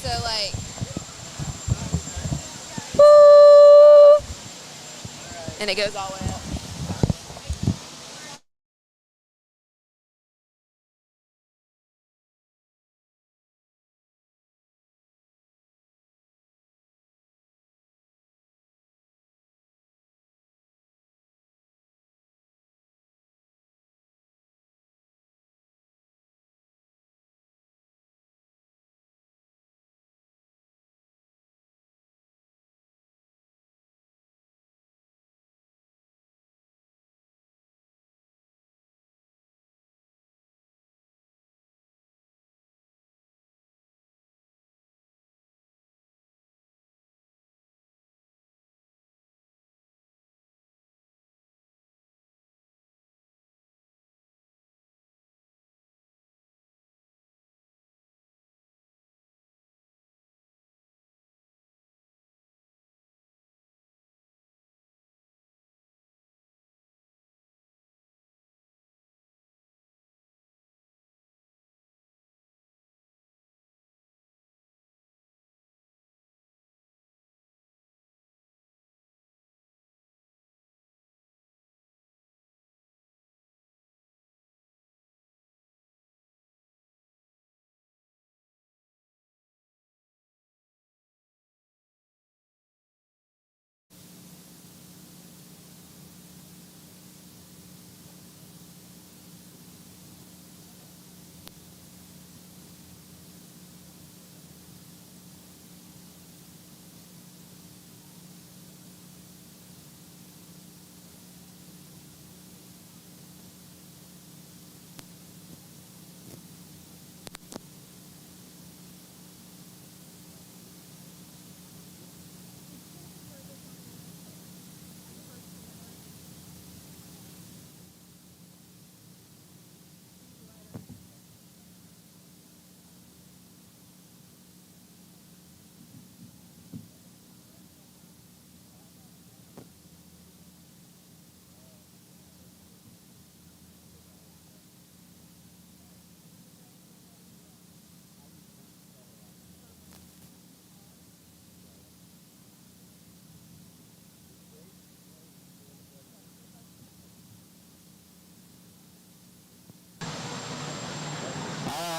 So like, woo, and it goes all the way up.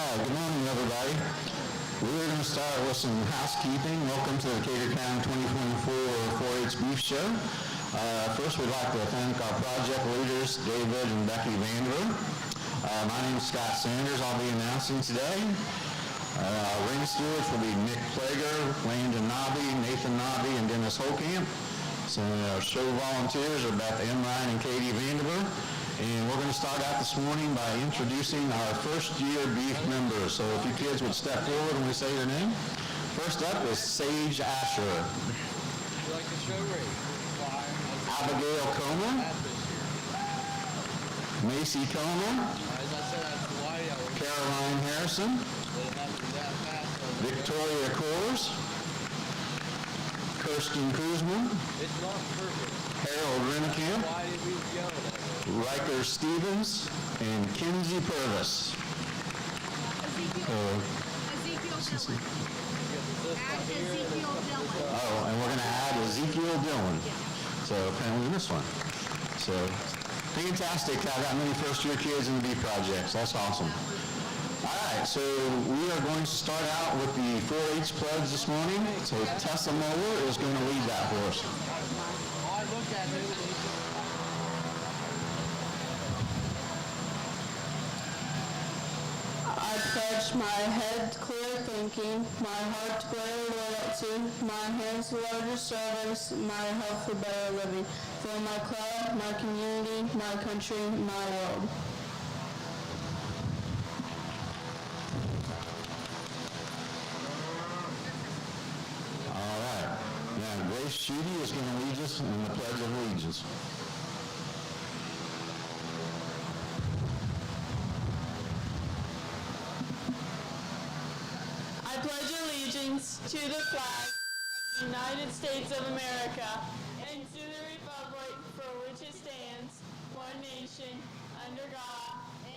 Good morning, everybody. We're going to start with some housekeeping. Welcome to the Decatur County 2024 4-H Beef Show. First, we'd like to thank our project leaders, David and Becky Vanderbilt. My name is Scott Sanders. I'll be announcing today. Our ring stewards will be Nick Plager, Landon Nobby, Nathan Nobby, and Dennis Holkamp. So our show volunteers are Beth Enline and Katie Vanderbilt. And we're going to start out this morning by introducing our first-year beef members. So if you kids would step forward when we say your name. First up is Sage Asher. Would you like to show race? Abigail Comer. Macy Comer. As I said, that's why I was Caroline Harrison. that fast. Victoria Coors. Kirsten Kuzman. It's not perfect. Harold Rennekamp. Why did we go there? Riker Stevens. And Kinsey Purvis. Oh, and we're going to add Ezekiel Dillon. So apparently this one. So fantastic to have that many first-year kids in the beef projects. That's awesome. All right, so we are going to start out with the 4-H pledge this morning. So Tessa Moeller is going to lead that for us. I looked at it. I pledge my head clear thinking, my heart clear loyalty, my hands larger service, my health for better living, for my club, my community, my country, my world. All right. Now, Grace Schutte is going to lead us in the Pledge of Allegiance. I pledge allegiance to the flag of the United States of America and to the republic for which it stands, one nation, under God,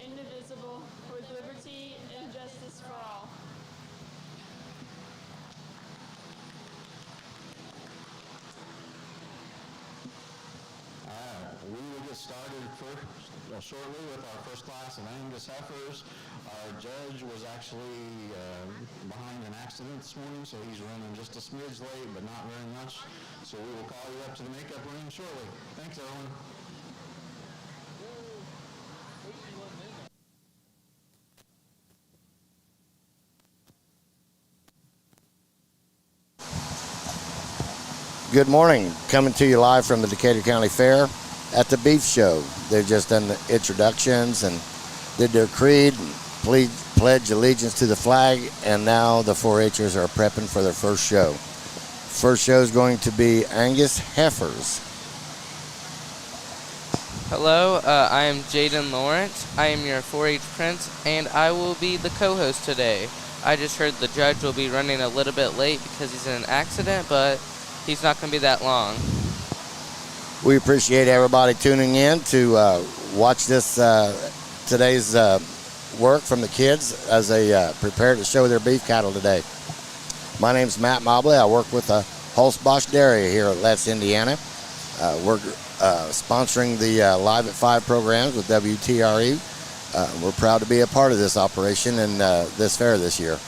indivisible, with liberty and justice for all. started shortly with our first class of Angus heifers. Our judge was actually behind an accident this morning, so he's running just a smidge late, but not very much. So we will call you up to the makeup room shortly. Thanks, everyone. Good morning. Coming to you live from the Decatur County Fair at the Beef Show. They've just done the introductions and did their creed, and pledge allegiance to the flag, and now the 4-Hers are prepping for their first show. First show is going to be Angus Heifers. Hello, I am Jaden Lawrence. I am your 4-H Prince, and I will be the co-host today. I just heard the judge will be running a little bit late because he's in an accident, but he's not going to be that long. We appreciate everybody tuning in to watch this today's work from the kids as they prepare to show their beef cattle today. My name's Matt Mobley. I work with Holzbosch Dairy here at Letts, Indiana. We're sponsoring the Live at 5 programs with WTRE. We're proud to be a part of this operation and this fair this year.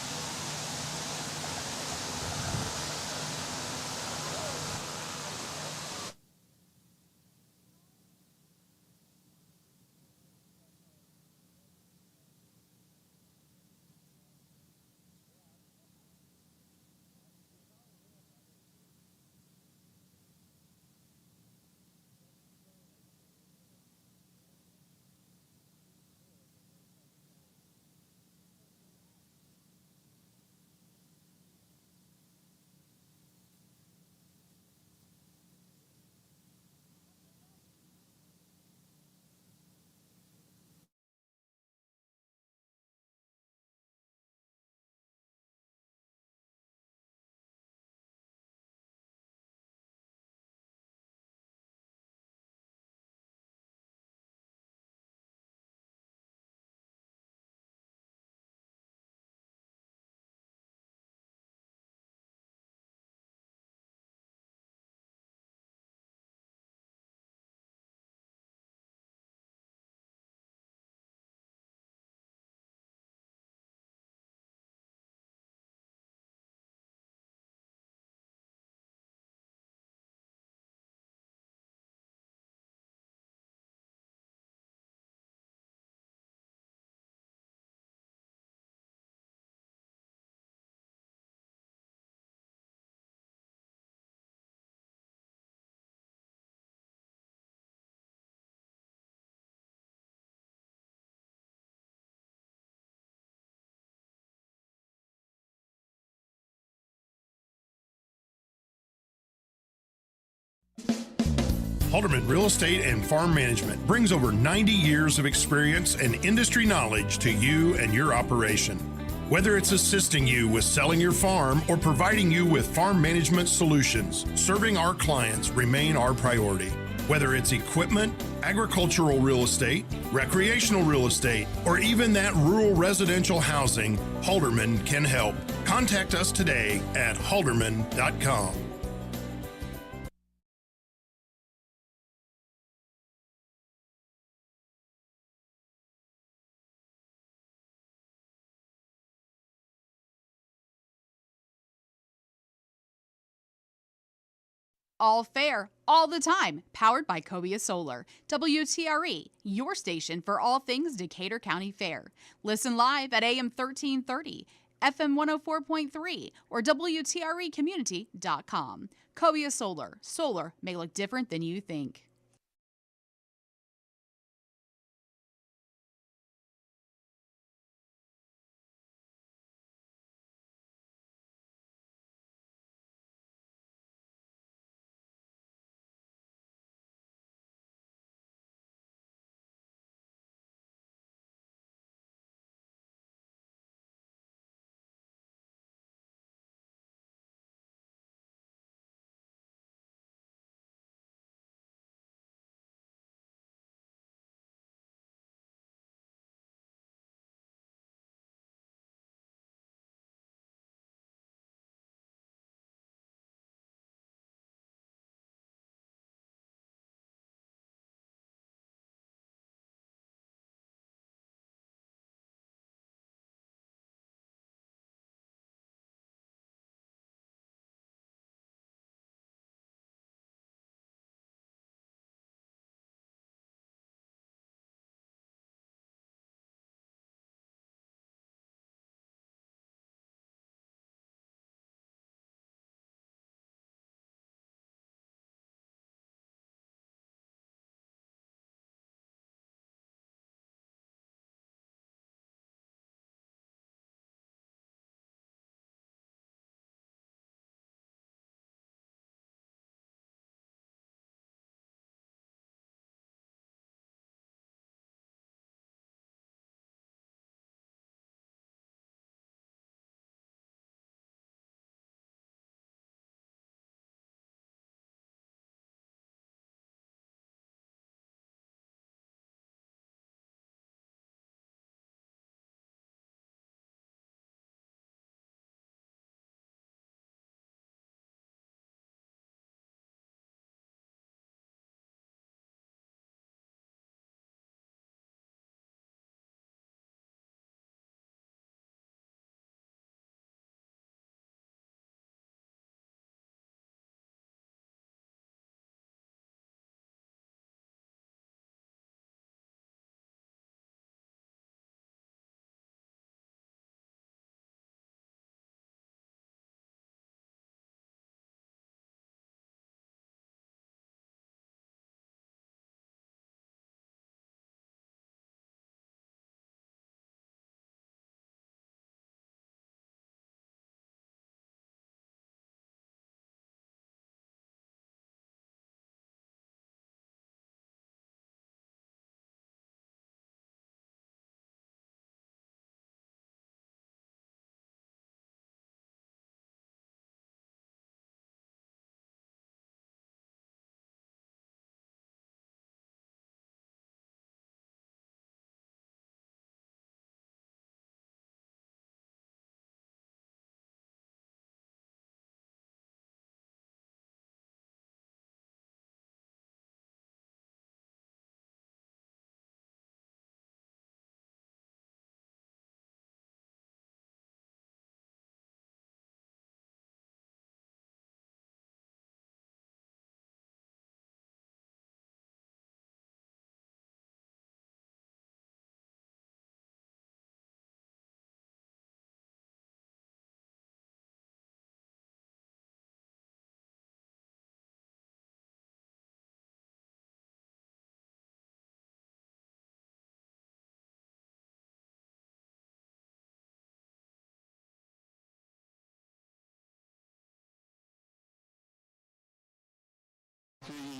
Halderman Real Estate and Farm Management brings over 90 years of experience and industry knowledge to you and your operation. Whether it's assisting you with selling your farm or providing you with farm management solutions, serving our clients remain our priority. Whether it's equipment, agricultural real estate, recreational real estate, or even that rural residential housing, Halderman can help. Contact us today at halderman.com. All fair, all the time. Powered by Cobia Solar. WTRE, your station for all things Decatur County Fair. Listen live at AM 1330, FM 104.3, or WTREcommunity.com. Cobia Solar. Solar may look different than you think.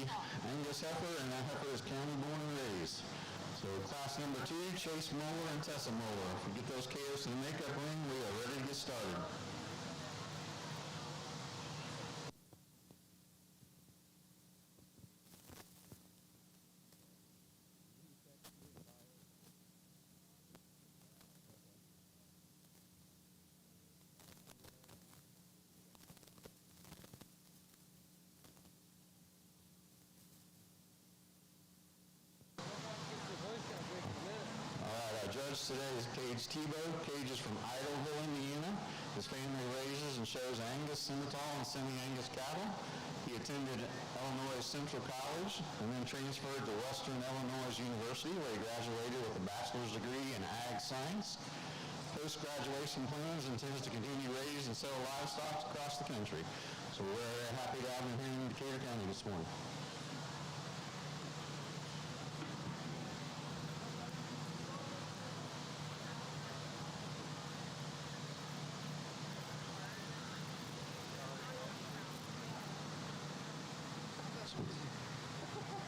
Angus heifer, and that heifer is county born and raised. So class number 2, Chase Moeller and Tessa Moeller. If we get those cows to the makeup ring, we are ready to get started. Judge today is Cage Tebow. Cage is from Idyllville, Indiana. His family raises and shows Angus, Simmental, and semi-Angus cattle. He attended Illinois Central College and then transferred to Western Illinois University, where he graduated with a bachelor's degree in ag science. Post-graduation plans intends to continue to raise and sell livestock across the country. So we're very happy to have him here in Decatur County this morning.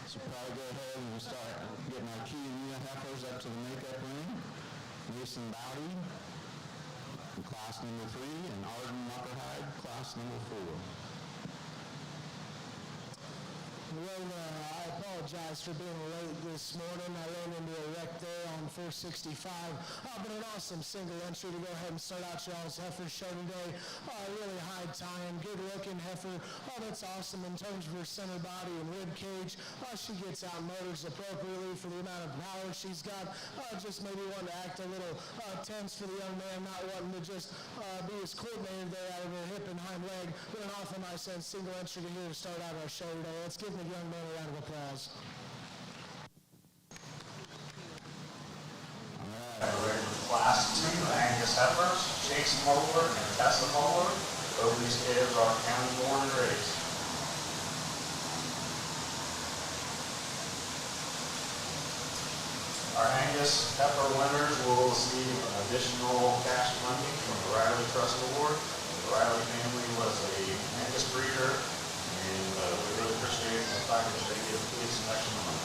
So probably go ahead and start getting our key unit heifers up to the makeup ring. Mason Bowdy, class number 3, and Arden Muckerhide, class number 4. Well, I apologize for being late this morning. I ran into a wreck there on 465. But an awesome single entry to go ahead and start out y'all's heifer show today. Really high tying, good looking heifer. That's awesome in terms of her center body and rib cage. She gets out motors appropriately for the amount of power she's got. Just maybe wanting to act a little tense for the young man, not wanting to just be as coordinated there out of her hip and hind leg. But an awful nice single entry to here to start out our show today. Let's give the young man a round of applause. All right, we're ready for class 2, Angus heifers, Chase Moeller and Tessa Moeller. Both of these calves are county born and raised. Our Angus heifer winners will receive an additional cash funding from the Riley Trust Award. The Riley family was a Angus breeder, and we really appreciate the fact that they give kids some extra money.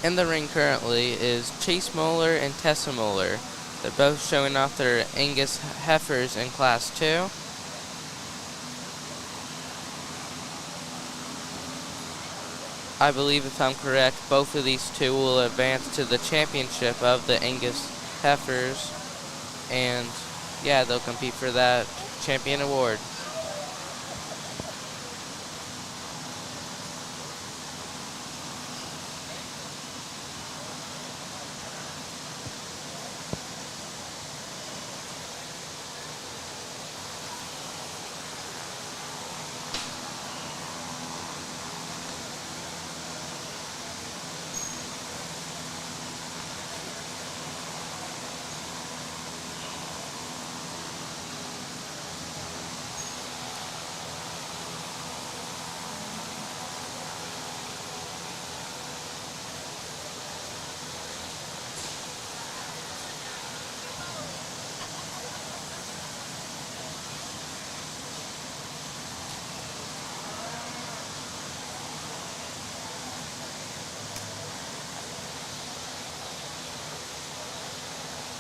In the ring currently is Chase Moeller and Tessa Moeller. They're both showing off their Angus heifers in Class 2. I believe, if I'm correct, both of these two will advance to the championship of the Angus heifers. And yeah, they'll compete for that champion award.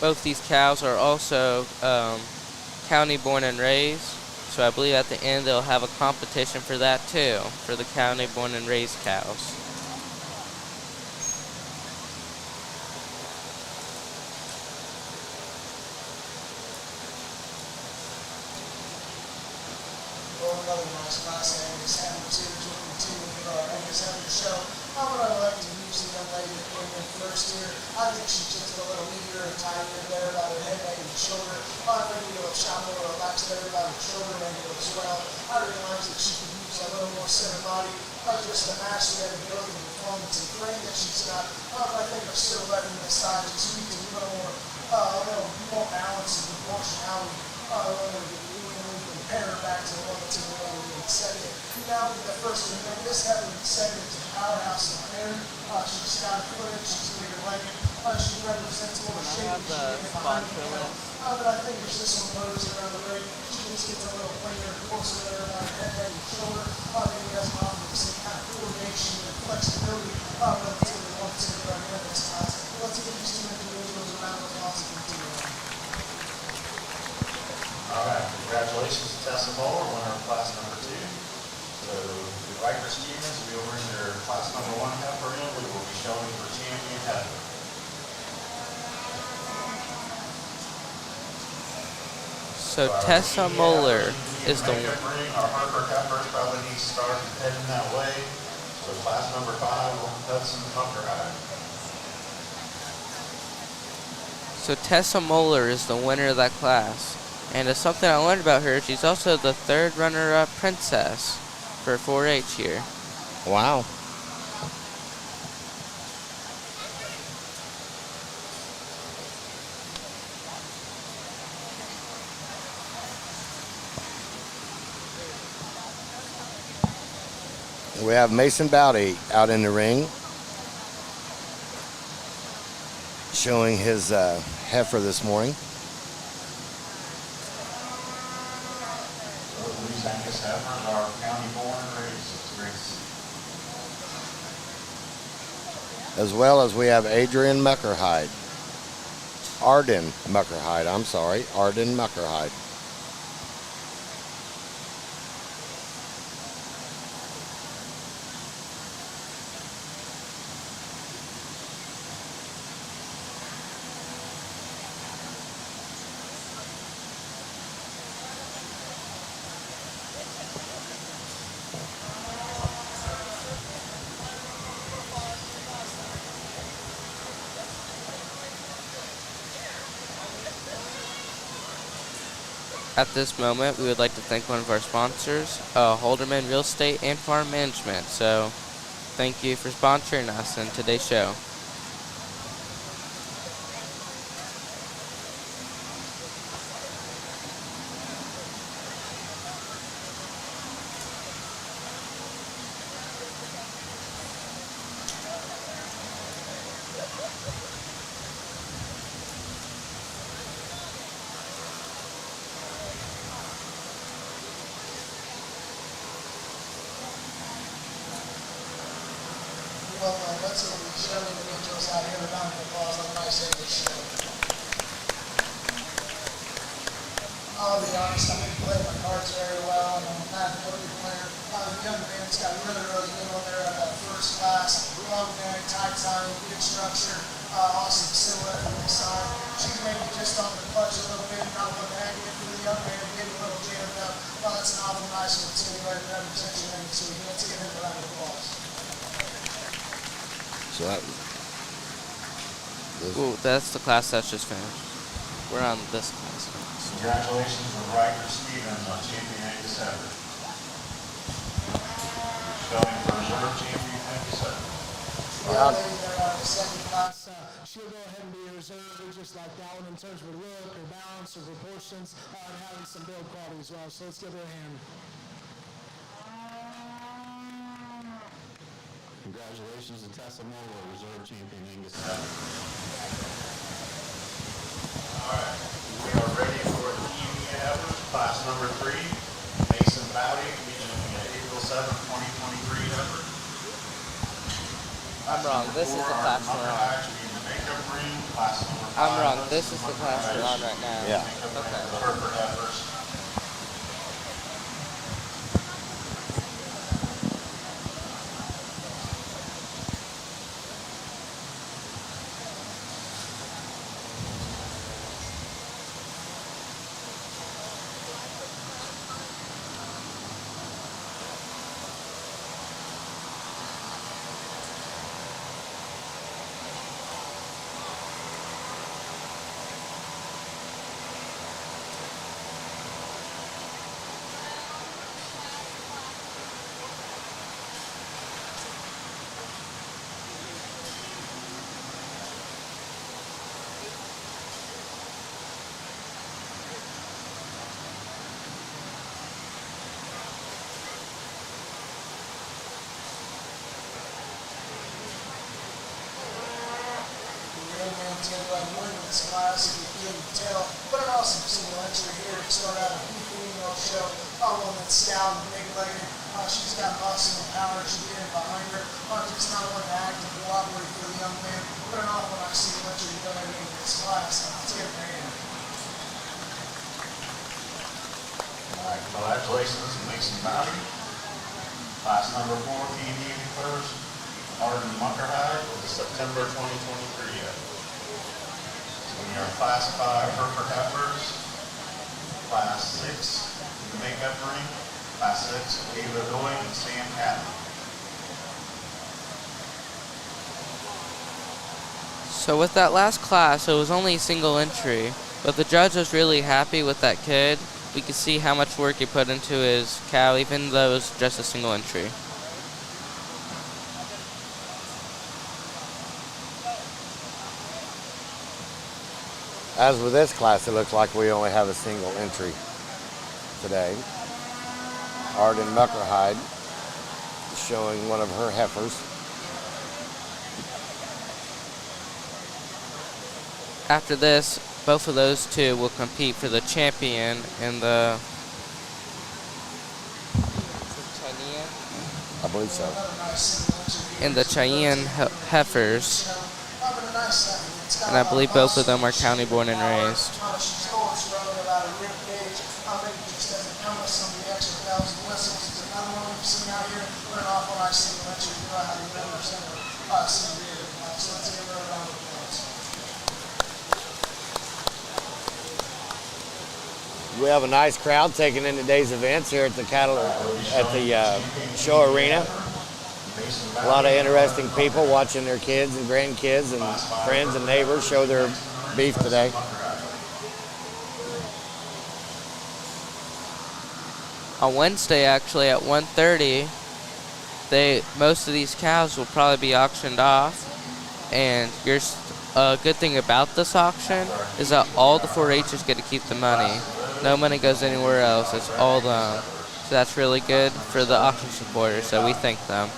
Both these cows are also county born and raised, so I believe at the end they'll have a competition for that too, for the county born and raised cows. Well, another nice class Angus heifers here as we continue with our Angus heifer show. What I like to use the young lady that came in first here. I think she's just a little neater and tighter there about her head, neck, and shoulder. I think a little shot more relaxed there about her shoulder angle as well. I realized that she could use a little more center body, just to match the ability, the performance, and frame that she's tonight. But I think we're still letting this side just tweak a little more balance and proportionality. We can pair it back to what it's in the way we set it. Now with the first one, this heavily set it as a powerhouse in there. She's got a footage, she's leader legged. She represents more shape. But I think there's this one moves around the ring. She just gets a little player, pulls it around her head and shoulder. Maybe has an obvious kind of coordination and flexibility relatively once in the run this class. Let's get these two individuals around the class and continue on. All right, congratulations to Tessa Moeller, winner of class number 2. So the Heifer Stevens will bring their class number 1 heifer in. We will be showing for champion heifer. So Tessa Moeller is the one. Our Hereford heifers probably need to start heading that way. So class number 5 will Hudson Hunter High. So Tessa Moeller is the winner of that class. And as something I learned about her, she's also the 3rd runner-up princess for 4-H here. Wow. We have Mason Bowdy out in the ring, showing his heifer this morning. These Angus heifers are county born and raised. As well as we have Arden Muckerhide. Arden Muckerhide. At this moment, we would like to thank one of our sponsors, Holderman Real Estate and Farm Management. So, thank you for sponsoring us in today's show. Well, let's see if we show individuals out here. A round of applause on a nice English show. I'll be honest, I didn't play my cards very well, and I'm not a poker player. The young man's got really good on there at that first class. Long neck, tight time, good structure, awesome silhouette from the side. She's maybe just on the clutch a little bit, not a little negative for the young man, getting a little jammed up. Well, that's an awful nice one, too. Representation, so let's give him a round of applause. So that's the class that's just finished. We're on this class. Congratulations to Ryker Stevens on champion Angus heifer. Showing for reserve champion Angus heifer. Well, the second class, she'll go ahead and be reserved just like that one in terms of her look, her balance, her proportions, and having some build quality as well. So let's give her a hand. Congratulations to Tessa Moeller, reserve champion Angus heifer. All right, we are ready for the evening heifers, class number 3, Mason Bowdy, beginning April 7, 2023 heifer. I'm wrong. This is the class we're on. I'm wrong. This is the class we're on right now. Yeah. Okay. together like winning this class, if you can tell. But an awesome single entry here to start out a female show. One that's stout and big-legged. She's got muscle and power. She's getting behind her. Just not one to act and cooperate for the young man. But an awful nice single entry to go ahead and into this class. Let's get it in. All right, congratulations, Mason Valley. Class number 4, PV Heifers, Arden Muckerhide, September 2023. So we are Class 5 Hereford Heifers, Class 6 in the makeup ring, Class 6 Ava Doy and Sam Catton. So with that last class, it was only a single entry, but the judge was really happy with that kid. We could see how much work he put into his cow, even though it was just a single entry. As with this class, it looks like we only have a single entry today. Arden Muckerhide is showing one of her heifers. After this, both of those two will compete for the champion in the I believe so. Cheyenne Heifers, and I believe both of them are county born and raised. We have a nice crowd taking in today's events here at the show arena. A lot of interesting people watching their kids and grandkids and friends and neighbors show their beef today. On Wednesday, actually, at 1:30, most of these cows will probably be auctioned off. And a good thing about this auction is that all the 4-H'ers get to keep the money. No money goes anywhere else. It's all them. So that's really good for the auction supporters. So we thank them.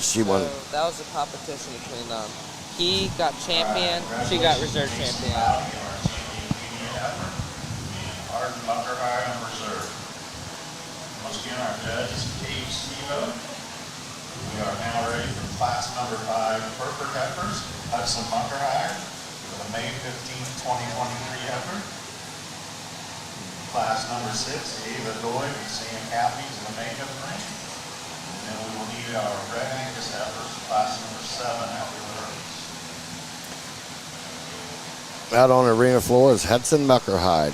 She won. So that was a competition between them. He got champion, she got reserve champion. Hard Mucker High and Reserve. Once again, our judge is Dave Stevo. We are now ready for class number 5 Hereford heifers. Hudson Mucker High for the May 15th, 2023 heifer. Class number 6, Ava Doig and Sam Cappy's in the makeup ring. And then we will need our red Angus heifers, class number 7 after the race. Out on the arena floor is Hudson Muckerhide,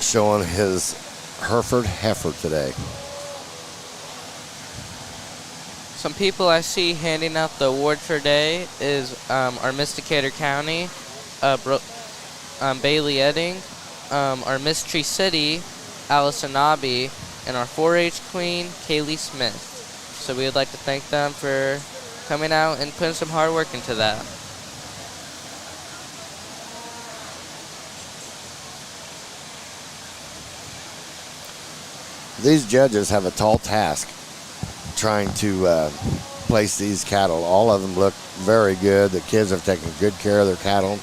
showing his Hereford heifer today. Some people I see handing out the award for today is our Miss Decatur County, Bailey Edding, our Miss Tree City, Allison Nobby, and our 4-H Queen, Kaylee Smith. So we would like to thank them for coming out and putting some hard work into that. These judges have a tall task trying to place these cattle. All of them look very good. The kids have taken good care of their cattle.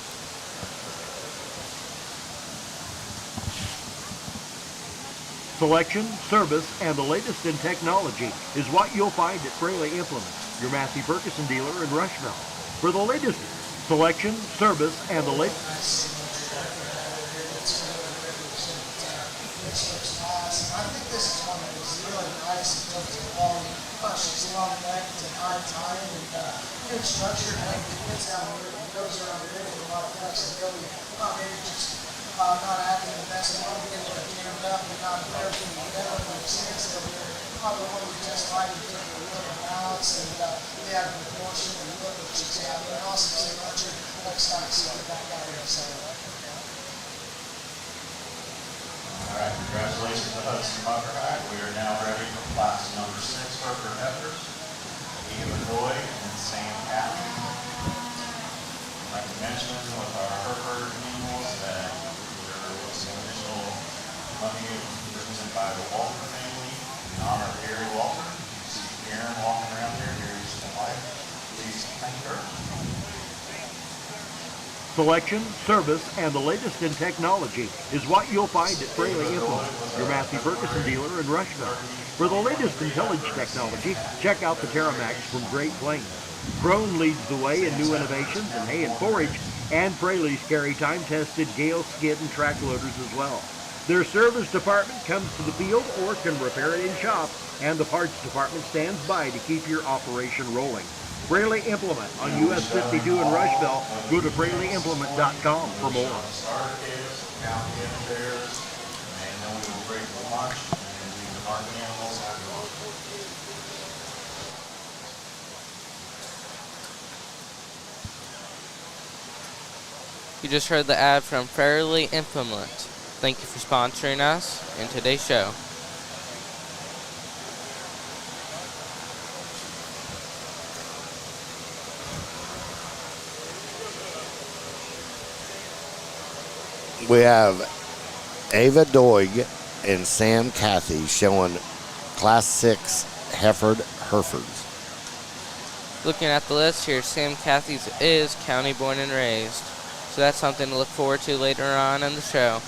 Selection, service, and the latest in technology is what you'll find at Fraley Implements, your Matthew Ferguson dealer in Rushville. For the latest selection, service, and the latest... I think this is one that was really nice in terms of quality. She's long necked and high time and good structure. And the kids down here, it goes around there with a lot of flexibility. Maybe just not having the best one, being able to jammed up and not everything together. But it seems that we're probably one we just like to get a little balance and we have the proportion and look at she's having. And also, say, Richard, next time, see what that guy is. All right, congratulations to Hudson Mucker High. We are now ready for class number 6 Hereford heifers. Eva Doig and Sam Cappy. I'd like to mention with our Hereford animals that there was some additional money given by the Walker family in honor of Gary Walker. You see Aaron walking around here. Gary's wife. Please thank her. Selection, service, and the latest in technology is what you'll find at Fraley Implements, your Matthew Ferguson dealer in Rushville. For the latest intelligent technology, check out the Terramax from Great Plains. Krone leads the way in new innovations in hay and forage, and Fraley's carry time-tested Gale skid and track loaders as well. Their service department comes to the field or can repair it in shop, and the parts department stands by to keep your operation rolling. Fraley Implement on US 52 in Rushville. Go to FraleyImplement.com for more. Starter kits, count the chairs, and then we will break for lunch and leave the market animals after lunch. You just heard the ad from Fraley Implement. Thank you for sponsoring us in today's show. We have Ava Doig and Sam Cathy showing Class 6 Hereford Herefords. Looking at the list here, Sam Cathy's is county born and raised. So that's something to look forward to later on in the show.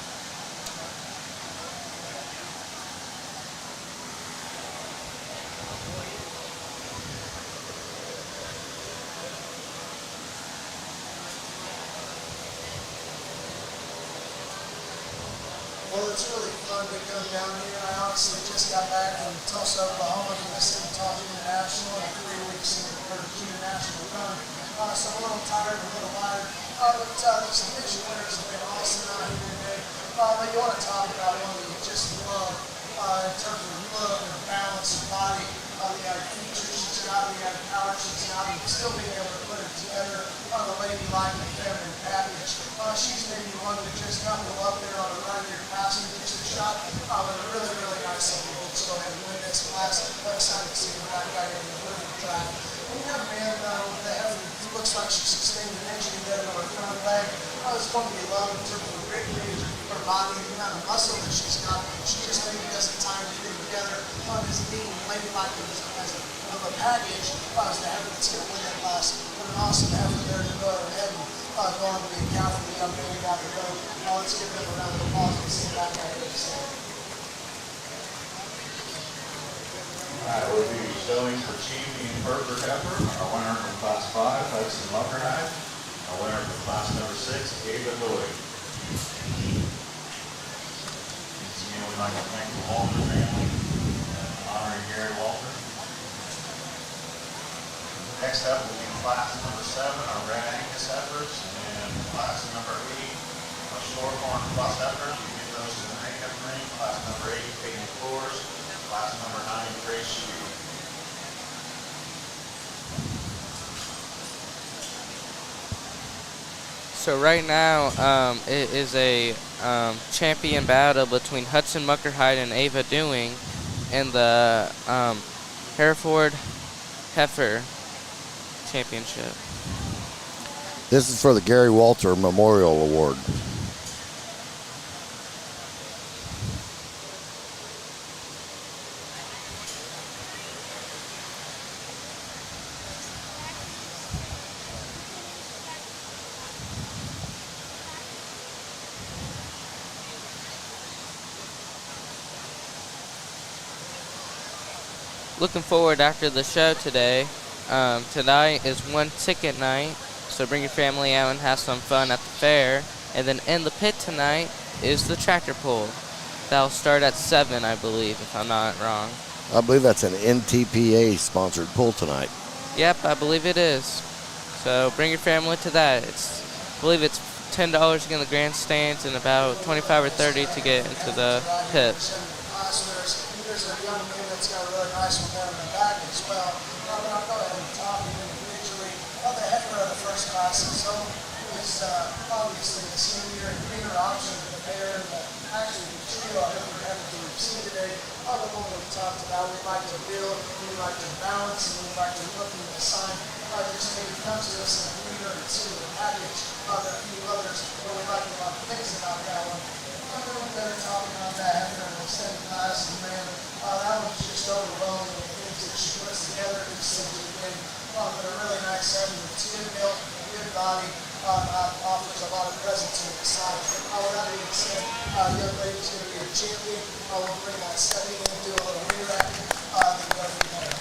Well, it's really fun to come down here. I honestly just got back from Tulsa, Oklahoma from the City Talk International and 3 weeks in the International Run. So I'm a little tired, a little tired. But these division winners have been awesome out here today. But you want to talk about one that you just love in terms of look and balance and body. The features she's got, the power she's got, and still being able to put it together on the ladylike and feminine package. She's maybe one that just got to go up there on a right-ear passing distance shot, but a really, really nice looking. Let's go ahead and win this class. I'm excited to see the back guy in the moving track. We have a man with the heavy, who looks like she sustained an injury there to her front leg. It's going to be loved in terms of the her body and the amount of muscle that she's got. She just maybe doesn't time to get together on his knee and ladylike as a of the package is the heifer that's going to win that class. But an awesome heifer there to go ahead and go on to be a cow for the young man down the road. Let's give them a round of applause and see back at it. Alright, we'll be showing for champion Hereford heifer, our winner from class 5, Hudson Muckerhide, our winner from class number 6, Ava Lloyd. Again, we'd like to thank the Walter family, honoring Gary Walter. Next up will be class number 7, our Red Angus heifers, and class number 8, our Shorthorn plus heifers. You get those in the makeup ring. Class number 8, painted floors. Class number 9, gray shoe. So right now, it is a champion battle between Hudson Muckerhide and Ava Doing in the Hereford Heifer Championship. This is for the Gary Walter Memorial Award. Looking forward after the show today. Tonight is one ticket night, so bring your family out and have some fun at the fair. And then in the pit tonight is the tractor pull. That'll start at 7, I believe, if I'm not wrong. I believe that's an NTPA sponsored pull tonight. Yep, I believe it is. So bring your family to that. I believe it's $10 to get in the grandstands and about $25 or $30 to get into the pit. There's a young man that's got a really nice one there in the back as well. But I'll go ahead and talk individually. The heifer of the first class is obviously the senior and greener option to the pair. Actually, the trio of heifer that we've seen today, the one we talked about, we like to build, we like to balance, and we like to look and assign. Just maybe come to us in a greener and silver package. There are a few others, but we like a lot of things about that one. Better talking about that heifer in the second class, and man, that one's just overwhelming with the things that she puts together. It's again, but a really nice heifer with good milk, good body, offers a lot of presence in the side. With that being said, young lady's going to be a champion. We'll bring that setting in, do a little re-wrapping, then go from there.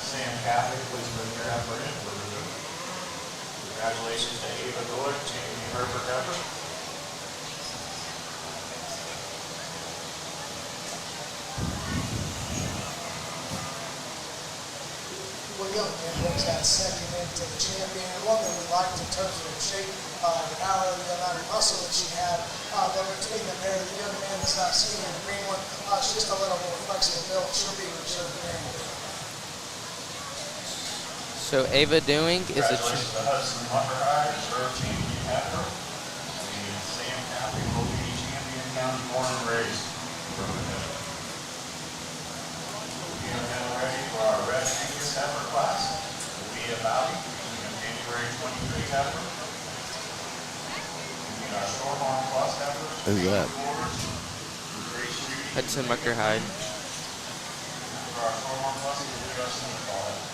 Sam Catholic, please bring your heifer in. Congratulations to Ava Lloyd, champion Hereford heifer. Well, young man brings that second into the champion. And one that we liked in terms of her shape, and not only the amount of muscle that she had, but between the pair, the young man that's not seen in the green one, it's just a little more flexible build. She'll be reserved there. So Ava Doing is a Congratulations to Hudson Muckerhide, reserve champion heifer. And Sam Catholic will be champion county born and raised. We're getting ready for our Red Angus heifer class. We'll be about January 23 heifer. And our Shorthorn plus heifers. Who's that? Hudson Muckerhide. For our Shorthorn plus, we'll do our Senegal heifer.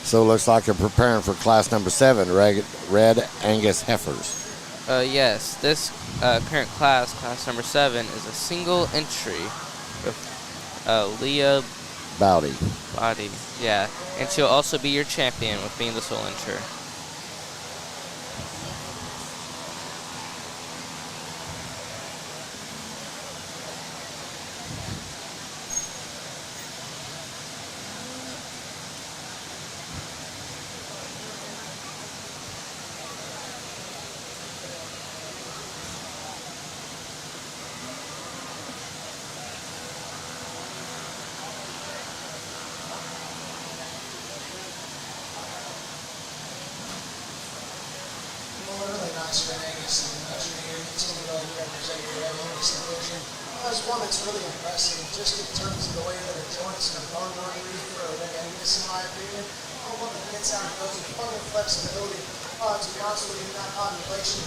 So it looks like they're preparing for class number 7, Red Angus heifers. Yes, this current class number 7, is a single entry with Leah Bowdy. Yeah, and she'll also be your champion with being the sole entry. that's your Angus, and as you're here, continue to represent your Angus division. That's one that's really impressive, just in terms of the way that it joints and the bone delivery for an Angus, in my opinion. One that gets out of those with plenty of flexibility. To be honest with you, in that population,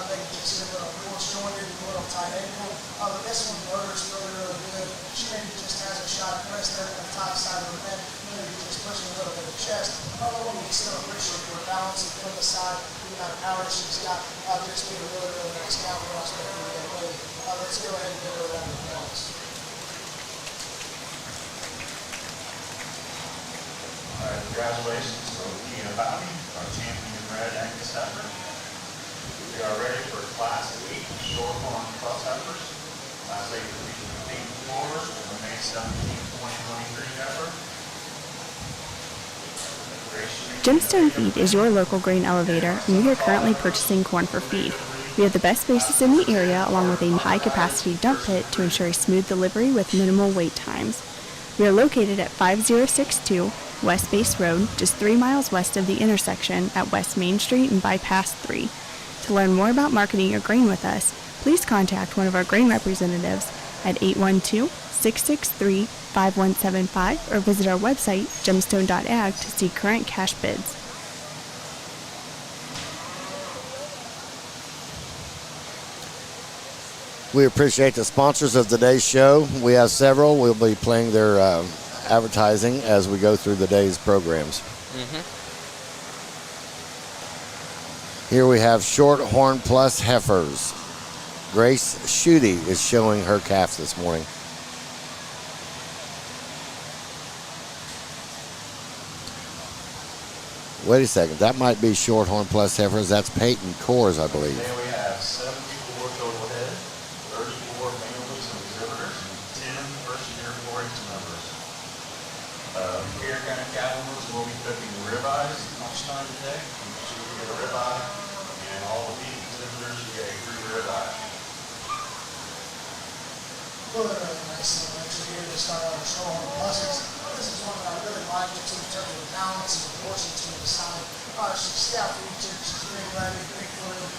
they just a little more jointed and a little tight ankle. But this one, the motor is really, really good. She maybe just has a shot of press there on the top side of her head, maybe just pushing a little bit of chest. One we still appreciate for balancing from the side, the amount of power she's got, just being a really, really nice cow prospect for the young lady. Let's go ahead and give her a round of applause. All right, congratulations to Tina Bobby, our champion red Angus heifer. We are ready for Class 8 Shorthorn Cross Heifers. Class 8 between 4 and the May 17, 2023 heifer. Gemstone Feed is your local grain elevator, and we are currently purchasing corn for feed. We have the best basis in the area, along with a high-capacity dump pit to ensure a smooth delivery with minimal wait times. We are located at 5062 West Base Road, just 3 miles west of the intersection at West Main Street and Bypass 3. To learn more about marketing your grain with us, please contact one of our grain representatives at 812-663-5175 or visit our website, gemstone.ag, to see current cash bids. We appreciate the sponsors of today's show. We have several. We'll be playing their advertising as we go through the day's programs. Here we have Shorthorn Plus heifers. Grace Schutte is showing her calf this morning. Wait a second, that might be Shorthorn Plus heifers. That's Peyton Coors, I believe. Today we have 74 total head, 34 families and exhibitors, and 10 first-year 4-H members. Here at County Cattlemen's, we'll be cooking ribeyes lunchtime today. Make sure you get a ribeye, and all the beef exhibitors, you get a free ribeye. Well, really nice selection here to start out with Shorthorn Pluses. This is one that I really like just in terms of balance and proportion to the side. She's stout featured, she's big legged, big footed.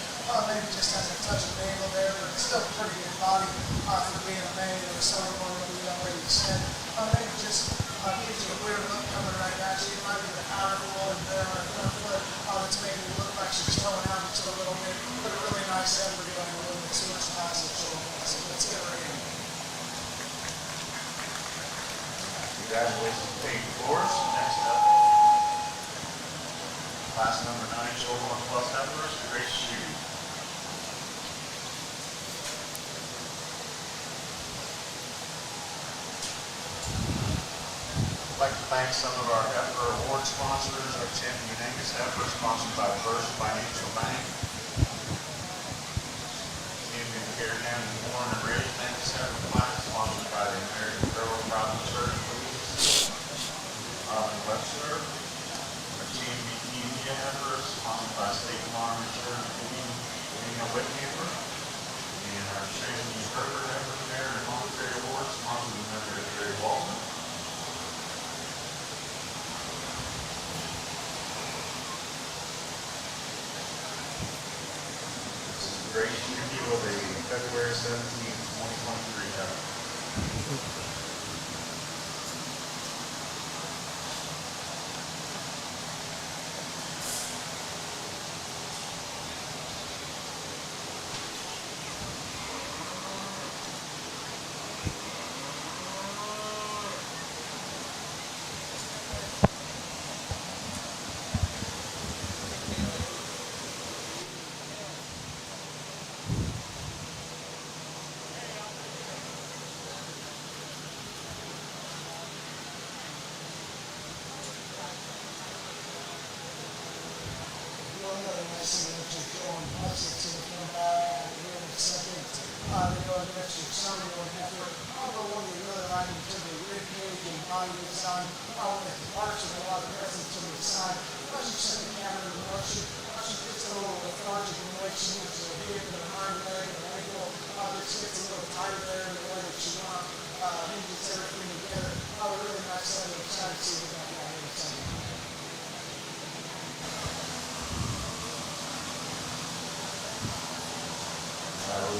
Maybe just has a touch of angle there, but it's still a pretty good body for being a man and a southern one that we already said. Maybe just gives you a weird look coming right back. She might be the powerful and there on her front foot that's making it look like she's towing out just a little bit. But a really nice effort going a little bit too much passage. So let's get her in. Congratulations to Peyton Coors. Next up, class number 9, Shorthorn Plus heifers, Grace Schutte. I'd like to thank some of our heifer award sponsors, our champion Angus heifer, sponsored by First Financial Bank. Champion Decatur County Born and Raised Angus heifer class, sponsored by the American Grower Profit Church. Webster, our champion India heifers, sponsored by State Farm Insurance, Dana Whithafer, and our champion Hereford heifer Merit and Monetary Awards, sponsored by Member Terry Walton. This is Grace Schutte with a February 17, 2023 heifer.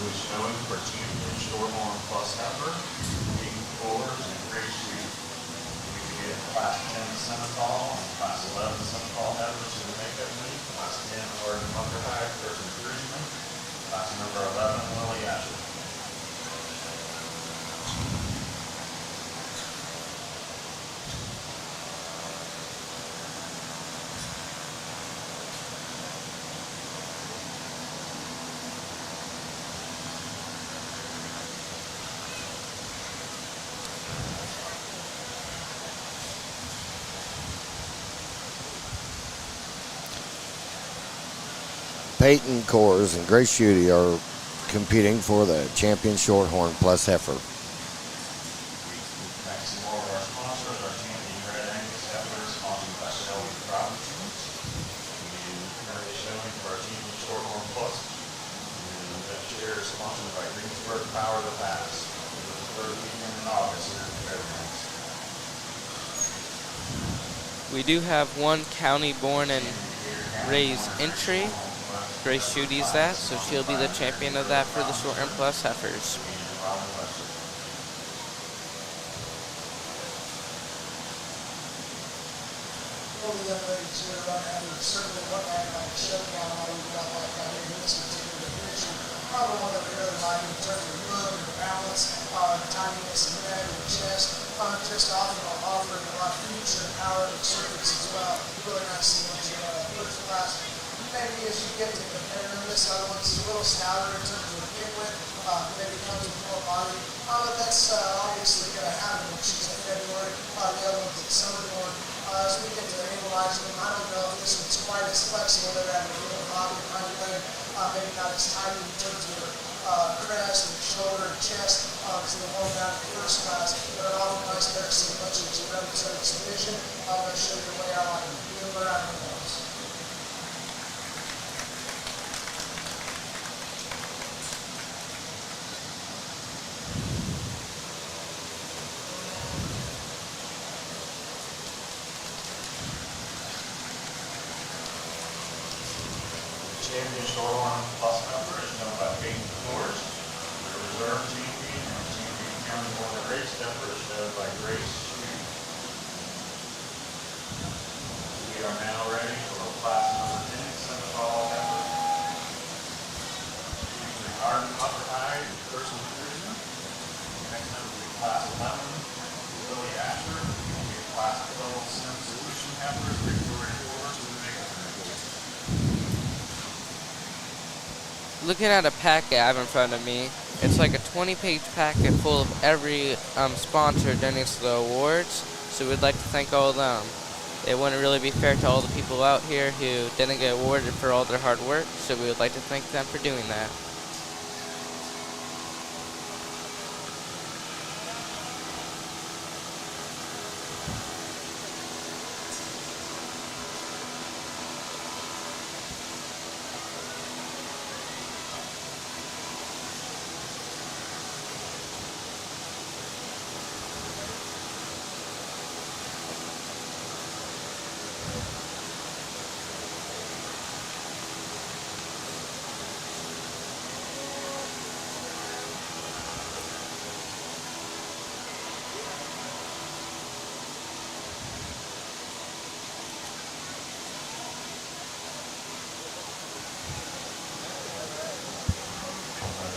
will be showing for champion Shorthorn plus heifer, being fours and grade shooting. We get class 10 Senegal and class 11 Senegal heifers to the makeup meet, class 10 Oregon Bunker High, first encouragement, class number 11 Lily Asher. Peyton Coors and Grace Schutte are competing for the champion Shorthorn plus heifer. Thanks to all of our sponsors, our champion red Angus heifer is sponsored by Robinsons. We are showing for our champion Shorthorn plus. And that share is sponsored by Greensburg Power the Pass. The third weekend in August here at Fairbanks. We do have one county born and raised entry. Grace Schutte's that, so she'll be the champion of that for the Shorthorn plus heifers. All the young ladies here are having certainly one night like a showdown, all you got like that in this particular division. Probably one of the other night in terms of look and balance, tidiness and neck and chest. Just offering a lot of future and power and circuits as well. Really nice to see first class. Maybe as you get to compare this other one's a little stouter in terms of hip width, maybe comes with more body. But that's obviously going to happen when she's in February. The other one's in summer born. As we get to analyze them, I don't know if this one's quite as flexible. They're having a little body behind the leg, maybe not as tight in terms of her crest and shoulder and chest. So the one down in the first class, but it all nice there so much as you represent this division. I'm going to show you the way I like to feel her out of the nose. Champion Shorthorn plus heifer is known by Peyton Coors. The reserve champion and champion county born and raised heifer is known by Grace Schutte. We are now ready for class number 10 Senegal heifer. The Arden Upper High and first encouragement. Next up will be class 11 Lily Asher. And we have class 12 Sim Solution heifers, Victoria Coors with the makeup range. Looking at a packet I have in front of me, it's like a 20-page packet full of every sponsor donates to the awards, so we'd like to thank all of them. It wouldn't really be fair to all the people out here who didn't get awarded for all their hard work, so we would like to thank them for doing that.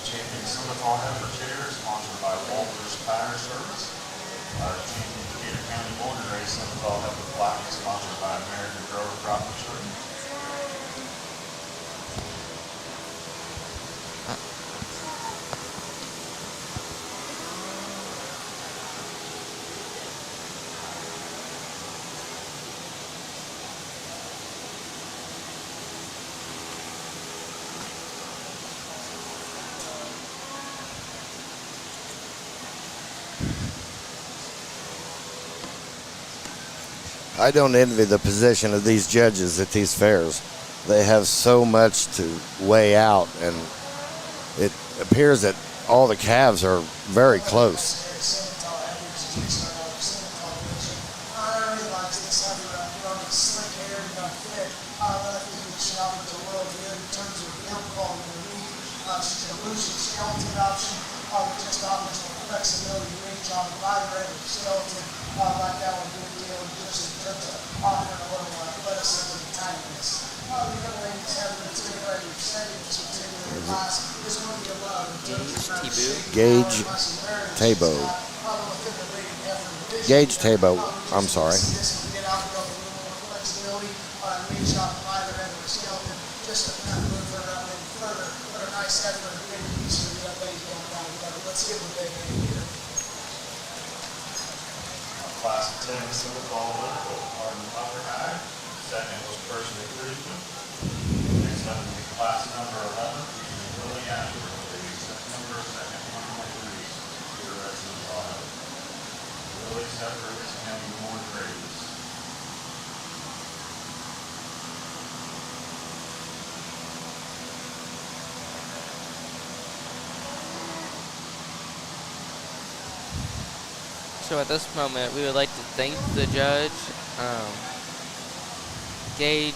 Champion Senegal heifer chair is sponsored by Walters Tire Service. Our champion Decatur County born and raised Senegal heifer plaque is sponsored by American Grower Crop Insurance. I don't envy the position of these judges at these fairs. They have so much to weigh out, and it appears that all the calves are very close. She's an illusion skeleton option that just offers the flexibility to reach on the vibrator skeleton like that one good deal, just in terms of offering a little athleticism and tightness. The young ladies have the particular setting this particular class is going to be a lot of Gage Tabo. Gage Tabo, I'm sorry. Just to kind of move her up any further, but a nice effort to get the piece of the ladies going down together. Let's see if we can make it here. Class of 10 single ball vertical, Arden upper high. Second was person encouragement. Next up will be class number 11, Lily Ashford. September 2nd, 1.3. Here resident Ohio. Lily's effort is having more grades. So at this moment, we would like to thank the judge, Gage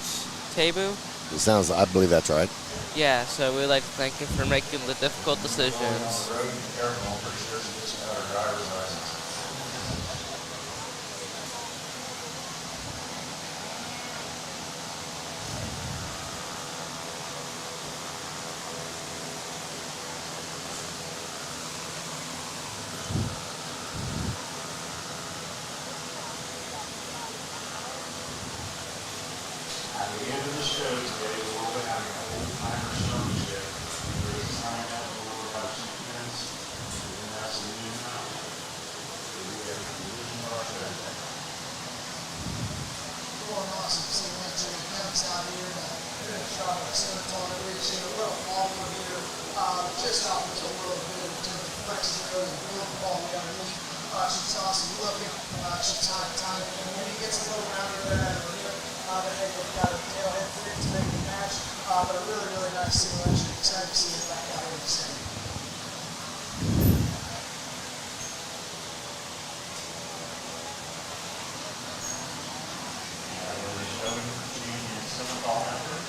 Tabu. It sounds, I believe that's right. Yeah, so we would like to thank him for making the difficult decisions. At the end of the show today, we will be having a old-timer showmanship. There is a sign up for about 2 minutes, and then that's the new amount. So we have a conclusion of our show today. Going awesome to see that chicken comes out here to Charlotte Senator Ridge in a little foggy here. Just offers a little bit in terms of flexibility and build quality underneath. She's awesome looking. She's tight, and when he gets a little rounder there out of her hip, they've got a tail head fit to make the match, but a really, really nice simulation. Excited to see it back out here in the center. Lily showing junior single ball effort.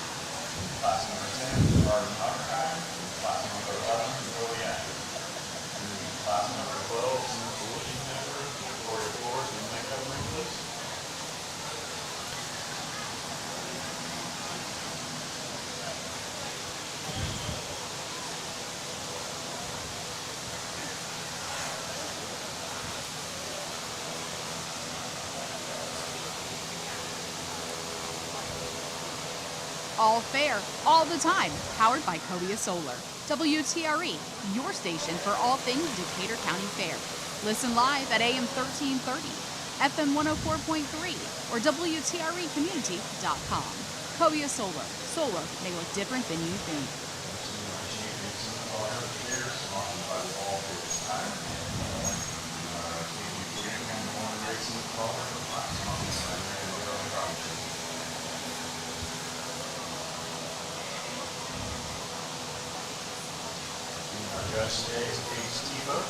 Class number 10, Arden upper high. Class number 11, Lily Ashford. Class number 12, solution effort. Victoria Floors and makeup wrinkles. All fair, all the time, powered by Cobia Solar. WTRE, your station for all things Decatur County Fair. Listen live at AM 1330, FM 104.3, or WTREcommunity.com. Cobia Solar. Solar may look different than you think. Judge today is Gage Tebow.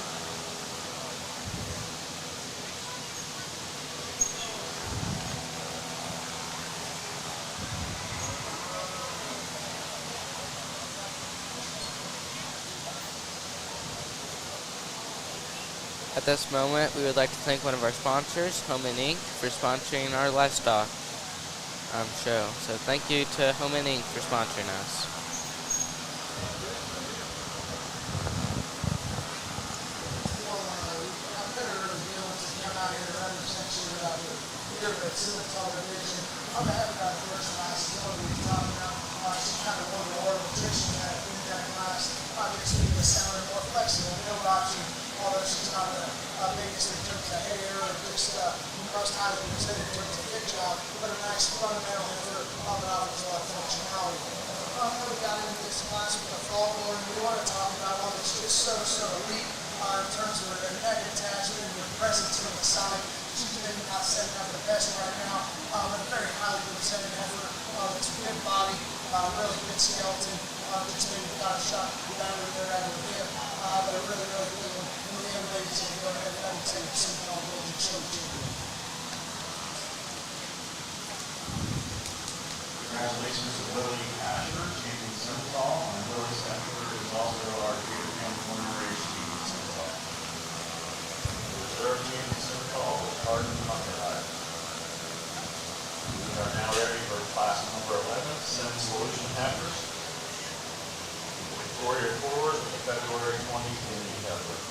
At this moment, we would like to thank one of our sponsors, Homan Inc., for sponsoring our livestock show. So thank you to Homan Inc. for sponsoring us. Although she's not the biggest in terms of hair or just most highly presented in terms of fit job, but a nice fundamental effort that offers a lot of functionality. We got into this class with a fall board, and we want to talk about one that's just so elite in terms of her neck attachment and her presence in the side. She's maybe not setting up the best right now, but a very highly presented effort. It's a good body, really good skeleton. Just maybe got a shot down there out of the hip, but a really good one. Ladies, if you go ahead, I would say you're sitting on the show Congratulations to Lily Ashford, champion simple ball, and Lily's effort is all February 20 in Hereford.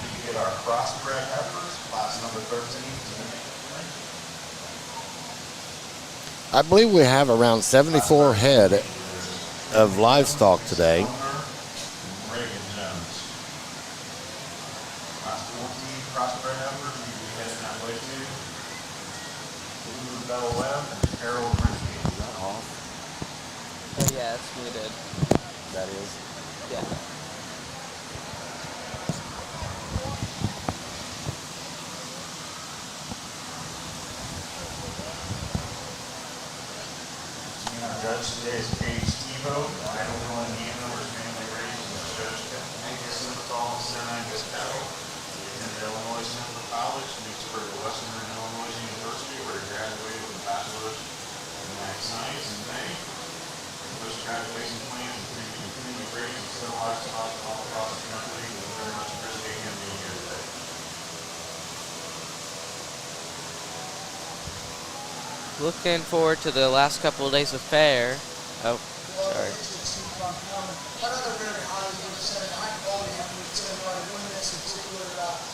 We get our crossbred heifers, class number 13. I believe we have around 74 head of livestock today. Reagan Jones. Class 14 crossbred heifers, we be heading that way too. Blue Bell Webb and Harold Rinsky. Is that off? Oh yeah, it's muted. That is. Yeah. Our judge today is Paige Stevo, Idaho Indian numbers mainly raised in the judge Angus Simmental and San Angus cattle. He attended Illinois Central College and Vicksburg Western Illinois University, where he graduated with a bachelor's in ag science in May. Post-graduation plans and continue raising still livestock all across the country. We very much appreciate him being here today. Looking forward to the last couple of days of fair. Oh, sorry. Another very highly represented, high quality effort to win this particular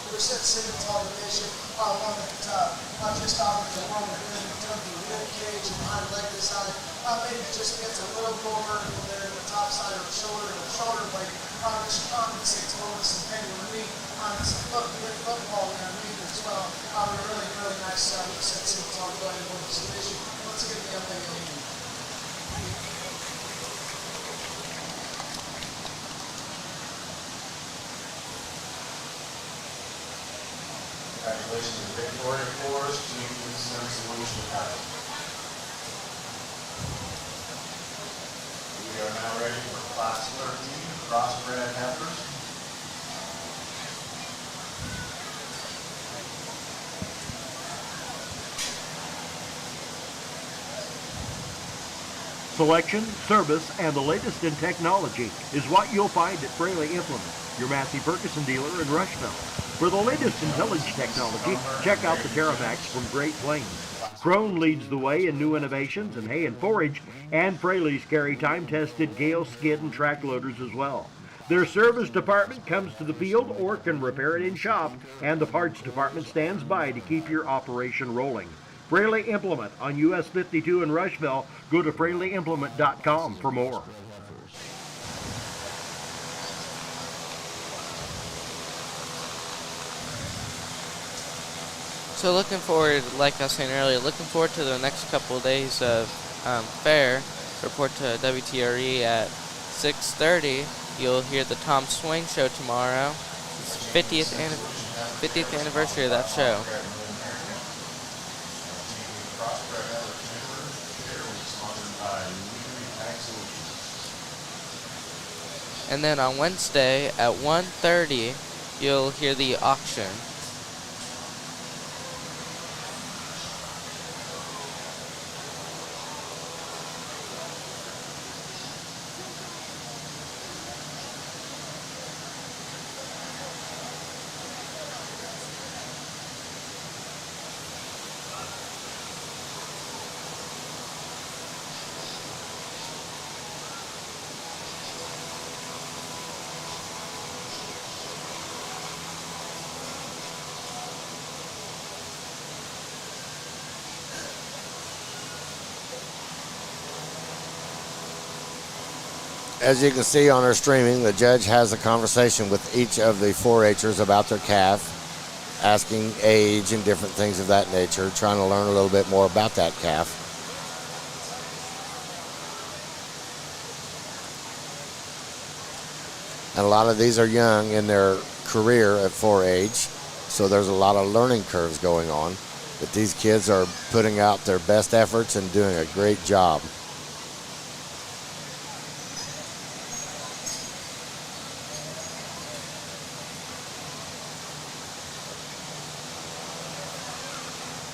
percent Simmental division. One that just offers a one in terms of rib cage and hind leg design. Maybe just gets a little more in there in the top side of the shoulder blade. Just compensates a little with some pain relief. It's a football underneath as well. Really nice percent Simmental going to win this division. Let's get the update. Congratulations to Victoria Forest, Team Sim Solution Cattle. We are now ready for Class 13, Crossbred Heifers. Selection, service, and the latest in technology is what you'll find at Fraley Implement, your Massey Ferguson dealer in Rushville. For the latest in tillage technology, check out the Terramax from Great Plains. Crone leads the way in new innovations in hay and forage, and Fraley's carry time-tested Gale skid and track loaders as well. Their service department comes to the field or can repair it in shop, and the parts department stands by to keep your operation rolling. Fraley Implement on US 52 in Rushville. Go to FraleyImplement.com for more. So looking forward, like I was saying earlier, looking forward to the next couple of days of fair. Report to WTRE at 6:30. You'll hear the Tom Swain show tomorrow. It's 50th anniversary of that show. And then on Wednesday at 1:30, you'll hear the auction. As you can see on our streaming, the judge has a conversation with each of the 4-H'ers about their calf, asking age and different things of that nature, trying to learn a little bit more about that calf. And a lot of these are young in their career at 4-H, so there's a lot of learning curves going on. But these kids are putting out their best efforts and doing a great job.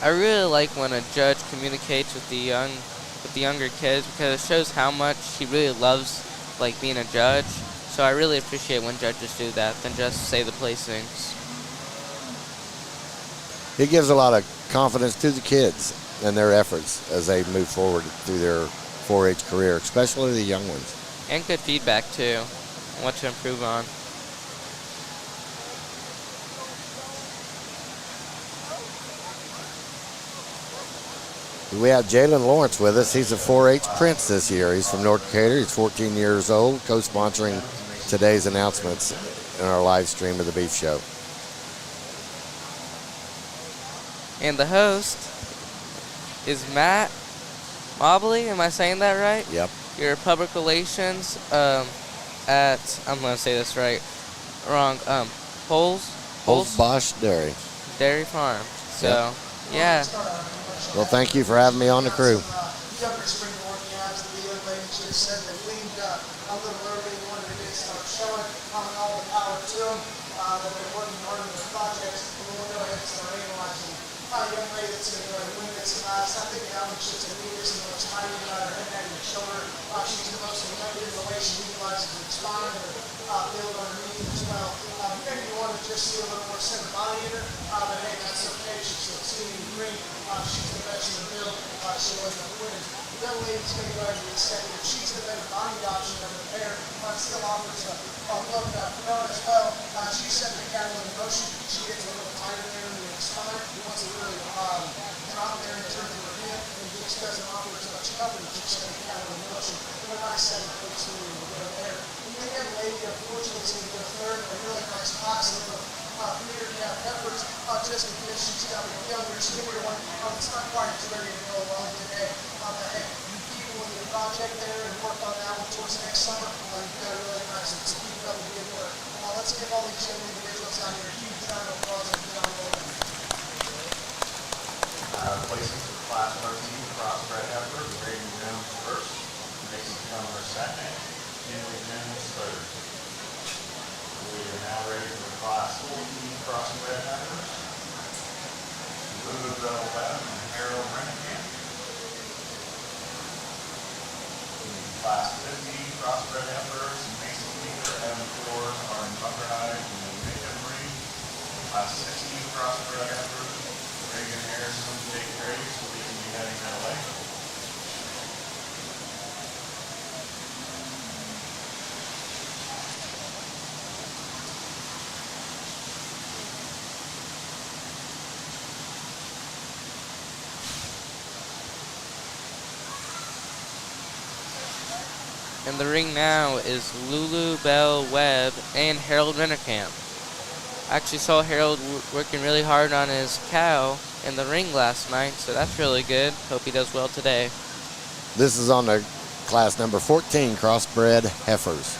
I really like when a judge communicates with the younger kids, because it shows how much he really loves like being a judge. So I really appreciate when judges do that than just say the placings. he gives a lot of confidence to the kids and their efforts as they move forward through their 4-H career, especially the young ones. And good feedback too, on what to improve on. We have Jalen Lawrence with us. He's a 4-H Prince this year. He's from North Decatur. He's 14 years old, co-sponsoring today's announcements in our live stream of the Beef Show. And the host is Matt Mobley. Am I saying that right? Yep. Your public relations at, I'm going to say this right, wrong, Bosch Dairy Farm. So, yeah. Well, thank you for having me on the crew. Younger springboard calves, the young lady just said they cleaned up a little early, wanted to get start showing all the power to them. They've been working hard on their projects, and we'll go ahead and start analyzing. A young lady that's going to go ahead and win this class. I think Angus is the neatest and most tidy about her head, neck, and shoulder. She's the most effective in the way she utilizes her spine and build underneath as well. Maybe you want to just see a little more center body in her, but hey, that's okay. She's still skinny and green. She's the best in the build. She wasn't winning. The young lady's going to go ahead and get second. She's the better body option of the pair. Still offers a look front as well. She's setting the cattle in motion. She gets a little tighter there in the spine. Wants to really drop there in terms of her hip, and just doesn't offer as much coverage. She's setting the cattle in motion. A nice 7 foot to go there. And the young lady, unfortunately, is going to go third. A really nice box of breeder calf heifers, just because she's got a younger, skinnier one. It's not quite as ready to go along today. But hey, you keep on your project there and work on that one towards next summer. You've got a really nice one. So keep up the good work. Let's give all these young individuals out here a huge round of applause and John Logan. Placing for Class 13 Crossbreed Heifer, Reagan Jones first, Mason Cumber second, Henry Jones third. We are now ready for Class 14 Crossbreed Heifers, Lulu Bell Webb and Harold Rennekamp. Class 15 Crossbreed Heifers, Mason Weaver, Evan Ford, Arden Bunkerhide, and Nathan Reed. Class 16 Crossbreed Heifers, Reagan Harrison, Jake Graves will be heading that way. In the ring now is Lulu Bell Webb and Harold Rennerkamp. I actually saw Harold working really hard on his cow in the ring last night, so that's really good. Hope he does well today. This is on the class number 14 Crossbred Heifers.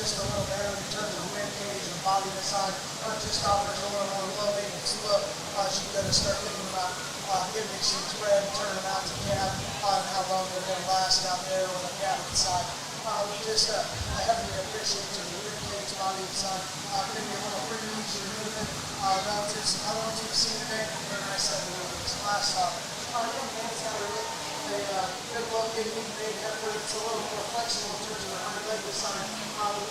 Just a little better in terms of rib cage and body design. Just offers a little more low maintenance look. She's going to start thinking about giving some thread and turning out to calf and how long they're going to last out there on the calf side. Just heavily appreciate the rib cage body design. Maybe a little free easier movement relative to some other ones we've seen today. Very nice to have a little bit of class off. Young man's got a good look in made effort. It's a little more flexible in terms of the hind leg design.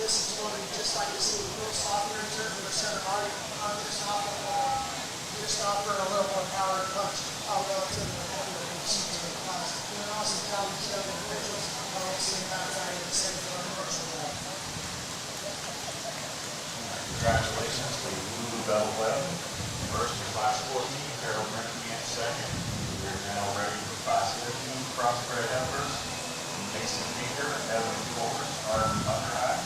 This is one you just like to see a little softer in terms of the center body. Just offer a little more power and punch relative to the heavy that we've seen in the class. And also tell these young individuals, we'll see that guy in the same for a commercial. Congratulations to Lulu Bell Webb, first in Class 14, Harold Rickey in second. We're now ready for Class 15, Crossbreed heifers, Mason Heifer, Evan Coors, Arden Underhigh.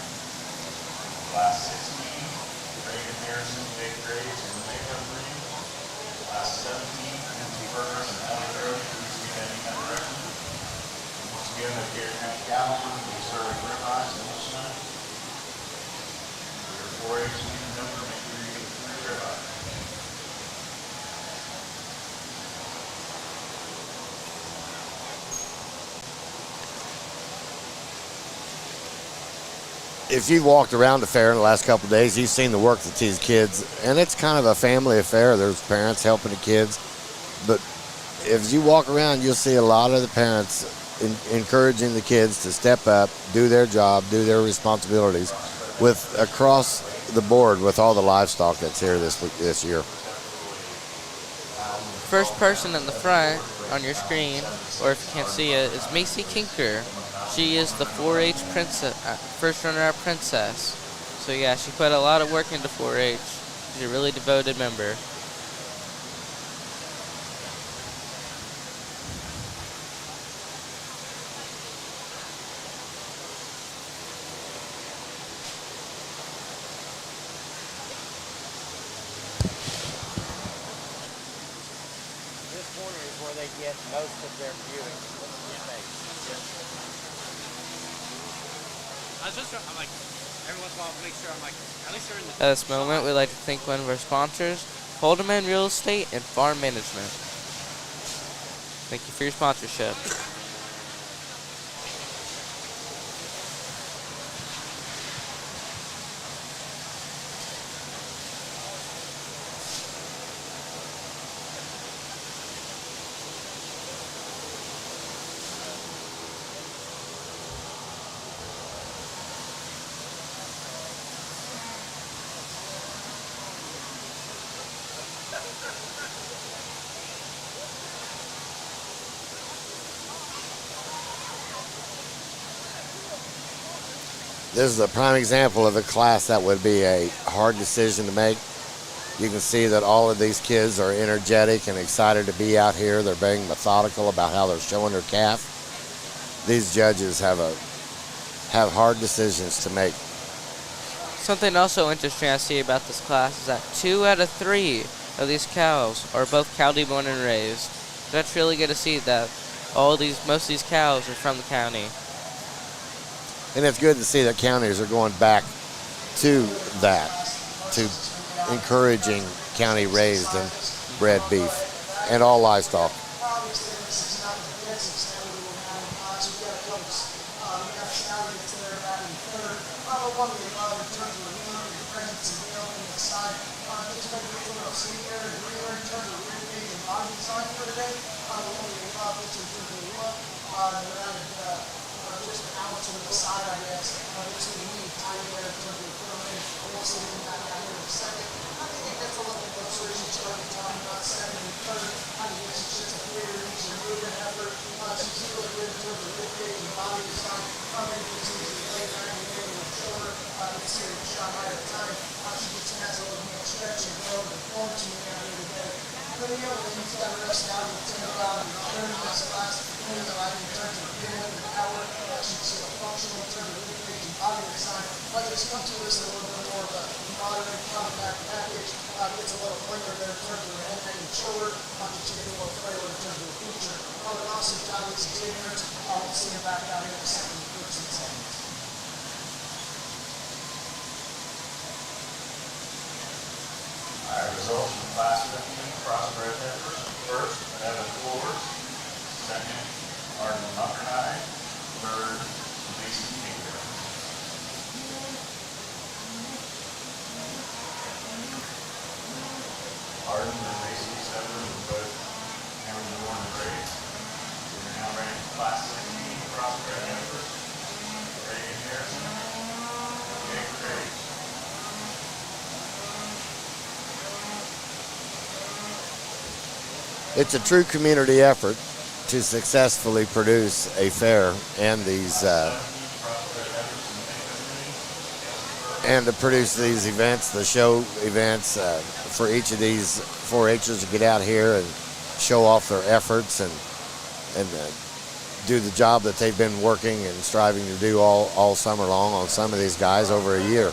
Class 16, Reagan Harrison, Jake Graves, and makeup breed. Class 17, Lindsay Burgess and Ellie Early, Lucy Henry and direction. Once again, the Decatur County Cavalry, we serve ribeyes and Wilson. Your 4-H lead number, make sure you get the 3 ribeye. If you've walked around the fair in the last couple of days, you've seen the work that these kids, and it's kind of a family affair. There's parents helping the kids, but if you walk around, you'll see a lot of the parents encouraging the kids to step up, do their job, do their responsibilities, with across the board with all the livestock that's here this year. First person in the front on your screen, or if you can't see it, is Macy Kinker. She is the 4-H princess, first runner-up princess. So yeah, she put a lot of work into 4-H. She's a really devoted member. This corner is where they get most of their viewing. I was just, I'm like, every once in a while, make sure I'm like, at least they're in the... At this moment, we'd like to thank one of our sponsors, Holderman Real Estate and Farm Management. Thank you for your sponsorship. This is a prime example of a class that would be a hard decision to make. You can see that all of these kids are energetic and excited to be out here. They're being methodical about how they're showing their calf. These judges have hard decisions to make. Something also interesting I see about this class is that 2 out of 3 of these cows are both county born and raised. That's really good to see that most of these cows are from the county. And it's good to see that counties are going back to that, to encouraging county raised and bred beef and all livestock. Results from Class 15, Crossbreed heifers, first, Evan Coors, second, Arden Underhigh, third, Mason Heifer. Arden and Mason Heifer were both hammered born and raised. We're now ready for Class 16, Crossbreed heifers, Reagan Harrison, Jake Graves. It's a true community effort to successfully produce a fair and these and to produce these events, the show events, for each of these 4-Hers to get out here and show off their efforts and do the job that they've been working and striving to do all summer long on some of these guys over a year.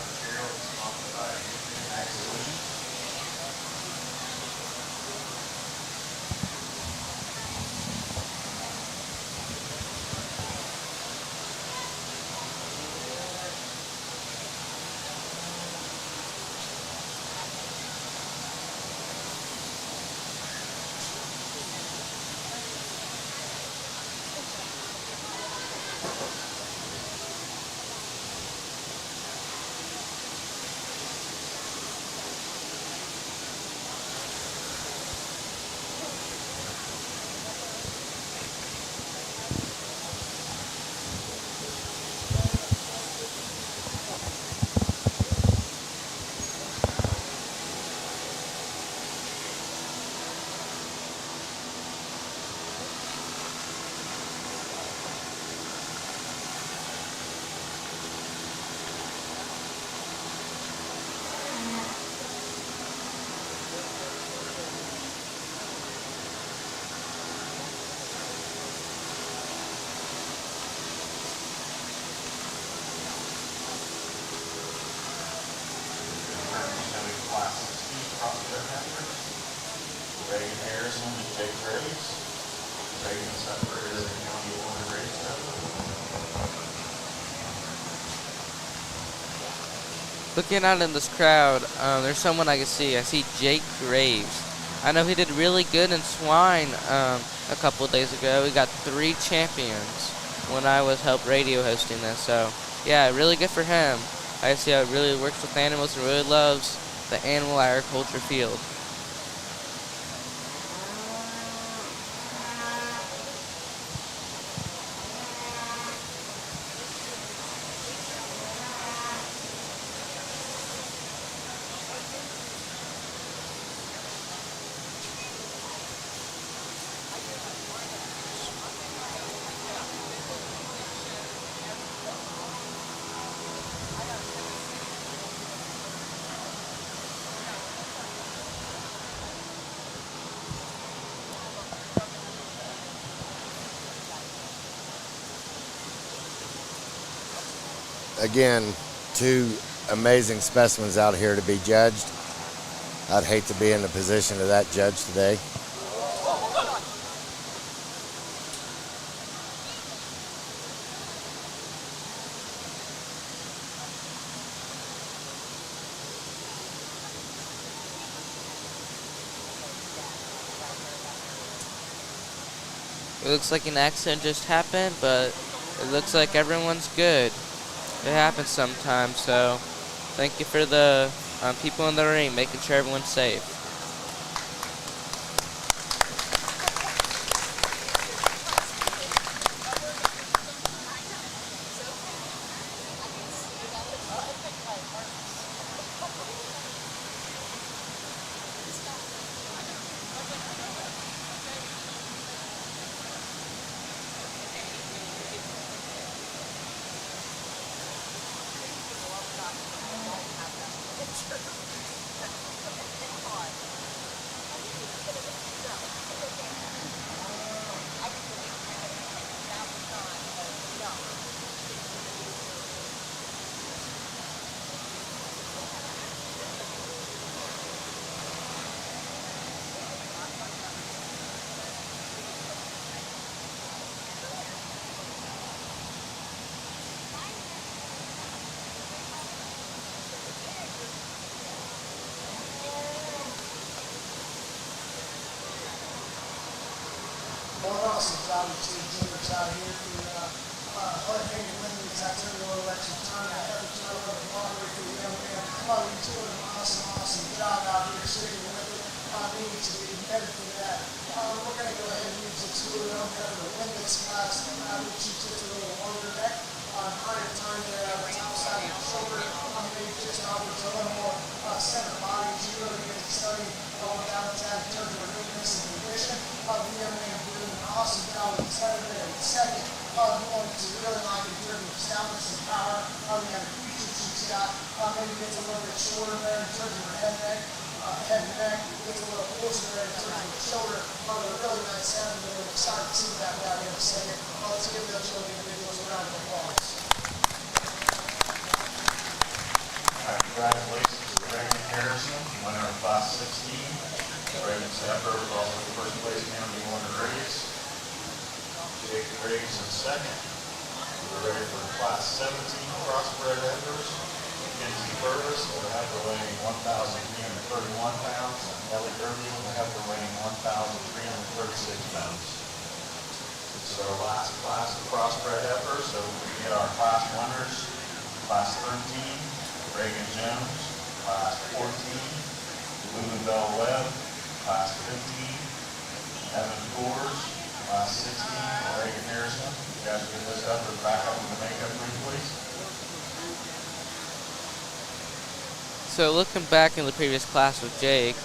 Looking out in this crowd, there's someone I can see. I see Jake Graves. I know he did really good in swine a couple of days ago. He got 3 champions when I was help radio hosting this. So, yeah, really good for him. I see how it really works with animals and really loves the animal agriculture field. Again, 2 amazing specimens out here to be judged. I'd hate to be in the position of that judge today. It looks like an accident just happened, but it looks like everyone's good. It happens sometimes, so thank you for the people in the ring, making sure everyone's safe. Awesome job of Chief Juniors out here for Hurricane winning the Decatur election time. I have to turn over the moderator for the young man. You're doing an awesome job out here sitting with it. We need to be better for that. We're going to go ahead and use the tool. We don't have the limit spots. We'll shoot just a little longer deck. Higher time there on the top side of the shoulder. Maybe just over to a little more center body. You really get to study down the tab in terms of movements and condition. The young man doing an awesome job with the center there. The second, we want to really like it during the soundness and power. We have the features he's got. And shorter there in terms of her head and neck. Gets a little closer there in terms of the shoulder. But a really nice head, and we're excited to see that down here in a second. Let's give those young individuals a round of applause. Congratulations to Reagan Harrison, winner of Class 16. Reagan's heifer was also the first place county won the race. Jake Riggs in second. We're ready for Class 17 crossbred heifers. Mackenzie Burris with a heifer weighing 1,331 pounds. And Ellie Irby with a heifer weighing 1,336 pounds. This is our last class of crossbred heifers, so we get our class winners. Class 13. Reagan Jones, Class 14, Lulu Bell Webb, Class 15, Evan Coors, Class 16, Reagan Harrison. You guys get this up or back up in the makeup room, please. So looking back in the previous class with Jake,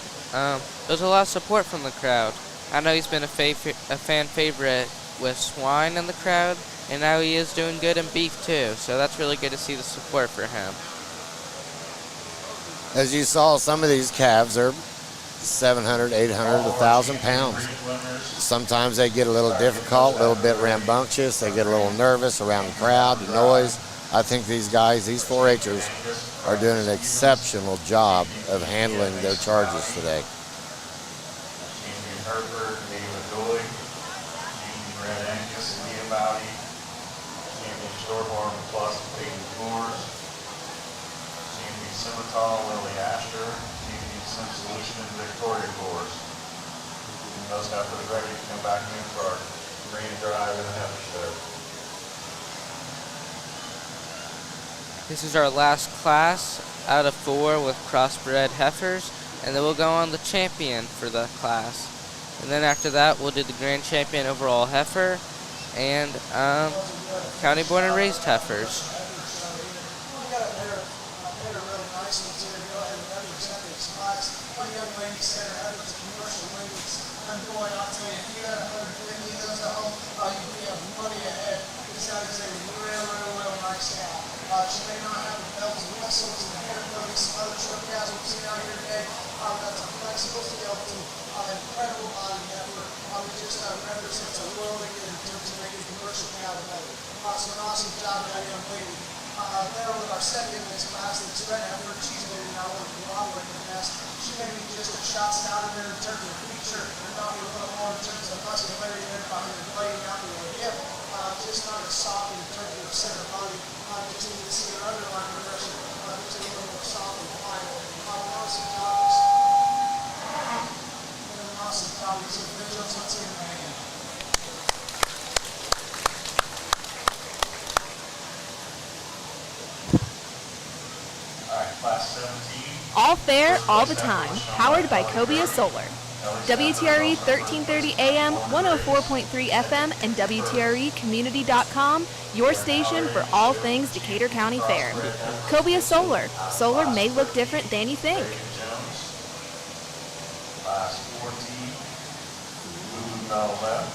there's a lot of support from the crowd. I know he's been a fan favorite with swine in the crowd, and now he is doing good in beef too. So that's really good to see the support for him. As you saw, some of these calves are 700, 800, 1,000 pounds. Sometimes they get a little difficult, a little bit rambunctious. They get a little nervous around the crowd, the noise. I think these guys, these 4-H'ers, are doing an exceptional job of handling their charges today. Champion Hereford, David Doyle, Champion Red Angus, Leah Bowdy, Champion Shorthorn Plus, Peyton Coors, Champion Scimitar, Lily Asher, Champion Sim Solution, and Victoria Coors. And those heifers ready to come back in for our green drive and heifer show. This is our last class out of 4 with crossbred heifers, and then we'll go on the champion for the class. And then after that, we'll do the grand champion overall heifer and county born and raised heifers. She may not have the bells and whistles and the hair coats and other short cows we've seen out here today. That's a flexible, skeletal, incredible body heifer. It just represents a world of good in terms of making commercial cow today. So an awesome job by that young lady. There with our second in this class, the red heifer. She's maybe not one of the operating the best. She may be just a shot stouter there in terms of feature, and probably a little more in terms of muscularity there behind the blade out to the hip. Just not as soft in terms of center body. Just need to see her underlying progression. Just a little more soft and fine. Awesome topics. Awesome topics. Individuals, let's see them again. All right, class 17. All fair, all the time. Powered by Cobia Solar. WTRE 1330 AM, 104.3 FM, and WTREcommunity.com, your station for all things Decatur County Fair. Cobia Solar. Solar may look different than you think. Class 14, Lulu Bell Webb.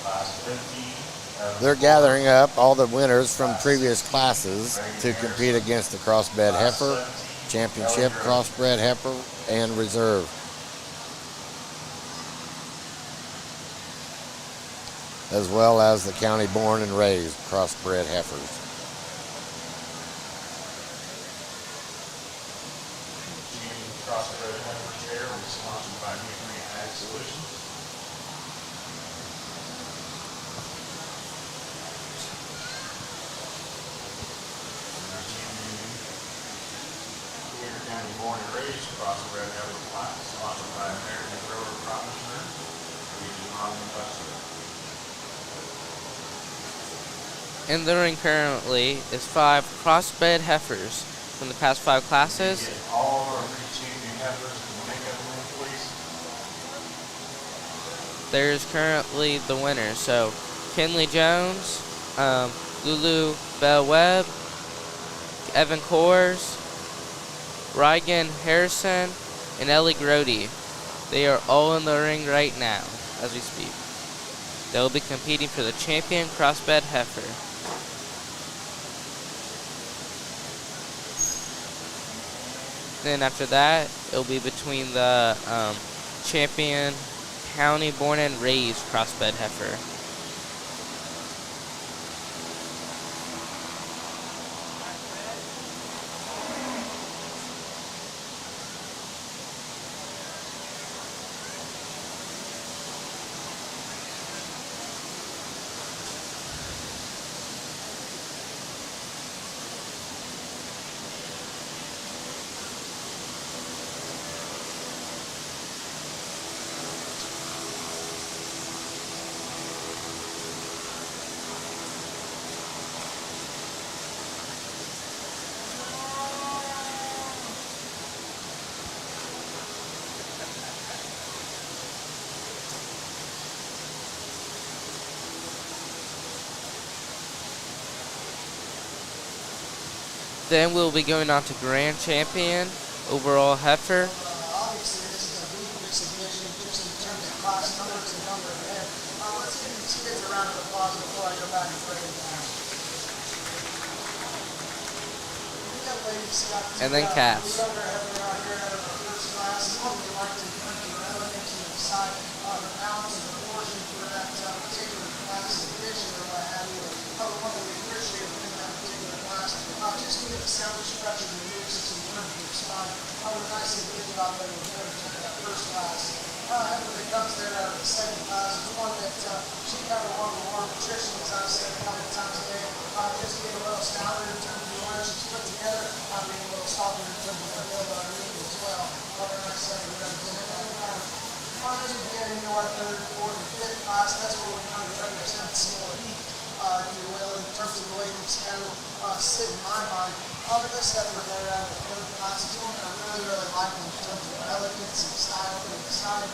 Class 15. They're gathering up all the winners from previous classes to compete against the crossbred heifer, championship crossbred heifer, and reserve. As well as the county born and raised crossbred heifers. Crossbred heifer chair was sponsored by Henry Ag Solutions. And our champion Decatur County born and raised crossbred heifer class sponsored by American Grower Promisher, Region Austin Western. In the ring currently is 5 crossbred heifers from the past 5 classes. All of our champion heifers in the makeup room, please. There's currently the winners. So Kinley Jones, Lulu Bell Webb, Evan Coors, Reagan Harrison, and Ellie Grody. They are all in the ring right now as we speak. They will be competing for the champion crossbred heifer. Then after that, it'll be between the champion county born and raised crossbred heifer. Then we'll be going on to Grand Champion, overall heifer. Obviously, this is a big exhibition just in terms of class numbers and number of men. Let's give these kids a round of applause before I go back and break it down. And then calves. The younger heifer out here out of the first class is what we like to kind of relevant to decide the balance and proportion for that particular class division or what have you. The one that we appreciate within that particular class. Just to get the sound structure and the music system working to respond. We're nicely thinking about that in that first class. Heifer that comes there out of the second class is one that she kind of wanted more nutrition, as I've said a couple of times a day. Just being a little stouter in terms of the way she's put together, being a little softer in terms of the build on her knee as well. Like I said, we're going to as we get into our third, fourth, and fifth class, that's where we're kind of trying to present some more heat, if you will, in terms of the way these cattle sit in my mind. But this heifer there out of the third class is one that I really, really like in terms of elegance and style and design.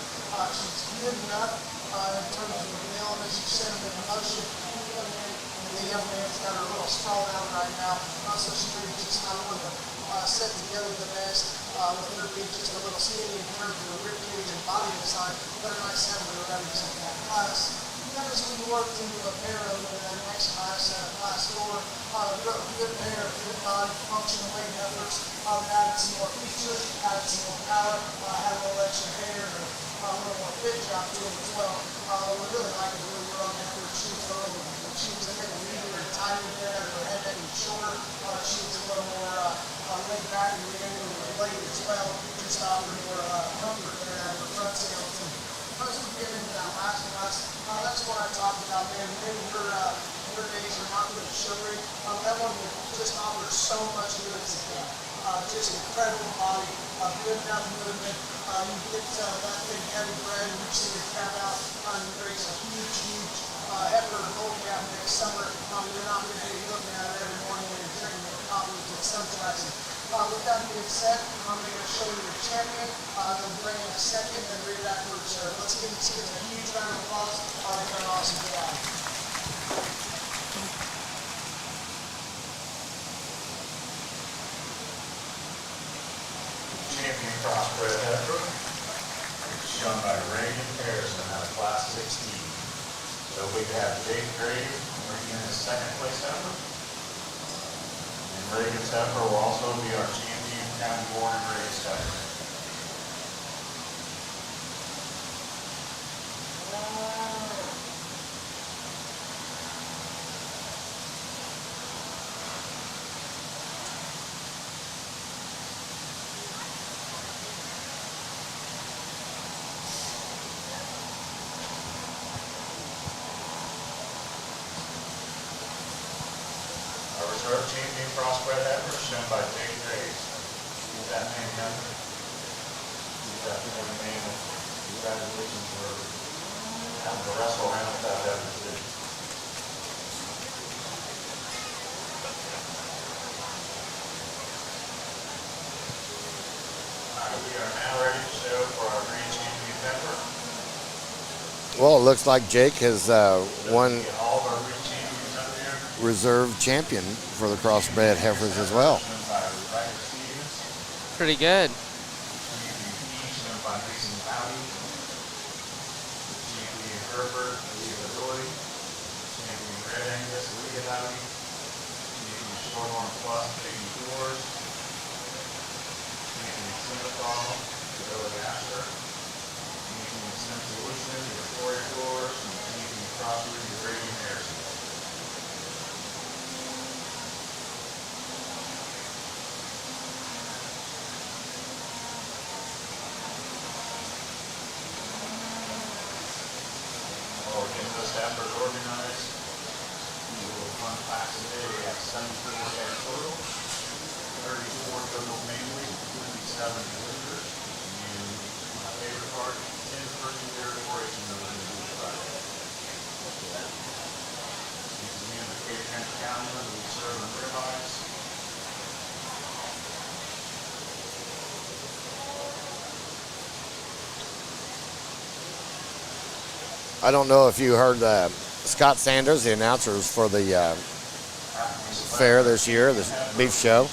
She's good enough in terms of the mill, as you said, in the motion. The young man's got her a little stalled out right now, so she's really just not going to set together the best with her being just a little skinny in terms of the rib cage and body design, but a nice heifer ready to set that class. Then as we worked into a pair of the next class, class 4, good pair of good body functional weight heifers, added some more features, added some more power, had a little extra hair, and a little more fit job to them as well. We really like it when we were on heifer. She was a little leaner and tighter there, her head getting shorter. She was a little more laid back and laid as well, just offering more comfort there at her front sail too. As we get into that last class, that's what I talked about, man. Maybe her days are not really sugary. That one just offers so much good as a cat. Just incredible body, good enough movement. You get that big heavy bread, and you see the calf out, and raise a huge heifer bull calf next summer. You're not going to be looking at it every morning when you're drinking your coffee with sunflowers. With that being said, I'm going to show you the champion. Then bring in a second and read it afterwards. Let's give these kids a huge round of applause. They've done an awesome job. Champion crossbred heifer, shown by Reagan Harrison out of class 16. So we have Jake Grady bringing in his second place heifer. And Reagan's heifer will also be our champion county born and raised heifer. Reserve champion crossbred heifer shown by Jake Graves. Is that man younger? He's definitely a man. Congratulations for having to wrestle around with that heifer too. Alright, we are now ready to show for our grand champion heifer. Well, it looks like Jake has won All of our grand champions up here. reserve champion for the crossbred heifers as well. Pretty good. Shown by Mason Howdy. Champion Hereford, Leah Bedoy. Champion Red Angus, Leah Howdy. Champion Shorthorn Plus, Piggy Doors. Champion Simmental, Billy Asher. Using the Sim Solution, Victoria Floors, and using Crossbreed, Brady Harrison. While we're getting those efforts organized, we will fun facts today. We have 74 head total, 34 total families, 57 visitors, and my favorite part, 10 person territory in the Beach Friday. This is me and the Decatur County, we serve on ribeyes. I don't know if you heard Scott Sanders, the announcers for the fair this year, the beef show.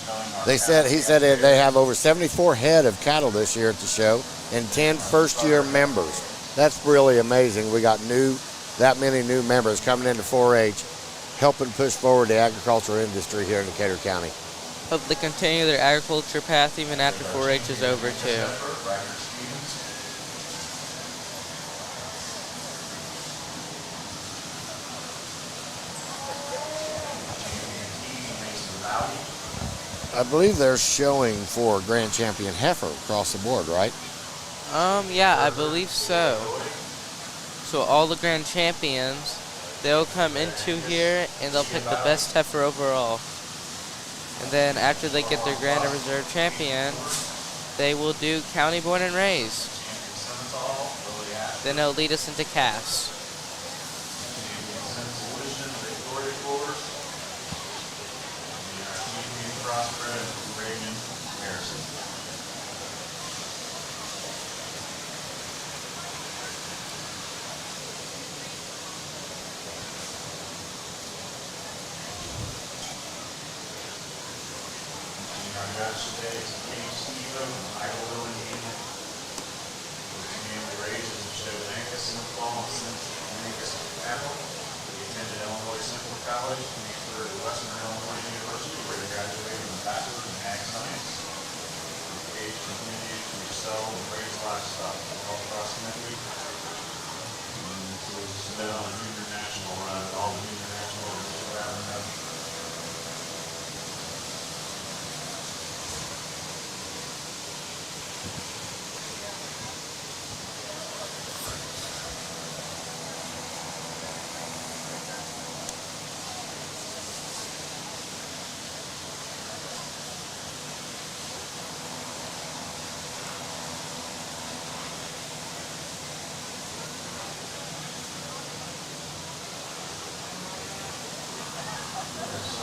He said they have over 74 head of cattle this year at the show and 10 first-year members. That's really amazing. We got that many new members coming into 4-H, helping push forward the agricultural industry here in Decatur County. Hope they continue their agriculture path even after 4-H is over too. I believe they're showing for Grand Champion Heifer across the board, right? Yeah, I believe so. So all the Grand Champions, they'll come into here and they'll pick the best heifer overall. And then after they get their Grand Reserve Champion, they will do County Born and Raised. Then it'll lead us into calves. Crossbreed, Reagan, Harrison. Our judge today is James Steve, Michael Willingham. His family raises and shows Angus in the fall and Angus Apple. He attended Illinois Central College and transferred to Western Illinois University where he graduated with a bachelor's in ag science. His age continues to excel and raise livestock all across the country. And so he's been on a junior national run, all the junior nationals around the country.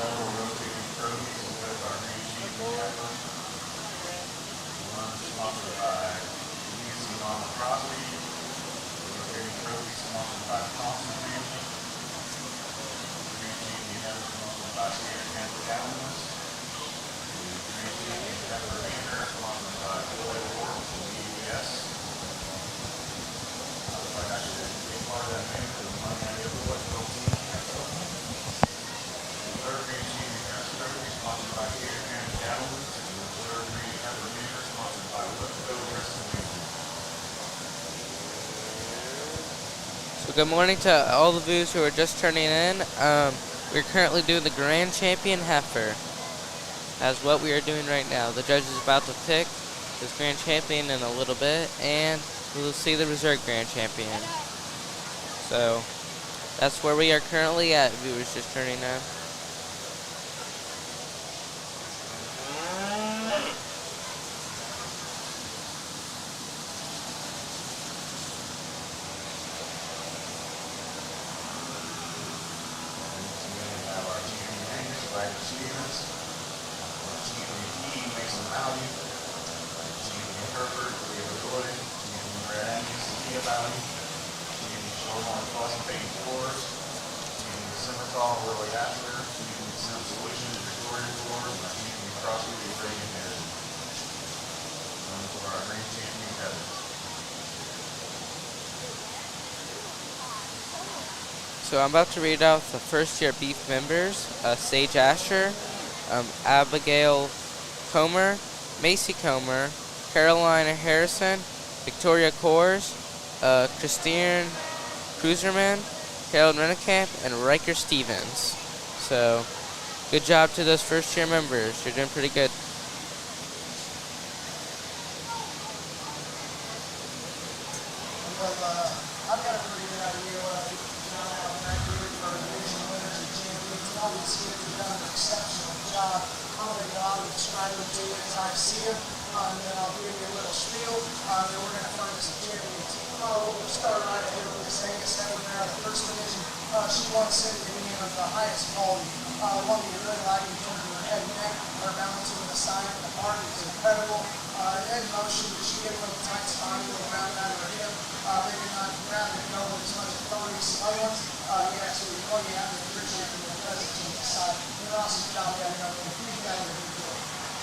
Several rotating trophies with our green sheep and Heifer. One sponsored by Nancy Mama Crossbreed. Rotating trophy sponsored by the Thompson family. Green sheep and Heifer sponsored by Decatur County Cattlemen's. Green sheep and Heifer banner sponsored by Floyd Ward from the EBS. I look like I should be part of that banner because the money I give away to the team. Third green sheep and Heifer trophy sponsored by Decatur County Cattlemen's. And the third green Heifer banner sponsored by Whitco Wrestling. So good morning to all the viewers who are just turning in. We're currently doing the Grand Champion Heifer. That's what we are doing right now. The judge is about to pick his Grand Champion in a little bit, and we'll see the Reserve Grand Champion. So that's where we are currently at, viewers just turning in. Hereford, Hereford, Red Angus, Shorthorn, Simmental, Willie Asher, Sim Solution, Victoria Floors, and Crossbreed, Brady Harrison. For our Grand Champion heifers. So I'm about to read out the first year beef members: Sage Asher, Abigail Comer, Macy Comer, Carolina Harrison, Victoria Kors, Christine Cruiserman, Harold Rennekamp, and Riker Stevens. So, good job to those first year members. You're doing pretty good. I've got a pretty good idea what I think John out back here for division winners and champions. And all these kids have done an exceptional job. I'm going to go out and describe them to you as I see them. And then I'll give you a little spiel. Then we're going to find us a champion team. We'll start right here with this Angus Heifer out of the first division. She won city being of the highest quality. One that you really like in terms of her head and neck. Her balancing with the side and the part is incredible. Head motion, she gave a little tight spot, a little round out of her hip. Maybe not grab and go with as much authority as some other ones. Yeah, so you have to appreciate from the presence on the side. An awesome job down there. Huge guy with her good.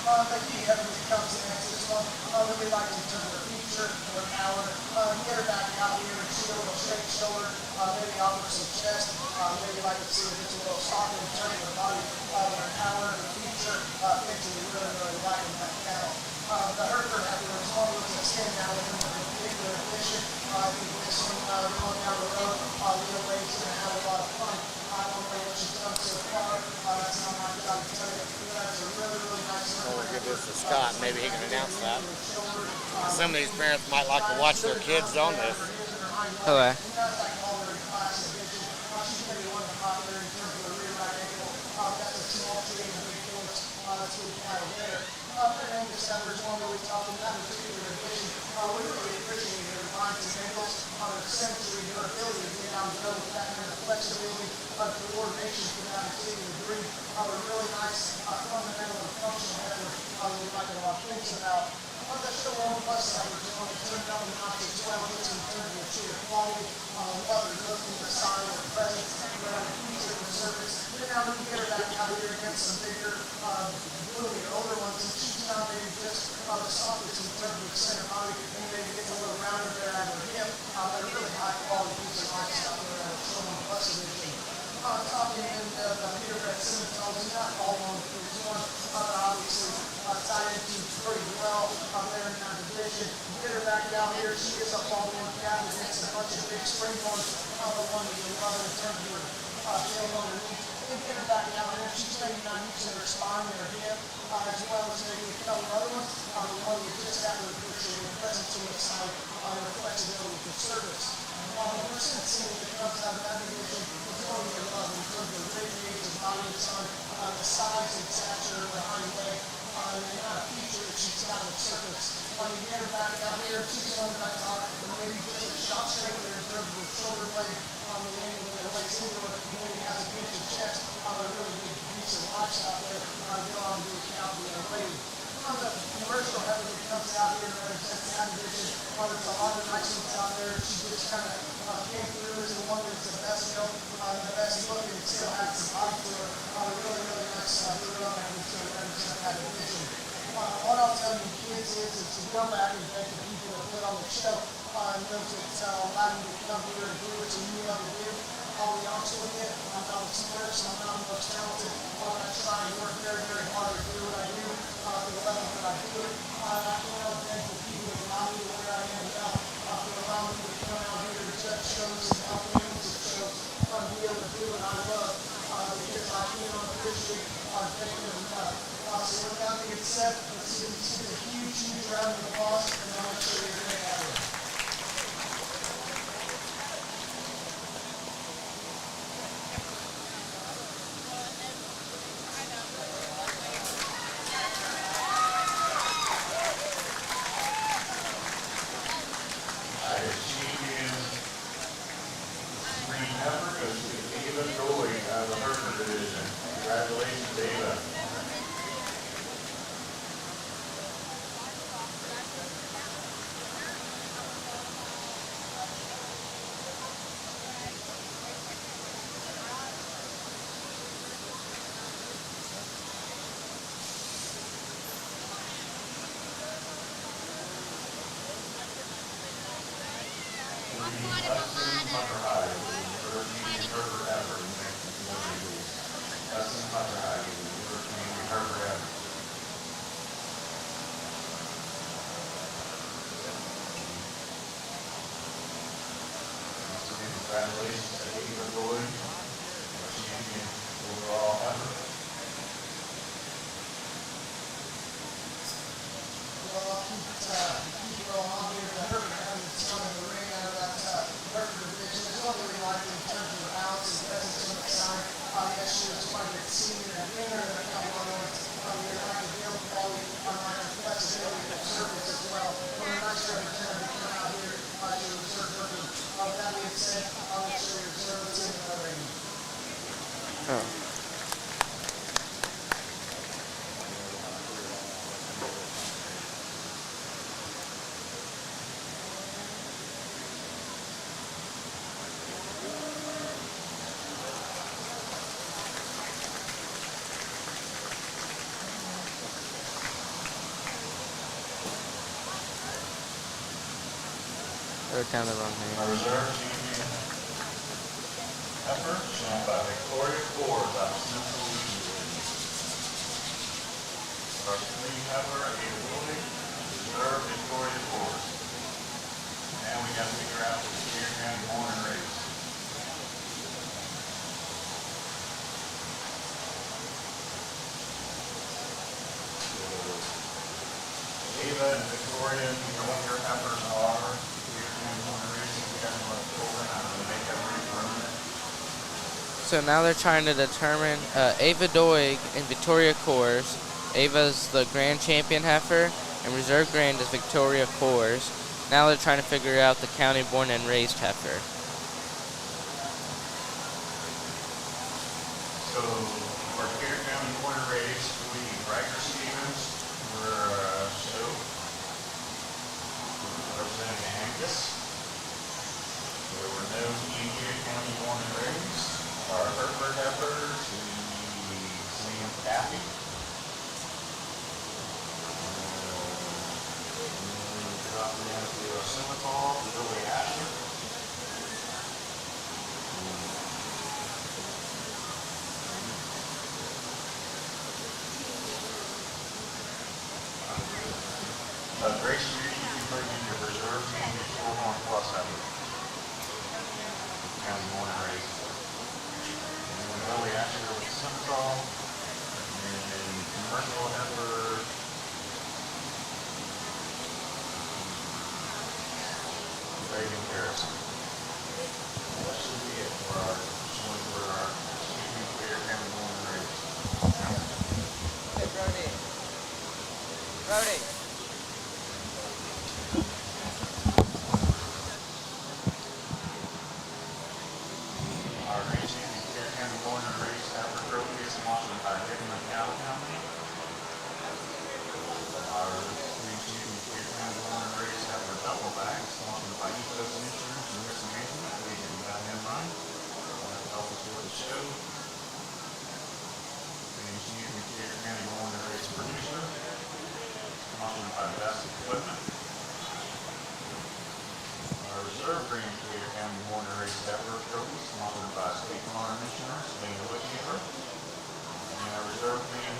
The key heavily comes next. This one, really like in terms of her feature, her power. Get her back out here and see a little straight shoulder. Maybe offer some chest. Maybe like to see if it's a little softer in terms of her body. Her power, her feature, things that we really, really like in that cattle. The Hereford Heifer is one of those that stand out with them in particular addition. I think this one going down the road, the young lady's going to have a lot of fun. I don't know what she's done so far. That's not my job to tell you. That's a really, really nice one. We'll give this to Scott. Maybe he can announce that. Some of these parents might like to watch their kids on this. Okay. Angus Heifer is one that we talked about in particular division. We really appreciate her lines and angles, her symmetry, her ability to get down the road with that kind of flexibility, coordination for that particular degree. Really nice fundamental and functional heifer we like a lot of things about. The Showthorn plus heifer is one that turned up a notch as well, just in terms of sheer quality, whether look from the side or the presence, but on the feature of the surface. Then now we can get her back out here against some bigger, really older ones, and she's not maybe just the softest in terms of the center body, and maybe get a little rounder there at her hip. They're really high quality piece of livestock there at Showman Plus Edition. Top end of the purebred Semitoles, not all one for this one. Obviously, tied into pretty well there in that division. Get her back out here. She is up all one cat against a bunch of big spring ones. The one that you love in terms of her tail underneath. Get her back out there. She's maybe not using her spine or her hip, as well as maybe a couple other ones. The one you just have to appreciate the presence on the side, the flexibility with the surface. The persistency that comes out of that division is one you love in terms of radiating the body of the sun, the size and stature of her hind leg, and the kind of feature that she's got on the surface. You get her back out here, she's one that I talk, maybe just a shot straight there in terms of the shoulder blade on the angle that legs into it, maybe has a pinch of chest, a really good piece of livestock there, go on to account for the young lady. The commercial heifer that comes out here and represents that division, there's a lot of nice ones out there. She just kind of came through as the one that's the best built, the best looking, and still has some body to her. Really, really nice girl that to represent that division. What I'll tell you kids is to go back and thank the people that put on the show, and those that allowed you to come here and do what you love to do. I'll be honest with you, I'm not the smartest, I'm not the most talented, but I try and work very, very hard to do what I do, for the level that I do it. I can't thank the people that allow me to where I am now, for allowing me to come out here to judge shows and help music shows, be able to do what I love, because I can't appreciate thanking them enough. So with that being said, let's give a huge, huge round of applause, and I'm going to show you a great idea. Congratulations, Ava. congratulations to Heifer Boyd, our champion overall heifer. Well, I'll keep going on here. The Hereford having some in the ring out of that Hereford division. It's not really likely in terms of the balance and presence so much time. Yes, she was quite a senior and winner in a couple of months. You're not going to be able to quality on my flexibility of service as well. What a nice representative to come out here to reserve Hereford. That being said, I'll make sure your reserve is in the ring. Oh. Wrote down the wrong name. Our reserve champion heifer, shown by Victoria Ford out of Central Louisiana. Our three heifer, Ability, reserve Victoria Ford. And we got to figure out the Decatur County born and raised. Ava and Victoria, you know what your heifers are. So now they're trying to determine Ava Doig and Victoria Coors. Ava's the grand champion heifer, and reserve grand is Victoria Coors. Now they're trying to figure out the county born and raised heifer. So, for Decatur County born and raised, we Riker Stevens for show, representing Angus. There were no Decatur County born and raised. Our Hereford heifers, we Sam Cappy. Dropping into a Scimitar, Billy Asher. Grace Judy, you can bring in your reserve team, your Shorthorn plus heifer. County born and raised. Billy Asher with Scimitar, and commercial heifer, Reagan Harrison. That should be it for our showing for our Decatur County born and raised. Hey, Brody. Brody. Our grand champion Decatur County born and raised heifer trophy is sponsored by Hickman Cattle Company. Our grand champion Decatur County born and raised heifer double bag is sponsored by Ethos Insurance and Risk Management. We can have him run. That'll help us with the show. Grand champion Decatur County born and raised producer, sponsored by Best Equipment. Our reserve grand Decatur County born and raised heifer trophy, sponsored by State Farm Insurance, Lane Whitney. And our reserve grand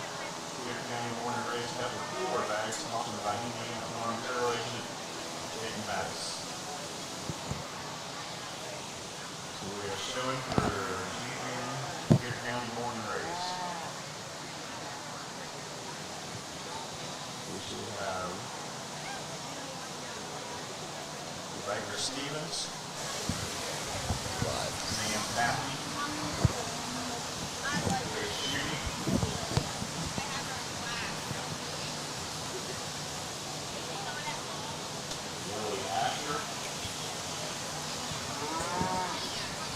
Decatur County born and raised heifer cooler bag, sponsored by Indiana Farm Bureau Agent Jaden Mattis. So we are showing for champion Decatur County born and raised. We should have Riker Stevens, Sam Pappy, Grace Judy, Lily Asher,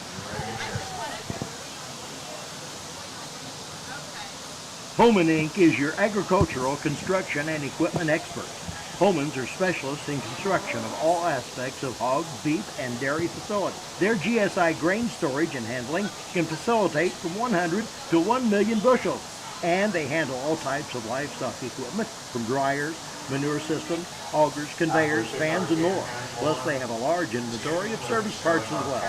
and Reagan Harrison. Holman Inc. is your agricultural, construction, and equipment expert. Holmans are specialists in construction of all aspects of hog, beef, and dairy facilities. Their GSI grain storage and handling can facilitate from 100 to 1 million bushels. And they handle all types of livestock equipment, from dryers, manure systems, augers, conveyors, fans, and more. Plus, they have a large inventory of service parts as well.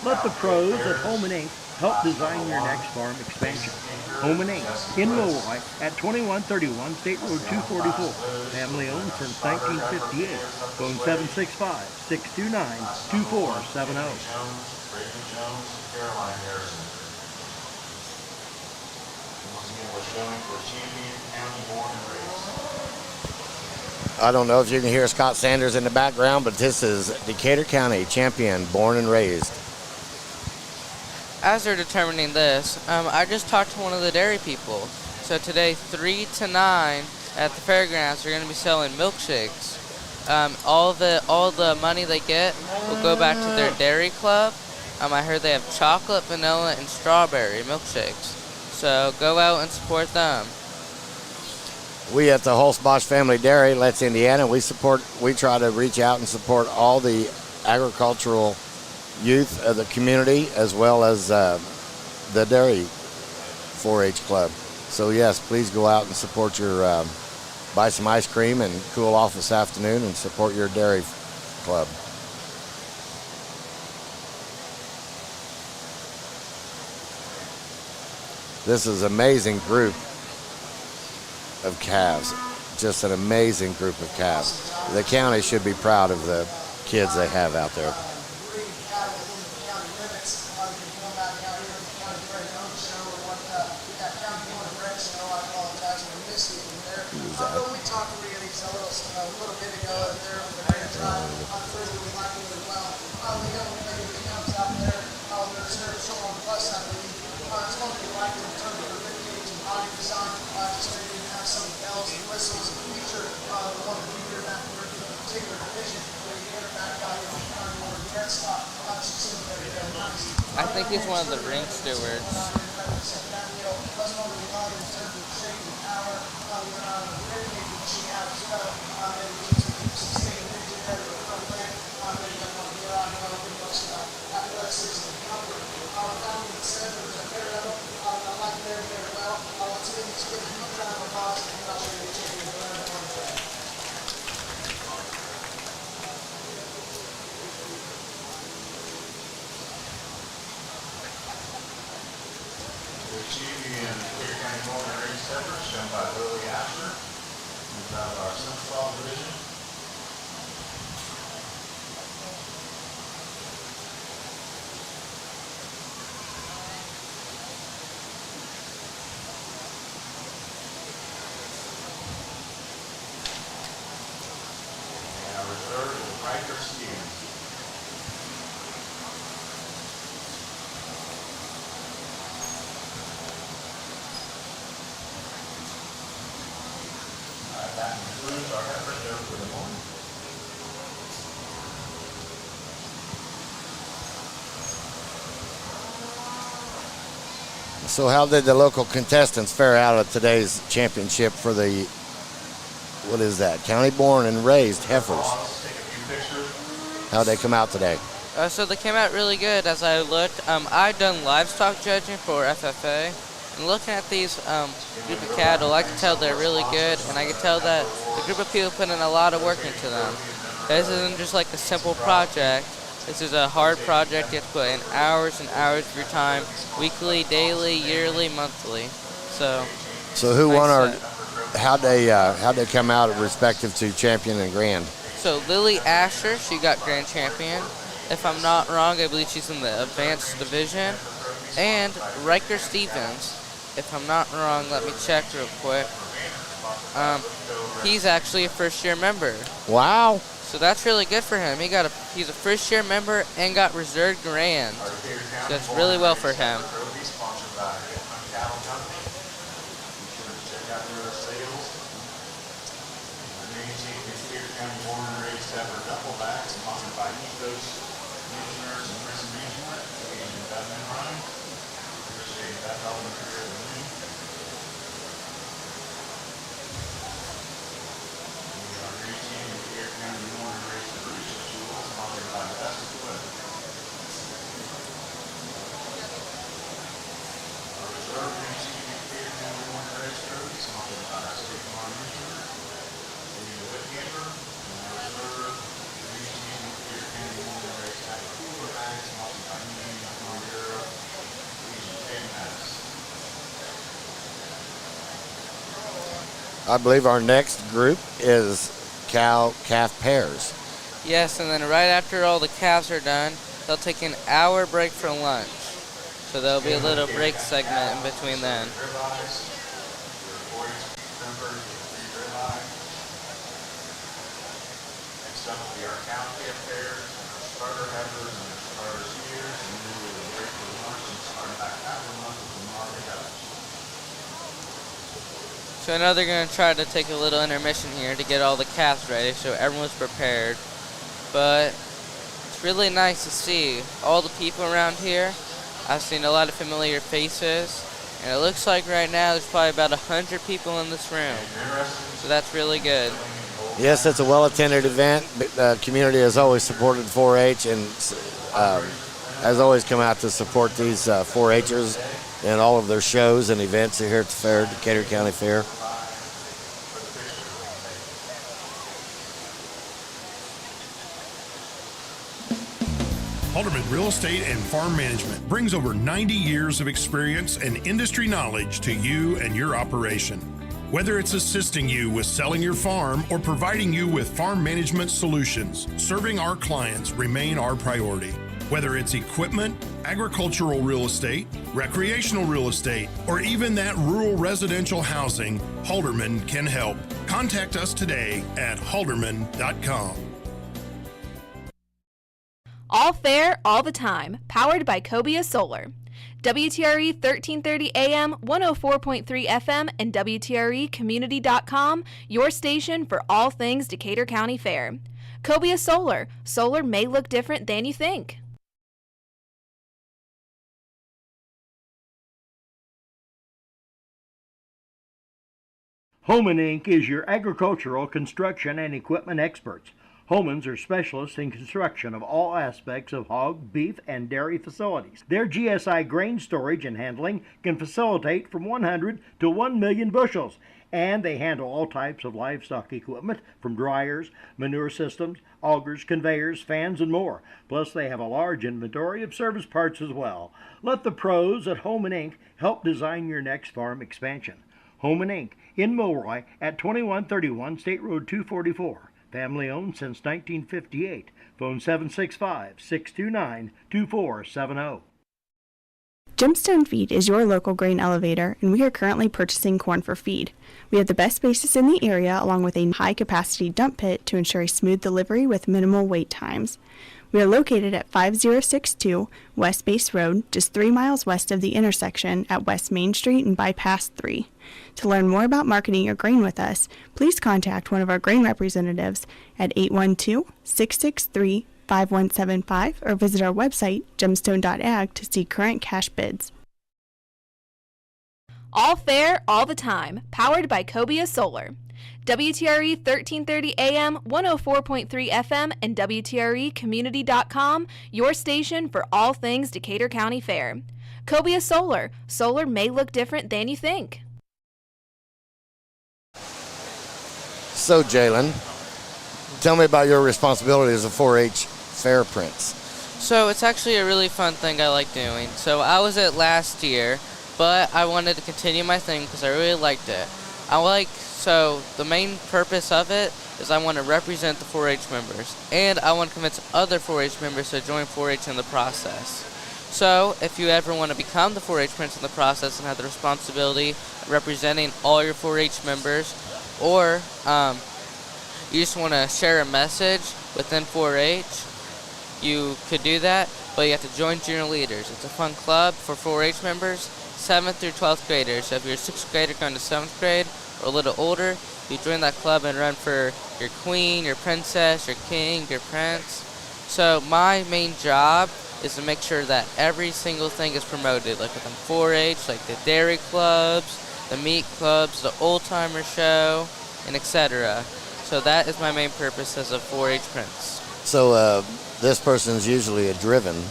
Let the pros at Holman Inc. help design your next farm expansion. Holman Inc. in Milroy at 2131 State Road 244. Family owned since 1958. Phone 765-629-2470. Raven Jones, Caroline Harrison. And once again, we're showing for champion county born and raised. I don't know if you can hear Scott Sanders in the background, but this is Decatur County champion, born and raised. As they're determining this, I just talked to one of the dairy people. So today, 3 to 9 at the fairgrounds, they're going to be selling milkshakes. All the money they get will go back to their dairy club. I heard they have chocolate, vanilla, and strawberry milkshakes. So go out and support them. We at the Holzbosch Family Dairy, Let's Indiana, we try to reach out and support all the agricultural youth of the community, as well as the dairy 4-H club. So yes, please go out and support your, buy some ice cream and cool off this afternoon and support your dairy club. This is an amazing group of calves, just an amazing group of calves. The county should be proud of the kids they have out there. I think he's one of the ring stewards. Champion Decatur County born and raised heifers, shown by Lily Asher, who's out of our Central division. And our reserve is Heifer. That concludes our heifer show for the morning. So how did the local contestants fare out at today's championship for the, what is that, county born and raised heifers? Take a few pictures. How'd they come out today? So they came out really good. As I looked, I'd done livestock judging for FFA. And looking at these group of cattle, I can tell they're really good, and I can tell that the group of people put in a lot of work into them. This isn't just like a simple project. This is a hard project. You have to put in hours and hours of your time, weekly, daily, yearly, monthly. So who won our? How'd they come out respective to champion and grand? So Lily Asher, she got grand champion. If I'm not wrong, I believe she's in the advanced division. And Riker Stevens, if I'm not wrong, let me check real quick. He's actually a first-year member. Wow. So that's really good for him. He's a first-year member and got reserved grand. So that's really well for him. I believe our next group is cow-calf pairs. Yes, and then right after all the calves are done, they'll take an hour break for lunch. So there'll be a little break segment in between then. Next up will be our county affairs, our starter heifers, and our starter steers, and then we will break for lunch and start back after lunch with the market heifers. So I know they're going to try to take a little intermission here to get all the calves ready so everyone's prepared. But it's really nice to see all the people around here. I've seen a lot of familiar faces. And it looks like right now there's probably about 100 people in this room. So that's really good. Yes, it's a well-attended event. The community has always supported 4-H and has always come out to support these 4-Hers and all of their shows and events here at the fair, Decatur County Fair. Halderman Real Estate and Farm Management brings over 90 years of experience and industry knowledge to you and your operation. Whether it's assisting you with selling your farm or providing you with farm management solutions, serving our clients remain our priority. Whether it's equipment, agricultural real estate, recreational real estate, or even that rural residential housing, Halderman can help. Contact us today at halderman.com. All fair, all the time. Powered by Cobia Solar. WTRE 1330 AM, 104.3 FM, and WTREcommunity.com, your station for all things Decatur County Fair. Cobia Solar. Solar may look different than you think. Homan Inc. is your agricultural, construction, and equipment experts. Homans are specialists in construction of all aspects of hog, beef, and dairy facilities. Their GSI grain storage and handling can facilitate from 100 to 1 million bushels, and they handle all types of livestock equipment from dryers, manure systems, augers, conveyors, fans, and more. Plus, they have a large inventory of service parts as well. Let the pros at Homan Inc. help design your next farm expansion. Homan Inc. in Milroy at 2131 State Road 244. Family owned since 1958. Phone 765-629-2470. Gemstone Feed is your local grain elevator, and we are currently purchasing corn for feed. We have the best basis in the area, along with a high-capacity dump pit to ensure a smooth delivery with minimal wait times. We are located at 5062 West Base Road, just 3 miles west of the intersection at West Main Street and Bypass 3. To learn more about marketing your grain with us, please contact one of our grain representatives at 812-663-5175 or visit our website, gemstone.ag, to see current cash bids. All fair, all the time. Powered by Cobia Solar. WTRE 1330 AM, 104.3 FM, and WTREcommunity.com, your station for all things Decatur County Fair. Cobia Solar. Solar may look different than you think. So, Jalen, tell me about your responsibility as a 4-H fair prince. So it's actually a really fun thing I like doing. So I was at last year, but I wanted to continue my thing because I really liked it. So the main purpose of it is I want to represent the 4-H members, and I want to convince other 4-H members to join 4-H in the process. So if you ever want to become the 4-H prince in the process and have the responsibility of representing all your 4-H members, or you just want to share a message within 4-H, you could do that, but you have to join Junior Leaders. It's a fun club for 4-H members, 7th through 12th graders. So if you're a 6th grader going to 7th grade or a little older, you join that club and run for your queen, your princess, your king, your prince. So my main job is to make sure that every single thing is promoted, like within 4-H, like the dairy clubs, the meat clubs, the old timer show, and etc. So that is my main purpose as a 4-H prince. So this person is usually a driven,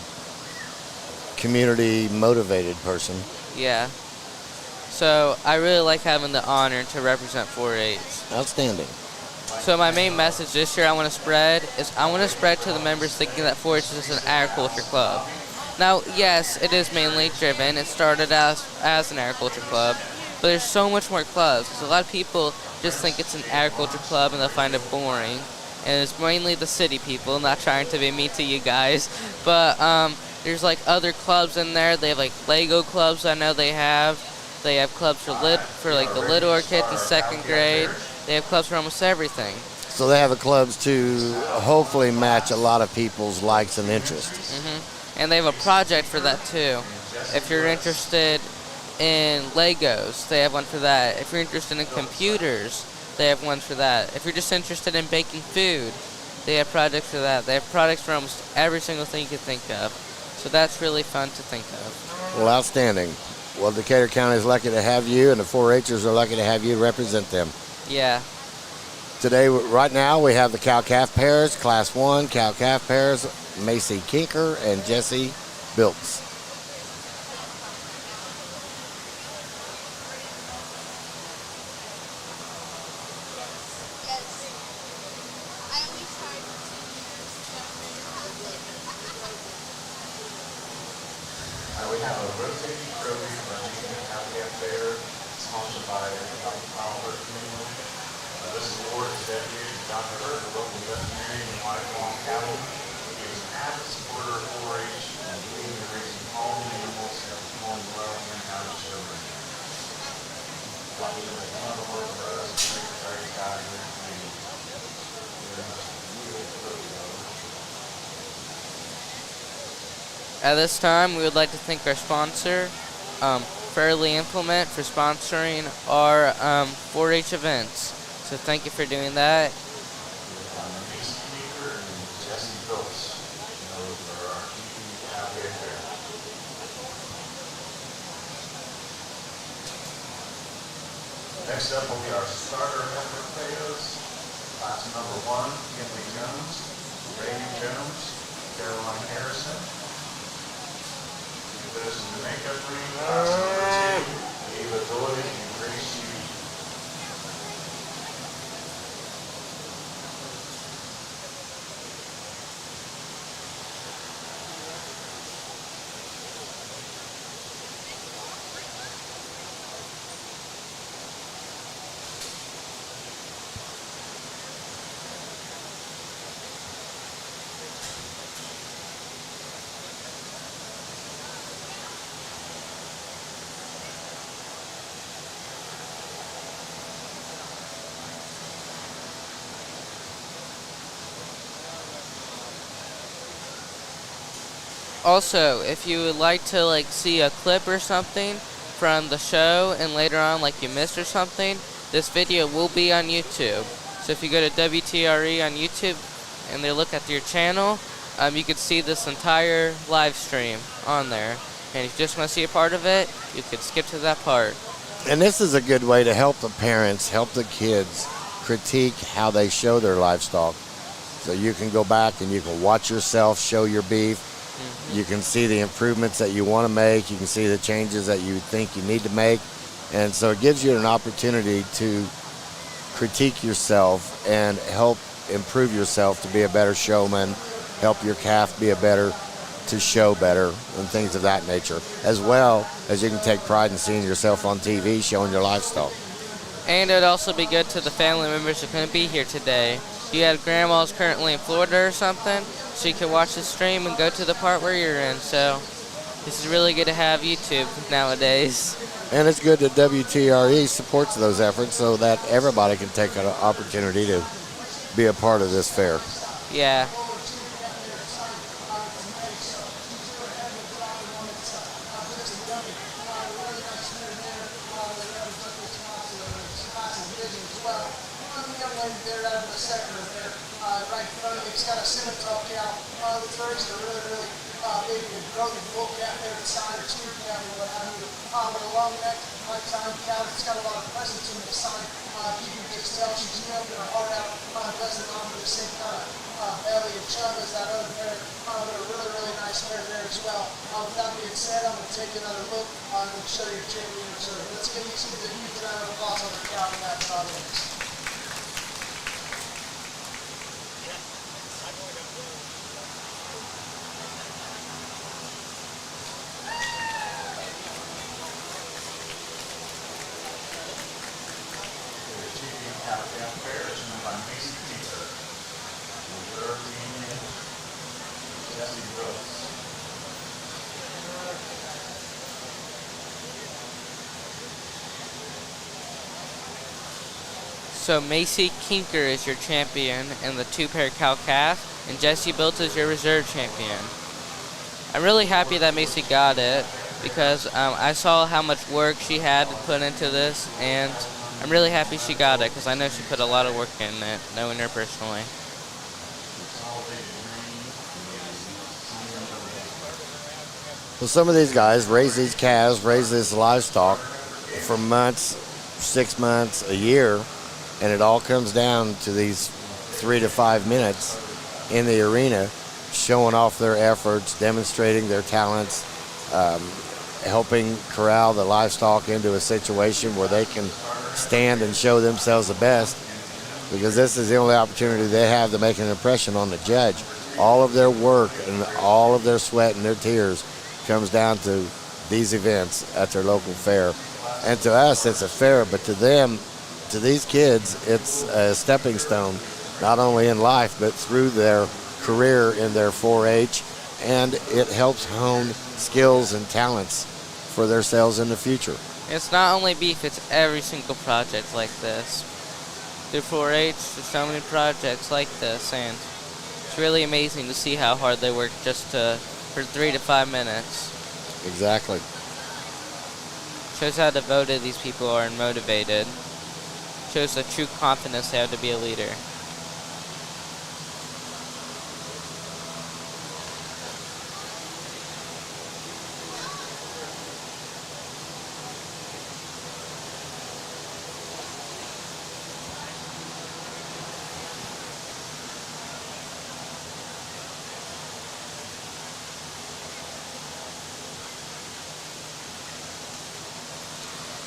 community-motivated person. Yeah. So I really like having the honor to represent 4-H. Outstanding. So my main message this year I want to spread to the members thinking that 4-H is just an agriculture club. Now, yes, it is mainly driven. It started as an agriculture club, but there's so much more clubs. Because a lot of people just think it's an agriculture club and they'll find it boring. and it's mainly the city people. Not trying to be mean to you guys, but there's like other clubs in there. They have like Lego clubs. I know they have. They have clubs for like the littler kids in 2nd grade. They have clubs for almost everything. So they have the clubs to hopefully match a lot of people's likes and interests. And they have a project for that too. If you're interested in Legos, they have one for that. If you're interested in computers, they have one for that. If you're just interested in baking food, they have projects for that. They have products for almost every single thing you could think of. So that's really fun to think of. Well, outstanding. Well, Decatur County is lucky to have you, and the 4-H'ers are lucky to have you represent them. Yeah. Today, right now, we have the cow-calf pairs, Class 1 cow-calf pairs, Macy Kinker and Jesse Bilks. We have a rotating program for making a cow-calf pair, sponsored by Heifer. This award is dedicated to Dr. Hereford, the local veterinarian and lifelong cattle. He is an avid supporter of 4-H and believes in raising all the animals that perform well in how to show them. Like he does a ton of work for us, and he's a great guy here in the community. At this time, we would like to thank our sponsor, Fairly Implement, for sponsoring our 4-H events. So thank you for doing that. Next up will be our starter heifer potatoes. Class number 1, Kinley Jones, Reagan Jones, Caroline Harrison. This is the makeup breed, class number 2, Ava Doyle and Grace Hughes. Also, if you would like to see a clip or something from the show and later on you missed or something, this video will be on YouTube. So if you go to WTRE on YouTube and they look at your channel, you can see this entire live stream on there. And if you just want to see a part of it, you could skip to that part. And this is a good way to help the parents, help the kids critique how they show their livestock. So you can go back and you can watch yourself show your beef. You can see the improvements that you want to make. You can see the changes that you think you need to make. And so it gives you an opportunity to critique yourself and help improve yourself to be a better showman, help your calf be to show better, and things of that nature. As well as you can take pride in seeing yourself on TV showing your livestock. And it would also be good to the family members who couldn't be here today. You have grandmas currently in Florida or something, so you can watch the stream and go to the part where you're in. So this is really good to have YouTube nowadays. And it's good that WTRE supports those efforts so that everybody can take an opportunity to be a part of this fair. Yeah. It's got a Simmental cow. The birds are really big and grow the bull cat there inside or steer cat or what have you. With a long neck, nighttime cow, it's got a lot of presence in the sun. You can just tell she's milking her heart out. Doesn't offer the same kind of belly and chub as that other pair. But a really nice pair there as well. With that being said, I'm going to take another look and show you champion. So let's give you some of the huge round of applause on the cow and that audience. drills. So Macy Kinker is your champion in the 2-pair cow calf, and Jesse Built is your reserve champion. I'm really happy that Macy got it because I saw how much work she had to put into this, and I'm really happy she got it because I know she put a lot of work in it, knowing her personally. Well, some of these guys raise these calves, raise this livestock for months, 6 months, a year, and it all comes down to these 3 to 5 minutes in the arena, showing off their efforts, demonstrating their talents, helping corral the livestock into a situation where they can stand and show themselves the best, because this is the only opportunity they have to make an impression on the judge. All of their work and all of their sweat and their tears comes down to these events at their local fair. And to us, it's a fair, but to them, to these kids, it's a stepping stone, not only in life, but through their career in their 4-H, and it helps hone skills and talents for themselves in the future. It's not only beef, it's every single project like this. Through 4-H, there's so many projects like this, and it's really amazing to see how hard they work just for 3 to 5 minutes. Exactly. Shows how devoted these people are and motivated. Shows the true confidence they have to be a leader.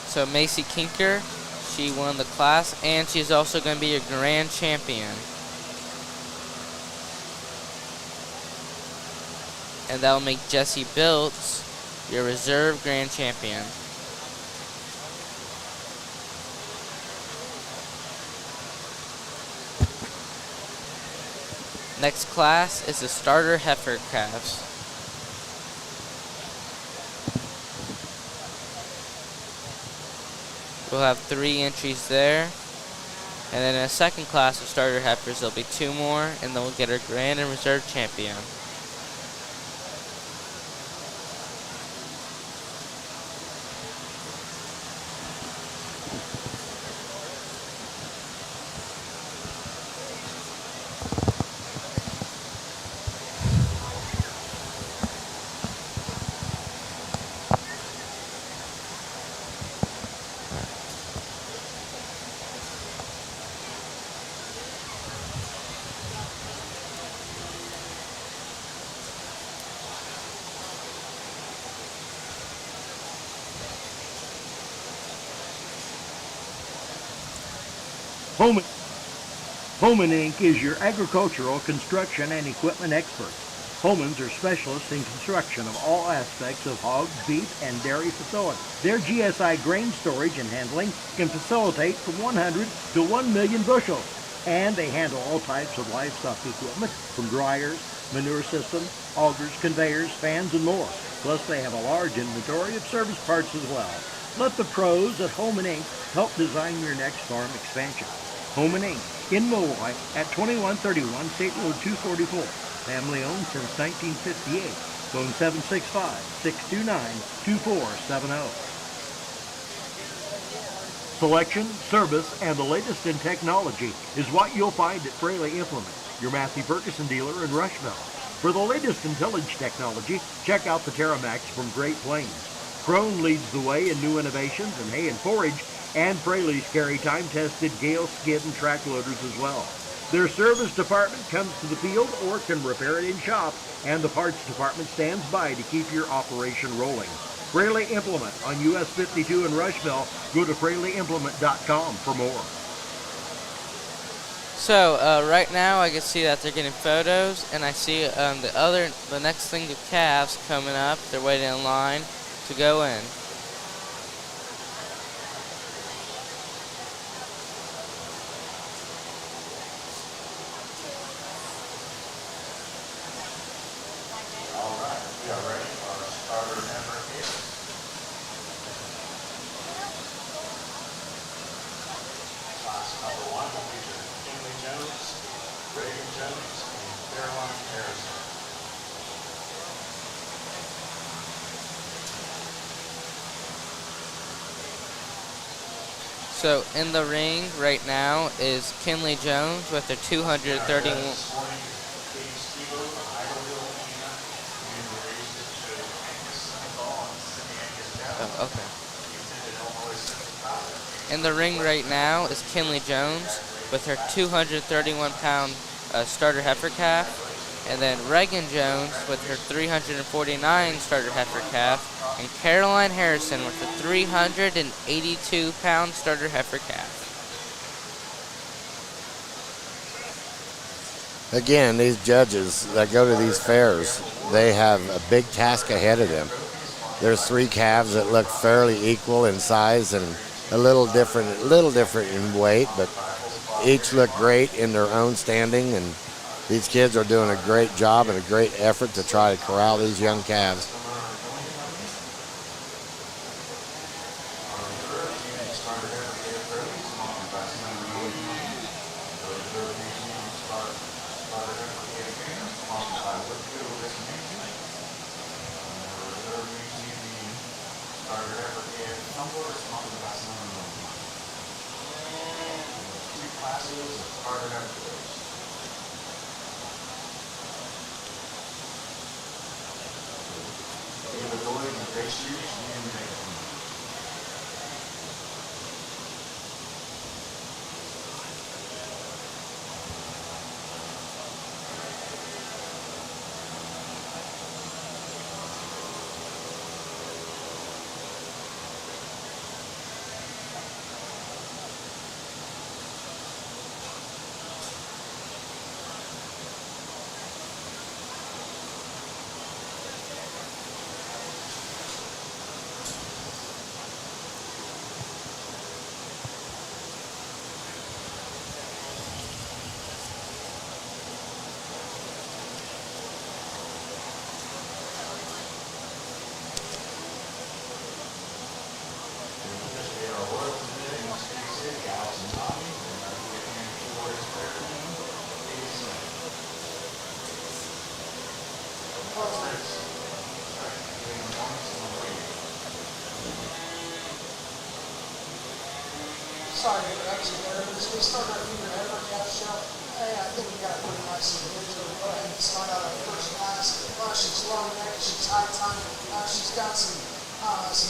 So Macy Kinker, she won the class, and she's also going to be your grand champion. And that will make Jesse Biltz your reserve grand champion. Next class is the starter heifer calves. We'll have 3 entries there. And then in a second class of starter heifers, there'll be 2 more, and then we'll get our grand and reserve champion. Homan Inc. is your agricultural, construction, and equipment expert. Homans are specialists in construction of all aspects of hog, beef, and dairy facilities. Their GSI grain storage and handling can facilitate from 100 to 1 million bushels. And they handle all types of livestock equipment, from dryers, manure systems, augers, conveyors, fans, and more. Plus, they have a large inventory of service parts as well. Let the pros at Homan Inc. help design your next farm expansion. Homan Inc. in Milwaukee at 2131 State Road 244. Family owned since 1958. Phone 765-629-2470. Selection, service, and the latest in technology is what you'll find at Fraley Implements, your Matthew Ferguson dealer in Rushville. For the latest in tillage technology, check out the Terramax from Great Plains. Crone leads the way in new innovations in hay and forage, and Fraley's carry time-tested Gale skid and track loaders as well. Their service department comes to the field or can repair it in shop, and the parts department stands by to keep your operation rolling. Fraley Implement on US 52 in Rushville. Go to FraleyImplement.com for more. So right now I can see that they're getting photos, and I see the next thing of calves coming up. They're waiting in line to go in. Jones and Caroline Harrison. So in the ring right now is Kinley Jones with her 231. This morning is Katie Stilo from Iberville, Indiana, and the race that showed Angus Senegal and Cindy Angus down. Oh, okay. He attended Illinois Central College. In the ring right now is Kinley Jones with her 231-pound starter heifer calf, and then Reagan Jones with her 349 starter heifer calf, and Caroline Harrison with the 382-pound starter heifer calf. Again, these judges that go to these fairs, they have a big task ahead of them. There's 3 calves that look fairly equal in size and a little different in weight, but each look great in their own standing, and these kids are doing a great job and a great effort to try to corral these young calves. Sorry to interrupt you there, but as we start our Junior Heifer Calf Show, hey, I think we got a pretty nice individual. Go ahead and start out our first class. She's long neck, she's high tongue, she's got some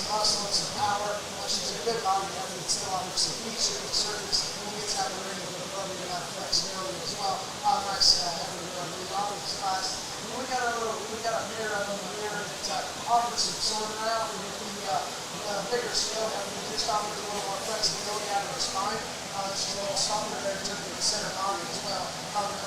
muscle and some power. She's a good body heifer that's still on her some feature and surface. When we get to have a ring of the brother, we have flexibility as well. Nice heifer to go move off of this class. And we got a mirror up in the rear that offers some sorting out. Bigger scale, having just offers a little more flexibility out of her spine. She's a little softer there in terms of the center body as well.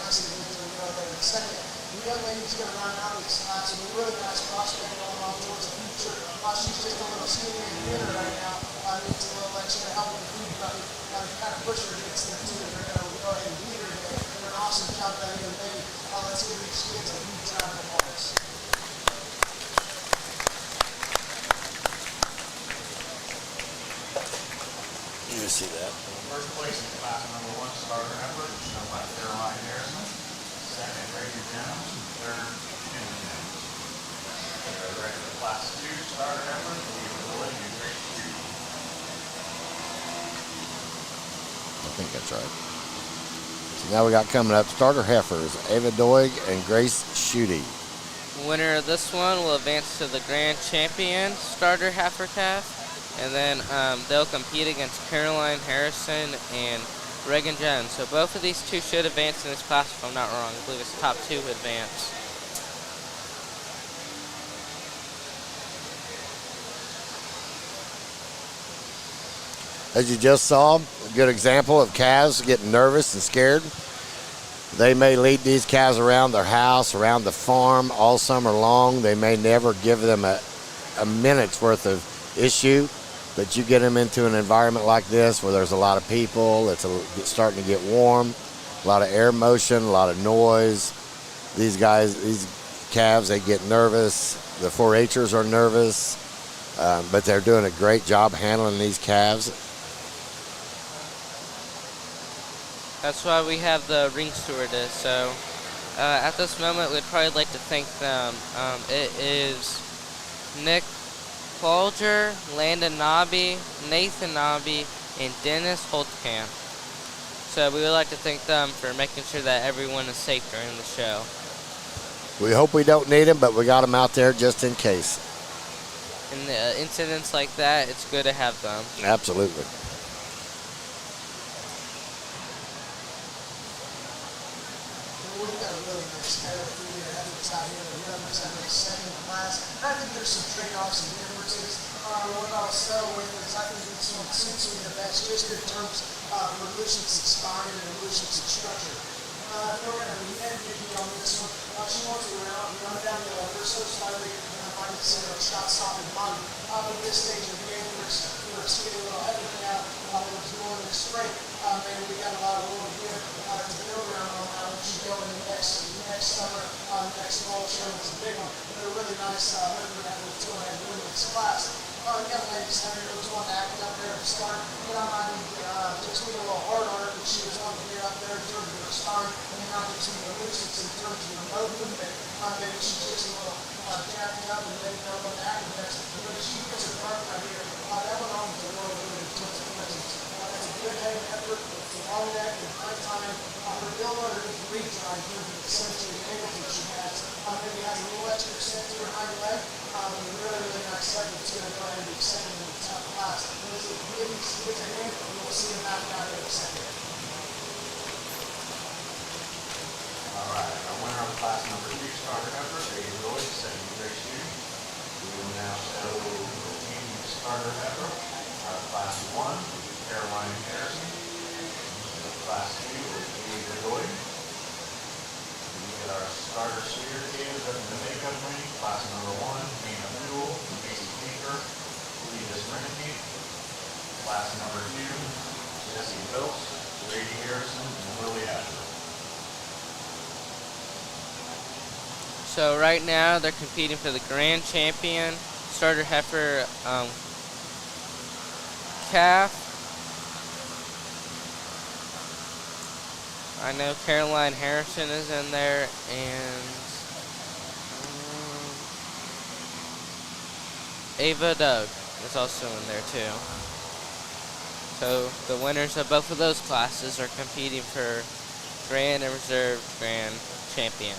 Nice individual to go there in a second. The young lady's going to run out of this class with a really nice prospect going on towards the future. She's just a little skinny and thinner right now. Needs a little extra help with the food bucket. Kind of push her against them too. They're going to go ahead and lead her today. They're an awesome job that young lady. Let's give these kids a huge round of applause. You see that? First place in class number 1 starter heifer, shown by Caroline Harrison. Second, Reagan Jones. Third, Kinley Jones. Ready for class 2 starter heifer, Louisville and Grace Judy. I think that's right. So now we got coming up starter heifers, Ava Doig and Grace Schutte. Winner of this one will advance to the Grand Champion starter heifer calf. And then they'll compete against Caroline Harrison and Reagan Jones. So both of these two should advance in this class, if I'm not wrong. I believe it's top 2 advance. As you just saw, a good example of calves getting nervous and scared. They may lead these calves around their house, around the farm all summer long. They may never give them a minute's worth of issue. But you get them into an environment like this where there's a lot of people, it's starting to get warm, a lot of air motion, a lot of noise. These calves, they get nervous. The 4-H'ers are nervous, but they're doing a great job handling these calves. That's why we have the ring stewardess. So At this moment, we'd probably like to thank them. It is Nick Folger, Landon Nobby, Nathan Nobby, and Dennis Holtkamp. So we would like to thank them for making sure that everyone is safe during the show. We hope we don't need them, but we got them out there just in case. In incidents like that, it's good to have them. Absolutely. We've got a really nice Hereford here, heifers out here. The heifers have a second class. And I think there's some trade-offs and differences. What I'll start with is I think this one suits me the best just in terms of relations and spine and relations and structure. If we're going to be nitpicky on this one, she wants to run down the other so slightly, and I might consider a shot stopping body. At this stage of the game, we're getting a little heavy now. It's going in straight. Maybe we got a lot of room here to build around on that. We should go in the next summer, next fall show is a big one. But a really nice livery that we're doing at women's class. Young ladies having those one acting up there to start. I might need to tweak a little hard on her, but she was wanting to get up there in terms of her start, and then not just the loose in terms of the remote movement. Maybe she gets a little jacked up and maybe no one acting next. But she gets her part right here. That one on the really good in terms of presence. That's a good head effort. It's a long neck and high time. Her bill underneath the reach in terms of the sensory ability she has. Maybe has a little extra extent to her hind leg. Really nice head that's going to go ahead and be second in the top class. If he gets a hand, we'll see him back out here in a second. All right, our winner of class number 2, starter heifer, David Lloyd, second grade student. We will now show the team starter heifer. Our class 1, Caroline Harrison. Class 2 is David Lloyd. We get our starter steer kids up in the makeup ring. Class number 1, Dana Poole, Macy Heifer, Levis Renegade. Class number 2, Jesse Phelps, Brady Harrison, and Lily Asher. So right now they're competing for the grand champion starter heifer calf. I know Caroline Harrison is in there, and Ava Doug is also in there too. So the winners of both of those classes are competing for grand and reserve grand champion.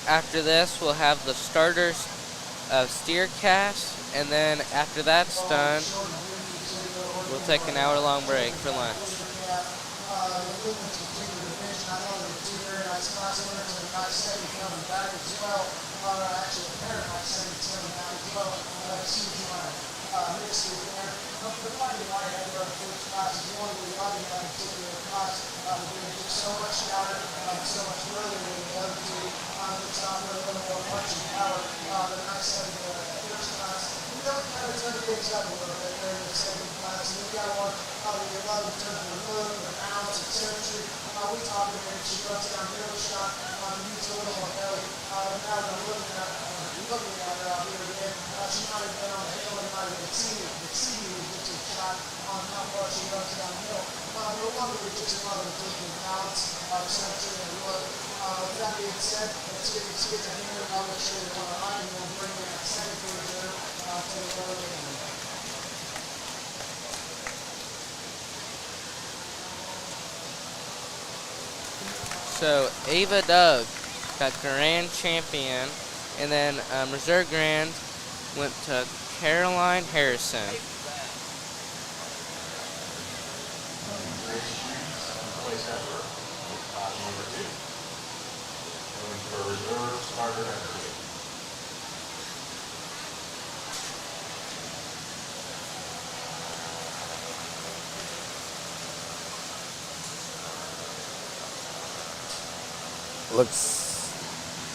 After this, we'll have the starters of steer calves, and then after that's done, we'll take an hour-long break for lunch. So much louder, so much earlier than the other two. It's not really a little more punching power. The nice heavy first class. We don't kind of turn things up a little bit there in the second class. And we got one we love in terms of the look, the balance, and symmetry. We talked about it. She runs down middle shot. Needs a little more belly. Now that I'm looking at her out here again, she might have been on the hill and might have exceeded the shot on how far she runs downhill. No wonder we just love her taking balance, symmetry, and look. With that being said, let's get the hammer and I'll make sure that we're behind and we'll bring that second reserve to the lower end. So Ava Doug got grand champion, and then reserve grand went to Caroline Harrison.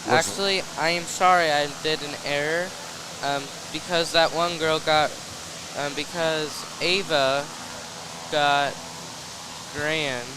Actually, I am sorry I did an error. Because that one girl got, because Ava got grand,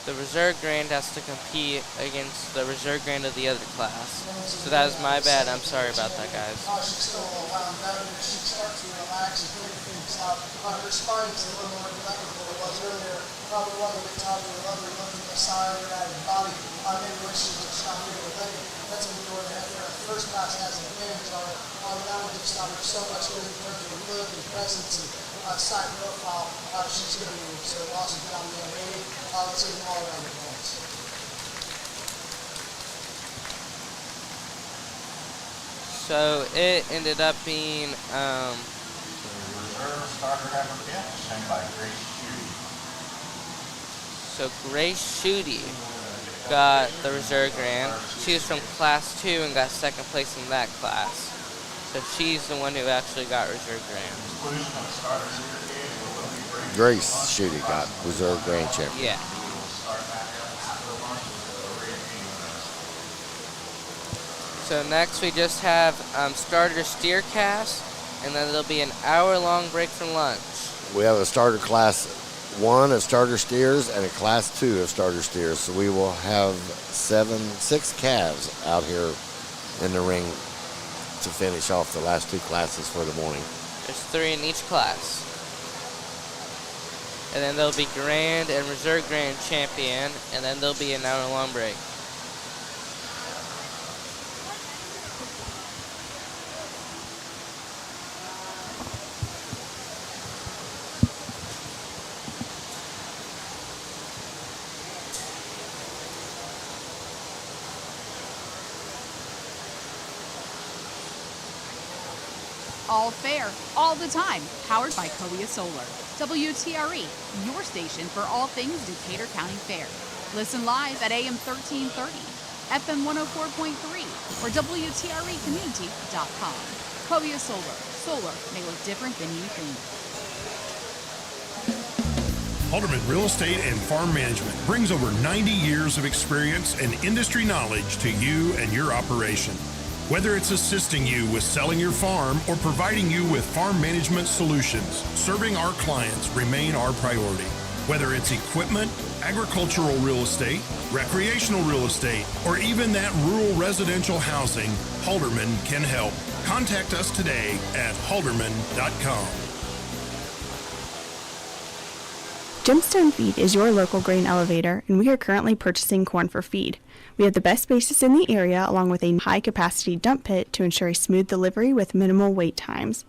the reserve grand has to compete against the reserve grand of the other class. So that is my bad. I'm sorry about that, guys. She's still a little wound down and she starts to relax and figure things out. Her spine is a little more connected than it was earlier. Probably one of the times we love her looking aside or at her body. Maybe when she was trying to get her leg. That's when we were at her first pass has an advantage on her. Now we just got her so much in terms of look and presence and side profile. She's going to be so awesome to get on the other end. Let's see them all around the points. So it ended up being, Reserve starter applicant, sent by Grace Shooty. So Grace Shooty got the reserve grand. She was from class 2 and got second place in that class. So she's the one who actually got reserve grand. Grace Shooty got reserve grand champion. Yeah. So next we just have starter steer cast, and then there'll be an hour-long break from lunch. We have a starter class 1 of starter steers and a class 2 of starter steers. So we will have 6 calves out here in the ring to finish off the last 2 classes for the morning. There's 3 in each class. And then there'll be grand and reserve grand champion, and then there'll be an hour-long break. All fair, all the time, powered by Cobia Solar. WTRE, your station for all things Decatur County Fair. Listen live at AM 1330, FM 104.3, or WTREcommunity.com. Cobia Solar. Solar may look different than you think. Halderman Real Estate and Farm Management brings over 90 years of experience and industry knowledge to you and your operation. Whether it's assisting you with selling your farm or providing you with farm management solutions, serving our clients remain our priority. Whether it's equipment, agricultural real estate, recreational real estate, or even that rural residential housing, Halderman can help. Contact us today at halderman.com. Gemstone Feed is your local grain elevator, and we are currently purchasing corn for feed. We have the best basis in the area, along with a high-capacity dump pit to ensure a smooth delivery with minimal wait times.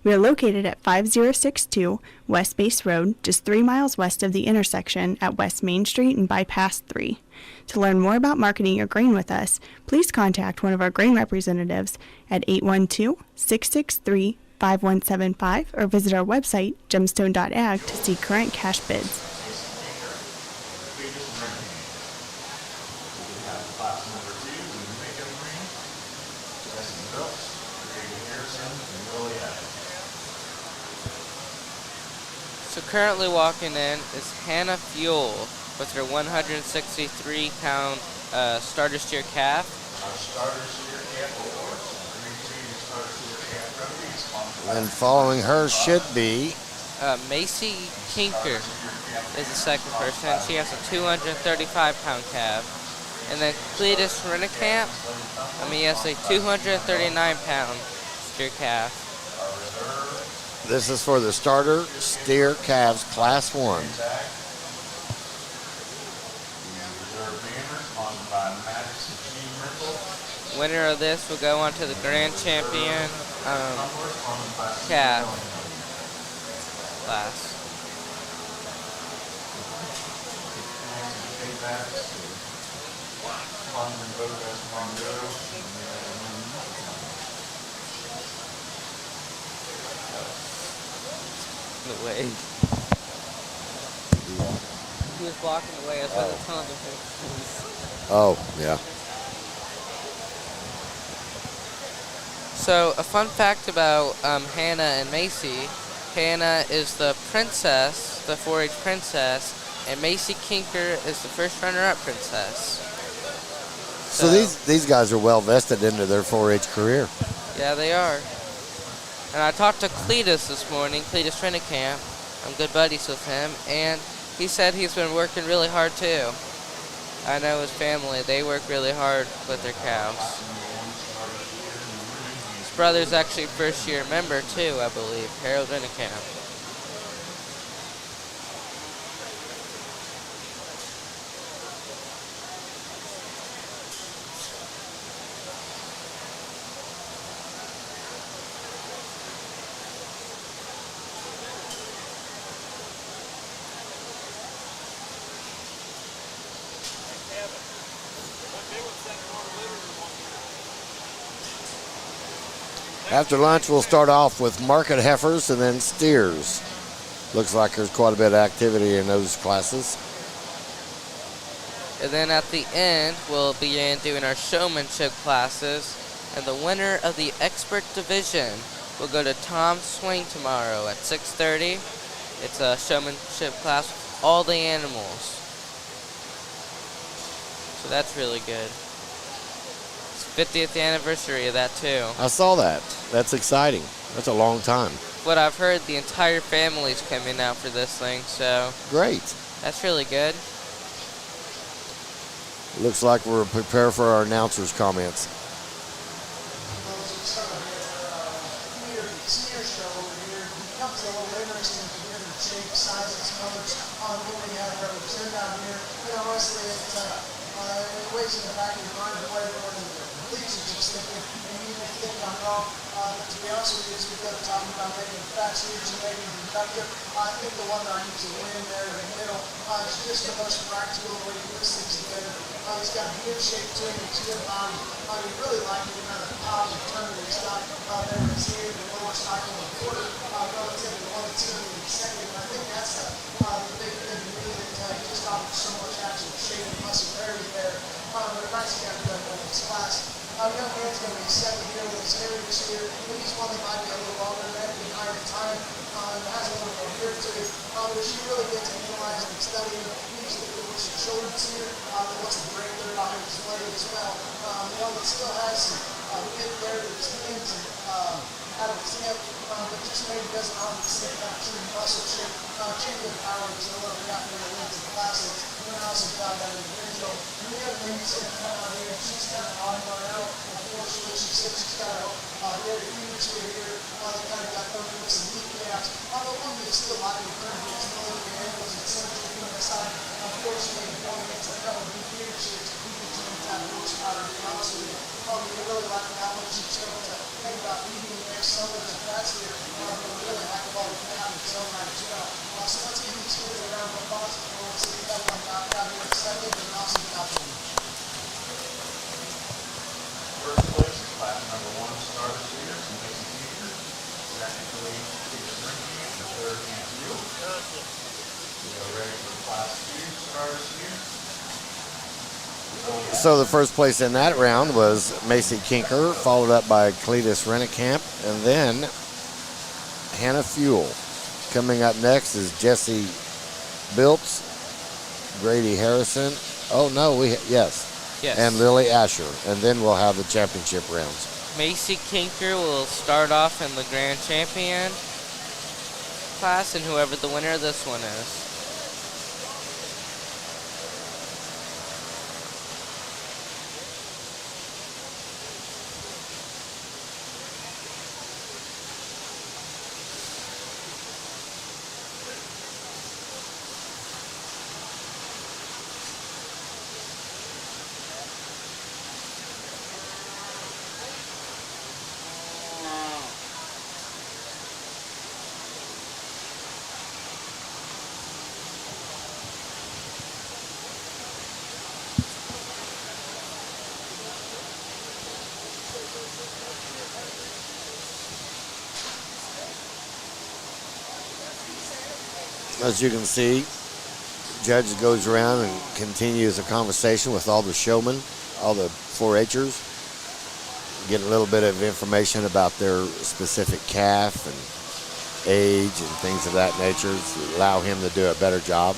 We are located at 5062 West Base Road, just 3 miles west of the intersection at West Main Street and Bypass 3. To learn more about marketing your grain with us, please contact one of our grain representatives at 812-663-5175 or visit our website, gemstone.ag, to see current cash bids. So currently walking in is Hannah Fuel with her 163-pound starter steer calf. And following her should be Macy Kinker is the second person. She has a 235-pound calf. And then Cletus Rennekamp, he has a 239-pound steer calf. This is for the starter steer calves class 1. Winner of this will go on to the grand champion calf class. The way. He was blocking the way. I was about to tell him to fix. Oh, yeah. So, a fun fact about Hannah and Macy. Hannah is the princess, the 4-H princess, and Macy Kinker is the first runner-up princess. So these guys are well vested into their 4-H career. Yeah, they are. And I talked to Cletus this morning, Cletus Rennicamp. I'm good buddies with him, and he said he's been working really hard too. I know his family, they work really hard with their cows. His brother's actually first-year member too, I believe, Harold Rennicamp. After lunch, we'll start off with market heifers and then steers. Looks like there's quite a bit of activity in those classes. And then at the end, we'll begin doing our showmanship classes. And the winner of the expert division will go to Tom Swain tomorrow at 6:30. It's a showmanship class with all the animals. So that's really good. It's 50th anniversary of that too. I saw that. That's exciting. That's a long time. What I've heard, the entire family's coming out for this thing, so Great. that's really good. Looks like we're prepared for our announcer's comments. To be honest with you, as we've got to talk about making the fast years and making them productive, I think the one that I use to win there in the middle is just the most practical way to put things together. He's got a good shape to him, he's good body. You really like the kind of power and turn that he's got there in his ear, the lower cycle and quarter, relative to 1 2 in the second. And I think that's the big thing to me that he just offers so much actual shape and muscularity there. But a nice guy to go in this class. Young man's going to be second here with his heritage here. He's one that might be a little longer than that, behind the time, has a little more here to it. But she really gets to analyze and study him. He's looking with some shoulders here. What's a great third behind his leg as well. One that still has some hip there that his hands and out of his hip, but just maybe doesn't have the same kind of true muscle shape. Champion power is a little bit out there in the classics. And I also found that in the video. And the other thing is going to come out here, she's kind of odd on out. Unfortunately, she said she's got a very huge here. They kind of got covered with some knee gaps. Although one that is still out in the front here is really good angles and symmetry on the side. Unfortunately, going against a couple of new leaderships, we can change that horsepower, to be honest with you. We really like how much she's able to think about leading the next summer and that's here. We really like a lot of that in his own right as well. So let's give these kids a round of applause. We'll see if that one got out here in a second and also got one. First place is class number 1, starter series, and Mason Teacher. Second place, Peter Rinky, and the third, Angus. We are ready for class 2, starter series. So the first place in that round was Macy Kinker, followed up by Cletus Rennicamp, and then Hannah Fuel. Coming up next is Jesse Biltz, Grady Harrison. Oh no, yes. And Lily Asher, and then we'll have the championship rounds. Macy Kinker will start off in the Grand Champion class, and whoever the winner of this one is. As you can see, Judge goes around and continues a conversation with all the showmen, all the 4-H'ers, get a little bit of information about their specific calf and age and things of that nature to allow him to do a better job.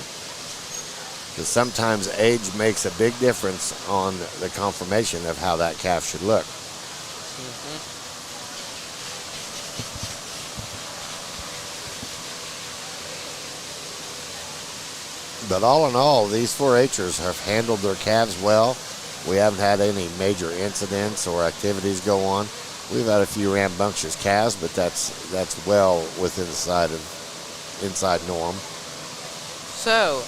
Because sometimes age makes a big difference on the conformation of how that calf should look. But all in all, these 4-H'ers have handled their calves well. We haven't had any major incidents or activities go on. We've had a few rambunctious calves, but that's well within the inside norm. So,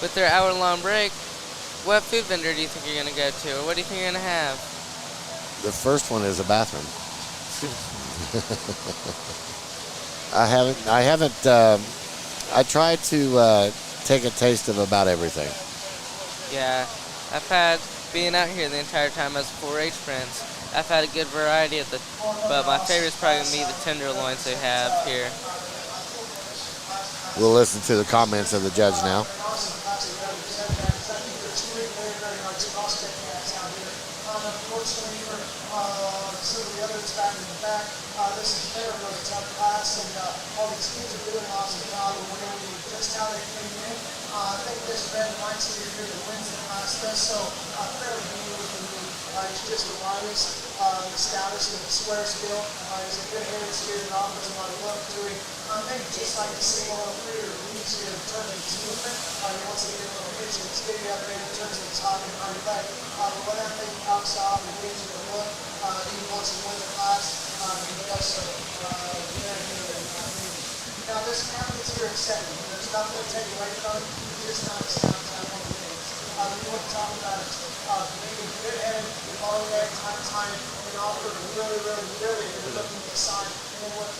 with their hour-long break, what food vendor do you think you're going to go to, or what do you think you're going to have? The first one is a bathroom. I tried to take a taste of about everything. Yeah, I've had, being out here the entire time as a 4-H prince, I've had a good variety of but my favorite's probably going to be the tenderloins they have here. We'll listen to the comments of the judge now. Unfortunately for some of the others back in the back, this is very, really tough class, and all these kids are doing an awesome job, and we're going to need just how they came in. I think this red white steer here that wins the class does so fairly easily for me. He's just the lightest, the stoutest, and the squarest built. He's a good-headed steer that offers a lot of love to him. Maybe just like the single up here, leaves you to turn his movement. He wants to get a little pitch and steady up there in terms of his hop behind your back. When that thing pops off and gives you the look, he wants to win the class. He does so very good. Now this happens here at 7. There's nothing to take away from him. He's just not a sound time on the things. We want to talk about it. Being good-headed, all that time, and offer really good looking at the sign. And what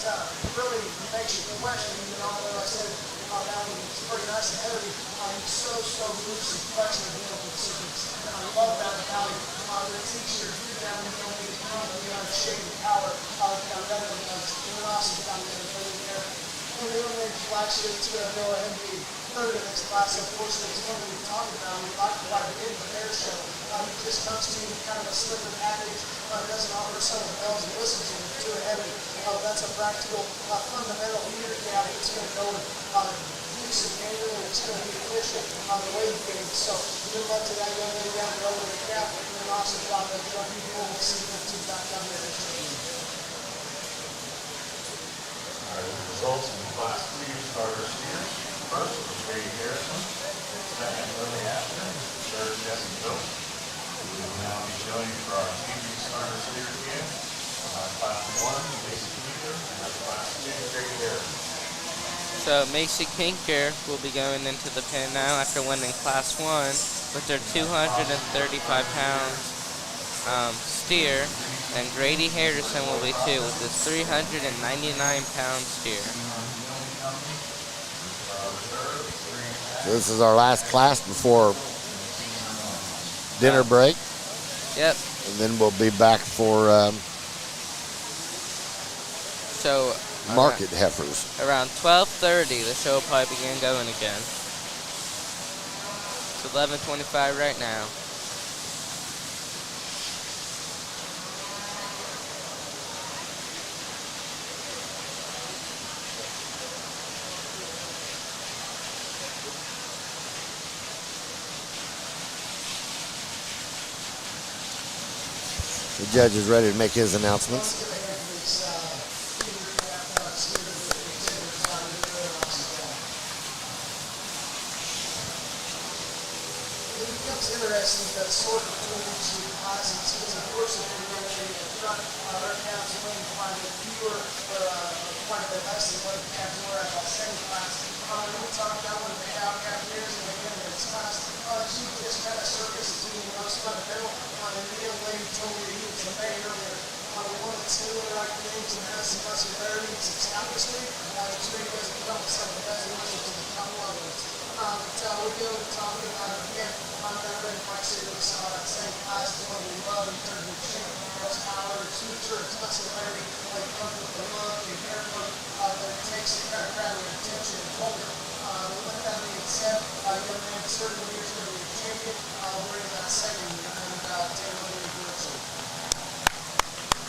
really makes you question, even although I said that one was pretty nice and heavy, he's so loose and flexible with the sequence. And I love that about him. The t-shirt, down when you don't need to come beyond the shape and power of that other ones. Doing awesome down there. And the only flagship that's going to go ahead and be third in this class, unfortunately, is one that we've talked about. We like quite a bit in the air show. He just comes to you kind of a slicker package. Doesn't offer some of the bells and whistles in it too heavy. That's a practical, fundamental leader cap that's going to go with use of manual, and it's going to be efficient on the way things. So good luck to that young lady down there over the cap. And an awesome job of driving people to see them two back down there. All right, the results in Class 3 starter steers. First was Grady Harrison. Second, Lily Ashton. Third, Jesse Phillips. We will now be showing for our TV starter steer again. Class 1, Macy Kinker, and Class 2, Grady Harrison. So Macy Kinker will be going into the pen now after winning Class 1 with their 235-pound steer, and Grady Harrison will be too with his 399-pound steer. So this is our last class before dinner break. Yep. And then we'll be back for market heifers. Around 12:30, the show will probably begin going again. It's 11:25 right now. The judge is ready to make his announcements. Interesting that sort of between these two classes is unfortunately really in front. Our calves are winning quite a bit fewer, or quite a bit less than what the calves were at that second class. When we talked about one of the cow years and again in this class, she just kind of circus to the most fundamental. And the young lady told me that he was a man earlier. We wanted to see what our names and have some muscularity and some stoutness to it. It's really doesn't come with something that doesn't look to the top levels. We'll be able to talk about it again. That red white steer that we saw that same class is one we love in terms of shape, horsepower, suture, muscularity, like comes with the look and Hereford that it takes to kind of grab your attention and hold it. With that being said, young man certainly is going to be a champion. We're in that second year and Taylor Lee Wilson.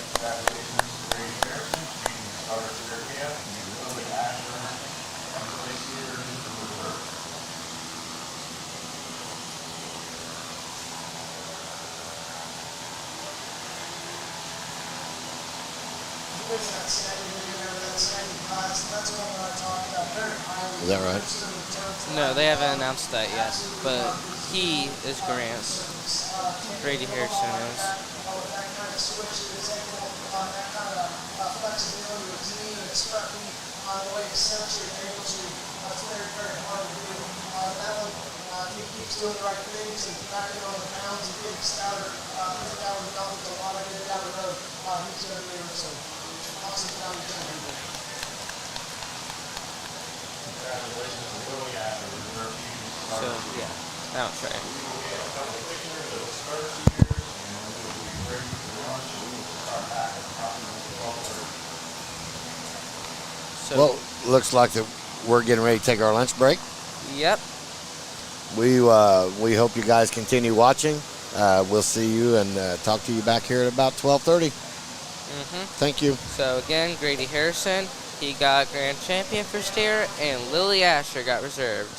Congratulations to Grady Harrison, beating the starter steer again, and Lily Ashton, and Tracy Harrison for the third. Is that right? No, they haven't announced that yet, but he is Grant. Grady Harrison is. He keeps doing the right things and packing on the pounds and getting stouter. He's a guy with a lot of good down the road. He's going to be so awesome down the road. Congratulations to Willie after reserve fusion. So, yeah, now try. Start here, and we'll be ready for lunch, and we will start back at approximately 12:30. So, Well, looks like that we're getting ready to take our lunch break. Yep. We hope you guys continue watching. We'll see you and talk to you back here at about 12:30. Thank you. So again, Grady Harrison, he got grand champion for steer, and Lily Asher got reserved.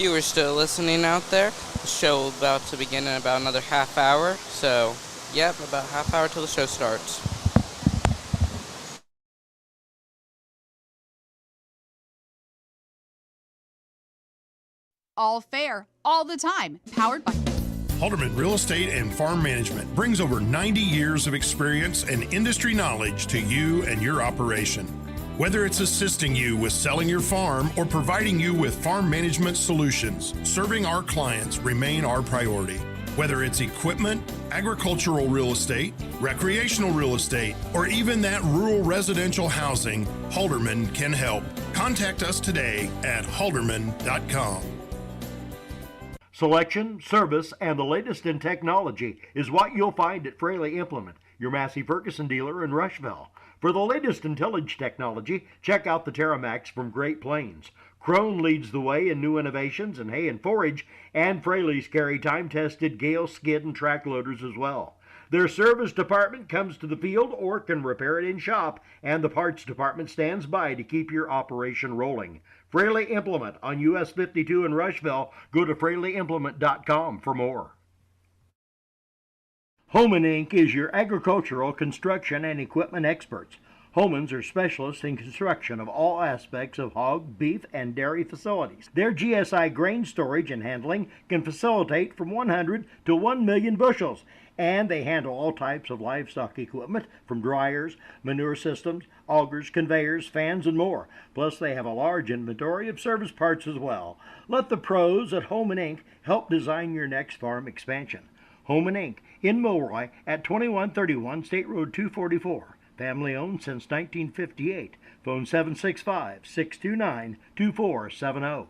If you were still listening out there, the show is about to begin in about another half hour. So, yep, about half hour till the show starts. All fair, all the time. Powered by Halderman Real Estate and Farm Management brings over 90 years of experience and industry knowledge to you and your operation. Whether it's assisting you with selling your farm or providing you with farm management solutions, serving our clients remain our priority. Whether it's equipment, agricultural real estate, recreational real estate, or even that rural residential housing, Halderman can help. Contact us today at halderman.com. Selection, service, and the latest in technology is what you'll find at Fraley Implement, your Massey Ferguson dealer in Rushville. For the latest in tillage technology, check out the Terramax from Great Plains. Crone leads the way in new innovations in hay and forage, and Fraley's carry time-tested Gale skid and track loaders as well. Their service department comes to the field or can repair it in shop, and the parts department stands by to keep your operation rolling. Fraley Implement on US 52 in Rushville. Go to FraleyImplement.com for more. Homan Inc. is your agricultural, construction, and equipment experts. Homans are specialists in construction of all aspects of hog, beef, and dairy facilities. Their GSI grain storage and handling can facilitate from 100 to 1 million bushels, and they handle all types of livestock equipment from dryers, manure systems, augers, conveyors, fans, and more. Plus, they have a large inventory of service parts as well. Let the pros at Homan Inc. help design your next farm expansion. Homan Inc. in Milroy at 2131 State Road 244. Family owned since 1958. Phone 765-629-2470.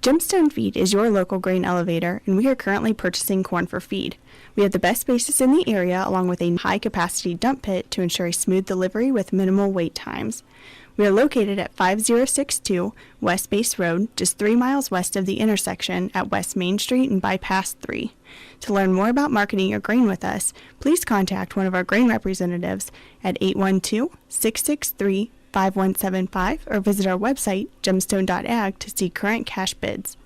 Gemstone Feed is your local grain elevator, and we are currently purchasing corn for feed. We have the best basis in the area, along with a high-capacity dump pit to ensure a smooth delivery with minimal wait times. We are located at 5062 West Base Road, just 3 miles west of the intersection at West Main Street and Bypass 3. To learn more about marketing your grain with us, please contact one of our grain representatives at 812-663-5175 or visit our website, gemstone.ag, to see current cash bids.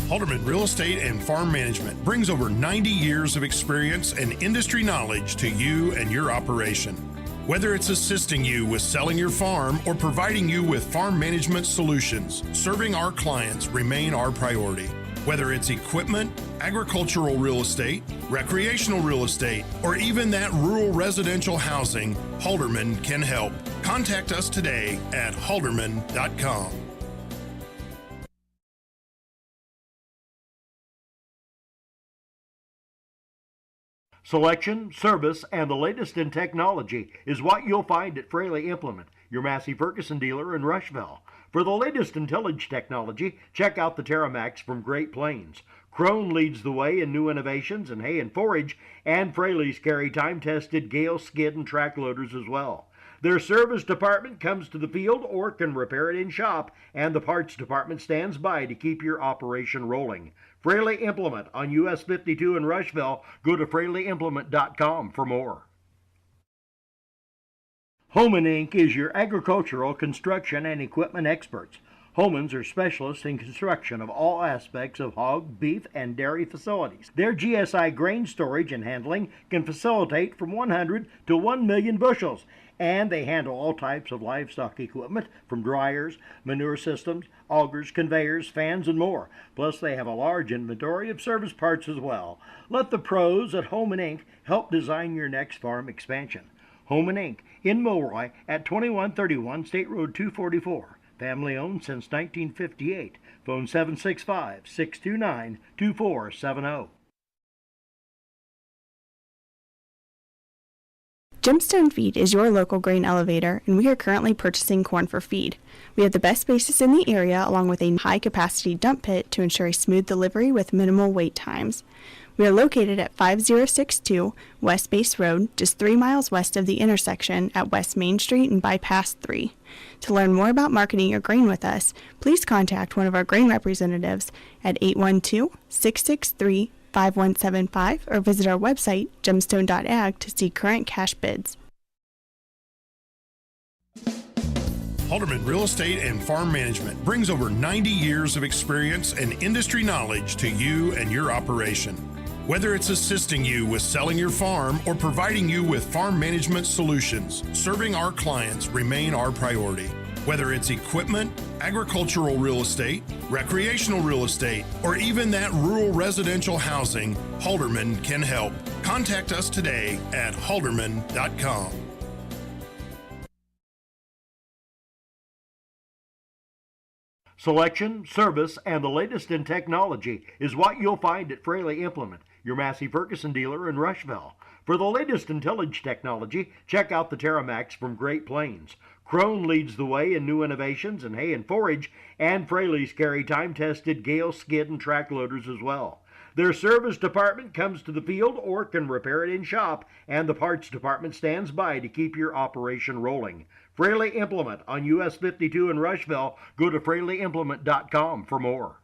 Halderman Real Estate and Farm Management brings over 90 years of experience and industry knowledge to you and your operation. Whether it's assisting you with selling your farm or providing you with farm management solutions, serving our clients remain our priority. Whether it's equipment, agricultural real estate, recreational real estate, or even that rural residential housing, Halderman can help. Contact us today at halderman.com. Selection, service, and the latest in technology is what you'll find at Fraley Implement, your Massey Ferguson dealer in Rushville. For the latest in tillage technology, check out the Terramax from Great Plains. Krone leads the way in new innovations in hay and forage, and Fraley's carry time-tested Gale skid and track loaders as well. Their service department comes to the field or can repair it in shop, and the parts department stands by to keep your operation rolling. Fraley Implement on US 52 in Rushville. Go to FraleyImplement.com for more. Homan Inc. is your agricultural, construction, and equipment experts. Homans are specialists in construction of all aspects of hog, beef, and dairy facilities. Their GSI grain storage and handling can facilitate from 100 to 1 million bushels, and they handle all types of livestock equipment from dryers, manure systems, augers, conveyors, fans, and more. Plus, they have a large inventory of service parts as well. Let the pros at Homan Inc. help design your next farm expansion. Homan Inc. in Milroy at 2131 State Road 244. Family owned since 1958. Phone 765-629-2470. Gemstone Feed is your local grain elevator, and we are currently purchasing corn for feed. We have the best basis in the area, along with a high-capacity dump pit to ensure a smooth delivery with minimal wait times. We are located at 5062 West Base Road, just 3 miles west of the intersection at West Main Street and Bypass 3. To learn more about marketing your grain with us, please contact one of our grain representatives at 812-663-5175 or visit our website, gemstone.ag, to see current cash bids. Halderman Real Estate and Farm Management brings over 90 years of experience and industry knowledge to you and your operation. Whether it's assisting you with selling your farm or providing you with farm management solutions, serving our clients remain our priority. Whether it's equipment, agricultural real estate, recreational real estate, or even that rural residential housing, Halderman can help. Contact us today at halderman.com. Selection, service, and the latest in technology is what you'll find at Fraley Implement, your Massey Ferguson dealer in Rushville. For the latest in tillage technology, check out the Terramax from Great Plains. Krone leads the way in new innovations in hay and forage, and Fraley's carry time-tested Gale skid and track loaders as well. Their service department comes to the field or can repair it in shop, and the parts department stands by to keep your operation rolling. Fraley Implement on US 52 in Rushville. Go to FraleyImplement.com for more.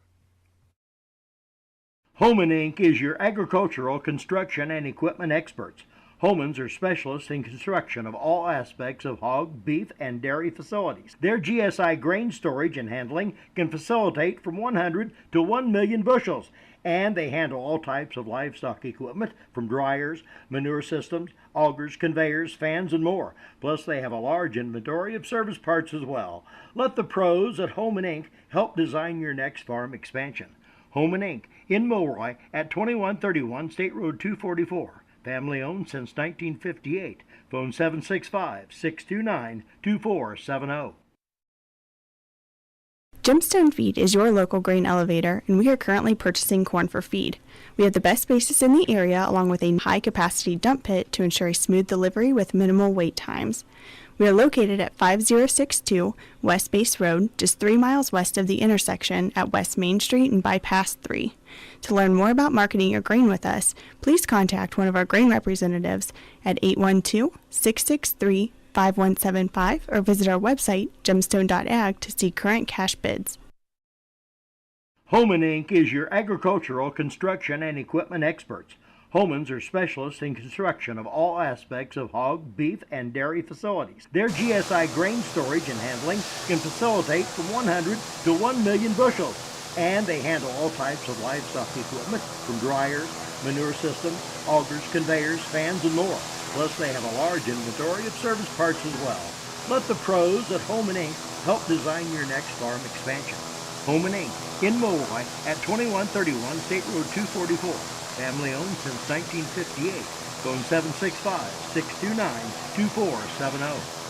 Homan Inc. is your agricultural, construction, and equipment experts. Homans are specialists in construction of all aspects of hog, beef, and dairy facilities. Their GSI grain storage and handling can facilitate from 100 to 1 million bushels, and they handle all types of livestock equipment from dryers, manure systems, augers, conveyors, fans, and more. Plus, they have a large inventory of service parts as well. Let the pros at Homan Inc. help design your next farm expansion. Homan Inc. in Milroy at 2131 State Road 244. Family owned since 1958. Phone 765-629-2470. Gemstone Feed is your local grain elevator, and we are currently purchasing corn for feed. We have the best basis in the area, along with a high-capacity dump pit to ensure a smooth delivery with minimal wait times. We are located at 5062 West Base Road, just 3 miles west of the intersection at West Main Street and Bypass 3. To learn more about marketing your grain with us, please contact one of our grain representatives at 812-663-5175 or visit our website, gemstone.ag, to see current cash bids. Homan Inc. is your agricultural, construction, and equipment experts. Homans are specialists in construction of all aspects of hog, beef, and dairy facilities. Their GSI grain storage and handling can facilitate from 100 to 1 million bushels, And they handle all types of livestock equipment, from dryers, manure systems, augers, conveyors, fans, and more. Plus, they have a large inventory of service parts as well. Let the pros at Holman Inc. help design your next farm expansion. Holman Inc. in Molloy at 2131 State Road 244. Family owned since 1958. Phone 765-629-2470.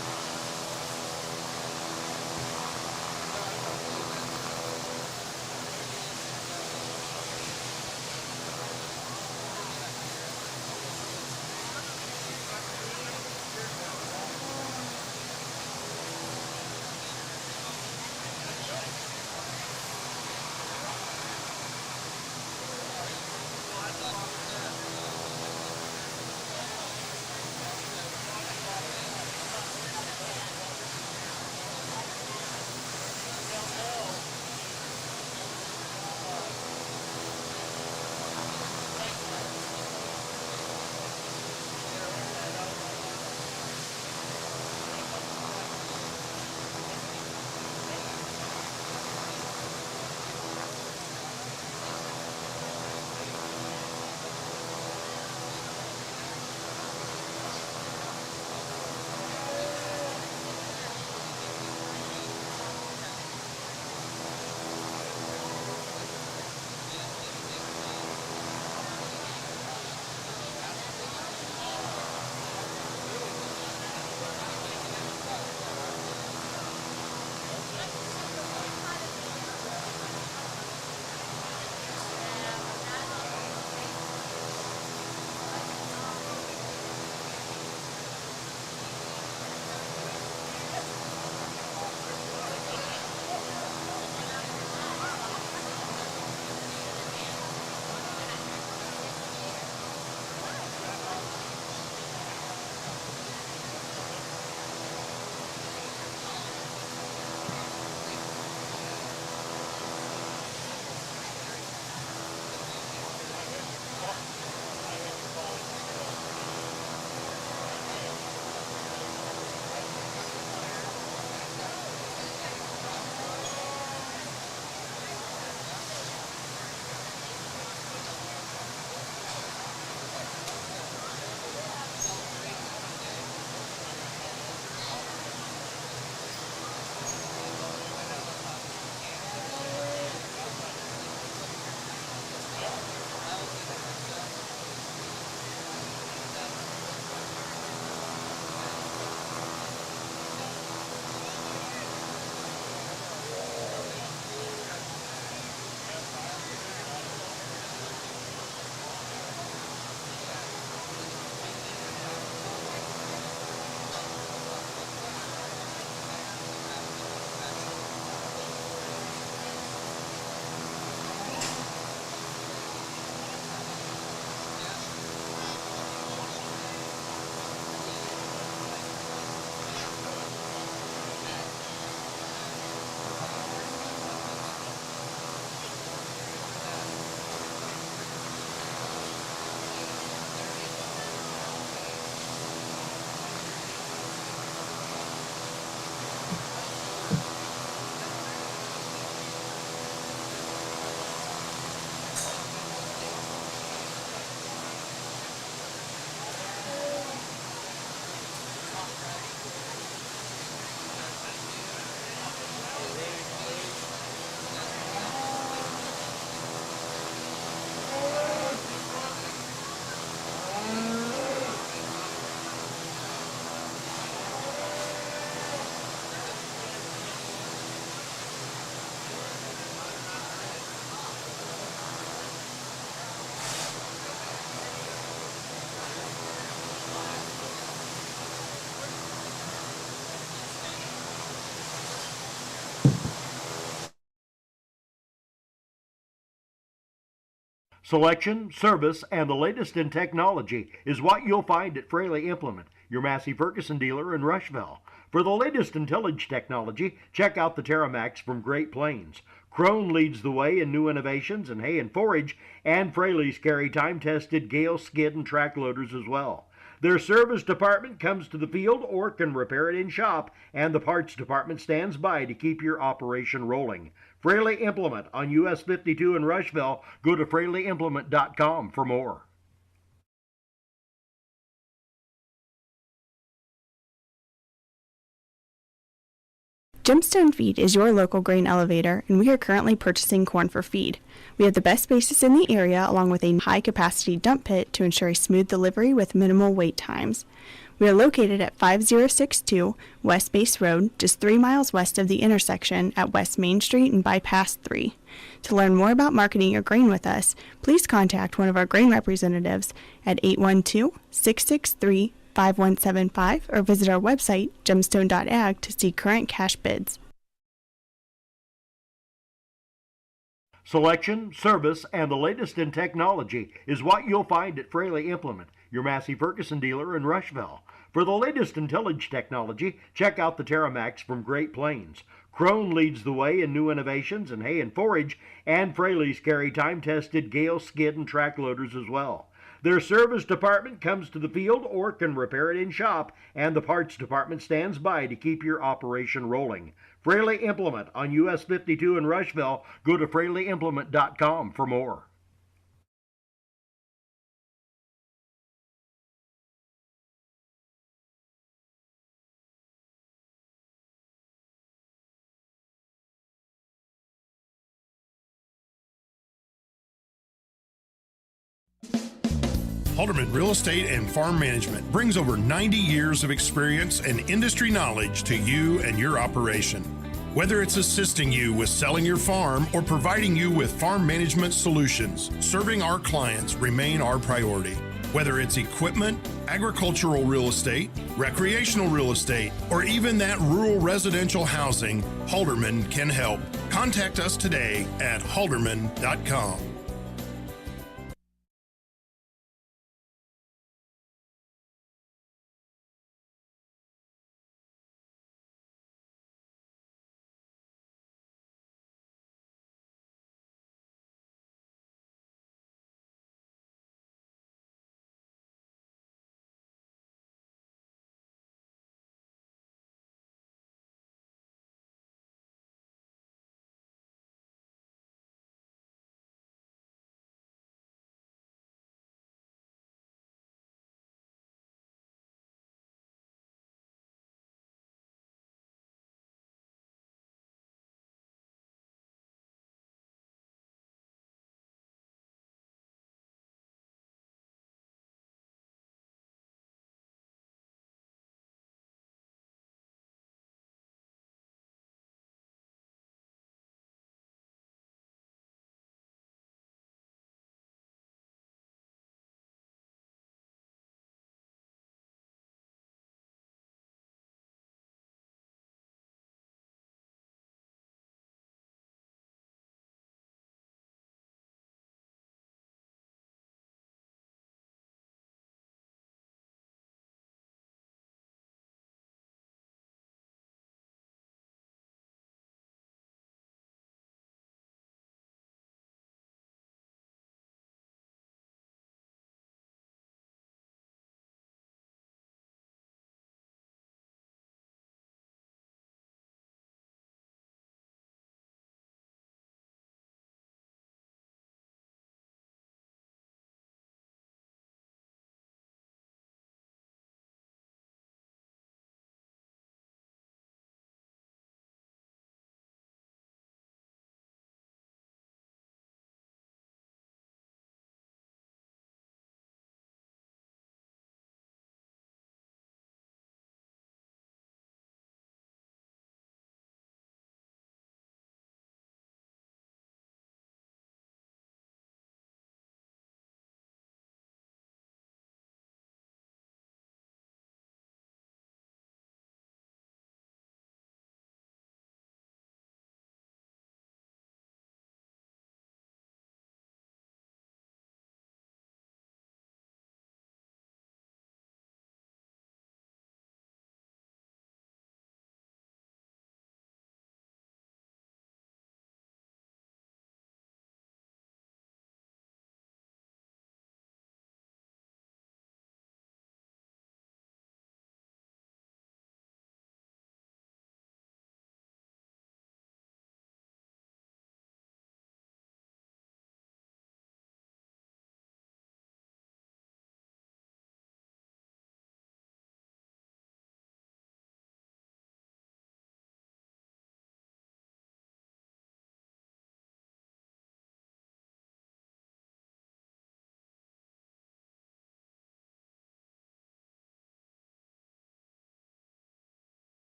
Selection, service, and the latest in technology is what you'll find at Fraley Implement, your Massey Ferguson dealer in Rushville. For the latest in tillage technology, check out the Terramax from Great Plains. Crone leads the way in new innovations in hay and forage, and Fraley's carry time-tested Gale skid and track loaders as well. Their service department comes to the field or can repair it in shop, and the parts department stands by to keep your operation rolling. Fraley Implement on US 52 in Rushville. Go to FraleyImplement.com for more. Gemstone Feed is your local grain elevator, and we are currently purchasing corn for feed. We have the best basis in the area, along with a high-capacity dump pit to ensure a smooth delivery with minimal wait times. We are located at 5062 West Base Road, just 3 miles west of the intersection at West Main Street and Bypass 3. To learn more about marketing your grain with us, please contact one of our grain representatives at 812-663-5175 or visit our website, gemstone.ag, to see current cash bids. Selection, service, and the latest in technology is what you'll find at Fraley Implement, your Massey Ferguson dealer in Rushville. For the latest in tillage technology, check out the Terramax from Great Plains. Crone leads the way in new innovations in hay and forage, and Fraley's carry time-tested Gale skid and track loaders as well. Their service department comes to the field or can repair it in shop, and the parts department stands by to keep your operation rolling. Fraley Implement on US 52 in Rushville. Go to FraleyImplement.com for more. Halderman Real Estate and Farm Management brings over 90 years of experience and industry knowledge to you and your operation. Whether it's assisting you with selling your farm or providing you with farm management solutions, serving our clients remain our priority. Whether it's equipment, agricultural real estate, recreational real estate, or even that rural residential housing, Halderman can help. Contact us today at halderman.com.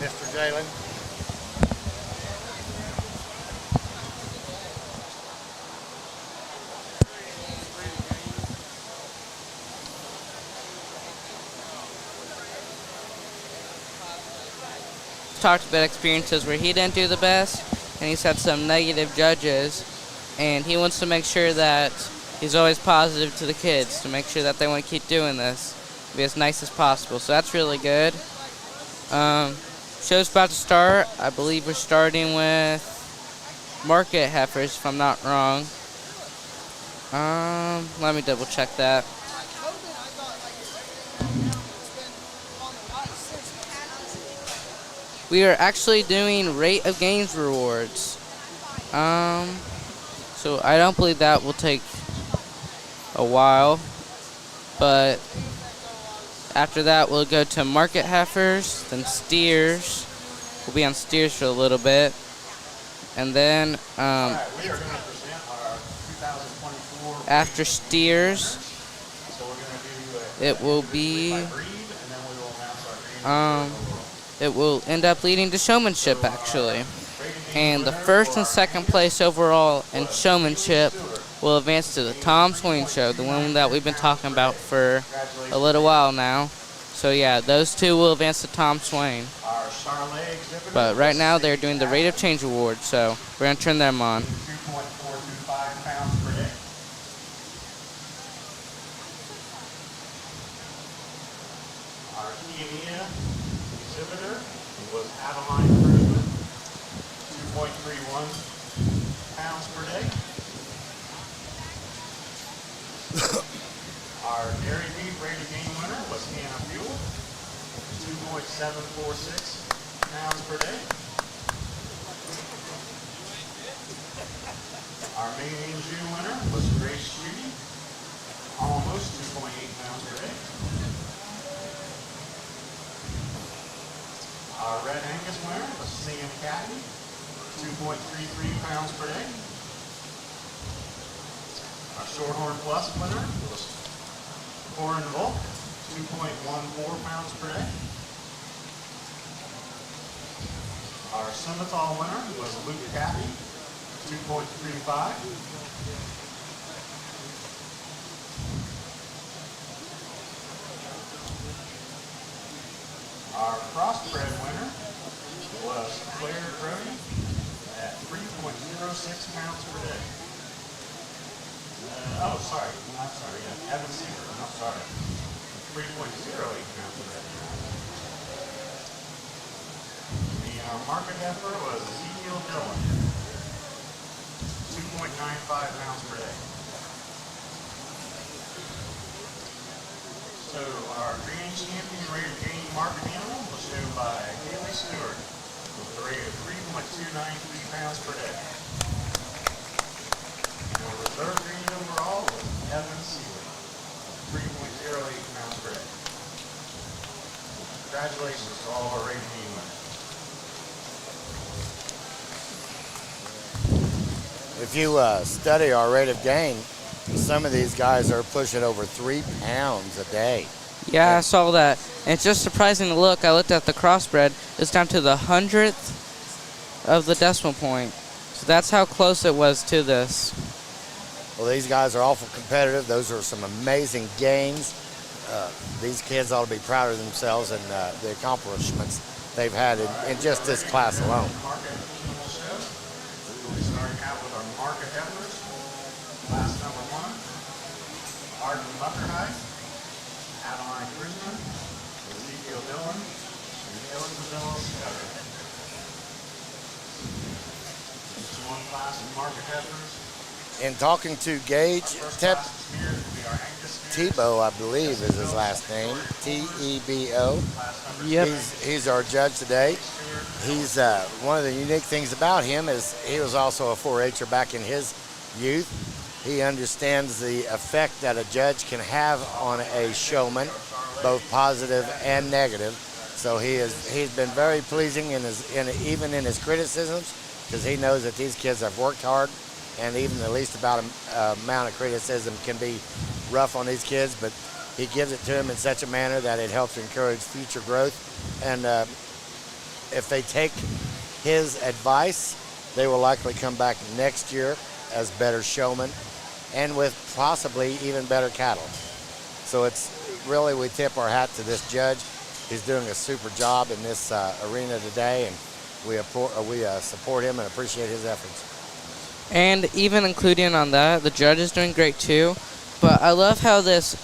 Mr. Jalen. Talked about experiences where he didn't do the best, and he's had some negative judges, and he wants to make sure that he's always positive to the kids to make sure that they want to keep doing this, be as nice as possible. So that's really good. Show's about to start. I believe we're starting with market heifers, if I'm not wrong. Let me double check that. We are actually doing rate of gains rewards. So I don't believe that will take a while, but after that we'll go to market heifers, then steers. We'll be on steers for a little bit, and then after steers, it will be it will end up leading to showmanship, actually. And the first and second place overall in showmanship will advance to the Tom Swain Show, the one that we've been talking about for a little while now. So yeah, those two will advance to Tom Swain. But right now they're doing the rate of change award, so we're going to turn them on. Our dairy beef rate of gain winner was Hannah Buell, 2.746 pounds per day. Our main June winner was Grace Judy, almost 2.8 pounds per day. Our red Angus winner was Sam Catney, 2.33 pounds per day. Our Shorthorn Plus winner was Corin Volk, 2.14 pounds per day. Our Simmental winner was Luke Cathy, 2.35. Our Crossbreed winner was Claire Crony at 3.06 pounds per day. I'm sorry, yeah, Evan Seaver, I'm sorry. 3.08 pounds per day. The market heifer was Ezekiel Dillon, 2.95 pounds per day. So our grand champion rate of gain market animal was shown by Haley Stewart with a rate of 3.293 pounds per day. And the reserve green overall was Evan Seaver, 3.08 pounds per day. Congratulations to all of our rate of gain winners. If you study our rate of gain, some of these guys are pushing over 3 pounds a day. Yeah, I saw that. And it's just surprising to look. I looked at the crossbred. It's down to the 100th of the decimal point. So that's how close it was to this. Well, these guys are awful competitive. Those are some amazing gains. These kids ought to be proud of themselves and the accomplishments they've had in just this class alone. We'll be starting out with our market heifers. Class number 1, Arden Buckerhide, Adeline Bridgman, Ezekiel Dillon, and Isabella Scudder. This is one class of market heifers. In talking to Gage, Tebow, I believe is his last name, T-E-B-O. Yep. He's our judge today. He's one of the unique things about him is he was also a 4-H'er back in his youth. He understands the effect that a judge can have on a showman, both positive and negative. So he's been very pleasing even in his criticisms, because he knows that these kids have worked hard, and even the least amount of criticism can be rough on these kids, but he gives it to them in such a manner that it helps encourage future growth. And if they take his advice, they will likely come back next year as better showmen and with possibly even better cattle. So it's really, we tip our hat to this judge. He's doing a super job in this arena today, and we support him and appreciate his efforts. And even including on that, the judge is doing great too. But I love how this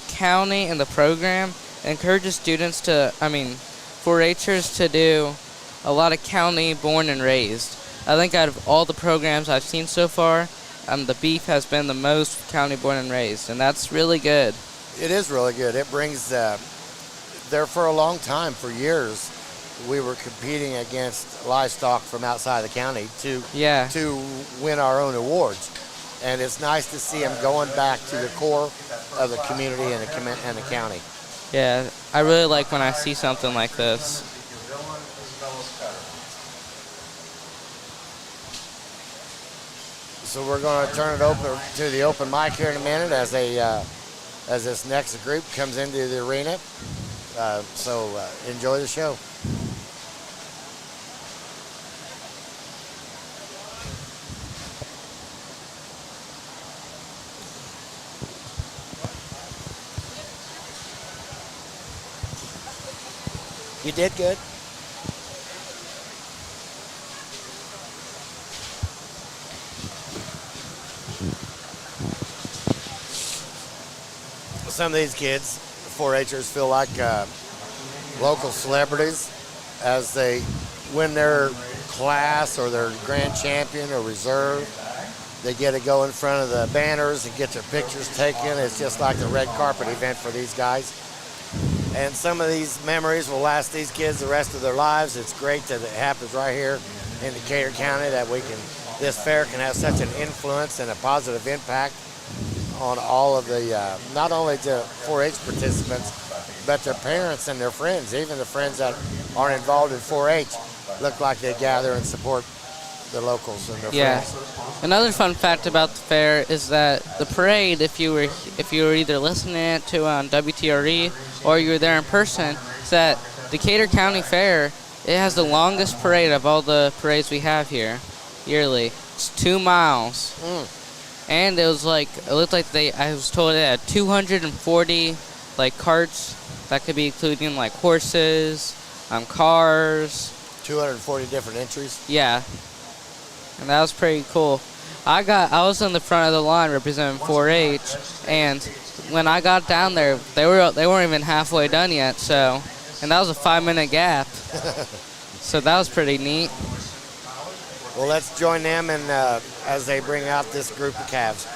county and the program encourages students to, 4-Hers to do a lot of county born and raised. I think out of all the programs I've seen so far, the beef has been the most county born and raised, and that's really good. It is really good. It brings, there for a long time, for years, we were competing against livestock from outside the county to win our own awards. And it's nice to see them going back to the core of the community and the county. Yeah, I really like when I see something like this. So we're going to turn it over to the open mic here in a minute as this next group comes into the arena. So enjoy the show. You did good. Some of these kids, 4-Hers, feel like local celebrities as they win their class or their grand champion or reserve. They get to go in front of the banners and get their pictures taken. It's just like the red carpet event for these guys. And some of these memories will last these kids the rest of their lives. It's great that it happens right here in Decatur County, that this fair can have such an influence and a positive impact on all of the, not only the 4-H participants, but their parents and their friends. Even the friends that aren't involved in 4-H look like they gather and support the locals and their friends. Another fun fact about the fair is that the parade, if you were either listening to on WTRE or you were there in person, is that Decatur County Fair, it has the longest parade of all the parades we have here yearly. It's 2 miles. And it looked like I was told it had 240 carts that could be including horses, cars. 240 different entries? Yeah. And that was pretty cool. I was in the front of the line representing 4-H, and when I got down there, they weren't even halfway done yet. So, and that was a 5-minute gap. So that was pretty neat. Well, let's join them as they bring out this group of calves.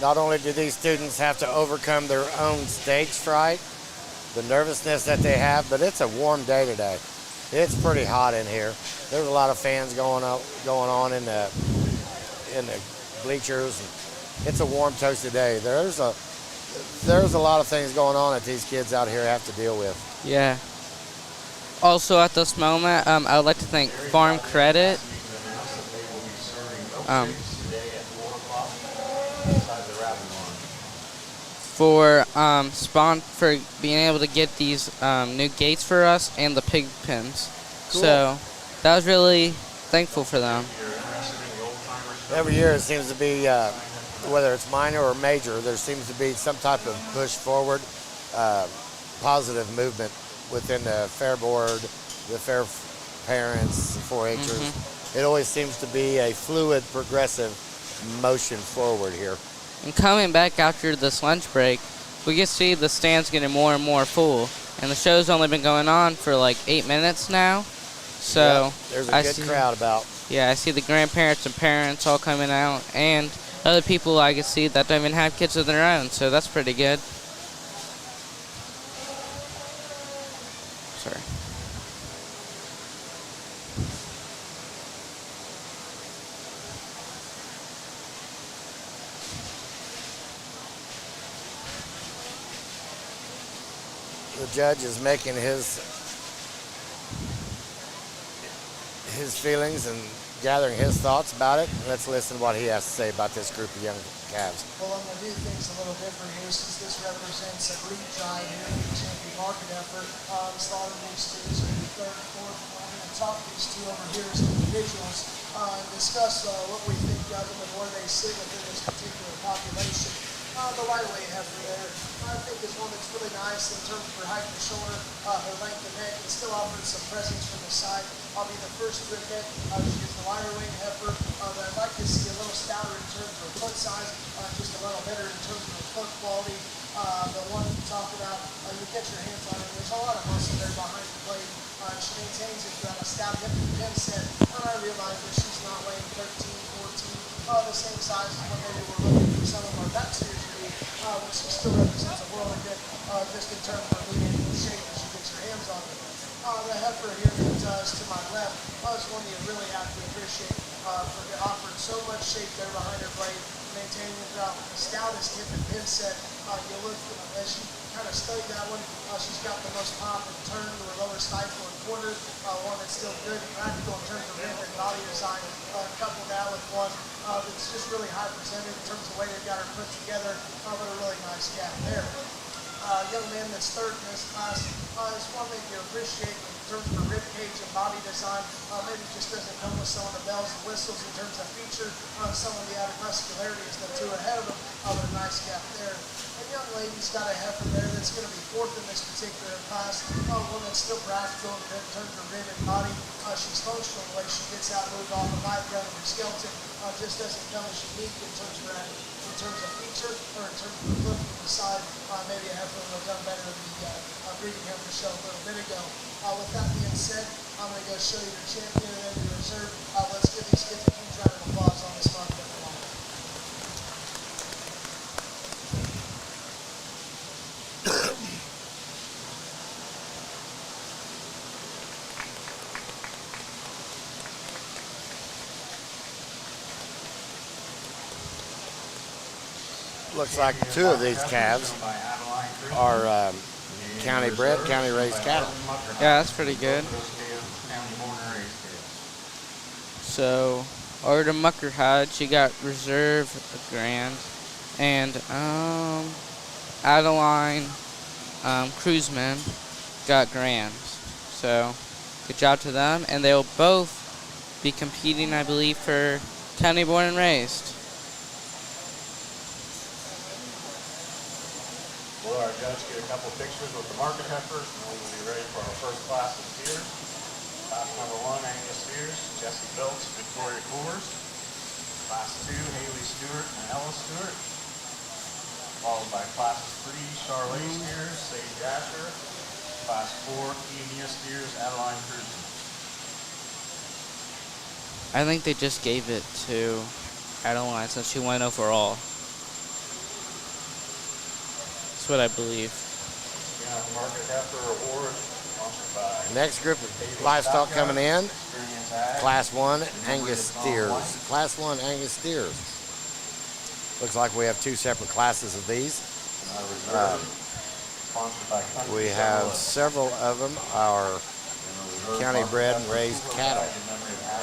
Not only do these students have to overcome their own stage fright, the nervousness that they have, but it's a warm day today. It's pretty hot in here. There's a lot of fans going on in the bleachers. It's a warm, toasty day. There's a lot of things going on that these kids out here have to deal with. Yeah. Also at this moment, I would like to thank Farm Credit. For being able to get these new gates for us and the pig pens. Cool. So that was really thankful for them. Every year it seems to be, whether it's minor or major, there seems to be some type of push forward, positive movement within the fair board, the fair parents, 4-Hers. It always seems to be a fluid, progressive motion forward here. And coming back after this lunch break, we can see the stands getting more and more full. And the show's only been going on for like 8 minutes now. So Yep, there's a good crowd about. Yeah, I see the grandparents and parents all coming out, and other people I can see that don't even have kids of their own, so that's pretty good. Sorry. The judge is making his feelings and gathering his thoughts about it. Let's listen to what he has to say about this group of young calves. Well, I'm going to do things a little different here since this represents a breed drive here for the champion market effort. Slaughter these steers in the third, fourth, and I'm going to talk these two over here as individuals and discuss what we think of them and where they sit within this particular population. The lightweight heifer there, I think is one that's really nice in terms of her height and shoulder, her length and neck. It still offers some presence from the side. I'll be the first to admit she is the lighter weight heifer, but I'd like to see a little stouter in terms of her foot size, just a little better in terms of her foot quality. The one you talk about, you get your hands on it. There's a lot of muscle there behind the blade. She maintains it throughout a stout hip and pin set. And I realize that she's not weighing 13, 14, the same size as what maybe we're looking for some of our vet series to be, but she still represents a world of good just in terms of her leading shape as you get your hands on it. The heifer here that is to my left is one you really have to appreciate for offering so much shape there behind her blade, maintaining it throughout the stoutest hip and pin set. You look as she kind of studied that one, she's got the most pop and turn to her lower stifle and quarter, one that's still good and practical in terms of rim and body design, coupled that with one that's just really high presented in terms of the way they've got her put together, but a really nice gap there. Young man that's third in this class is one that you appreciate in terms of the rib cage and body design. Maybe just doesn't come with some of the bells and whistles in terms of feature. Some of the added muscularity is the two ahead of him, but a nice gap there. And young lady's got a heifer there that's going to be fourth in this particular class. One that's still practical in terms of rib and body. She's functional the way she gets out and moved off the night gun and skeleton. Just doesn't come as unique in terms of feature or in terms of the look from the side. Maybe a heifer would have done better in the breeding heifer show a little bit ago. With that being said, I'm going to go show you the champion and then the reserve. Let's give these kids a huge round of applause on this month. Looks like two of these calves are county bred, county raised cattle. Yeah, that's pretty good. So, over to Muckerhide, she got reserve grand, and Adeline Cruiseman got grand. So, good job to them, and they'll both be competing, I believe, for county born and raised. Will our judge get a couple pictures with the market heifers, and then we'll be ready for our first class of steers. Class number 1, Angus steers, Jesse Phelps, Victoria Coors. Class 2, Haley Stewart and Ella Stewart. Followed by classes 3, Charlotte steers, Sage Asher. Class 4, Enia steers, Adeline Cruiseman. I think they just gave it to Adeline since she went overall. That's what I believe. Market heifer award sponsored by Next group of livestock coming in, Class 1 Angus steers. Class 1 Angus steers. Looks like we have two separate classes of these. We have several of them are county bred and raised cattle.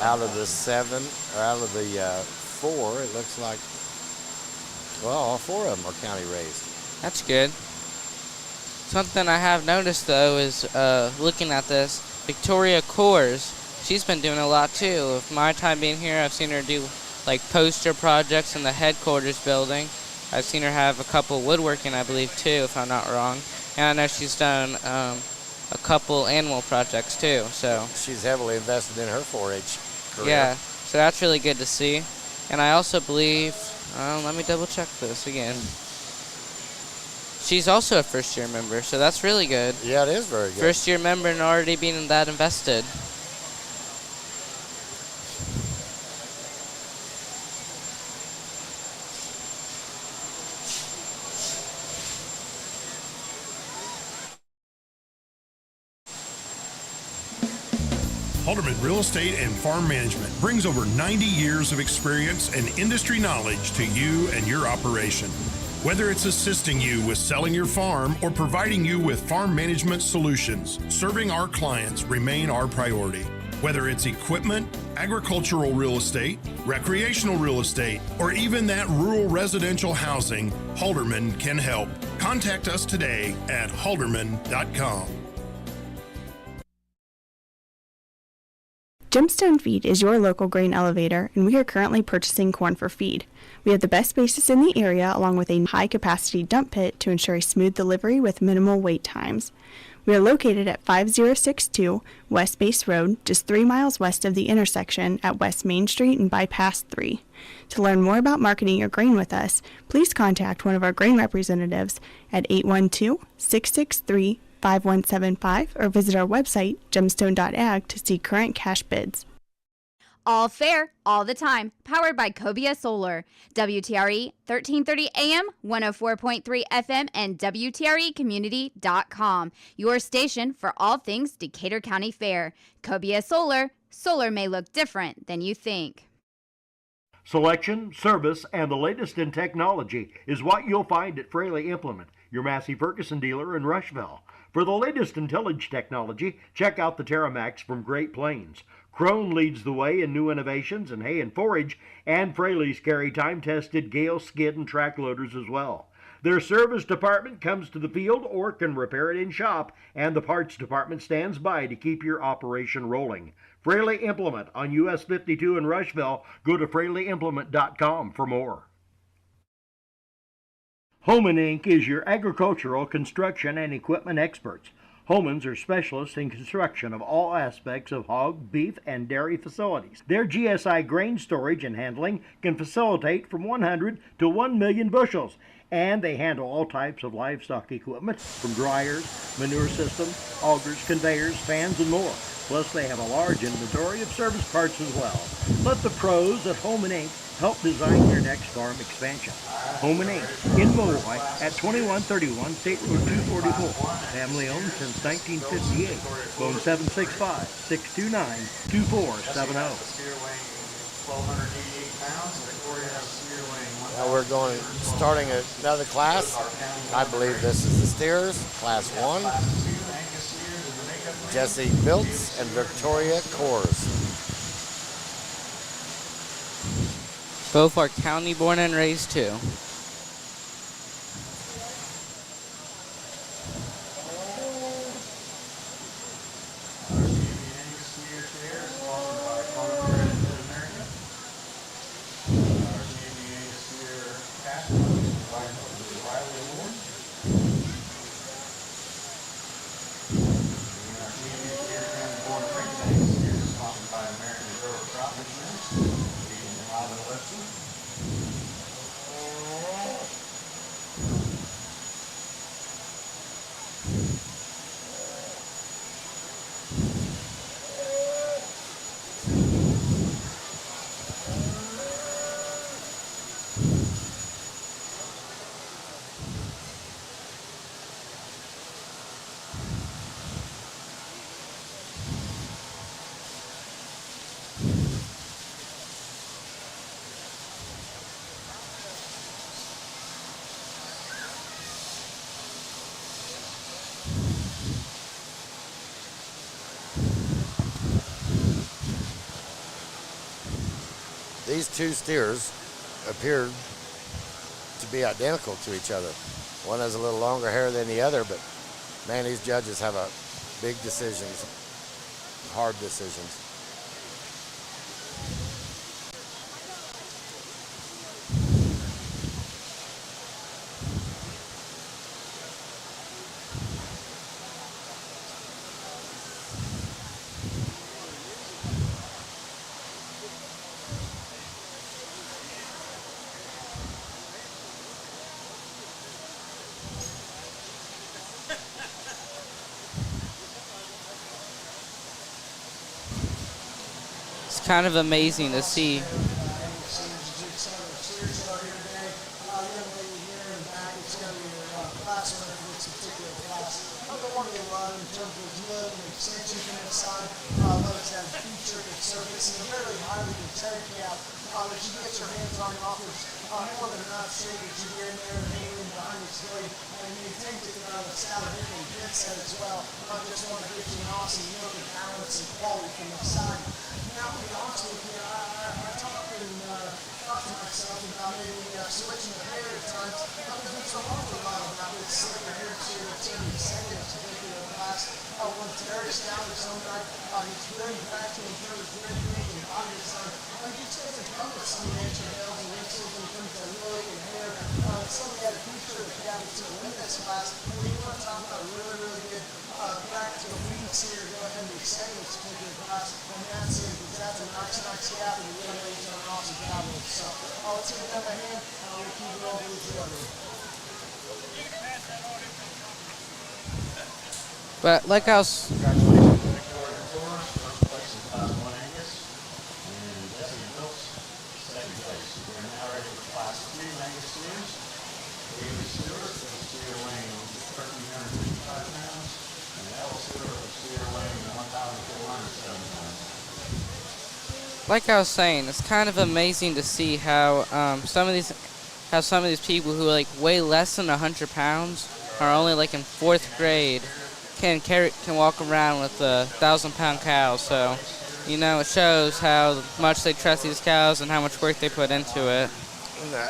Out of the 7, or out of the 4, it looks like, well, all 4 of them are county raised. That's good. Something I have noticed, though, is looking at this, Victoria Coors, she's been doing a lot, too. With my time being here, I've seen her do, like, poster projects in the headquarters building. I've seen her have a couple woodworking, I believe, too, if I'm not wrong. And I know she's done a couple animal projects, too. So she's heavily invested in her 4-H career. Yeah, so that's really good to see. And I also believe, let me double check this again. She's also a first-year member, so that's really good. Yeah, it is very good. First-year member and already being that invested. Halderman Real Estate and Farm Management brings over 90 years of experience and industry knowledge to you and your operation. Whether it's assisting you with selling your farm or providing you with farm management solutions, serving our clients remain our priority. Whether it's equipment, agricultural real estate, recreational real estate, or even that rural residential housing, Halderman can help. Contact us today at halderman.com. Gemstone Feed is your local grain elevator, and we are currently purchasing corn for feed. We have the best basis in the area, along with a high-capacity dump pit to ensure a smooth delivery with minimal wait times. We are located at 5062 West Base Road, just 3 miles west of the intersection at West Main Street and Bypass 3. To learn more about marketing your grain with us, please contact one of our grain representatives at 812-663-5175 or visit our website, gemstone.ag, to see current cash bids. All fair, all the time. Powered by Cobia Solar. WTRE 1330 AM, 104.3 FM, and WTREcommunity.com. Your station for all things Decatur County Fair. Cobia Solar. Solar may look different than you think. Selection, service, and the latest in technology is what you'll find at Fraley Implement, your Massey Ferguson dealer in Rushville. For the latest in tillage technology, check out the Terramax from Great Plains. Crone leads the way in new innovations in hay and forage, and Fraley's carry time-tested Gale skid and track loaders as well. Their service department comes to the field or can repair it in shop, and the parts department stands by to keep your operation rolling. Fraley Implement on US 52 in Rushville. Go to FraleyImplement.com for more. Homan Inc. is your agricultural, construction, and equipment experts. Homans are specialists in construction of all aspects of hog, beef, and dairy facilities. Their GSI grain storage and handling can facilitate from 100 to 1 million bushels, and they handle all types of livestock equipment from dryers, manure systems, augers, conveyors, fans, and more. Plus, they have a large inventory of service parts as well. Let the pros at Homan Inc. help design your next farm expansion. Homan Inc. in Molloy at 2131 State Road 244. Family owned since 1958. Phone 765-6292-2470. Now we're starting another class. I believe this is the steers, class 1. Jesse Biltz and Victoria Kors. Both are county born and raised too. These two steers appear to be identical to each other. One has a little longer hair than the other, but man, these judges have big decisions, hard decisions. kind of amazing to see. If you get your hands on offers, more than enough say that you get in there and hang in behind the slate and you take it on the salad and get set as well. I just want to give you an awesome look and balance and quality from the side. Now, to be honest with you, I talked to myself about maybe switching the hair at times. There's a lot about this silver hair too. It's in the second particular class. When Terry Stout is on that, he's very practical in terms of very big and body design. He just doesn't come with some nature bells and whistles in terms of look and hair. Somebody had a feature of having to win this class. When you want to talk about really, really good practical feats here, go ahead and be second this particular class. And that's it, because that's a nice gap, and you're really doing an awesome job with it. So I'll take it out of my hand, and I'll keep it over with you other. But like I was... Congratulations to Victoria Flores, first place in Class 1 Angus, and Jesse Phillips, second place. We're now ready for Class 2 Angus steers. David Stewart of steer weighing 1,355 pounds, and Ella Stewart of steer weighing 1,407 pounds. Like I was saying, it's kind of amazing to see how some of these people who like weigh less than 100 pounds are only like in 4th grade can walk around with 1,000-pound cows. So, you know, it shows how much they trust these cows and how much work they put into it.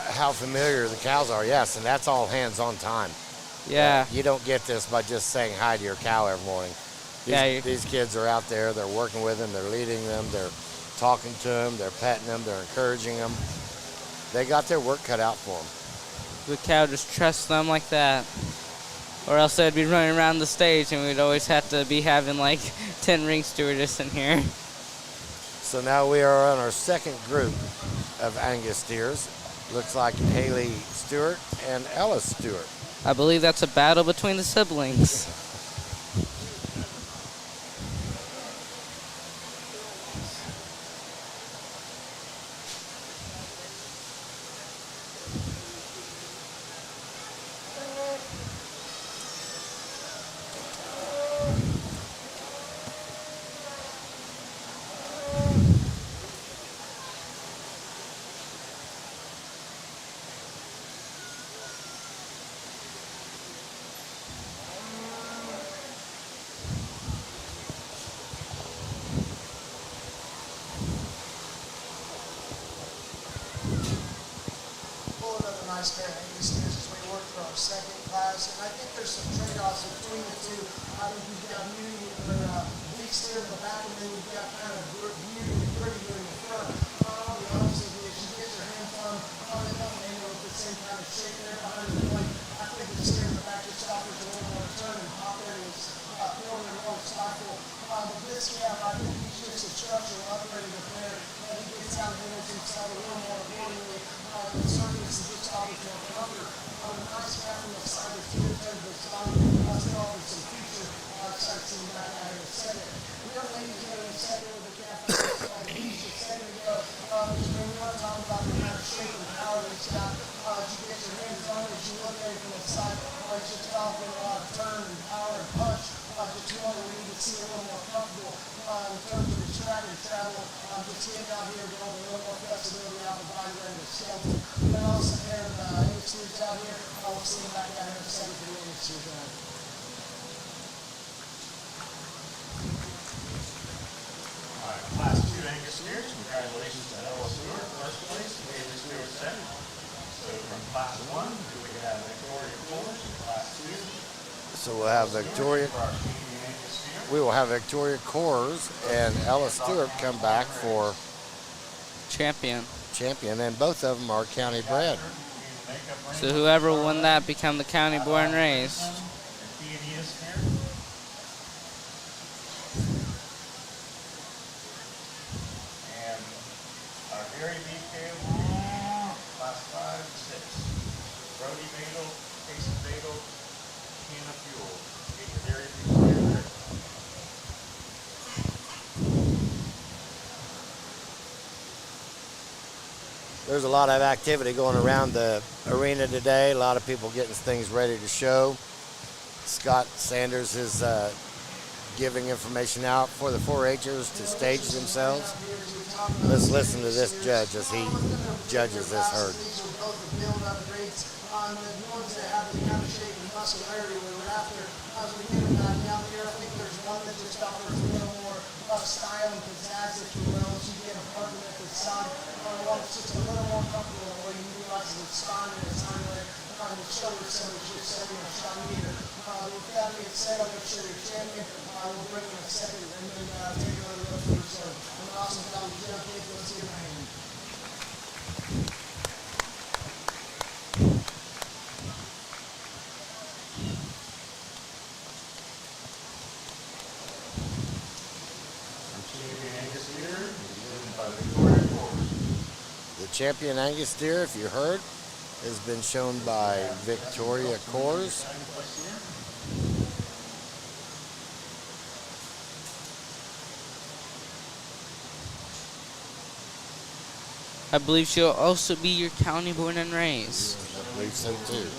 How familiar the cows are, yes, and that's all hands-on time. Yeah. You don't get this by just saying hi to your cow every morning. These kids are out there, they're working with them, they're leading them, they're talking to them, they're petting them, they're encouraging them. They got their work cut out for them. The cow just trusts them like that. Or else they'd be running around the stage and we'd always have to be having like 10 ring stewardess in here. So now we are on our second group of Angus steers. Looks like Haley Stewart and Ella Stewart. I believe that's a battle between the siblings. Nice pair of Angus steers as we work for our second class, and I think there's some trade-offs between the two. I think we've got beauty or big steer in the back, and then we've got kind of beauty and pretty in the front. I'll be honest with you, as you get your hands on, they don't end up with the same kind of shape there behind the point. I think the steer in the back just offers a little more turn and pop there is feeling a little stifle. But this gap, I think he's just a structural upgrade of there. He gets out and handles himself a little more accordingly. The surface is just obviously more comfort. Nice gap on the side of the two turns of his body. Still offers some feature. Start seeing back out here in a second. We are ladies here in a second with the gap on the side. Just a second ago, we want to talk about the kind of shape and power that he's got. As you get your hands on it, as you look at it from the side, it's just offering a lot of turn and power and punch. Just one we need to see a little more comfortable in terms of the track and travel. Just getting out here, going a little more flexibility out the body ready to skeleton. Then also there, the Angus steers out here. We'll see him back out here in a second for the Angus steers out. All right, Class 2 Angus steers. Congratulations to Ella Stewart, first place, and Haley Stewart, second. So from Class 1, we have Victoria Flores in Class 2. So we'll have Victoria. We will have Victoria Coors and Ella Stewart come back for champion, and both of them are county bred. So whoever won that become the county born race. And our dairy beef cave, Class 5 and 6. Brody Bagel, Casey Bagel, can of fuel. Get your dairy beef cave ready. There's a lot of activity going around the arena today. A lot of people getting things ready to show. Scott Sanders is giving information out for the 4-Hers to stage themselves. Let's listen to this judge as he judges this herd. The ones that have the kind of shape and muscularity we were after, as we get them back down here, I think there's one that just offers a little more style and pizzazz, if you will, as you get a partner at the side. One that's just a little more comfortable in the way you utilize its spine and its hind leg, and its shoulder centers, just setting a shot meter. With that being said, I'm going to show you a champion. We'll bring in a second and then take another look for yourself. An awesome job, Jeff. Let's give him a hand. The champion Angus steer, if you heard, has been shown by Victoria Coors. I believe she'll also be your county born and raised. I believe so too.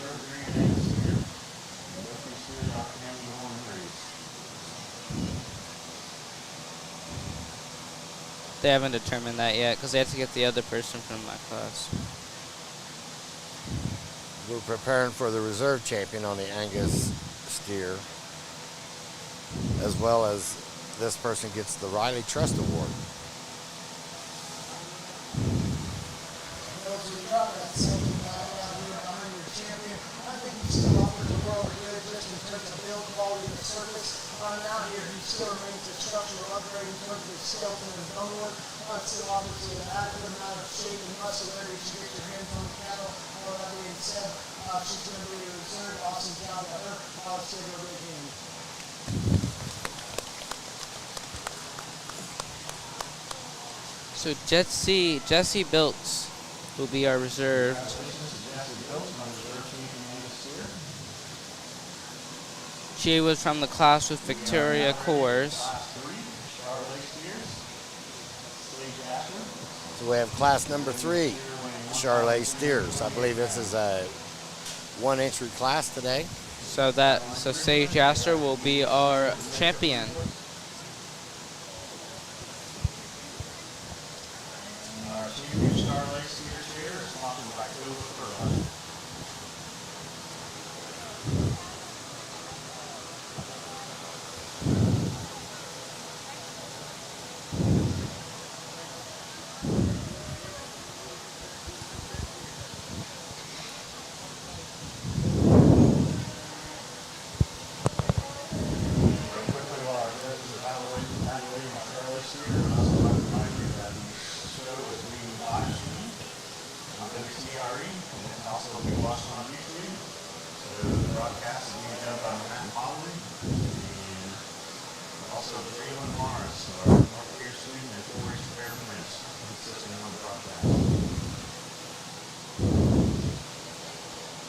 They haven't determined that yet because they have to get the other person from my class. We're preparing for the reserve champion on the Angus steer, as well as this person gets the Riley Trust Award. Out here, he still remains a structural upgrade in terms of his skeleton and bone work. Still obviously an adequate amount of shape and muscularity to get your hands on the cattle. That being said, she's going to be a reserve. Awesome job to her. Let's give her a big hand. So Jesse Biltz will be our reserve. She was from the class with Victoria Coors. So we have class number 3, Charlet steers. I believe this is a 1 entry class today. So Sage Astor will be our champion.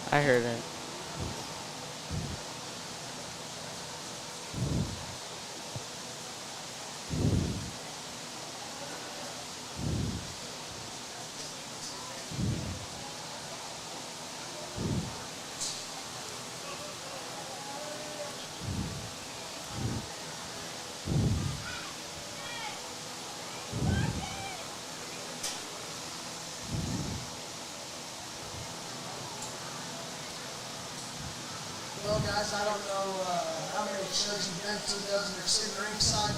I heard it. Well, guys, I don't know how many shows you've been to. Those that are sitting ringside,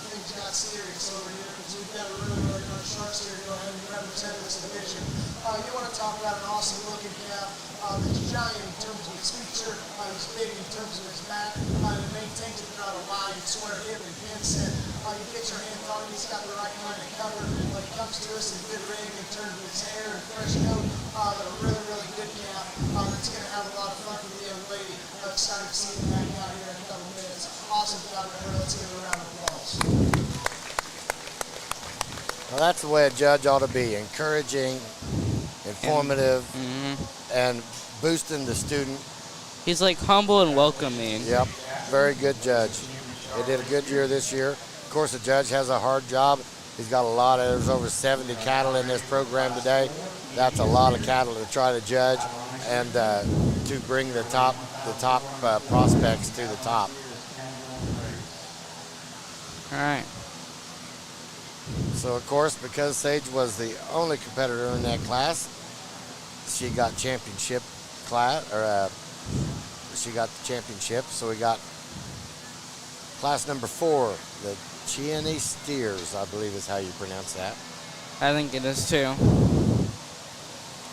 things got serious over here because we've got a really, really good sharks here to go ahead and represent this division. You want to talk about an awesome looking calf that's giant in terms of his feature, he's big in terms of his back, he maintains it throughout a wide and square hip and pin set. You get your hands on him, he's got the right kind of cover. When he comes to us in good rig in terms of his hair and fresh coat, but a really, really good calf that's going to have a lot of fun with the young lady. Excited to see him back out here in a couple minutes. Awesome job to her. Let's give her a round of applause. Well, that's the way a judge ought to be, encouraging, informative, and boosting the student. He's like humble and welcoming. Yep, very good judge. They did a good year this year. Of course, the judge has a hard job He's got there's over 70 cattle in this program today. That's a lot of cattle to try to judge and to bring the top prospects to the top. All right. So of course, because Sage was the only competitor in that class, she got championship she got the championship. So we got class number 4, the Chianese Steers, I believe is how you pronounce that. I think it is too.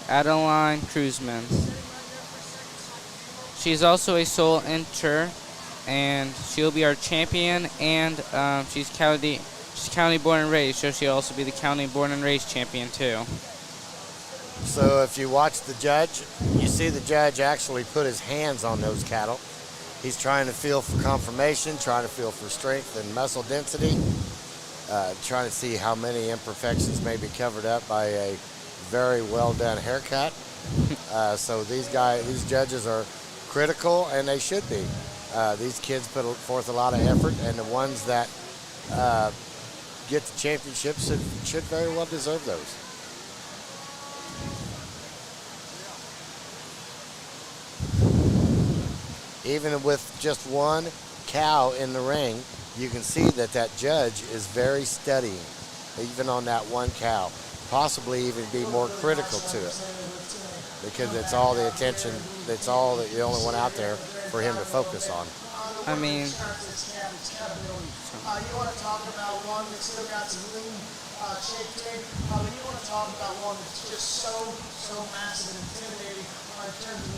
Adeline Cruzman. She's also a sole incher, and she'll be our champion. And she's county born and raised, so she'll also be the county born and raised champion too. So if you watch the judge, you see the judge actually put his hands on those cattle. He's trying to feel for conformation, trying to feel for strength and muscle density, trying to see how many imperfections may be covered up by a very well done haircut. So these judges are critical, and they should be. These kids put forth a lot of effort, and the ones that get the championships should very well deserve those. Even with just one cow in the ring, you can see that judge is very studying, even on that one cow. Possibly even be more critical to it, because it's all the attention, it's all the only one out there for him to focus on. I mean, you want to talk about one that's still got some lean shape to it, but you want to talk about one that's just so massive and intimidating in terms of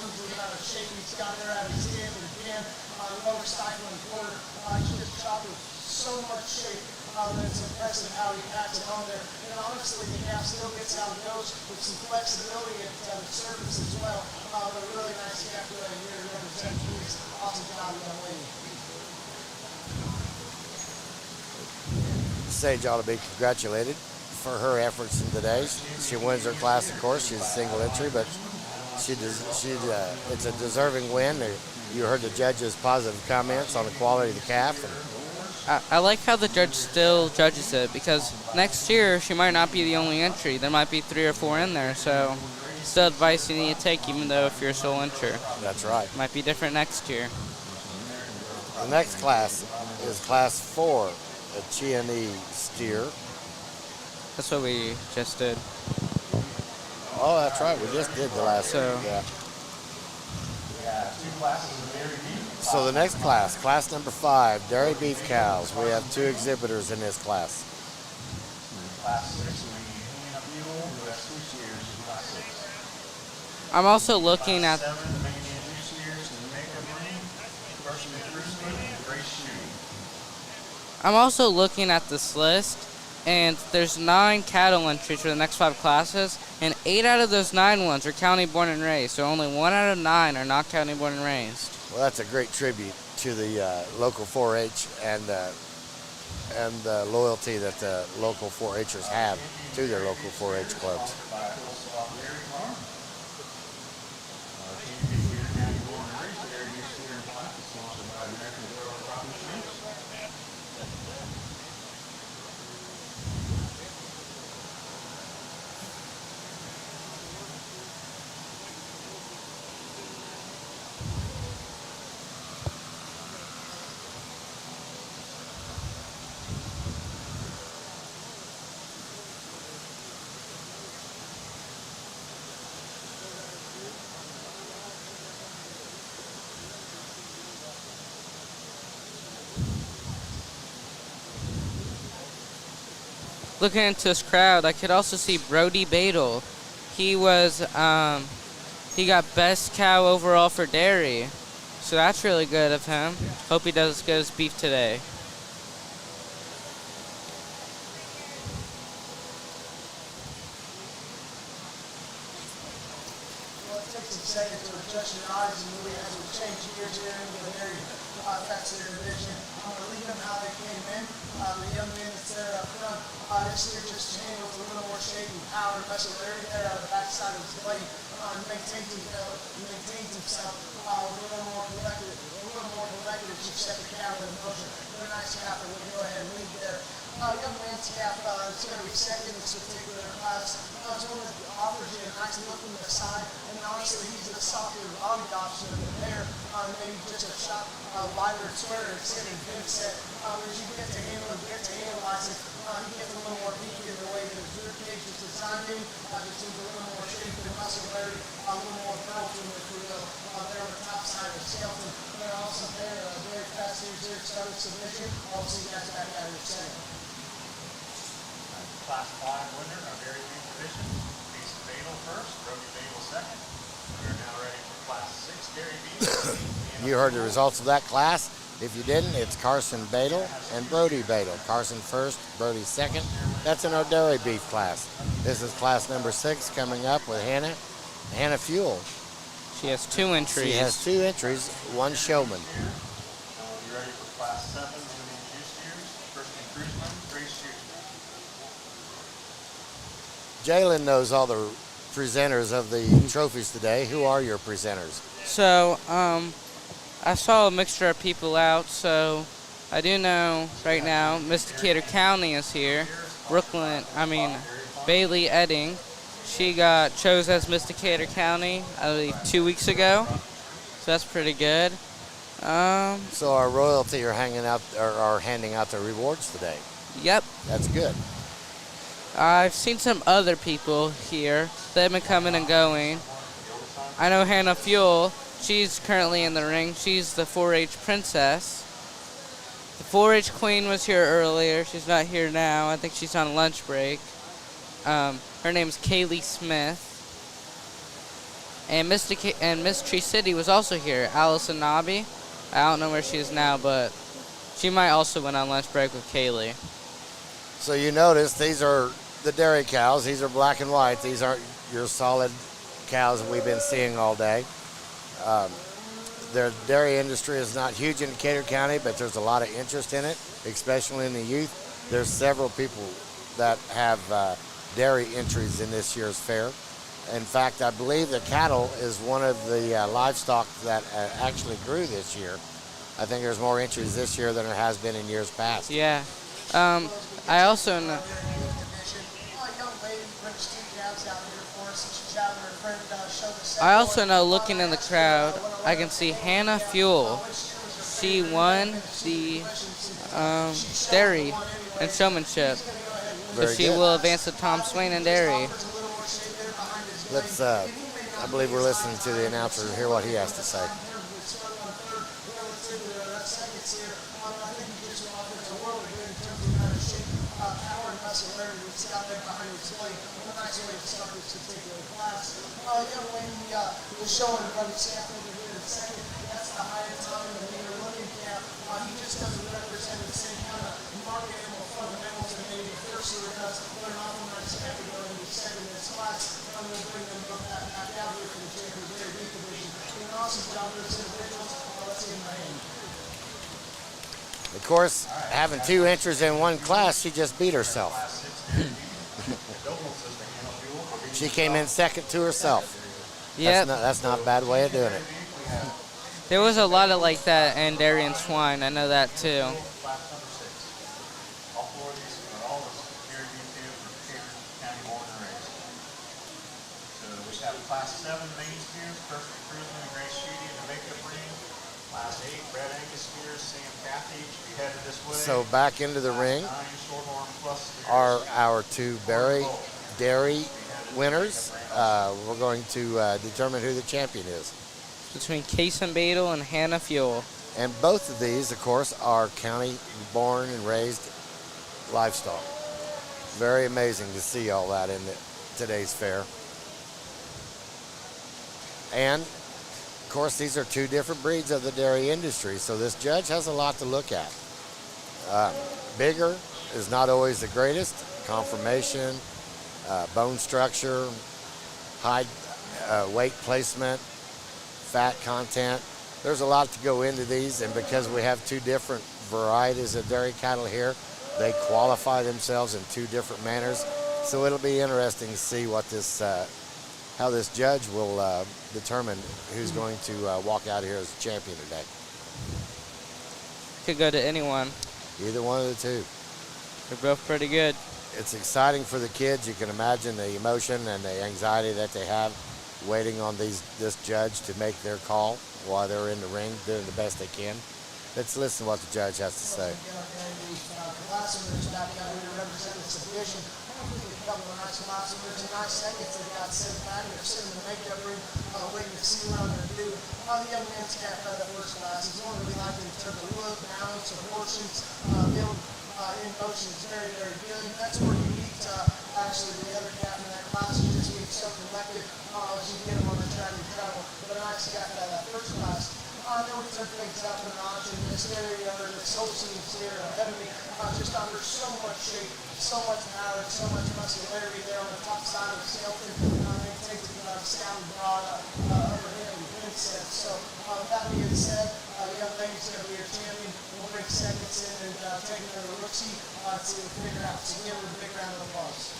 the amount of shape he's got there at his hip and again, the lower stifling quarter. He's just chopped with so much shape that it's impressive how he packs it on there. And honestly, the calf still gets how it goes with some flexibility at the surface as well. A really nice calf right here to represent his awesome job, young lady. Sage ought to be congratulated for her efforts in today. She wins her class, of course. She's a single entry, but it's a deserving win. You heard the judge's positive comments on the quality of the calf. I like how the judge still judges it, because next year she might not be the only entry. There might be 3 or 4 in there, so still advice you need to take, even though if you're a sole entry. That's right. Might be different next year. The next class is class 4, a Chianese steer. That's what we just did. Oh, that's right. We just did the last one. Yeah. So the next class number 5, dairy beef cows. We have 2 exhibitors in this class. I'm also looking at this list, and there's 9 cattle entries for the next 5 classes, and 8 out of those 9 ones are county born and raised, so only 1 out of 9 are not county born and raised. Well, that's a great tribute to the local 4-H and the loyalty that the local 4-Hers have to their local 4-H clubs. Looking into this crowd, I could also see Brody Badel. He got best cow overall for dairy, so that's really good of him. Hope he does as good as beef today. Well, it takes a second to adjust your eyes and really as we change gears here into the dairy facts of your division. I'm going to leave them how they came in. The young man that's there up front, this year just handles a little more shape and power and muscle area there on the backside of his blade. Maintains himself a little more collected as you set the cow in motion. Very nice cow that we go ahead and lead there. Young man's calf is going to be second in this particular class. It's one that offers you a nice look from the side, and honestly, he's a softer body option of the pair, maybe just a shot lighter sweater instead of big set. As you get to handle it, get to analyze it, he gets a little more beak in the way that his rear cage is designed in. Just needs a little more shape and muscularity, a little more bulk in the real there on the top side of the skeleton. They're also there, very fast here, very started submission. Also, you guys back out of your second. Class 5 winner of Dairy Beef Division, Mason Badel first, Brody Badel second. We are now ready for Class 6 Dairy Beef. You heard the results of that class. If you didn't, it's Carson Badel and Brody Badel. Carson first, Brody second. That's in our dairy beef class. This is class number 6 coming up with Hannah. Hannah Fuel. She has 2 entries. She has 2 entries, 1 showman. You ready for Class 7 Women Juice Steers, first in Cruiseman, Grace Shoot. Jalen knows all the presenters of the trophies today. Who are your presenters? So, I saw a mixture of people out, so I do know right now Miss Decatur County is here. Bailey Edding. She got chose as Miss Decatur County, I believe, 2 weeks ago. So that's pretty good. So our royalty are handing out the rewards today. Yep. That's good. I've seen some other people here. They've been coming and going. I know Hannah Fuel. She's currently in the ring. She's the 4-H princess. The 4-H queen was here earlier. She's not here now. I think she's on lunch break. Her name's Kaylee Smith. And Miss Tree City was also here. Allison Nobby. I don't know where she is now, but she might also went on lunch break with Kaylee. So you notice these are the dairy cows. These are black and white. These aren't your solid cows that we've been seeing all day. The dairy industry is not huge in Decatur County, but there's a lot of interest in it, especially in the youth. There's several people that have dairy entries in this year's fair. In fact, I believe the cattle is one of the livestock that actually grew this year. I think there's more entries this year than there has been in years past. Yeah. I also know. I also know, looking in the crowd, I can see Hannah Fuel. She won the dairy and showmanship. So she will advance to Tom Swain and dairy. Let's, I believe we're listening to the announcer and hear what he has to say. Young lady was showing from the staff over here in a second. That's the highest time that we were looking at. He just doesn't represent the same kind of market animal fundamentals that maybe the first year does. They're not on that step to go into second in this class. I'm going to bring them back out here for the Champion Dairy Beef Division. Doing an awesome job with those individuals. Let's give them a hand. Of course, having 2 entries in one class, she just beat herself. She came in second to herself. Yeah, that's not a bad way of doing it. There was a lot of like that in dairy and swine. I know that too. All 4 of these are all dairy beef deals for Decatur County born and raised. So we have Class 7 main steers, Kirsten Cruiseman and Grace Shooty in the makeup ring. Class 8 Red Angus steers, Sam Cathy should be headed this way. So back into the ring Shorthorn plus are our 2 dairy winners. We're going to determine who the champion is. Between Kason Badel and Hannah Fuel. And both of these, of course, are county born and raised livestock. Very amazing to see all that in today's fair. And, of course, these are 2 different breeds of the dairy industry, so this judge has a lot to look at. Bigger is not always the greatest. Conformation, bone structure, hide weight placement, fat content. There's a lot to go into these, and because we have 2 different varieties of dairy cattle here, they qualify themselves in 2 different manners. So it'll be interesting to see what this, how this judge will determine who's going to walk out here as champion today. Could go to anyone. Either one of the 2. They're both pretty good. It's exciting for the kids. You can imagine the emotion and the anxiety that they have waiting on this judge to make their call while they're in the ring doing the best they can. Let's listen to what the judge has to say. In motion is very, very good. That's where you meet actually the other cat in that class. You just meet so collected as you get them on the track and travel. But I actually got that first class. Then we took things up a notch in this area, or the soul seams here ahead of me, just under so much shape, so much power, so much muscularity there on the top side of the skeleton. It takes a sound broad overhead and fence set. So that being said, young lady's going to be your champion. We'll bring seconds in and take another look-see to figure out. So give her a big round of applause.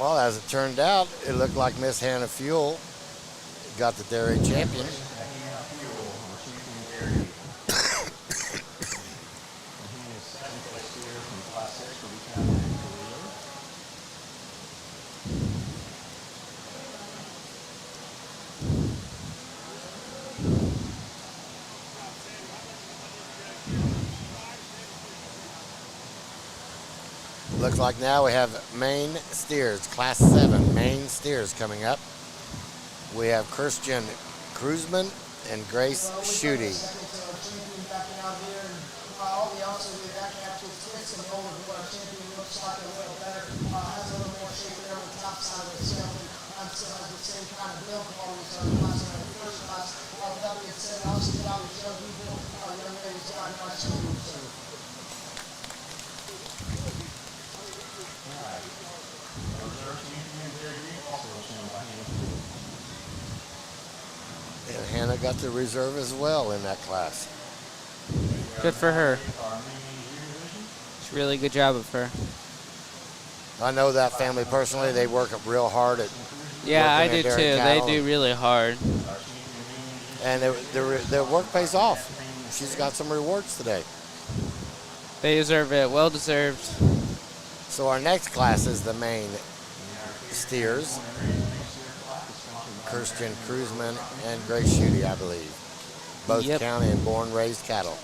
Well, as it turned out, it looked like Miss Hannah Fuel got the dairy champion. Looks like now we have Maine steers, Class 7 Maine steers coming up. We have Christian Kruzman and Grace Schutte. And Hannah got the reserve as well in that class. Good for her. It's a really good job of her. I know that family personally. They work up real hard at Yeah, I do too. They do really hard. And their work pays off. She's got some rewards today. They deserve it. Well deserved. So our next class is the Maine steers. Christian Kruzman and Grace Schutte, I believe. Both county and born raised cattle.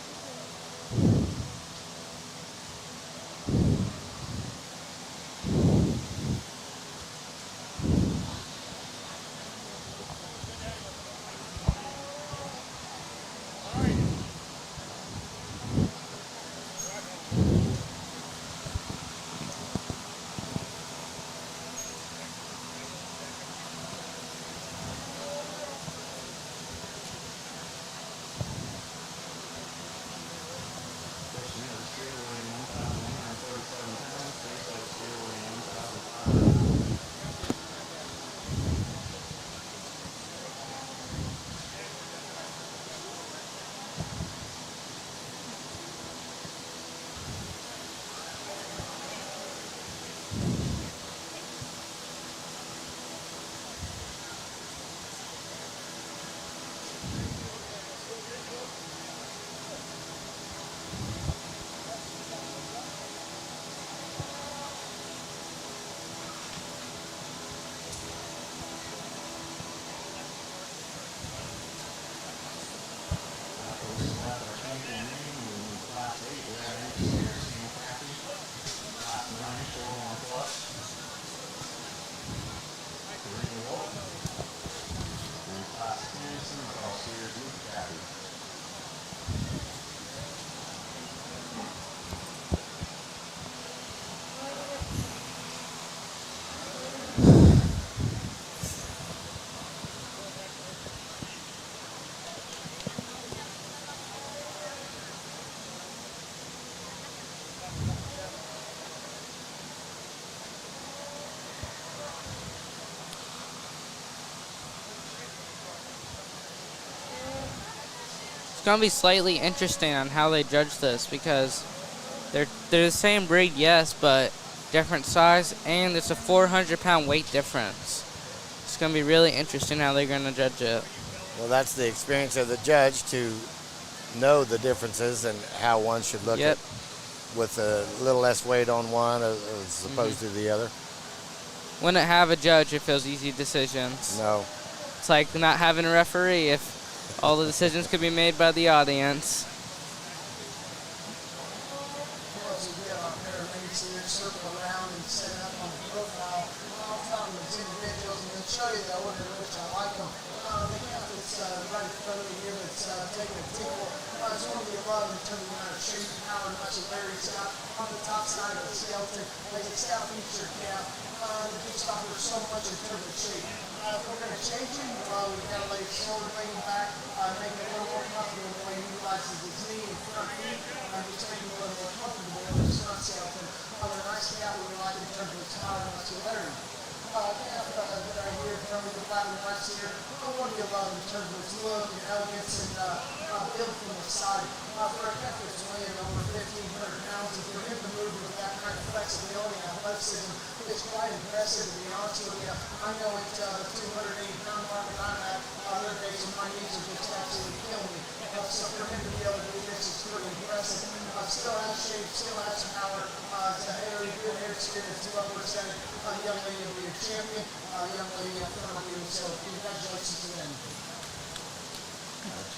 It's going to be slightly interesting on how they judge this because they're the same breed, yes, but different size, and it's a 400-pound weight difference. It's going to be really interesting how they're going to judge it. Well, that's the experience of the judge to know the differences and how one should look Yep. at with a little less weight on one as opposed to the other. When it have a judge, it feels easy decisions. No. It's like not having a referee if all the decisions could be made by the audience. Once we get our pair of legs here, circle around and set up on the profile. I'll talk to these individuals and then show you the order in which I like them. The calf that's right in front of me here that's taking a tickle. It's one of the above in terms of the amount of shape and power and much Larry's got on the top side of the skeleton. Like a scout feature calf, the big stopper so much in terms of shape. If we're going to change him, we've got to lay his shoulder lean back, make it a little more comfortable the way he utilizes his knee and front feet, just make him a little more comfortable in his front skeleton. A nice calf we like in terms of its power and muscularity. Calf that I hear from the black and whites here, what do you love in terms of its look and elegance and build from the side. For a calf that's weighing over 1,500 pounds, if you're able to move with that kind of flexibility and athleticism, it's quite impressive, to be honest with you. I know at the 280-pound mark that I'm at, other days when my knees are just absolutely killing me. So for him to be able to do this is pretty impressive. Still has shape, still has power. It's a very good hair experience. Well represented. Young lady will be a champion. Young lady in front of you. So congratulations to them.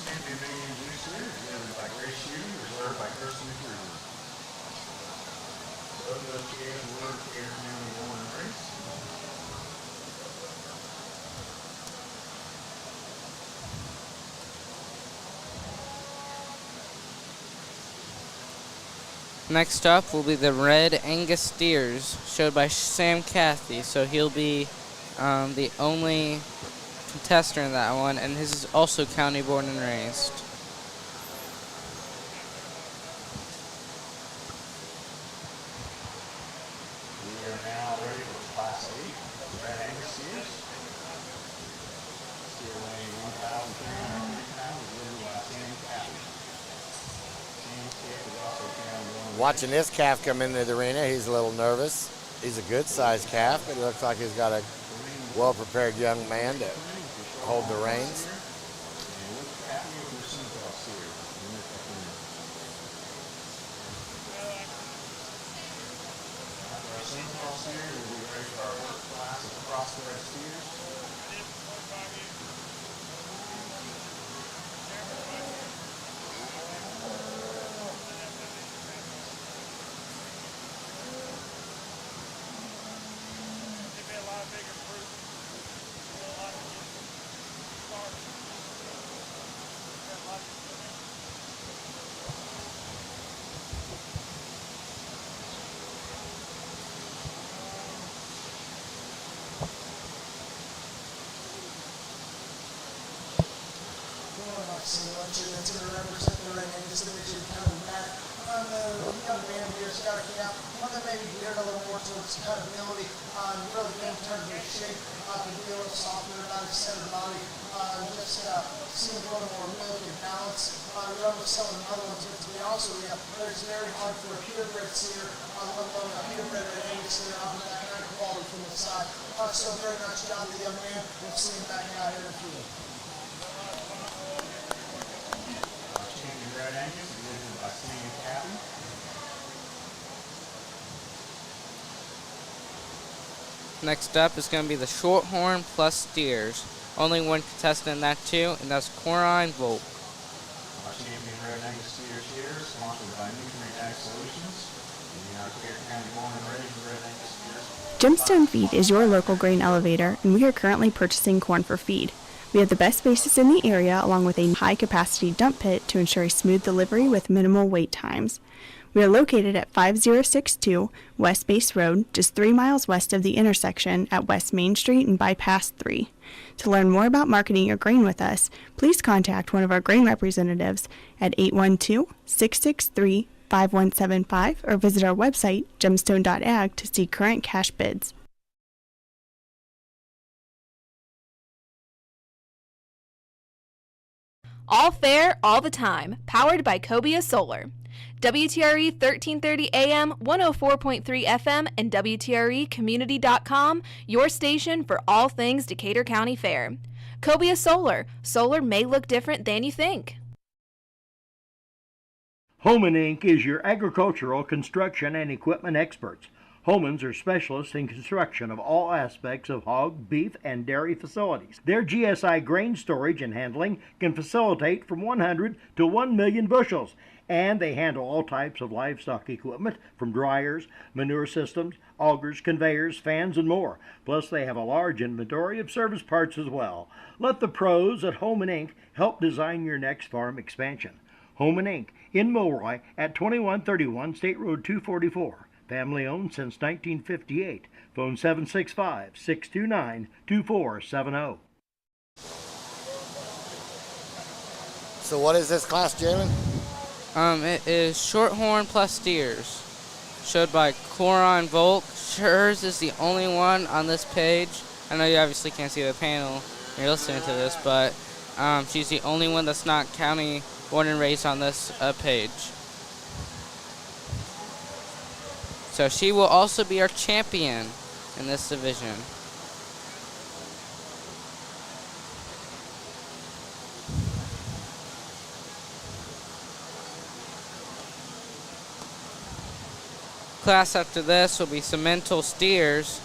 Champion being introduced here is given by Grace Shooting, reserved by Kirsten McCreary. Both of those kids were Decatur County born and raised. Next up will be the red Angus steers, showed by Sam Cathy. So he'll be the only contestant in that one, and his is also county born and raised. We are now ready for Class 8 red Angus steers. Steer weighing 1,350 pounds, driven by Sam Cathy. Sam Cathy is also county born. Watching this calf come into the arena, he's a little nervous. He's a good-sized calf, but he looks like he's got a well-prepared young man to hold the reins. Our Sentinel steer will be ready for our work class of Crossbreed steers. Selection that's going to represent the red Angus division coming back. The young man here has got a calf, one that maybe geared a little more towards cutability, really good in terms of shape, can be a little softer about his center body, just seems a little more milk and balance. We're almost selling other ones, but to be honest with you, it's very hard for a purebred steer, let alone a purebred red Angus steer, off of that kind of quality from the side. So very nice job to the young man. We'll see him back out here in the field. Red Angus is driven by Sam Cathy. Next up is going to be the Shorthorn plus steers. Only one contestant in that too, and that's Coraline Volk. Our champion red Angus steers here, sponsored by Nutrient Ag Solutions. And our Decatur County born and raised red Angus steers. Gemstone Feed is your local grain elevator, and we are currently purchasing corn for feed. We have the best basis in the area, along with a high-capacity dump pit to ensure a smooth delivery with minimal wait times. We are located at 5062 West Base Road, just 3 miles west of the intersection at West Main Street and Bypass 3. To learn more about marketing your grain with us, please contact one of our grain representatives at 812-663-5175 or visit our website, gemstone.ag, to see current cash bids. All fair, all the time. Powered by Cobia Solar. WTRE 1330 AM, 104.3 FM, and WTREcommunity.com, your station for all things Decatur County Fair. Cobia Solar. Solar may look different than you think. Homan Inc. is your agricultural, construction, and equipment experts. Homans are specialists in construction of all aspects of hog, beef, and dairy facilities. Their GSI grain storage and handling can facilitate from 100 to 1 million bushels, and they handle all types of livestock equipment from dryers, manure systems, augers, conveyors, fans, and more. Plus, they have a large inventory of service parts as well. Let the pros at Homan Inc. help design your next farm expansion. Homan Inc. in Milroy at 2131 State Road 244. Family owned since 1958. Phone 765-629-2470. So what is this class, Jalen? It is Shorthorn plus steers, showed by Coron Volk. Hers is the only one on this page. I know you obviously can't see the panel when you're listening to this, but she's the only one that's not county born and raised on this page. So she will also be our champion in this division. Class after this will be Cemental Steers,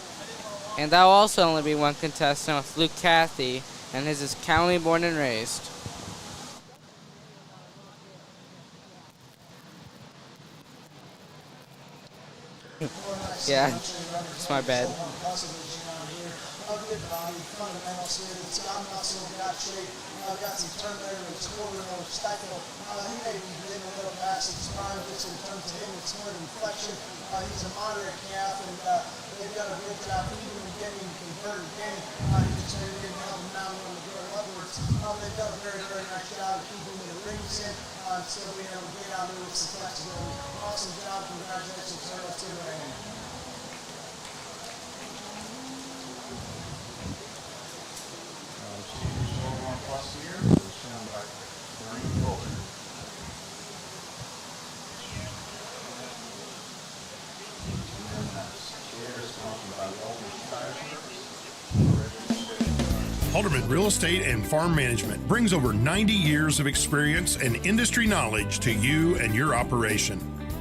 and that will also only be one contestant with Luke Cathy, and his is county born and raised. Yeah, it's my bad. Got some turn there in his quarter or stackle. He may be getting a little past his prime, just in terms of him, it's more inflection. He's a moderate calf, and they've got a good job feeding and getting him converted again. He just maybe didn't help him out when they go upwards. They've done a very, very nice job of keeping him in the rings in, still being able to get out there with some flexibility. Awesome job, congratulations, sir. Let's see what I am. Plus year was found by Green Boulder. And share is sponsored by Walter. Halderman Real Estate and Farm Management brings over 90 years of experience and industry knowledge to you and your operation.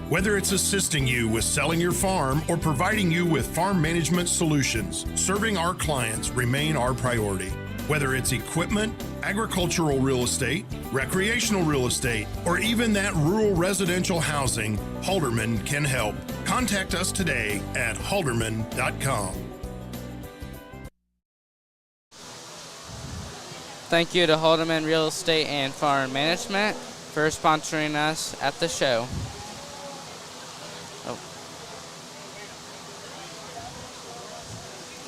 Whether it's assisting you with selling your farm or providing you with farm management solutions, serving our clients remain our priority. Whether it's equipment, agricultural real estate, recreational real estate, or even that rural residential housing, Halderman can help. Contact us today at halderman.com. Thank you to Halderman Real Estate and Farm Management for sponsoring us at the show.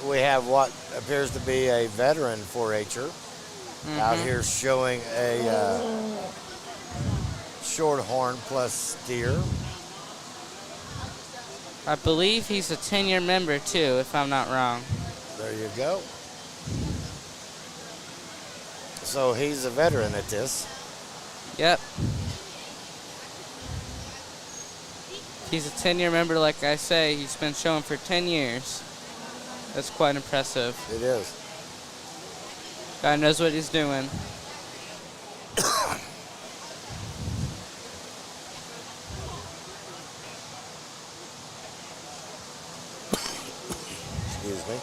We have what appears to be a veteran 4-H'er out here showing a Shorthorn plus steer. I believe he's a 10-year member too, if I'm not wrong. There you go. So he's a veteran at this. Yep. He's a 10-year member, like I say. He's been showing for 10 years. That's quite impressive. It is. Guy knows what he's doing. Excuse me.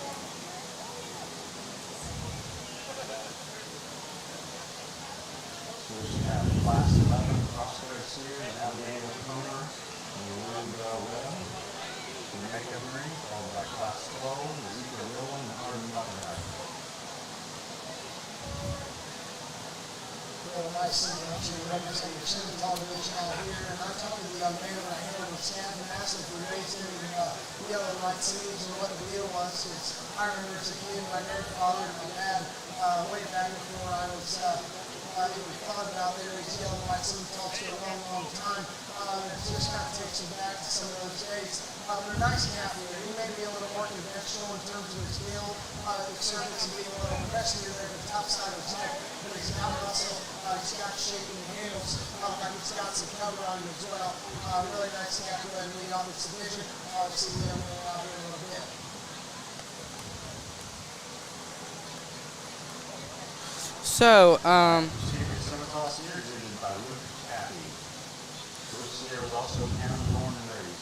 So we have class 11 Crossbreed series, Alligator Comer, and Wind Well. Jamaica Ring, followed by class 12, Zebra Willing, and Harden Buckenheim. Real nice introduction. Represent your city television out here. And I'm talking to the young man right here with Sam and asked if we raised him in yellow and white cities and what the deal was. I remember as a kid, my grandfather and my dad, way back before I was even thought about there, these yellow and white cities talks for a long, long time. It just kind of takes you back to some of those days. They're nice and happy here. He may be a little more conventional in terms of his build, the surface and being a little aggressive there at the top side of his neck, but he's got muscle, he's got shape in the handles, and he's got some cover on him as well. Really nice to have him lead on this division. See the young man out here in a little bit. So, Secret Summer Class Year, division by Luke Cathy. First also pound, born, and raised.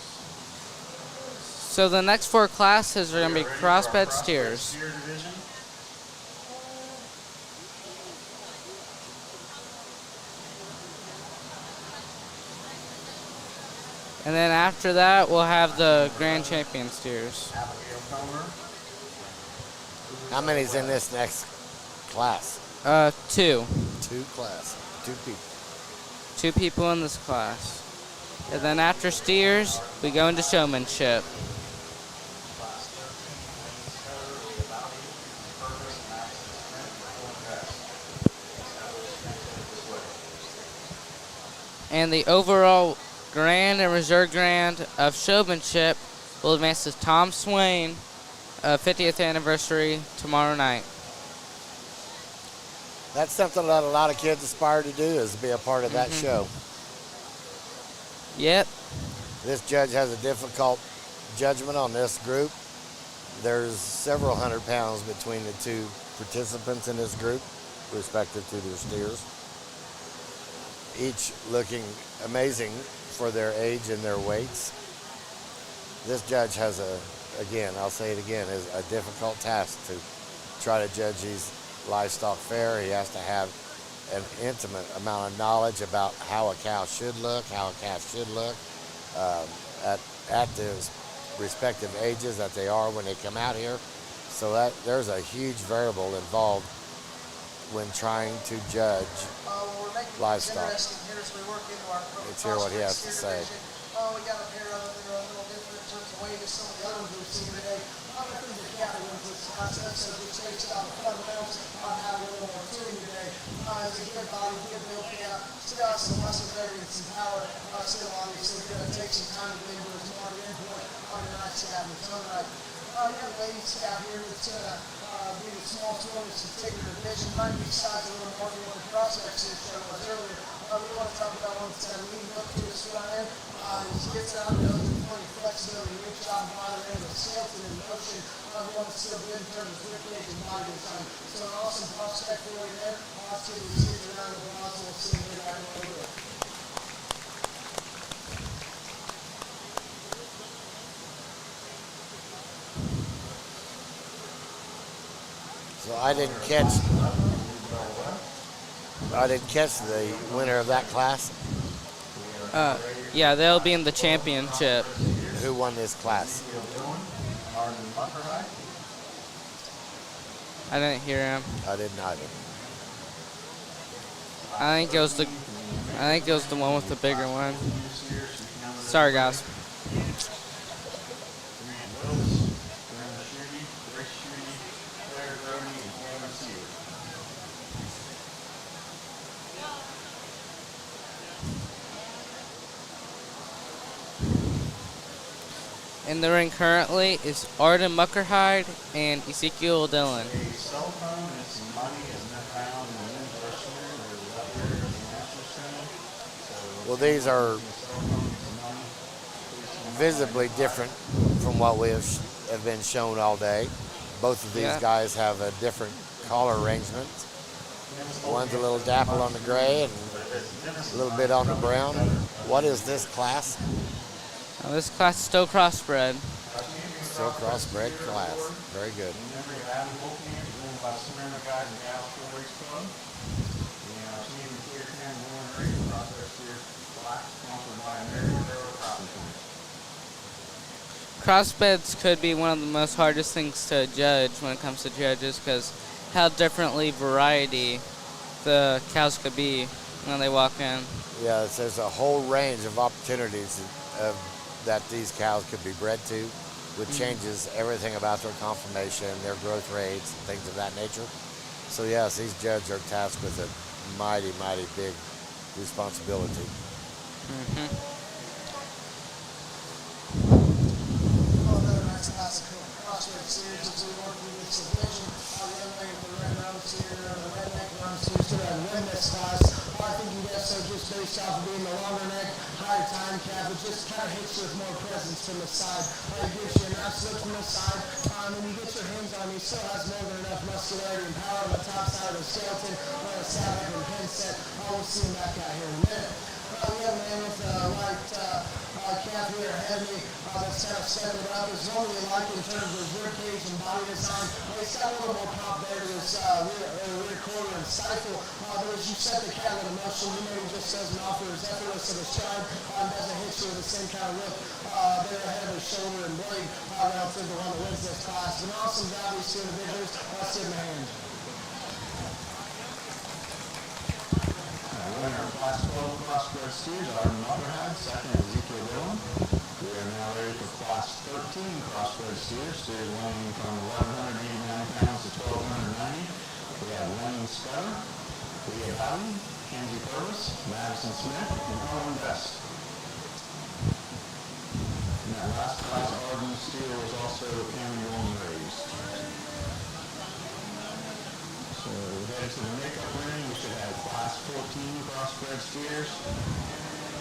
So the next 4 classes are going to be We are ready for our crossbred crossbred steers. steer division. And then after that, we'll have the grand champion steers. Abigail Comer. How many's in this next class? 2. 2 class. 2 people. 2 people in this class. And then after steers, we go into showmanship. Class 13, Lane's Code, about 8, purpose, and access sprint for full dress. This way. And the overall grand and reserve grand of showmanship will advance to Tom Swain, 50th anniversary tomorrow night. That's something that a lot of kids aspire to do, is to be a part of that show. Yep. This judge has a difficult judgment on this group. There's several hundred pounds between the 2 participants in this group, respective to their steers. Each looking amazing for their age and their weights. This judge has again, I'll say it again, is a difficult task to try to judge these livestock fair. He has to have an intimate amount of knowledge about how a cow should look, how a calf should look, at the respective ages that they are when they come out here. So that there's a huge variable involved when trying to judge livestock. Let's hear what he has to say. We got a pair of them that are a little different in terms of weight as some of the other ones we've seen today. I think the cattle ones this concept, so we changed out the fundamentals on how we're a little more tuning today. It's a good body, good build camp, still got some muscle there and some power. Still obviously going to take some time to get into his market input on the night scout in its own right. We got a lady scout here that's being a small tool, it's a particular division, might be sized a little more than what the prospects is showing us earlier. We want to talk about one that's got a leading up to his front end. He gets out and goes with plenty of flexibility, reach out and bottom end with skeleton in motion. We want to still good in terms of rib cage and body design. So an awesome prospect for you there. I'll see you see the round of applause. We'll see you back in a little bit. So I didn't catch the winner of that class. Yeah, they'll be in the championship. Who won this class? I didn't hear him. I didn't either. I think it was the one with the bigger one. Sorry, guys. In the ring currently is Arden Muckerhide and Ezekiel Dillon. A cell phone and some money has been found in the university. There's up here at the National Center. Well, these are visibly different from what we have been shown all day. Both of these guys have a different collar arrangement. One's a little dapple on the gray and a little bit on the brown. What is this class? This class is still crossbred. Still crossbred class. Very good. Crossbreds could be one of the most hardest things to judge when it comes to judges, because how differently variety the cows could be when they walk in. Yeah, there's a whole range of opportunities that these cows could be bred to, which changes everything about their conformation, their growth rates, and things of that nature. So yes, these judges are tasked with a mighty, mighty big responsibility. Another nice classic crossbred series as we work through this division. The young lady with the red nose here, the redneck nose here, so that win this class. I think you guys are just based off of being the longer neck, higher time cap, it just kind of hits you with more presence from the side. It gives you an absolute from the side. When you get your hands on him, he still has more than enough muscularity and power on the top side of the skeleton, on the saddle and pin set. We'll see him back out here in a minute. We have a man with light here ahead of me that's kind of stepping up. It's what we like in terms of rib cage and body design. He's got a little more pop there to his rear quarter and stifle. But as you set the cat in motion, you maybe just doesn't offer as effortless of a stride, doesn't hit you with the same kind of whip there ahead of his shoulder and blade relative to the one that wins this class. An awesome job, these two individuals. Let's give them a hand. Winner of Class 12 Crossbred Steers, Arden Upperhead. Second, Ezekiel Dillon. We are now ready for Class 13 Crossbred Steers. Steers weighing from 1,189 pounds to 1,290. We have Lenny Scudder, Leah Bowden, Kenzie Purvis, Madison Smith, and Owen Best. In that last class, Arden steer was also annual raised. So we head to the makeup ring. We should have Class 14 Crossbred Steers.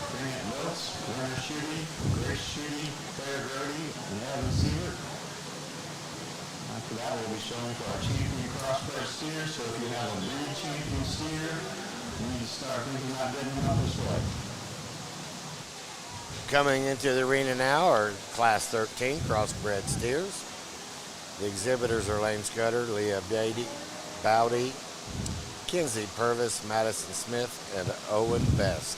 Brilliant Wilts, Werner Schutte, Grace Schutte, Claire Grody, and Evan Sievert. After that, we'll be showing for our champion Crossbred Steers. So if you have a breed champion steer, you need to start thinking about getting them up this way. Coming into the arena now are Class 13 Crossbred Steers. The exhibitors are Lane Scudder, Leah Bowdy, Kenzie Purvis, Madison Smith, and Owen Best.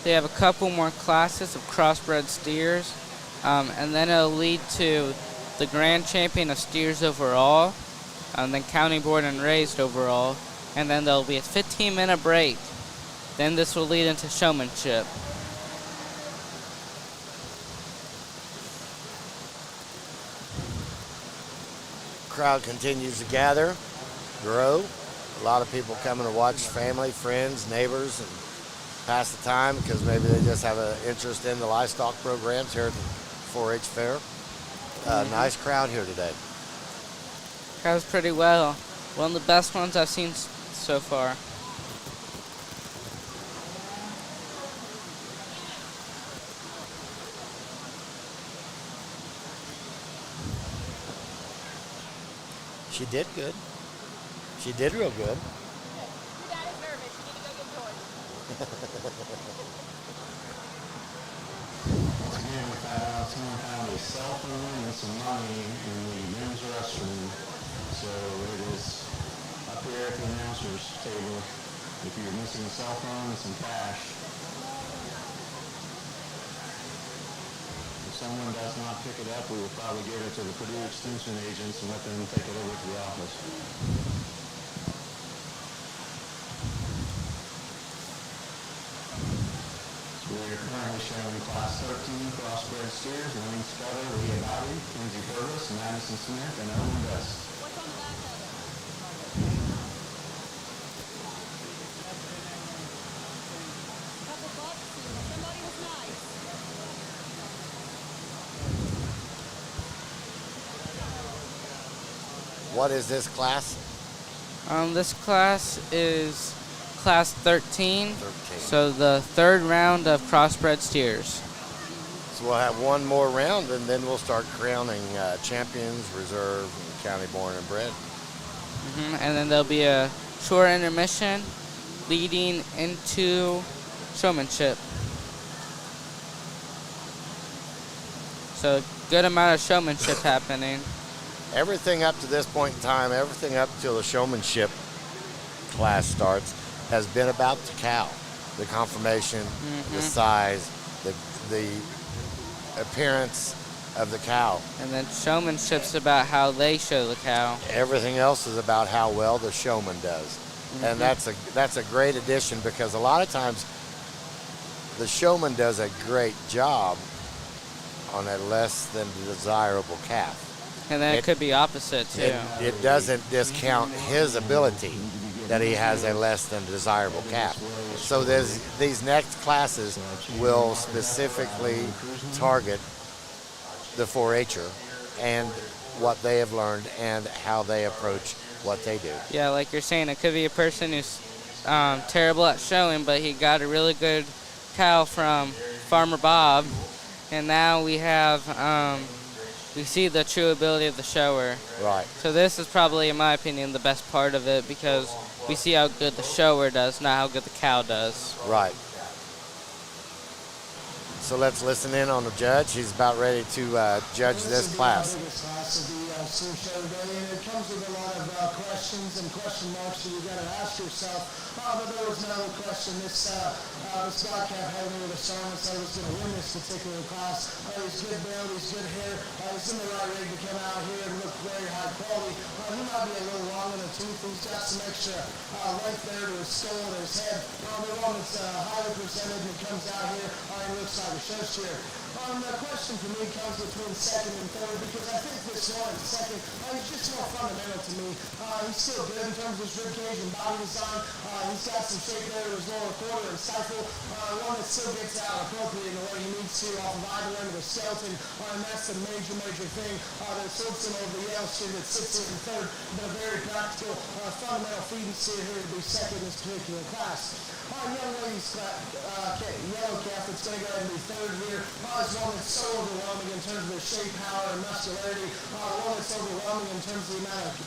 They have a couple more classes of crossbred steers, and then it'll lead to the grand champion of steers overall, then county board and raised overall, and then there'll be a 15-minute break. Then this will lead into showmanship. Crowd continues to gather, grow. A lot of people coming to watch family, friends, neighbors, and pass the time because maybe they just have an interest in the livestock programs here at the 4-H fair. Nice crowd here today. Crowd's pretty well. One of the best ones I've seen so far. She did good. She did real good. Your dad is nervous. You need to go get George. Once again, we someone found a cell phone and some money in the men's restroom. So it is up here at the announcer's table. If you're missing a cell phone and some cash. If someone does not pick it up, we will probably give it to the Purdue Extension agents and let them take it over to the office. So we are currently showing Class 13 crossbred steers, Lane Scudder, Leah Bowdy, Kenzie Purvis, Madison Smith, and Owen Best. What's on the back of it? A couple bucks. Somebody was nice. What is this class? This class is Class 13, so the third round of crossbred steers. So we'll have one more round, and then we'll start crowning champions, reserve, and county born and bred. And then there'll be a short intermission leading into showmanship. So good amount of showmanship happening. Everything up to this point in time, everything up till the showmanship class starts, has been about the cow, the conformation, the size, the appearance, of the cow. And then showmanship's about how they show the cow. Everything else is about how well the showman does. And that's a great addition, because a lot of times the showman does a great job on a less than desirable calf. And then it could be opposite too. It doesn't discount his ability that he has a less than desirable calf. So these next classes will specifically target the 4-H'er and what they have learned and how they approach what they do. Yeah, like you're saying, it could be a person who's terrible at showing, but he got a really good cow from Farmer Bob, and now we have we see the true ability of the shower. Right. So this is probably, in my opinion, the best part of it, because we see how good the shower does, not how good the cow does. Right. So let's listen in on the judge. He's about ready to judge this class. And it comes with a lot of questions and question marks that you got to ask yourself. But there was another question. This black calf had me with a song and said he was going to win this particular class. He's good build, he's good hair, he's in the right rig to come out here and look very high quality. He might be a little long in the tooth. He's got some extra length there to his skull and his head. The one that's highly presented and comes out here, he looks like a show steer. The question for me comes between second and third, because I think this one and second, he's just more fundamental to me. He's still good in terms of his rib cage and body design. He's got some shape there to his lower quarter and stifle. One that still gets out appropriate in the way he needs to off of either end of the skeleton. And that's the major thing that sorts him over the yellow steer that sits in third. But a very practical, fundamental feeding steer here to be second in this particular class. Young lady's yellow calf that's going to go ahead and be third here. Is one that's so overwhelming in terms of the shape, power, and muscularity. One that's overwhelming in terms of the amount of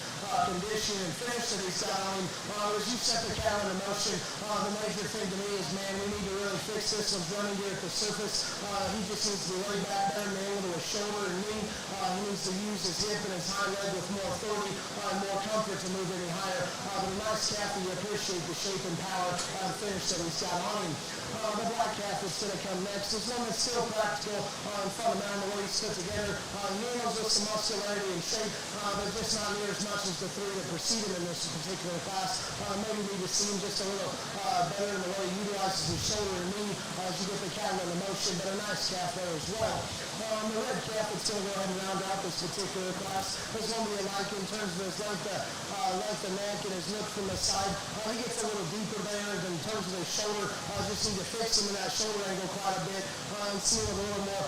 condition and finish that he's got on him. As you set the cow into motion, the major thing to me is, man, we need to really fix this one's running gear at the surface. He just needs to be way back there and be able to his shoulder and knee. He needs to use his hip and his hind leg with more authority and more comfort to move any higher. But a nice calf that you appreciate the shape and power and finish that he's got on him. The black calf that's going to come next is one that's still practical and fundamental the way he's put together. Nails with some muscularity and shape, but just not near as much as the three that precede him in this particular class. Maybe need to see him just a little better in the way he utilizes his shoulder and knee as you get the cow into motion, but a nice calf there as well. The red calf that's going to go ahead and round out this particular class is one we like in terms of his length of neck and his look from the side. He gets a little deeper there in terms of his shoulder. Just need to fix him in that shoulder angle quite a bit and see him with a little more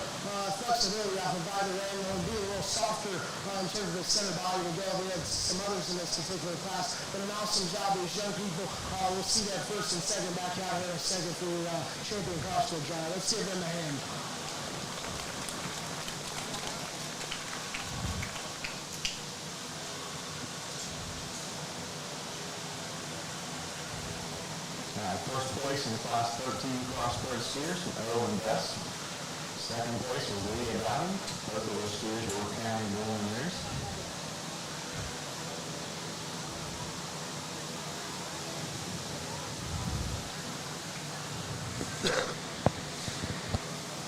flexibility off of either end and be a little softer in terms of his center body to go. We had some others in this particular class, but an awesome job. These young people, we'll see that first and second back out here in a second for champion Crossbreed drive. Let's give them a hand. First place in the Class 13 Crossbreed steers from Errol and Bess. Second place was Leah Dowden. Both of those steers were county preliminaries.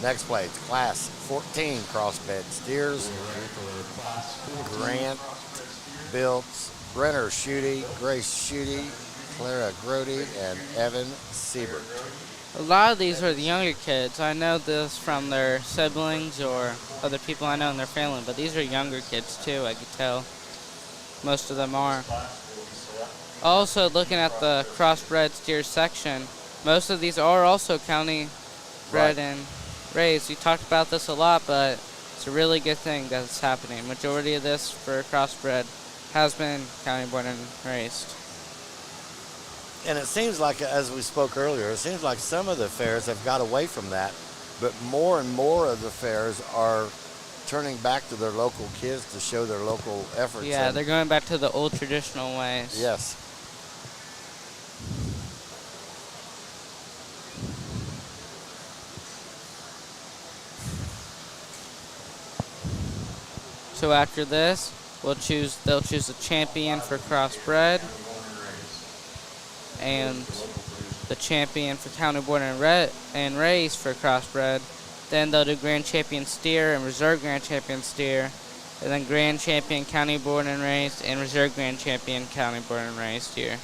Next place, Class 14 Crossbred steers. Grant, Biltz, Brenner Schutte, Grace Schutte, Clara Grody, and Evan Siebert. A lot of these are the younger kids. I know this from their siblings or other people I know in their family, but these are younger kids too, I could tell. Most of them are. Also, looking at the crossbred steer section, most of these are also county bred and raised. We talked about this a lot, but it's a really good thing that's happening. Majority of this for crossbred has been county born and raised. And it seems like, as we spoke earlier, it seems like some of the fairs have got away from that, but more and more of the fairs are turning back to their local kids to show their local efforts. Yeah, they're going back to the old traditional ways. Yes. So after this, they'll choose a champion for crossbred and the champion for county born and raised for crossbred, Then they'll do Grand Champion Steer and Reserve Grand Champion Steer. And then Grand Champion County Born and Raised and Reserve Grand Champion County Born and Raised here.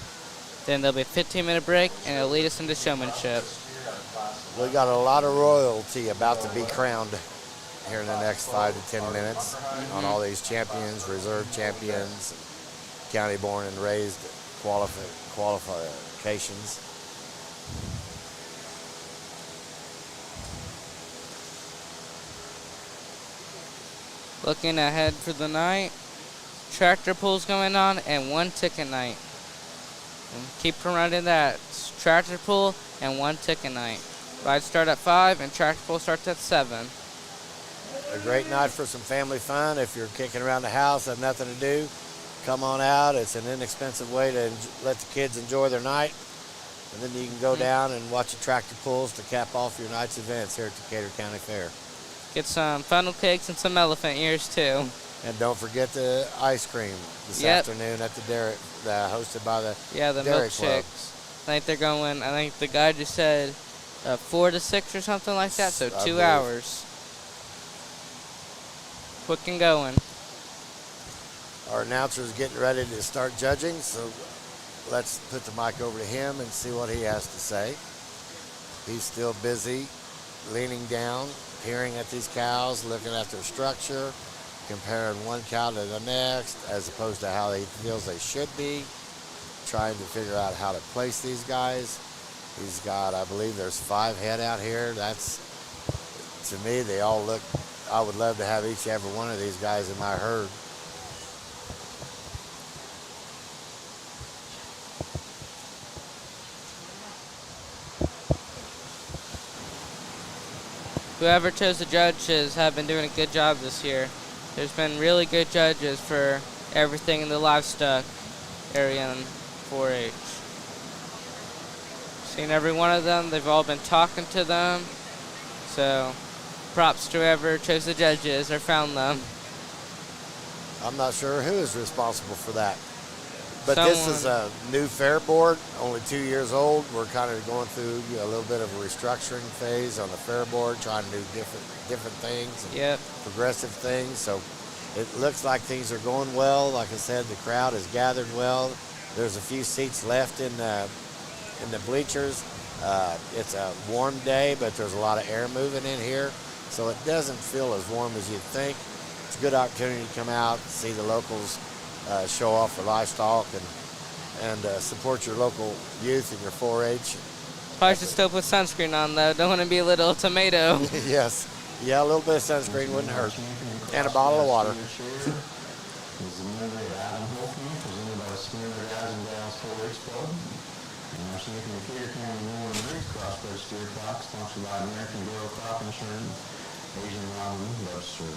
Then there'll be a 15-minute break, and it'll lead us into Showmanship. We got a lot of royalty about to be crowned here in the next 5 to 10 minutes on all these champions, reserve champions, county born and raised qualifications. Looking ahead for the night, tractor pulls going on and 1 ticket night. And keep promoting that. It's tractor pull and 1 ticket night. Rides start at 5 and tractor pull starts at 7. A great night for some family fun. If you're kicking around the house, have nothing to do, come on out. It's an inexpensive way to let the kids enjoy their night. And then you can go down and watch the tractor pulls to cap off your night's events here at Decatur County Fair. Get some funnel cakes and some elephant ears too. And don't forget the ice cream this afternoon at the Derrick, hosted by the Derrick Club. Milkshakes. I think they're going, I think the guy just said 4 to 6 or something like that, so 2 hours. Quick and going. Our announcer is getting ready to start judging, so let's put the mic over to him and see what he has to say. He's still busy leaning down, peering at these cows, looking at their structure, comparing one cow to the next as opposed to how he feels they should be, trying to figure out how to place these guys. He's got, I believe there's 5 head out here. That's, to me, they all look, I would love to have each and every one of these guys in my herd. Whoever chose the judges have been doing a good job this year. There's been really good judges for everything in the livestock area in 4-H. Seen every one of them. They've all been talking to them. So props to whoever chose the judges or found them. I'm not sure who is responsible for that. But this is a new fair board, only 2 years old. We're kind of going through a little bit of a restructuring phase on the fair board, trying to do different things, and progressive things. So it looks like things are going well. Like I said, the crowd has gathered well. There's a few seats left in the bleachers. It's a warm day, but there's a lot of air moving in here, so it doesn't feel as warm as you'd think. It's a good opportunity to come out, see the locals show off their livestock, and support your local youth and your 4-H. Probably should still put sunscreen on though. Don't want to be a little tomato. Yes. Yeah, a little bit of sunscreen wouldn't hurt. And a bottle of water. Crossbreed steer clocks, sponsored by American Girl Crop Insurance, Asian Robin Webster.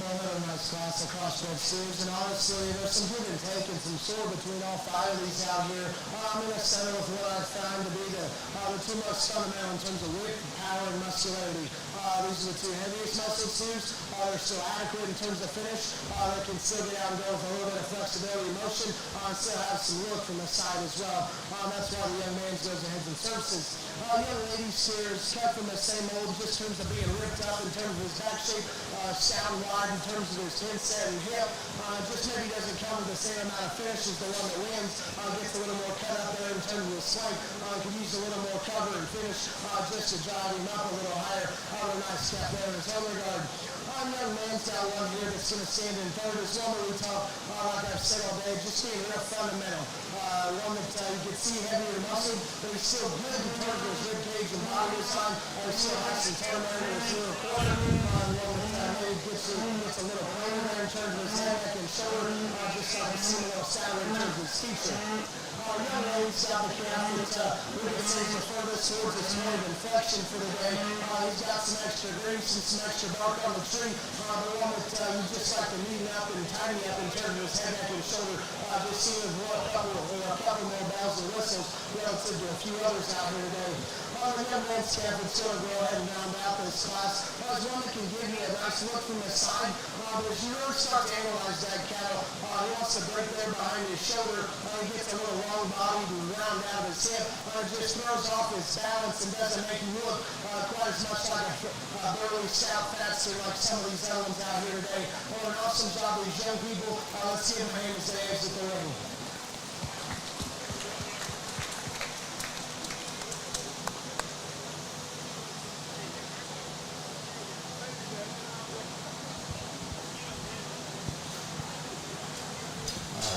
Another nice class of crossbred steers, and honestly, there's some give and take and some sore between all 5 of these out here. I'm in a center with what I find to be the 2 most fundamental in terms of width, power, and muscularity. These are the 2 heaviest muscle steers. They're still adequate in terms of finish. They can still get out and go with a little bit of flexibility and motion, and still have some look from the side as well. That's why the young man's goes ahead and services. Young lady steers kept from the same mold, just in terms of being ripped up in terms of his back shape, sound wide in terms of his headset and hip. Just maybe doesn't come with the same amount of finish as the one that wins. Gets a little more cut up there in terms of his swank. Could use a little more cover and finish just to drive him up a little higher. A nice step there in his home regard. Young man's got one here that's going to stand in third. This one that we talk, like I've said all day, just being real fundamental. One that you can see heavier muscle, but he's still good in terms of his rib cage and body this time. He still has some tone there in his little quarter. One that maybe gets a little plainer there in terms of his head, neck, and shoulder. Just like a little sadder in terms of his feature. Young lady's got the calf that we can see the furthest towards its point of inflection for the day. He's got some extra grease and some extra bark on the tree. The one that you just like to neaten up and tidy up in terms of his head, neck, and shoulder. Just see a couple more bells and whistles. The relative to a few others out here today. The young man's camp is going to go ahead and round out this class. There's one that can give you a nice look from the side. But as you really start to analyze that cattle, he wants to break there behind his shoulder. He gets a little long body to round out his hip. Just throws off his balance and doesn't make him look quite as much like a burly stout fatster like some of these other ones out here today. An awesome job with these young people. Let's give them a hand as they exit the ring.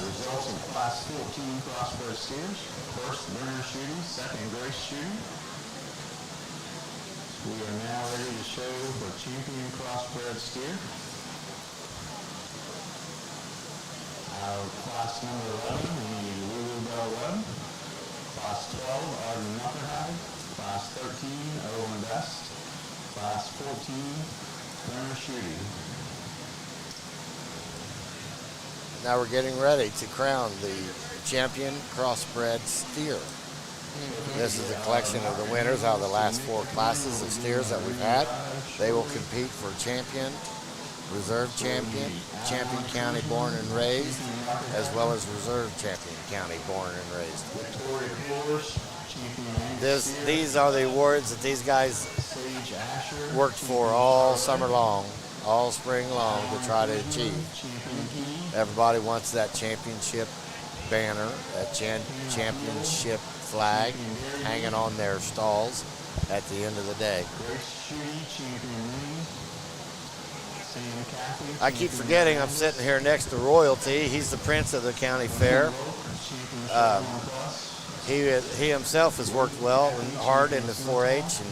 Results in Class 14 Crossbred steers. First, winner shooting. Second, Grace shooting. We are now ready to show for champion Crossbred steer. Our class number 11, we need Lulu Bell Webb. Class 12, Arden Knuckerhide. Class 13, Owen Best. Class 14, winner shooting. Now we're getting ready to crown the champion crossbred steer. This is a collection of the winners out of the last 4 classes of steers that we've had. They will compete for champion, reserve champion, champion county born and raised, as well as reserve champion county born and raised. These are the awards that these guys worked for all summer long, all spring long to try to achieve. Everybody wants that championship banner, that championship flag hanging on their stalls at the end of the day. I keep forgetting I'm sitting here next to royalty. He's the prince of the county fair. He himself has worked well and hard in the 4-H and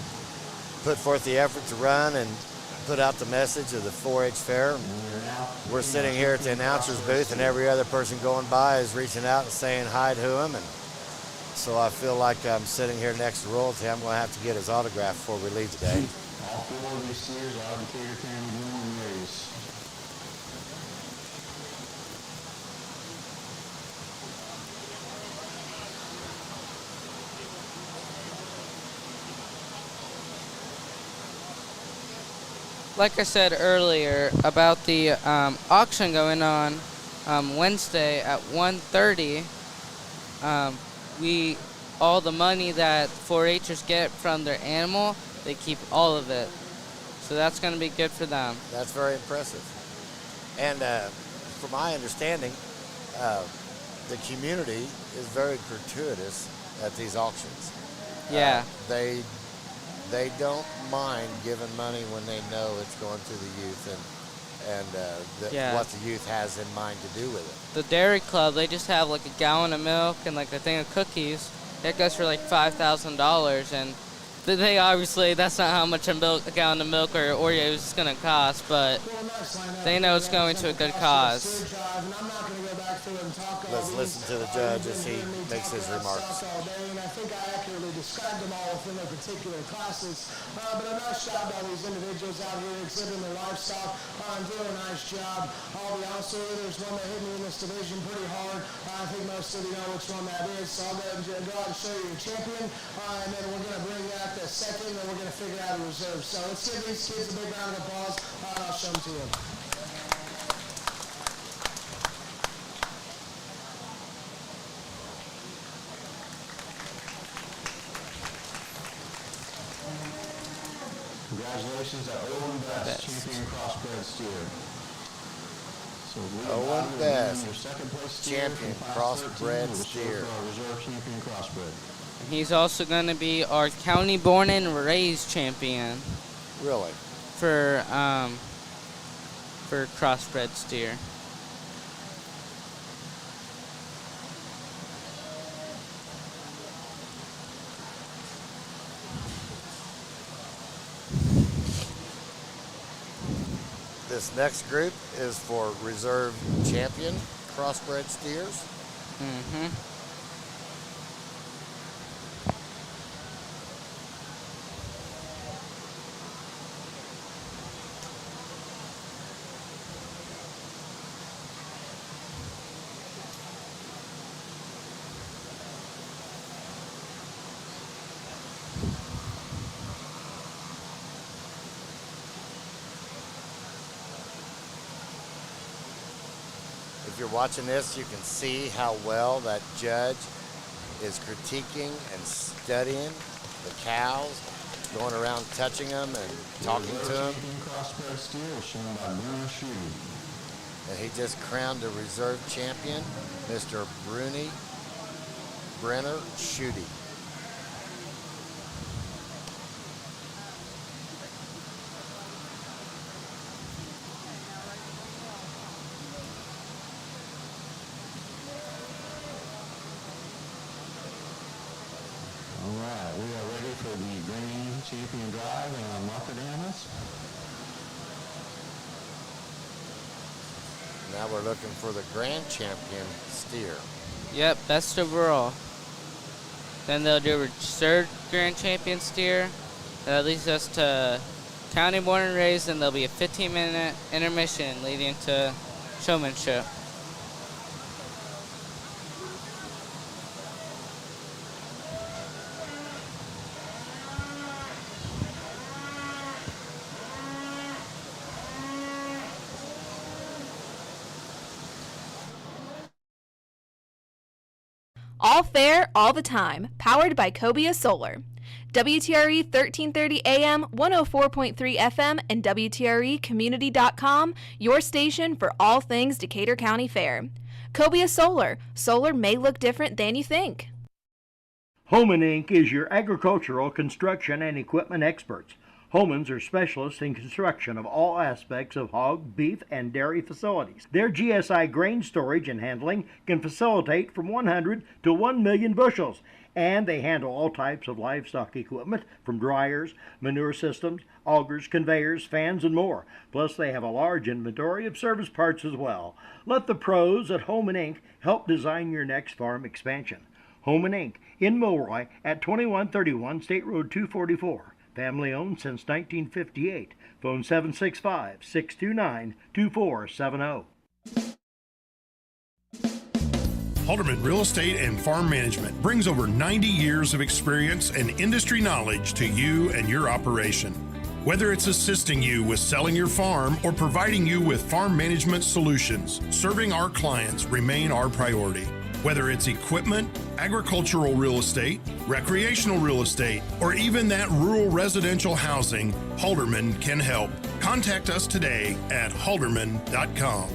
put forth the effort to run and put out the message of the 4-H fair. We're sitting here at the announcer's booth, and every other person going by is reaching out and saying hi to him. And so I feel like I'm sitting here next to royalty. I'm going to have to get his autograph before we leave today. All 4 of these steers are Decatur County born and raised. Like I said earlier about the auction going on Wednesday at 1:30, all the money that 4-Hers get from their animal, they keep all of it. So that's going to be good for them. That's very impressive. And from my understanding, the community is very gratuitous at these auctions. Yeah. They don't mind giving money when they know it's going to the youth and what the youth has in mind to do with it. The Dairy Club, they just have like a gallon of milk and like a thing of cookies. That goes for like $5,000, and they obviously, that's not how much a gallon of milk or Oreos is going to cost, but they know it's going to a good cause. Let's listen to the judge as he makes his remarks. I think I accurately described them all within their particular classes, but a nice job by these individuals out here exhibiting their livestock and doing a nice job. I'll be honest with you, there's one that hit me in this division pretty hard. I think most of you know which one that is, so I'll go ahead and show you your champion, and then we're going to bring out the second, and we're going to figure out a reserve. So let's give these kids a big round of applause, and I'll show them to you. Congratulations to Owen Best, champion crossbred steer. So Owen Best, champion crossbred steer. Reserve champion crossbred. He's also going to be our county born and raised champion. Really? For crossbred steer. This next group is for reserve champion crossbred steers. Mm-hmm. you're watching this, you can see how well that judge is critiquing and studying the cows, going around touching them and talking to them. Crossbreed steer shown by Bruno Shooty. And he just crowned a reserve champion, Mr. Brenner Shooty. All right, we are ready for the Grand Champion Drive and Market Angus. Now we're looking for the Grand Champion steer. Yep, best overall. Then they'll do a reserve Grand Champion steer. That leads us to County Born and Raised, and there'll be a 15-minute intermission leading to Showmanship. All fair, all the time. Powered by Cobia Solar. WTRE 1330 AM, 104.3 FM, and WTREcommunity.com, your station for all things Decatur County Fair. Cobia Solar. Solar may look different than you think. Homan Inc. is your agricultural, construction, and equipment experts. Homans are specialists in construction of all aspects of hog, beef, and dairy facilities. Their GSI grain storage and handling can facilitate from 100 to 1 million bushels, and they handle all types of livestock equipment from dryers, manure systems, augers, conveyors, fans, and more. Plus, they have a large inventory of service parts as well. Let the pros at Homan Inc. help design your next farm expansion. Homan Inc. in Milroy at 2131 State Road 244. Family owned since 1958. Phone 765-629-2470. Halderman Real Estate and Farm Management brings over 90 years of experience and industry knowledge to you and your operation. Whether it's assisting you with selling your farm or providing you with farm management solutions, serving our clients remain our priority. Whether it's equipment, agricultural real estate, recreational real estate, or even that rural residential housing, Halderman can help. Contact us today at halderman.com.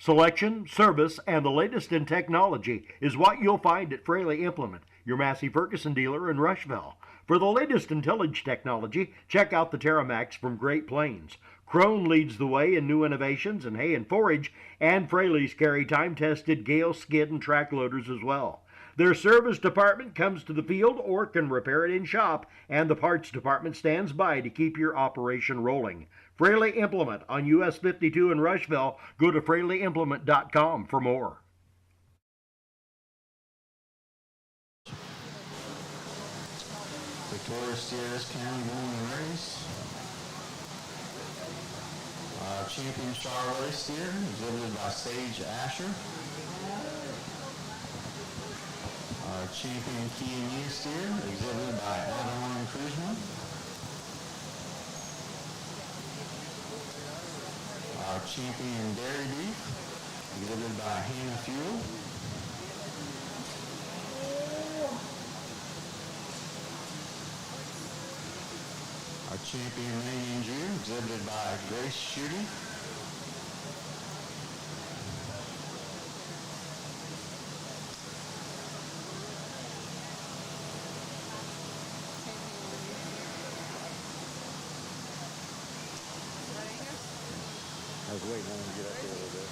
Selection, service, and the latest in technology is what you'll find at Fraley Implement, your Massey Ferguson dealer in Rushville. For the latest in tillage technology, check out the Terramax from Great Plains. Crone leads the way in new innovations in hay and forage, and Fraley's carry time-tested Gale skid and track loaders as well. Their service department comes to the field or can repair it in shop, and the parts department stands by to keep your operation rolling. Fraley Implement on US 52 in Rushville. Go to FraleyImplement.com for more. Victoria Steers County Born and Raised. Champion Charlotte steer exhibited by Sage Asher. Champion Key steer exhibited by Adeline Cruzman. Champion Dairy Beef exhibited by Hannah Fuel. Our champion Megan Jew, exhibited by Grace Shooty. I was waiting on him to get up there a little bit.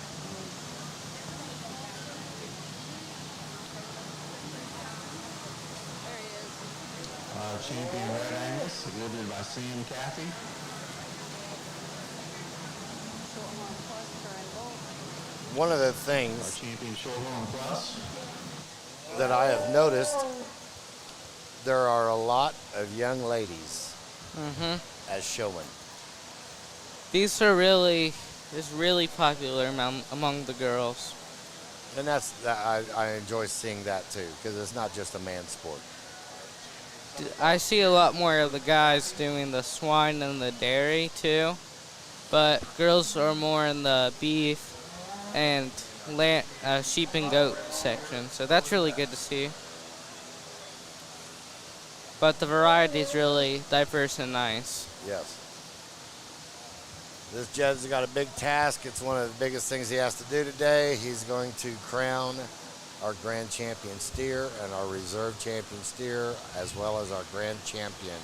Champion Red Angus, exhibited by Sam Cathy. One of the Our things champion Shorthorn Plus. that I have noticed, there are a lot of young ladies as showmen. These are is really popular among the girls. And I enjoy seeing that too, because it's not just a man's sport. I see a lot more of the guys doing the swine and the dairy too, but girls are more in the beef and sheep and goat section. So that's really good to see. But the variety is really diverse and nice. Yes. This judge has got a big task. It's one of the biggest things he has to do today. He's going to crown our grand champion steer and our reserve champion steer, as well as our grand champion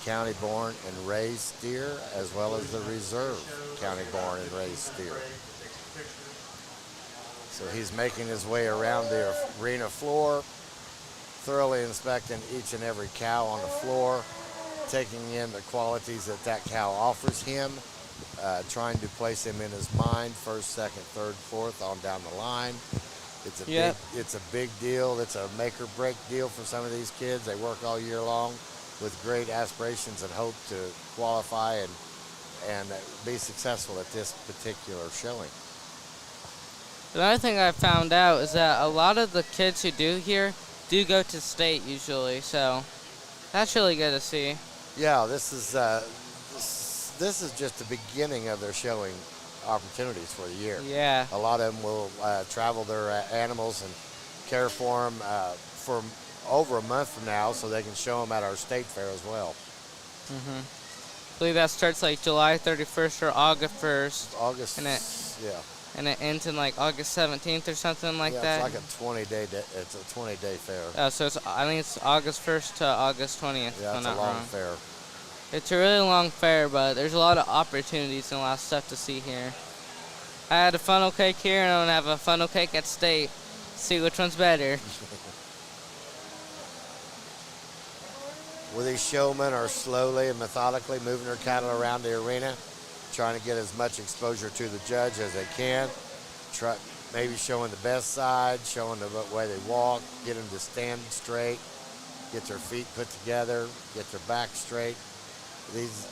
county born and raised steer, as well as the reserve county born and raised steer. So he's making his way around the arena floor, thoroughly inspecting each and every cow on the floor, taking in the qualities that that cow offers him, trying to place him in his mind, first, second, third, fourth, on down the line. It's a big deal. It's a make or break deal for some of these kids. They work all year long with great aspirations and hope to qualify and be successful at this particular showing. Another thing I found out is that a lot of the kids who do here do go to state usually, so that's really good to see. Yeah, this is just the beginning of their showing opportunities for the year. Yeah. A lot of them will travel their animals and care for them for over a month from now, so they can show them at our state fair as well. I believe that starts like July 31st or August 1st. August, yeah. And it ends in like August 17th or something like that. Yeah, it's like it's a 20-day fair. So I think it's August 1st to August 20th. Yeah, if I'm it's not a long wrong. fair. It's a really long fair, but there's a lot of opportunities and a lot of stuff to see here. I had a funnel cake here, and I'm gonna have a funnel cake at state. See which one's better. Well, these showmen are slowly and methodically moving their cattle around the arena, trying to get as much exposure to the judge as they can. Maybe showing the best side, showing the way they walk, get them to stand straight, get their feet put together, get their back straight. These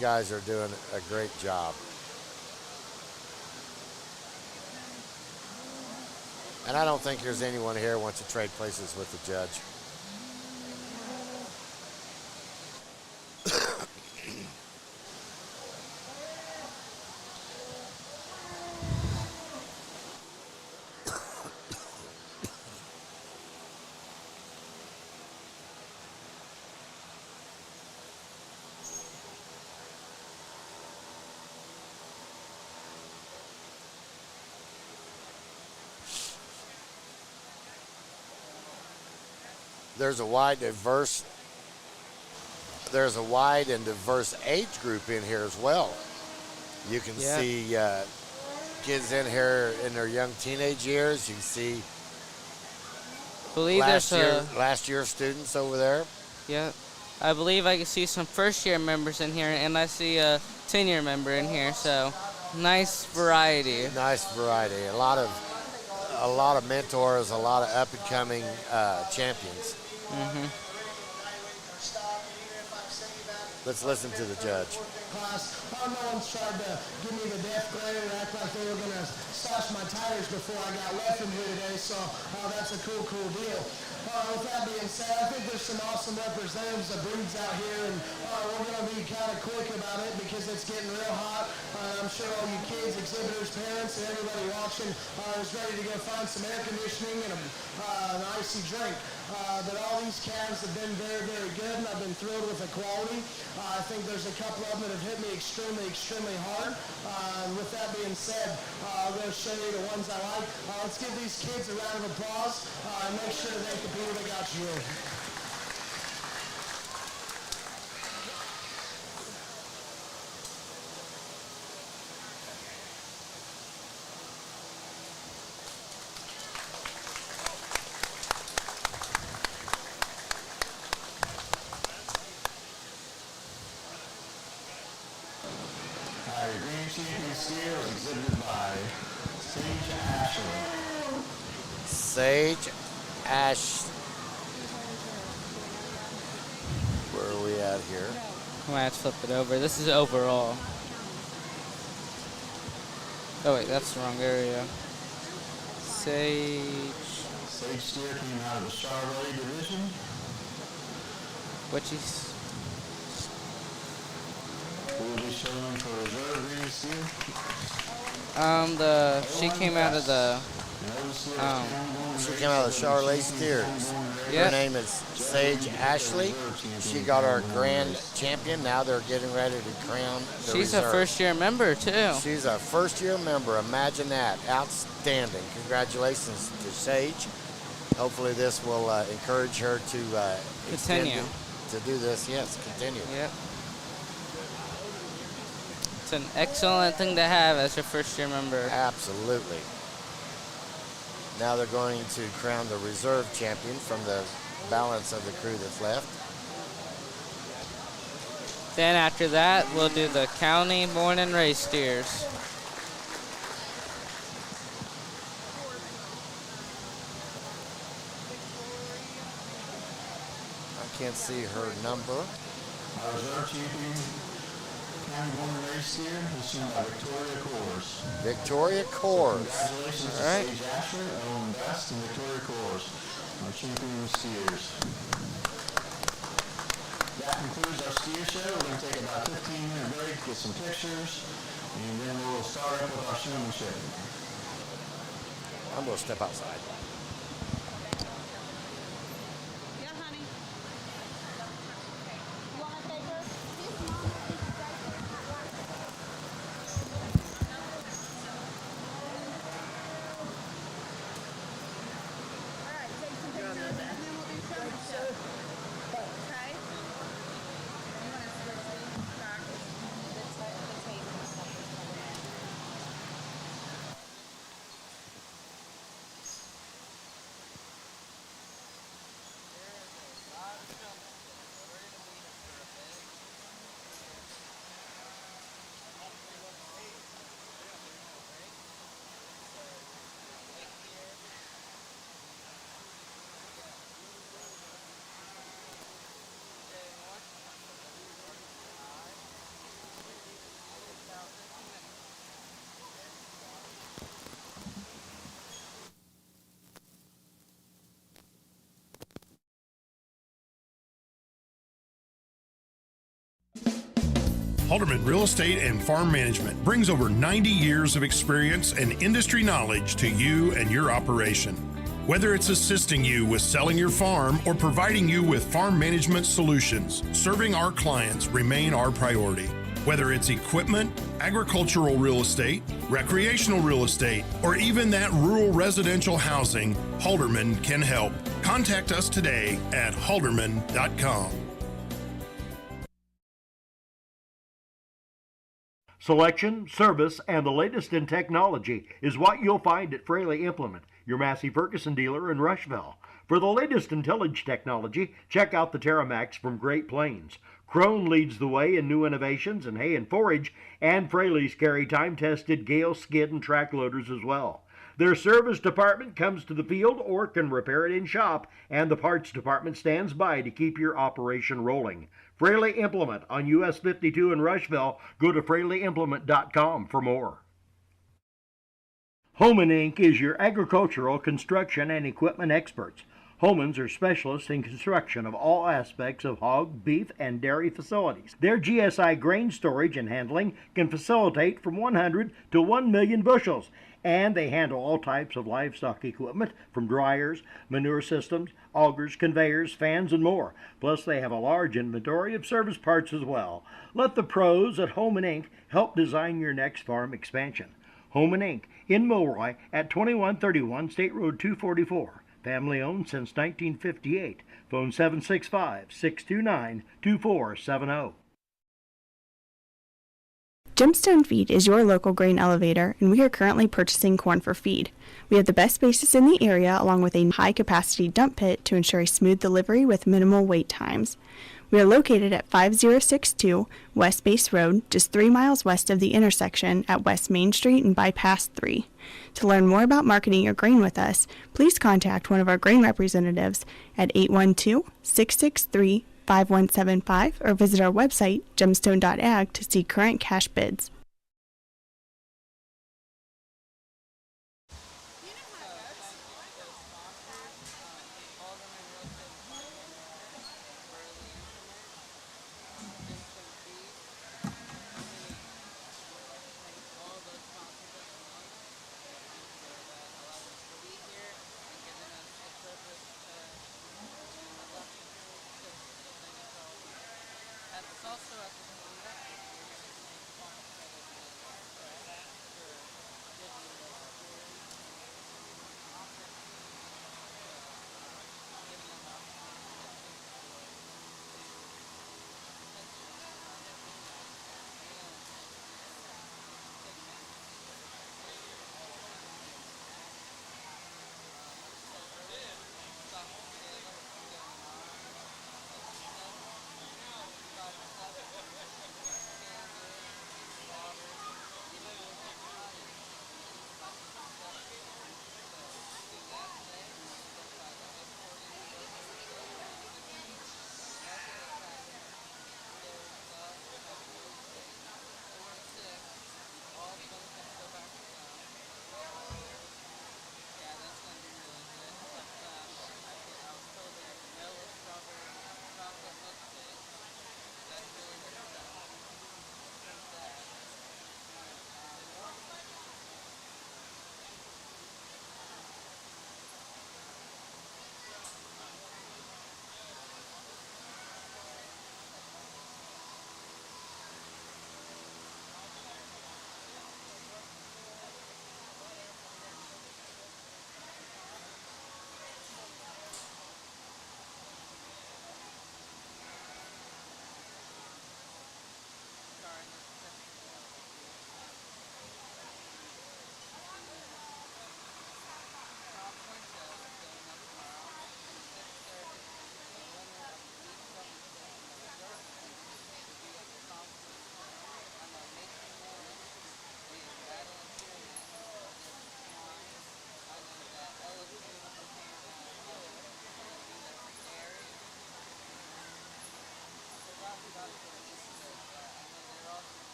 guys are doing a great job. And I don't think there's anyone here who wants to trade places with the judge. There's a wide and diverse age group in here as well. You can see kids in here in their young teenage years. You can see last year students over there. Yeah, I believe I can see some first-year members in here, and I see a 10-year member in here. So nice variety. Nice variety. A lot of mentors, a lot of up-and-coming champions. Let's listen to the judge. Class, no one's tried to give me the death glare and act like they were going to slash my tires before I got left in here today, so that's a cool deal. With that being said, I think there's some awesome representatives of breeds out here, and we're going to be kind of quick about it because it's getting real hot. I'm sure all you kids, exhibitors, parents, and everybody watching is ready to go find some air conditioning and an icy drink. But all these calves have been very, very good, and I've been thrilled with the quality. I think there's a couple of them that have hit me extremely hard. With that being said, I'll go show you the ones I like. Let's give these kids a round of applause and make sure to thank the people that got you here. Your Grand Champion steer was exhibited by Sage Ashley. Sage Ash. Where are we at here? I might have to flip it over. This is overall. Oh wait, that's the wrong area. Sage Steer came out of the Charbelly division. Which is We'll be showing for reserve green steer. she came out of the She came out of the Charlotte Steers. Her name is Sage Ashley. She got our grand champion. Now they're getting ready to crown the She's reserve. a first-year member too. She's a first-year member. Imagine that. Outstanding. Congratulations to Sage. Hopefully this will encourage her to Continue. To do this. Yes, continue. Yep. It's an excellent thing to have as your first-year member. Absolutely. Now they're going to crown the reserve champion from the balance of the crew that's left. Then after that, we'll do the county morning race steers. I can't see her number. Our reserve champion, county morning race steer, is seen by Victoria Coors. Victoria Coors. Congratulations to Sage Asher, Owen Best, and Victoria Coors, our champion steers. That concludes our steer show. We're going to take about a 15-minute break, get some pictures, and then we'll start up with our showmanship. I'm going to step outside. Yeah, honey. You want a paper? All right, take some pictures and then we'll do showmanship. Okay? You want to switch these back? The tape and stuff is coming in. Halderman Real Estate and Farm Management brings over 90 years of experience and industry knowledge to you and your operation. Whether it's assisting you with selling your farm or providing you with farm management solutions, serving our clients remain our priority. Whether it's equipment, agricultural real estate, recreational real estate, or even that rural residential housing, Halderman can help. Contact us today at halderman.com. Selection, service, and the latest in technology is what you'll find at Fraley Implement, your Massey Ferguson dealer in Rushville. For the latest in tillage technology, check out the Terramax from Great Plains. Crone leads the way in new innovations in hay and forage, and Fraley's carry time-tested Gale skid and track loaders as well. Their service department comes to the field or can repair it in shop, and the parts department stands by to keep your operation rolling. Fraley Implement on US 52 in Rushville. Go to FraleyImplement.com for more. Homan Inc. is your agricultural, construction, and equipment experts. Homans are specialists in construction of all aspects of hog, beef, and dairy facilities. Their GSI grain storage and handling can facilitate from 100 to 1 million bushels, and they handle all types of livestock equipment from dryers, manure systems, augers, conveyors, fans, and more. Plus, they have a large inventory of service parts as well. Let the pros at Homan Inc. help design your next farm expansion. Homan Inc. in Milroy at 2131 State Road 244. Family owned since 1958. Phone 765-629-2470. Gemstone Feed is your local grain elevator, and we are currently purchasing corn for feed. We have the best basis in the area, along with a high-capacity dump pit to ensure a smooth delivery with minimal wait times. We are located at 5062 West Base Road, just 3 miles west of the intersection at West Main Street and Bypass 3. To learn more about marketing your grain with us, please contact one of our grain representatives at 812-663-5175 or visit our website, gemstone.ag, to see current cash bids. also at the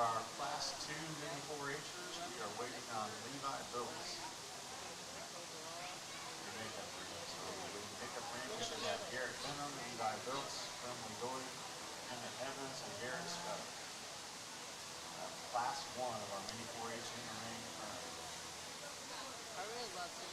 our Class 2 mini 4-Hers, we are waiting on Levi Bills. Your makeup ring. So the makeup ring, we should have Garrett Benham, Levi Bills, Brimley Doyle, Emmett Evans, and Garrett Scott. Class 1 of our mini 4-H ring currently. I really love this.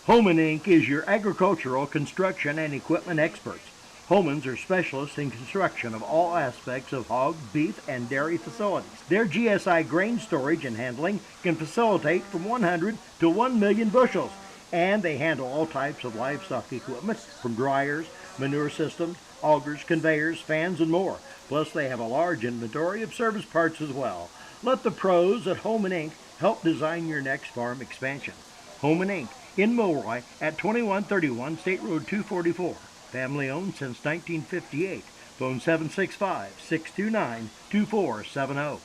Homan Inc. is your agricultural, construction, and equipment experts. Homans are specialists in construction of all aspects of hog, beef, and dairy facilities. Their GSI grain storage and handling can facilitate from 100 to 1 million bushels, and they handle all types of livestock equipment from dryers, manure systems, augers, conveyors, fans, and more. Plus, they have a large inventory of service parts as well. Let the pros at Homan Inc. help design your next farm expansion. Homan Inc. in Milroy at 2131 State Road 244. Family owned since 1958. Phone 765-629-2470.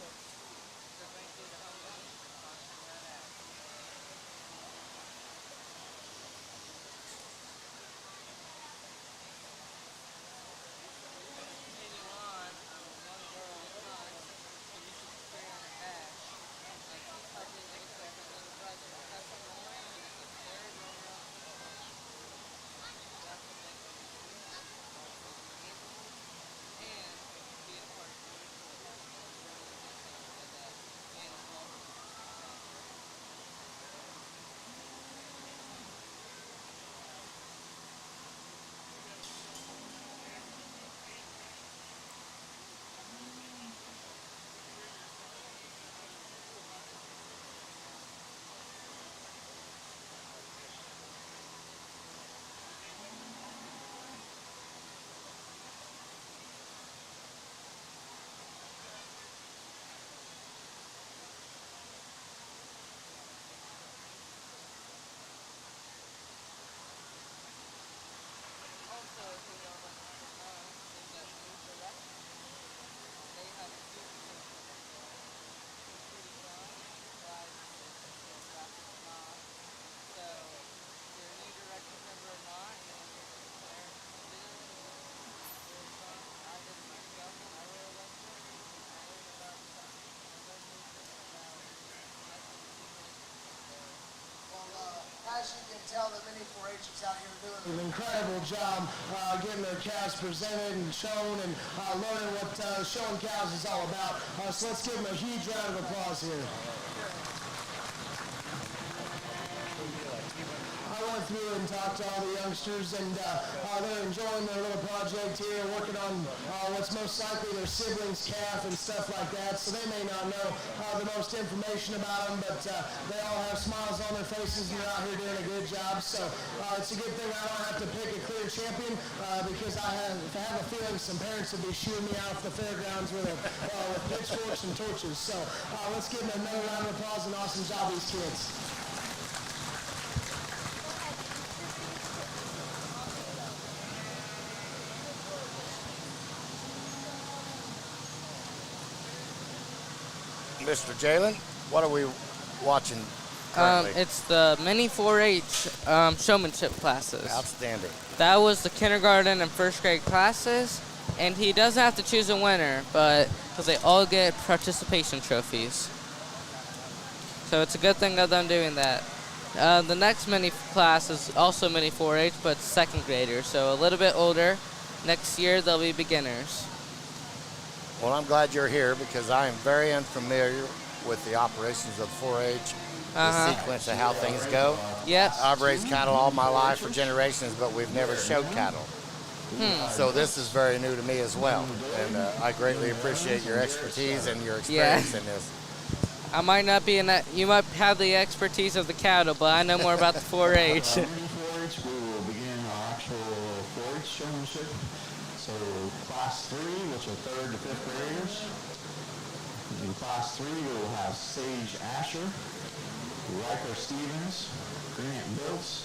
As you can tell, the mini 4-Hers out here doing an incredible job getting their calves presented and shown and learning what showing cows is all about. So let's give them a huge round of applause here. I went through and talked to all the youngsters, and they're enjoying their little project here, working on what's most likely their siblings' calf and stuff like that. So they may not know the most information about them, but they all have smiles on their faces and they're out here doing a good job. So it's a good thing I don't have to pick a clear champion because I have a feeling some parents would be shooting me off the fairgrounds with pitchforks and torches. So let's give them another round of applause and awesome job, these kids. Mr. Jalen, what are we watching currently? It's the mini 4-H showmanship classes. Outstanding. That was the kindergarten and first grade classes, and he doesn't have to choose a winner, but because they all get participation trophies. So it's a good thing of them doing that. The next mini class is also mini 4-H, but second graders, so a little bit older. Next year they'll be beginners. Well, I'm glad you're here because I am very unfamiliar with the operations of 4-H, the sequence of how things go. Yes. I've raised cattle all my life for generations, but we've never showed cattle. So this is very new to me as well, and I greatly appreciate your expertise and your experience in this. I might not be in that. You might have the expertise of the cattle, but I know more about the 4-H. 4-H, we will begin our actual 4-H showmanship. So class 3, which are 3rd to 5th graders. In class 3, we will have Sage Asher, Riker Stevens, Grant Biltz,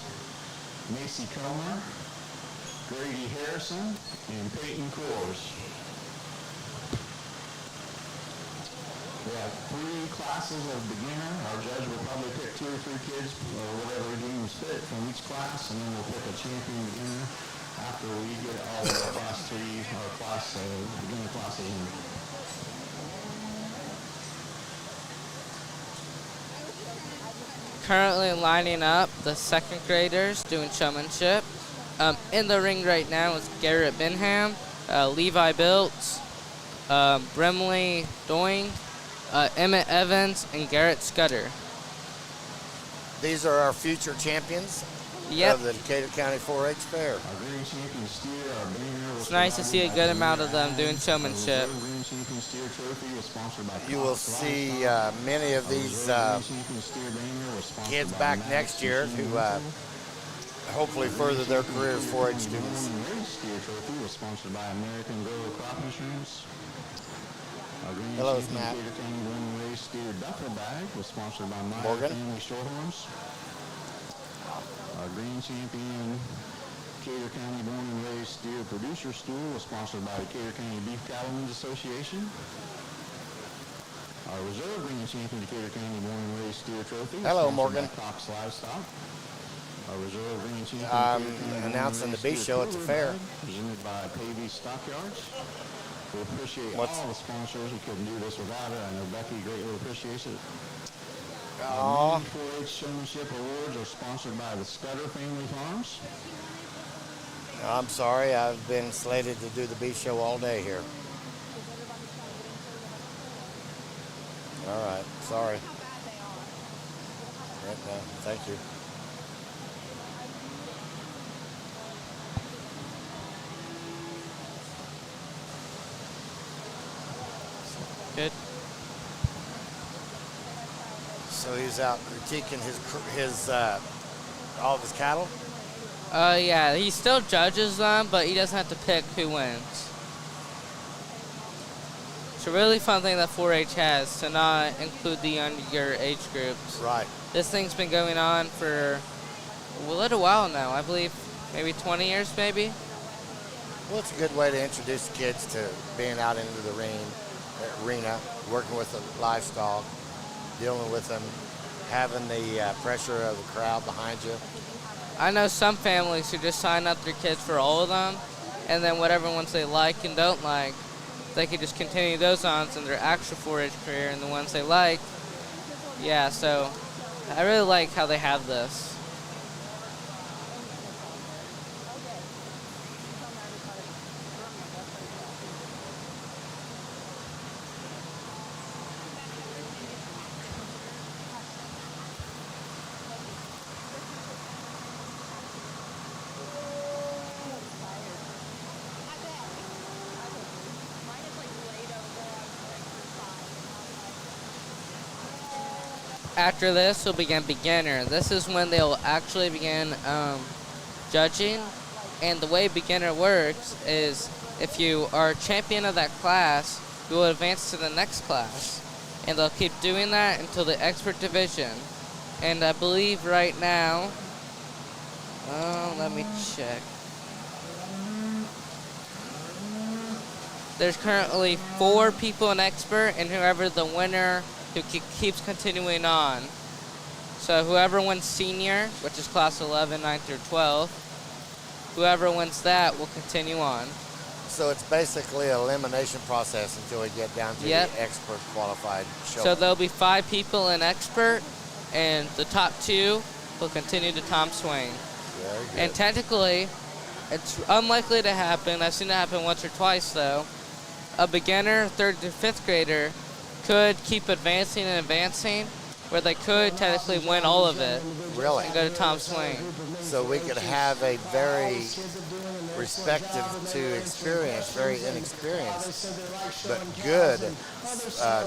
Macy Comer, Grady Harrison, and Peyton Coors. We have 3 classes of beginner. Our judge will probably pick 2 or 3 kids or whatever he deems fit from each class, and then we'll pick a champion beginner after we get all of our class 3 or beginner classes in. Currently lining up the 2nd graders doing showmanship. In the ring right now is Garrett Binham, Levi Biltz, Brimley Doing, Emmett Evans, and Garrett Scudder. These are our future champions of the Decatur County 4-H Fair. It's nice to see a good amount of them doing showmanship. You will see many of these kids back next year who hopefully further their career as 4-H students. Sponsored by American Grower Crop Insurance. Hello, it's Matt. Steer duffel bag was sponsored by Morgan. Family Shorthorns. Our Green Champion Decatur County Born and Raised Steer Producer Stool was sponsored by the Decatur County Beef Cattlemen's Association. Our Reserve Green Champion Decatur County Born and Raised Steer Trophy was Hello, sponsored Morgan. by Cox Livestock. Our Reserve Green Champion Announcing the beef show at the fair. Presented by Pavey Stockyards. We appreciate all the sponsors. We couldn't do this without it. I know Becky greatly appreciates it. Our 4-H Showmanship Awards are sponsored by the Scudder Family Farms. I'm sorry, I've been slated to do the beef show all day here. All right, sorry. Thank you. Good. So he's out critiquing his all of his cattle. Yeah, he still judges them, but he doesn't have to pick who wins. It's a really fun thing that 4-H has to not include the younger age groups. Right. This thing's been going on for a little while now. I believe maybe 20 years, maybe. Well, it's a good way to introduce kids to being out into the arena, working with the livestock, dealing with them, having the pressure of the crowd behind you. I know some families who just sign up their kids for all of them, and then whatever ones they like and don't like, they could just continue those on in their actual 4-H career, and the ones they like, yeah, so I really like how they have this. After this, we'll begin beginner. This is when they'll actually begin judging. And the way beginner works is if you are champion of that class, you will advance to the next class. And they'll keep doing that until the expert division. And I believe right now, let me check. There's currently 4 people in expert, and whoever the winner who keeps continuing on. So whoever wins senior, which is class 11, 9 through 12, whoever wins that will continue on. So it's basically an elimination process until we get down to the expert qualified show. So there'll be 5 people in expert, and the top 2 will continue to Tom Swain. Very good. And technically, it's unlikely to happen. I've seen it happen once or twice, though. A beginner, 3rd to 5th grader, could keep advancing and advancing, where they could technically win all of it. Really? And go to Tom Swain. So we could have a very respective to experience, very inexperienced, but good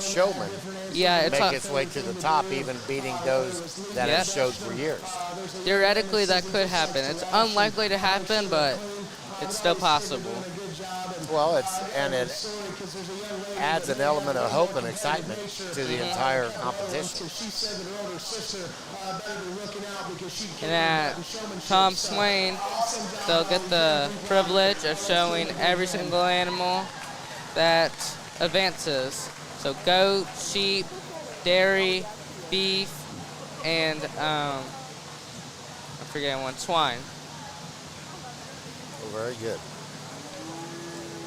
showman make its way to the top, even beating those that have showed for years. Theoretically, that could happen. It's unlikely to happen, but it's still possible. Well, adds an element of hope and excitement to the entire competition. And at Tom Swain, they'll get the privilege of showing every single animal that advances. So goat, sheep, dairy, beef, and I'm forgetting one, swine. Oh, very good.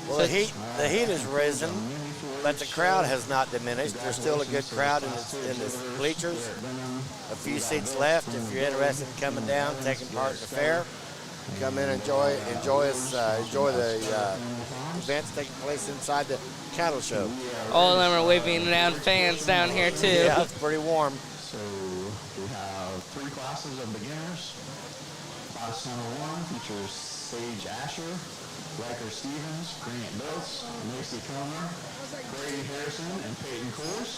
Well, the heat has risen, but the crowd has not diminished. There's still a good crowd in the bleachers. A few seats left. If you're interested in coming down, taking part in the fair, come in, enjoy the events taking place inside the cattle show. All of them are waving around fans down here too. Yeah, it's pretty warm. So we have 3 classes of beginners. Class number 1 features Sage Asher, Riker Stevens, Grant Bills, Macy Comer, Brady Harrison, and Peyton Coors.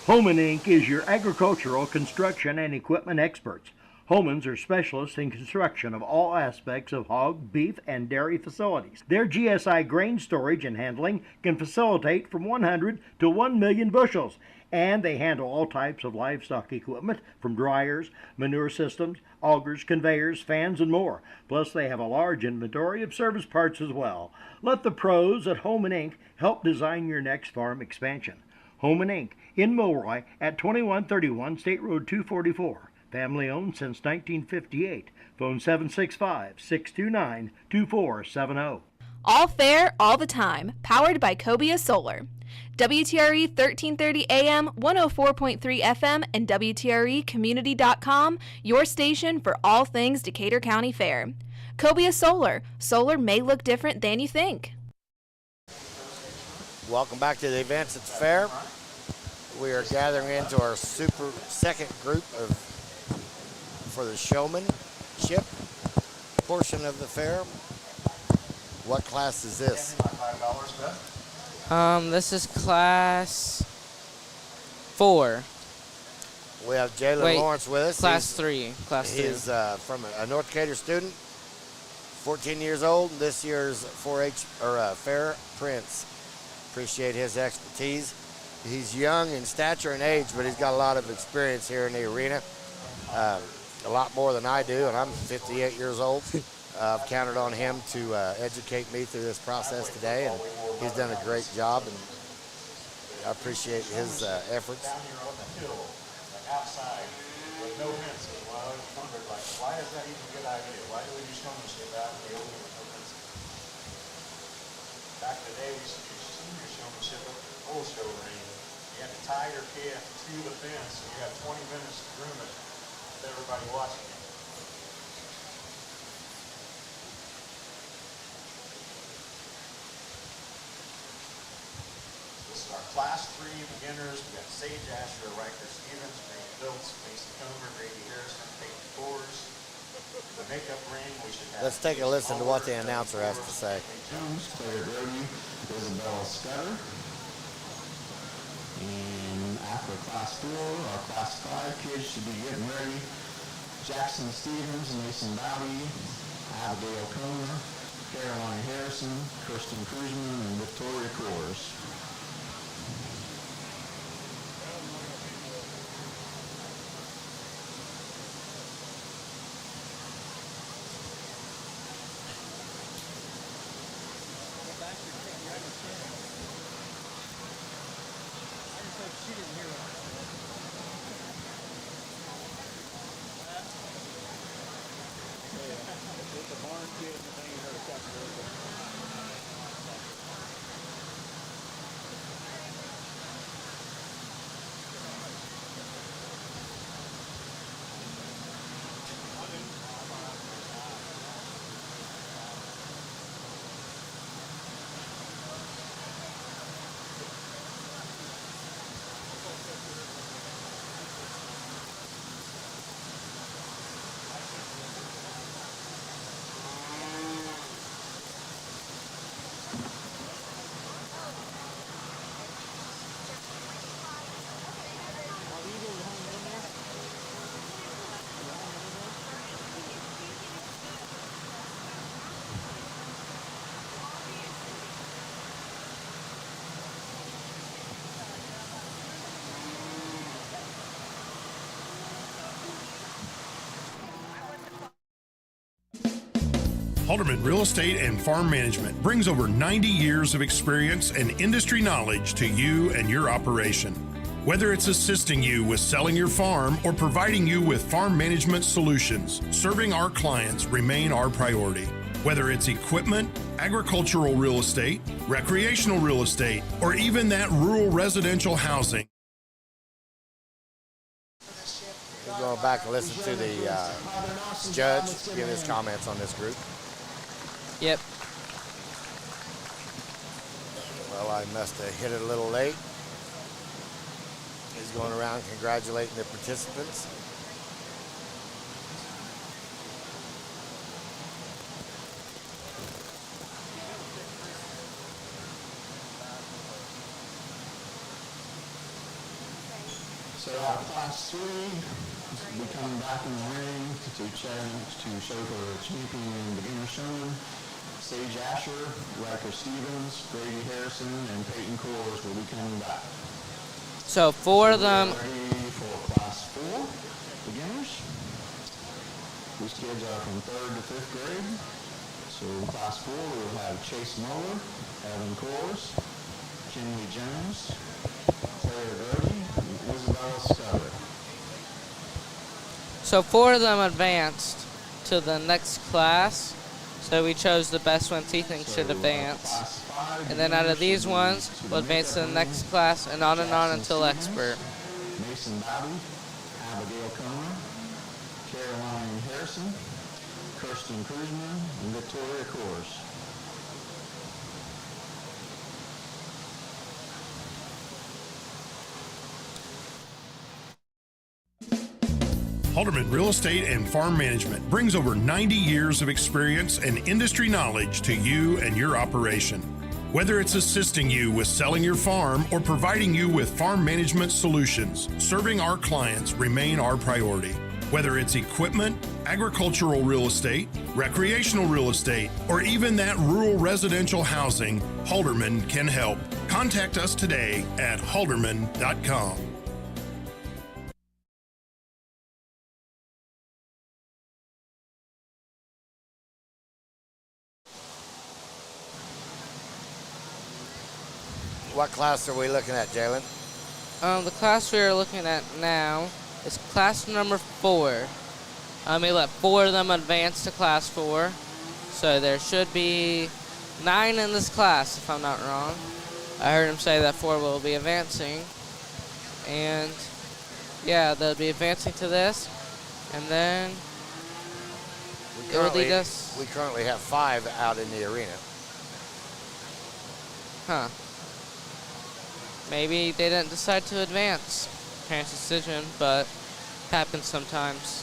Homan Inc. is your agricultural, construction, and equipment experts. Homans are specialists in construction of all aspects of hog, beef, and dairy facilities. Their GSI grain storage and handling can facilitate from 100 to 1 million bushels, and they handle all types of livestock equipment from dryers, manure systems, augers, conveyors, fans, and more. Plus, they have a large inventory of service parts as well. Let the pros at Homan Inc. help design your next farm expansion. Homan Inc. in Milroy at 2131 State Road 244. Family owned since 1958. Phone 765-629-2470. All fair, all the time. Powered by Cobia Solar. WTRE 1330 AM, 104.3 FM, and WTREcommunity.com, your station for all things Decatur County Fair. Cobia Solar. Solar may look different than you think. Welcome back to the events at the fair. We are gathering into our second group for the showmanship portion of the fair. What class is this? This is class 4. We have Jalen Lawrence with us. Class 3. He's from a North Decatur student, 14 years old, and this year's 4-H fair prince. Appreciate his expertise. He's young in stature and age, but he's got a lot of experience here in the arena. A lot more than I do, and I'm 58 years old. I've counted on him to educate me through this process today, and he's done a great job, and I appreciate his efforts. Down here on the hill, like outside, with no fences. Well, I always wondered, like, why is that even a good idea? Why do we do showmanship out in the open with no fences? Back in the day, we used to do senior showmanship at the old show ring. You had to tie your calf to the fence, and you had 20 minutes to groom it with everybody watching it. This is our Class 3 beginners. We got Sage Asher, Riker Stevens, Grant Biltz, Mason Comer, Brady Harrison, Peyton Coors. The makeup ring, we should have. Let's take a listen to what the announcer has to say. Jones, Claire Brody, Isabella Scudder. And after Class 4, our Class 5 kids should be getting ready. Jackson Stevens, Mason Bowdy, Abigail Comer, Caroline Harrison, Kristen Kruzman, and Victoria Coors. Halderman Real Estate and Farm Management brings over 90 years of experience and industry knowledge to you and your operation. Whether it's assisting you with selling your farm or providing you with farm management solutions, serving our clients remain our priority. Whether it's equipment, agricultural real estate, recreational real estate, or even that rural residential housing. We're going back and listen to the judge give his comments on this group. Yep. Well, I must have hit it a little late. He's going around congratulating the participants. So class 3 will be coming back in the ring to show for champion and beginner showman. Sage Asher, Riker Stevens, Brady Harrison, and Peyton Coors will be coming back. So 4 of them. Ready for class 4 beginners. These kids are from 3rd to 5th grade. So in class 4 we'll have Chase Muller, Evan Coors, Kinley Jones, Claire Gertie, and Isabella Scudder. So 4 of them advanced to the next class. So we chose the best ones he thinks should advance. And then out of these ones, we'll advance to the next class and on until expert. Mason Bobby, Abigail Comer, Caroline Harrison, Kirsten Kruzman, and Victoria Coors. Halderman Real Estate and Farm Management brings over 90 years of experience and industry knowledge to you and your operation. Whether it's assisting you with selling your farm or providing you with farm management solutions, serving our clients remain our priority. Whether it's equipment, agricultural real estate, recreational real estate, or even that rural residential housing, Halderman can help. Contact us today at halderman.com. What class are we looking at, Jalen? The class we are looking at now is class number 4. We let 4 of them advance to class 4. So there should be 9 in this class, if I'm not wrong. I heard him say that 4 will be advancing. And yeah, they'll be advancing to this. And then it will lead us. We currently have 5 out in the arena. Huh. Maybe they didn't decide to advance. Parents' decision, but happens sometimes.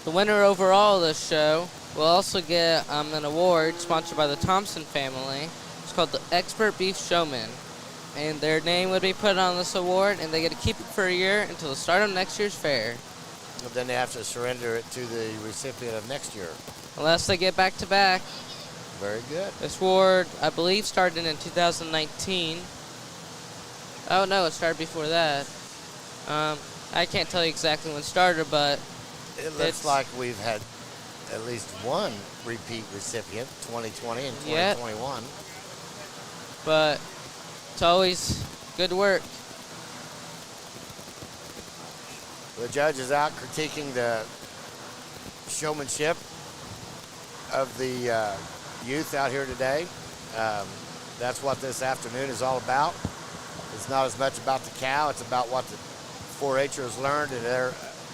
The winner overall of this show will also get an award sponsored by the Thompson family. It's called the Expert Beef Showman. And their name would be put on this award, and they get to keep it for a year until the start of next year's fair. then they have to surrender it to the recipient of next year. Unless they get back to back. Very good. This award, I believe, started in 2019. Oh no, it started before that. I can't tell you exactly when it started, but it looks like we've had at least one repeat recipient, 2020 and 2021. Yep. But it's always good work. The judge is out critiquing the showmanship of the youth out here today. That's what this afternoon is all about. It's not as much about the cow, it's about what the 4-H'ers learned in their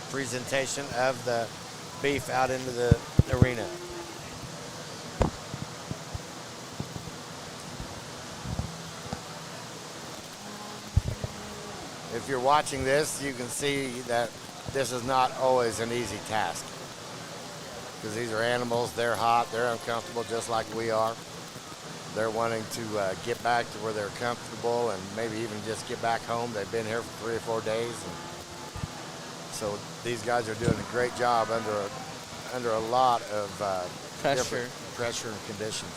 presentation of the beef out into the arena. If you're watching this, you can see that this is not always an easy task, because these are animals, they're hot, they're uncomfortable just like we are. They're wanting to get back to where they're comfortable and maybe even just get back home. They've been here for 3 or 4 days. And so these guys are doing a great job under a lot of pressure and conditions.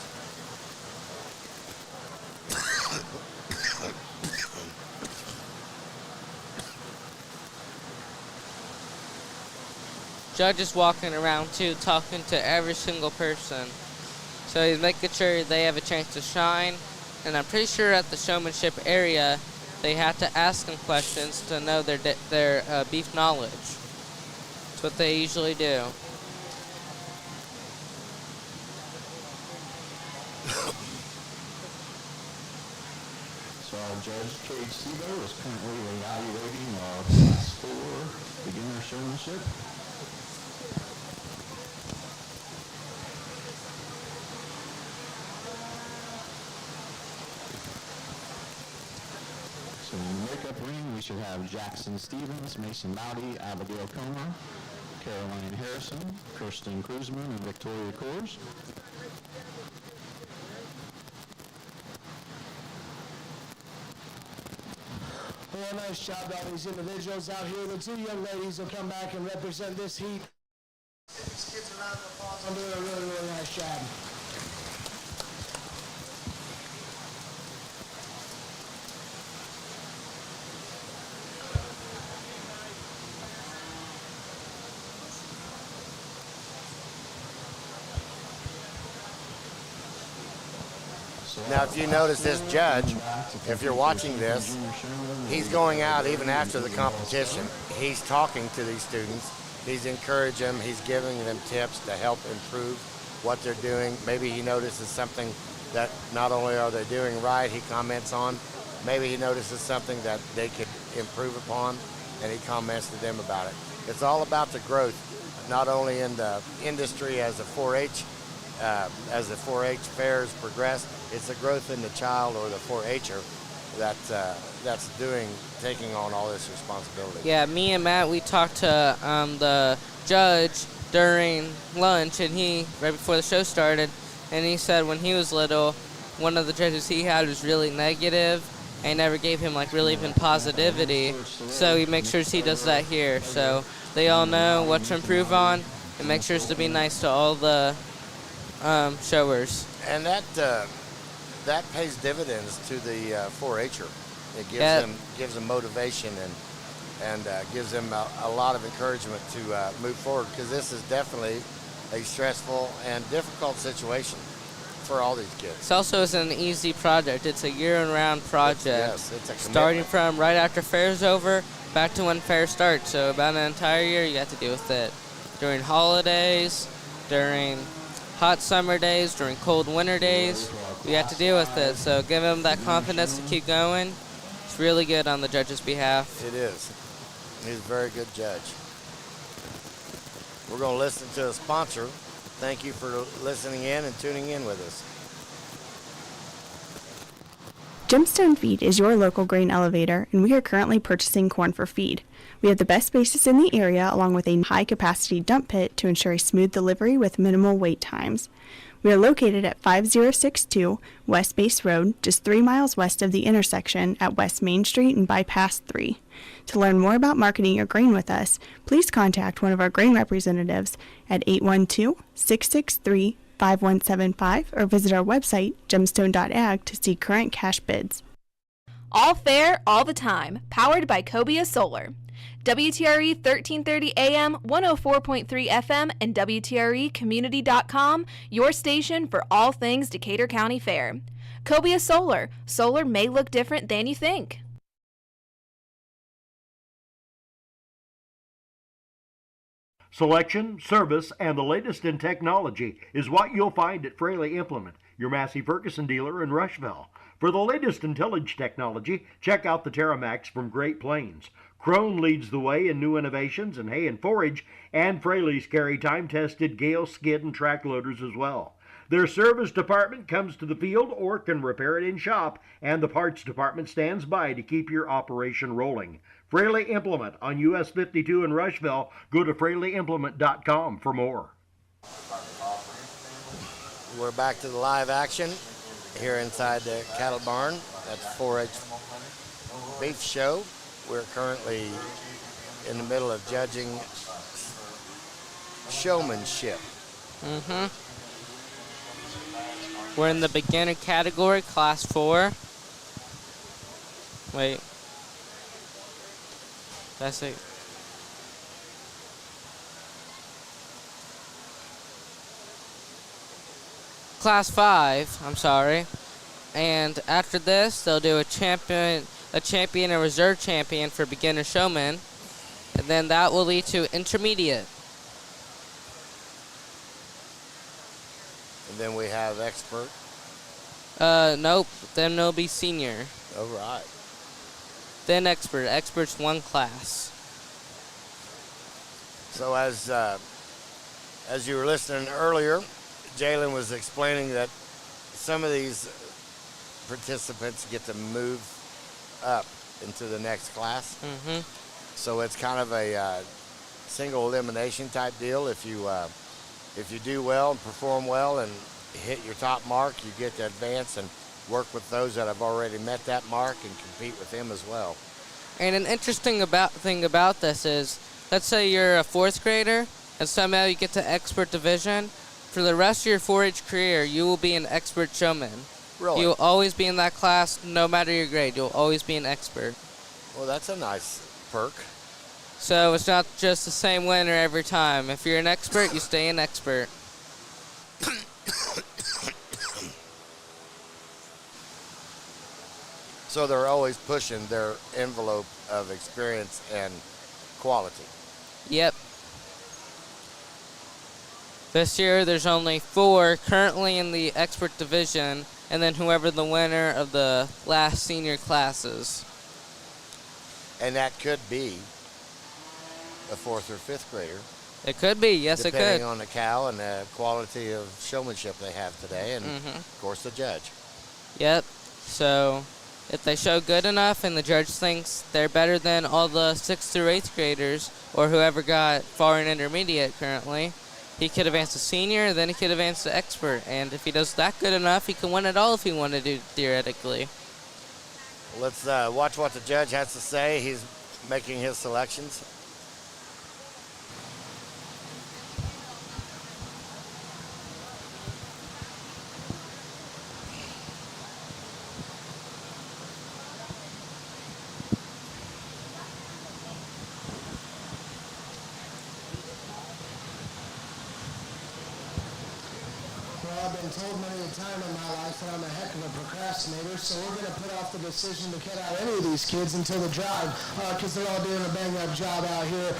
Judge is walking around too, talking to every single person. So he's making sure they have a chance to shine. And I'm pretty sure at the showmanship area, they have to ask them questions to know their beef knowledge. That's what they usually do. So Judge Cade Seabow is currently evaluating our Class 4 beginner showmanship. So in the makeup ring, we should have Jackson Stevens, Mason Bowdy, Abigail Comer, Caroline Harrison, Kirsten Kruzman, and Victoria Kors. Well, nice job by these individuals out here. The 2 young ladies will come back and represent this heat. These kids a round of applause. I'm doing a really, really nice job. Now, if you notice this judge, if you're watching this, he's going out even after the competition. He's talking to these students. He's encouraging them. He's giving them tips to help improve what they're doing. Maybe he notices something that not only are they doing right, he comments on. Maybe he notices something that they could improve upon, and he comments to them about it. It's all about the growth, not only in the industry as a 4-H, as the 4-H fairs progress, it's the growth in the child or the 4-H'er that's taking on all this responsibility. Yeah, me and Matt, we talked to the judge during lunch, and right before the show started, and he said when he was little, one of the judges he had was really negative and never gave him like really even positivity. So he makes sure he does that here. So they all know what to improve on and make sure to be nice to all the showers. And that pays dividends to the 4-H'er. It gives them motivation and gives them a lot of encouragement to move forward, because this is definitely a stressful and difficult situation for all these kids. It also isn't an easy project. It's a year-round project. Yes, it's a commitment. Starting from right after fair's over back to when fair starts. So about an entire year you have to deal with it. During holidays, during hot summer days, during cold winter days, we have to deal with it. So give them that confidence to keep going. It's really good on the judge's behalf. It is. He's a very good judge. We're going to listen to a sponsor. Thank you for listening in and tuning in with us. Gemstone Feed is your local grain elevator, and we are currently purchasing corn for feed. We have the best basis in the area, along with a high-capacity dump pit to ensure a smooth delivery with minimal wait times. We are located at 5062 West Base Road, just 3 miles west of the intersection at West Main Street and Bypass 3. To learn more about marketing your grain with us, please contact one of our grain representatives at 812-663-5175 or visit our website, gemstone.ag, to see current cash bids. All fair, all the time. Powered by Cobia Solar. WTRE 1330 AM, 104.3 FM, and WTREcommunity.com, your station for all things Decatur County Fair. Cobia Solar. Solar may look different than you think. Selection, service, and the latest in technology is what you'll find at Fraley Implement, your Massey Ferguson dealer in Rushville. For the latest in tillage technology, check out the Terramax from Great Plains. Crone leads the way in new innovations in hay and forage, and Fraley's carry time-tested Gale skid and track loaders as well. Their service department comes to the field or can repair it in shop, and the parts department stands by to keep your operation rolling. Fraley Implement on US 52 in Rushville. Go to FraleyImplement.com for more. We're back to the live action here inside the cattle barn at the 4-H beef show. We're currently in the middle of judging showmanship. We're in the beginner category, class 4. Wait. That's it. Class 5, I'm sorry. And after this, they'll do a champion, a reserve champion for beginner showmen. And then that will lead to intermediate. And then we have expert. Nope. Then there'll be senior. All right. Then expert. Expert's one class. So as you were listening earlier, Jalen was explaining that some of these participants get to move up into the next class. So it's kind of a single elimination type deal. If you do well and perform well and hit your top mark, you get to advance and work with those that have already met that mark and compete with them as well. And an interesting thing about this is, let's say you're a 4th grader and somehow you get to expert division. For the rest of your 4-H career, you will be an expert showman. Really? You'll always be in that class, no matter your grade. You'll always be an expert. Well, that's a nice perk. So it's not just the same winner every time. If you're an expert, you stay an expert. So they're always pushing their envelope of experience and quality. Yep. This year, there's only 4 currently in the expert division, and then whoever the winner of the last senior classes. And that could be a 4th or 5th grader. It could be, yes it could. Depending on the cow and the quality of showmanship they have today, and of course the judge. Yep. So if they show good enough and the judge thinks they're better than all the 6th through 8th graders, or whoever got far in intermediate currently, he could advance to senior, then he could advance to expert. And if he does that good enough, he can win it all if he wanted to, theoretically. Let's watch what the judge has to say. He's making his selections. I've been told many a time in my life that I'm a heck of a procrastinator, so we're going to put off the decision to cut out any of these kids until the drive, because they're all doing a bang-up job out here,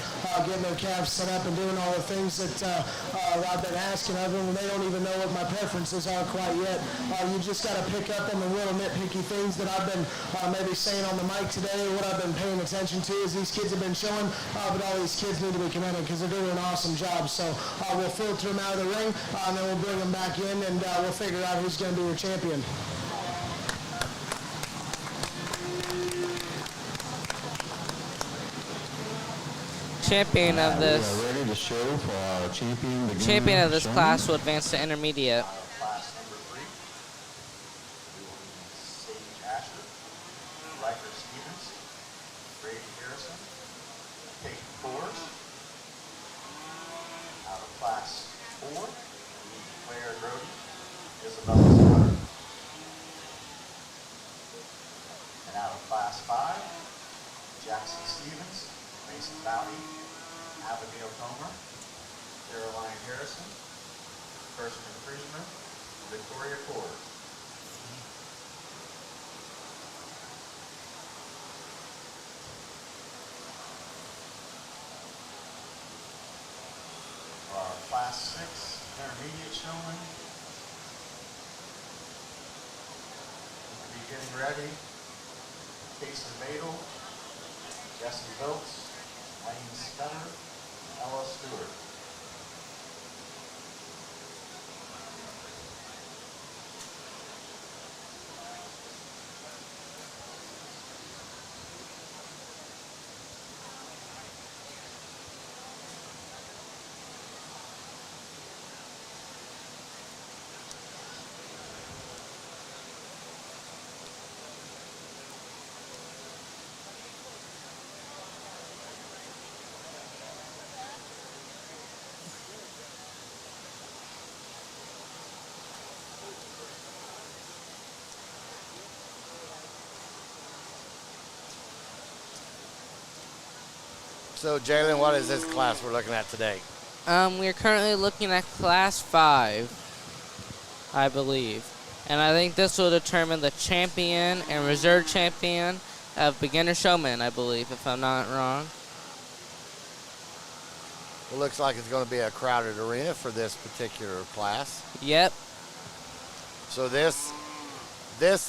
getting their calves set up and doing all the things that I've been asking of them, and they don't even know what my preferences are quite yet. You just got to pick up on the little nitpicky things that I've been maybe saying on the mic today. What I've been paying attention to is these kids have been showing, but all these kids need to be commended because they're doing an awesome job. So we'll filter them out of the ring, and then we'll bring them back in, and we'll figure out who's going to be your champion. Champion of this We are ready to show for our champion champion of this class will advance to intermediate. Class 4, Claire Grody, Isabella Scott. And out of Class 5, Jackson Stevens, Mason Bowdy, Abigail Comer, Caroline Harrison, Kirsten Friedman, Victoria Cord. For our Class 6 intermediate showman, we will be getting ready. Casey Badel, Jesse Vilks, Wayne Scudder, Ella Stewart. So, Jalen, what is this class we're looking at today? We're currently looking at Class 5, I believe. And I think this will determine the champion and reserve champion of beginner showman, I believe, if I'm not wrong. It looks like it's going to be a crowded arena for this particular class. Yep. So this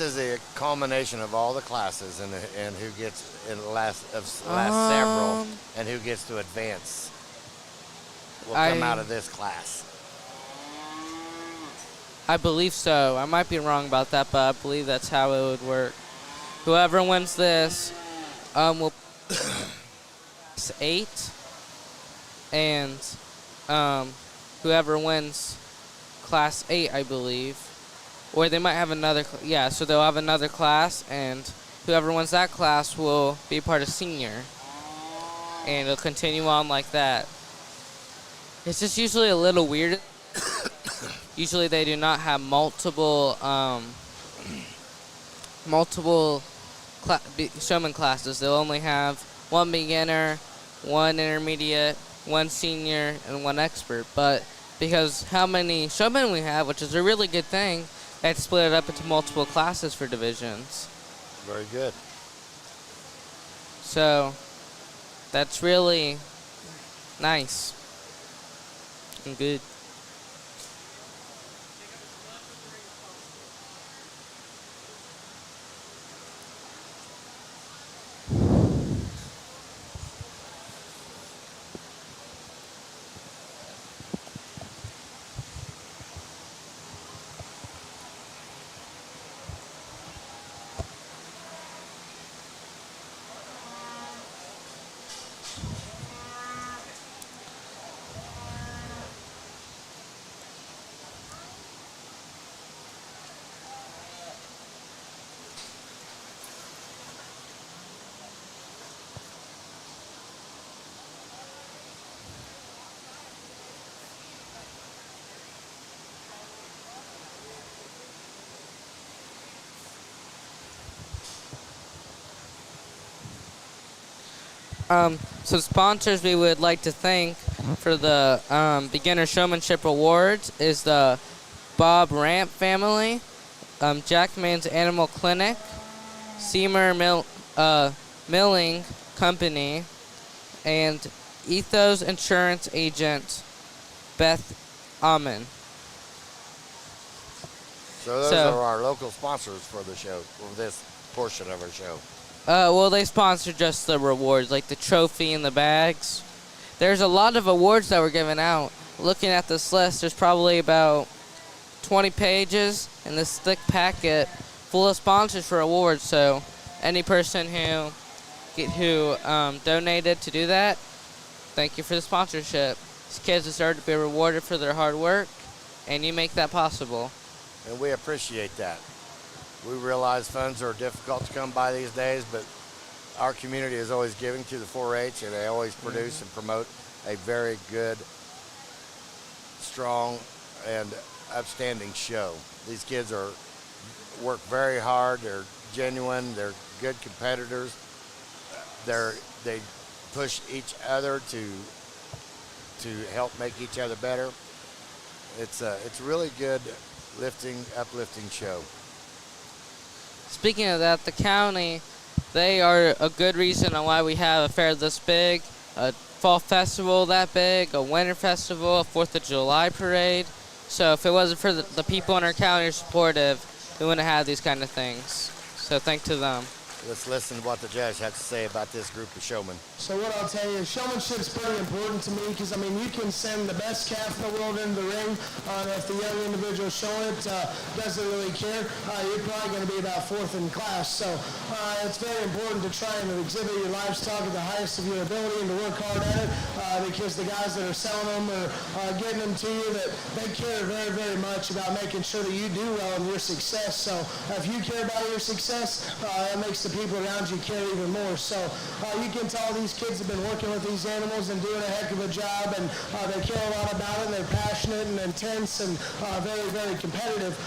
is a culmination of all the classes and who gets in the last several and who gets to advance will come out of this class. I believe so. I might be wrong about that, but I believe that's how it would work. Whoever wins this will 8, and whoever wins Class 8, I believe, or they might have another. Yeah, so they'll have another class, and whoever wins that class will be part of senior, and it'll continue on like that. It's just usually a little weird. Usually they do not have multiple showman classes. They'll only have one beginner, one intermediate, one senior, and one expert. But because how many showmen we have, which is a really good thing, they have to split it up into multiple classes for divisions. Very good. So that's really nice and good. Some sponsors we would like to thank for the Beginner Showmanship Awards is the Bob Ramp family, Jackman's Animal Clinic, Seymour Milling Company, and Ethos Insurance Agent Beth Amon. So those are our local sponsors for the show, for this portion of our show. Well, they sponsor just the rewards, like the trophy and the bags. There's a lot of awards that were given out. Looking at this list, there's probably about 20 pages in this thick packet full of sponsors for awards. So any person who donated to do that, thank you for the sponsorship. These kids deserve to be rewarded for their hard work, and you make that possible. And we appreciate that. We realize funds are difficult to come by these days, but our community is always giving to the 4-H, and they always produce and promote a very good strong and upstanding show. These kids work very hard. They're genuine. They're good competitors. They push each other to help make each other better. It's a really good uplifting show. Speaking of that, the county, they are a good reason on why we have a fair this big, a fall festival that big, a winter festival, a 4th of July parade. So if it wasn't for the people in our county who are supportive, we wouldn't have these kind of things. So thanks to them. Let's listen to what the judge had to say about this group of showmen. So what I'll tell you, showmanship's pretty important to me because, I mean, you can send the best calf in the world into the ring. If the young individual showing it doesn't really care, you're probably going to be about 4th in class. So it's very important to try and exhibit your livestock at the highest of your ability and to work hard at it because the guys that are selling them or getting them to you, that they care very, very much about making sure that you do well in your success. So if you care about your success, it makes the people around you care even more. So you can tell these kids have been working with these animals and doing a heck of a job, and they care a lot about it, and they're passionate and intense and very, very competitive.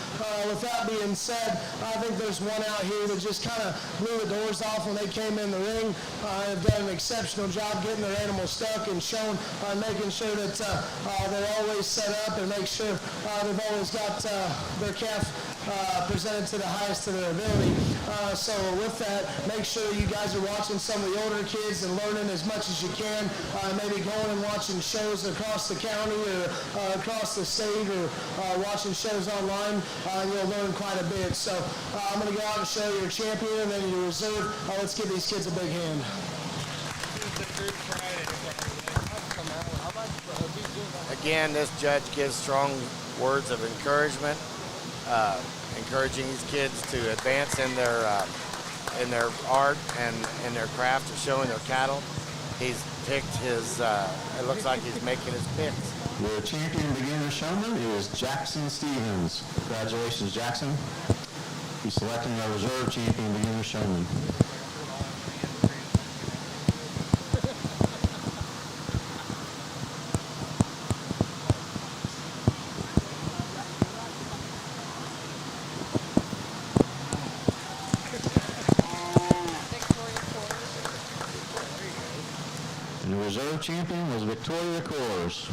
With that being said, I think there's one out here that just kind of blew the doors off when they came in the ring. They've done an exceptional job getting their animals stuck and shown, making sure that they're always set up and make sure they've always got their calf presented to the highest of their ability. So with that, make sure you guys are watching some of the older kids and learning as much as you can. Maybe going and watching shows across the county or across the state or watching shows online. You'll learn quite a bit. So I'm going to go out and show your champion and then your reserve. Let's give these kids a big hand. Again, this judge gives strong words of encouragement, encouraging these kids to advance in their art and in their craft of showing their cattle. He's picked his, it looks like he's making his picks. The champion beginner showman is Jackson Stevens. Congratulations, Jackson. He's selecting our reserve champion beginner showman. And the reserve champion was Victoria Coors.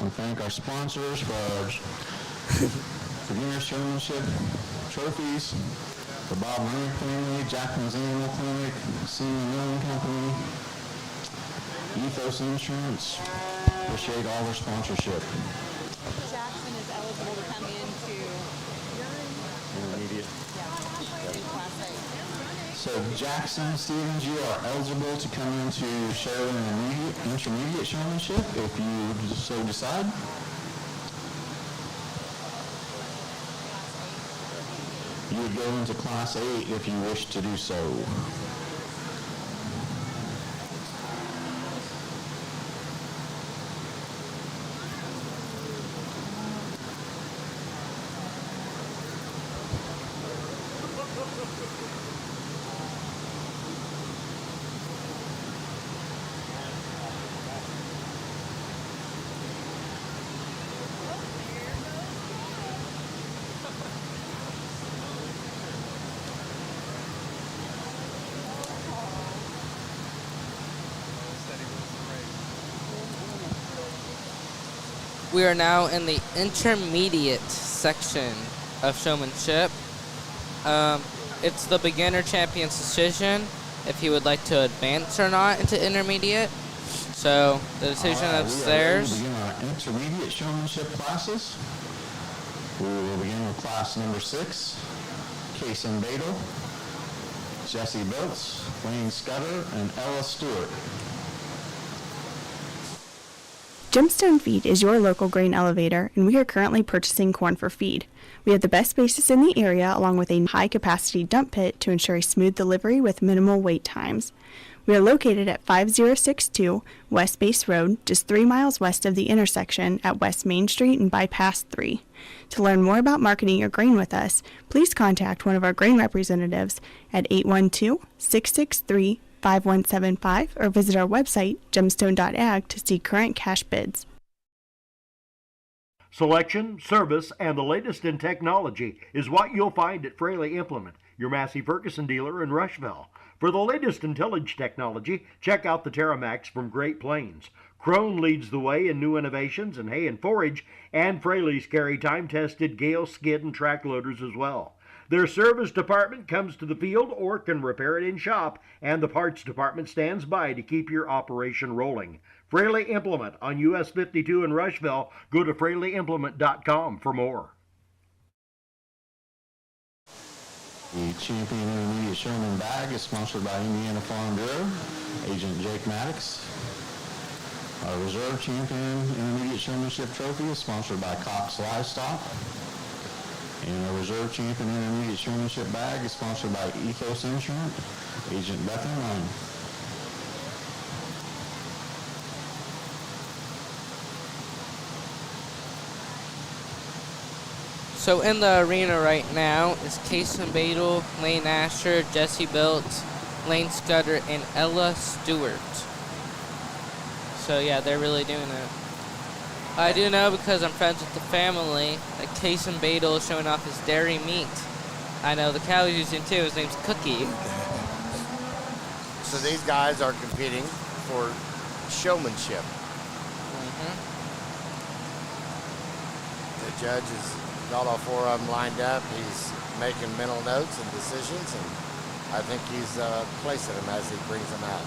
We thank our sponsors for our beginner showmanship trophies, the Bob Leonard family, Jackson's Animal Clinic, Senior Milling Company, Ethos Insurance. Appreciate all their sponsorship. Jackson is eligible to come into Intermediate. in Class A. So Jackson Stevens, you are eligible to come into show an intermediate showmanship if you so decide. You would go into Class 8 if you wish to do so. We are now in the intermediate section of showmanship. It's the beginner champion's decision if he would like to advance or not into intermediate. So the decision is theirs. We will begin our intermediate showmanship classes. We will begin with class number 6, Kason Badel, Jesse Boats, Wayne Scudder, and Ella Stewart. Gemstone Feed is your local grain elevator, and we are currently purchasing corn for feed. We have the best basis in the area, along with a high-capacity dump pit to ensure a smooth delivery with minimal wait times. We are located at 5062 West Base Road, just 3 miles west of the intersection at West Main Street and Bypass 3. To learn more about marketing your grain with us, please contact one of our grain representatives at 812-663 888-517-5175 or visit our website, gemstone.ag, to see current cash bids. Selection, service, and the latest in technology is what you'll find at Fraley Implement, your Massey Ferguson dealer in Rushville. For the latest in tillage technology, check out the Terramax from Great Plains. Crone leads the way in new innovations in hay and forage, and Fraley's carry time-tested Gale skid and track loaders as well. Their service department comes to the field or can repair it in shop, and the parts department stands by to keep your operation rolling. Fraley Implement on US 52 in Rushville. Go to FraleyImplement.com for more. The Champion Intermediate Showman Bag is sponsored by Indiana Farm Bureau, Agent Jake Maddox. Our Reserve Champion Intermediate Showmanship Trophy is sponsored by Cox Livestock. And our Reserve Champion Intermediate Showmanship Bag is sponsored by Ethos Insurance, Agent Bethany Lane. So in the arena right now is Kason Badel, Lane Asher, Jesse Bilt, Lane Scudder, and Ella Stewart. So yeah, they're really doing it. I do know because I'm friends with the family that Kason Badel is showing off his dairy meat. I know the cow he's using too. His name's Cookie. So these guys are competing for showmanship. The judge has got all four of them lined up. He's making mental notes and decisions, and I think he's placing them as he brings them out.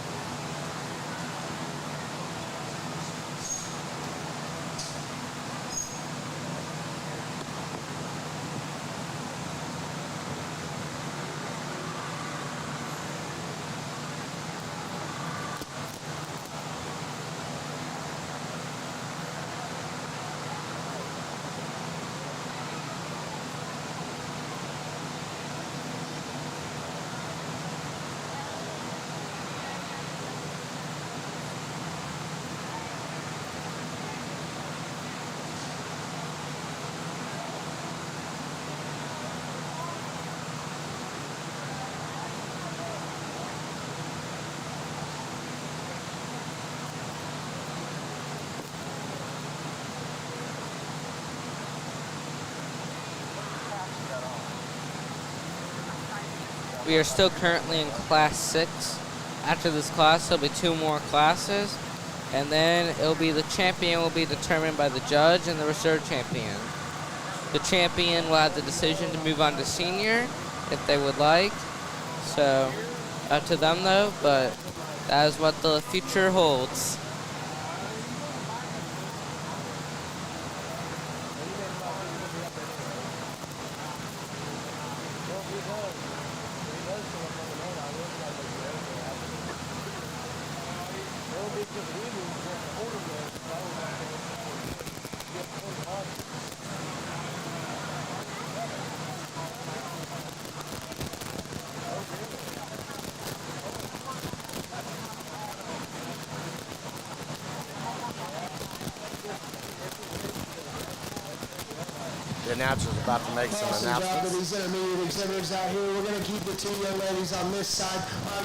We are still currently in Class 6. After this class, there'll be 2 more classes, and then it'll be the champion will be determined by the judge and the reserve champion. The champion will have the decision to move on to senior if they would like. So, up to them though, but that is what the future holds. The announcer's about to make some announcements. These intermediate exhibitors out here. We're going to keep the 2 young ladies on this side.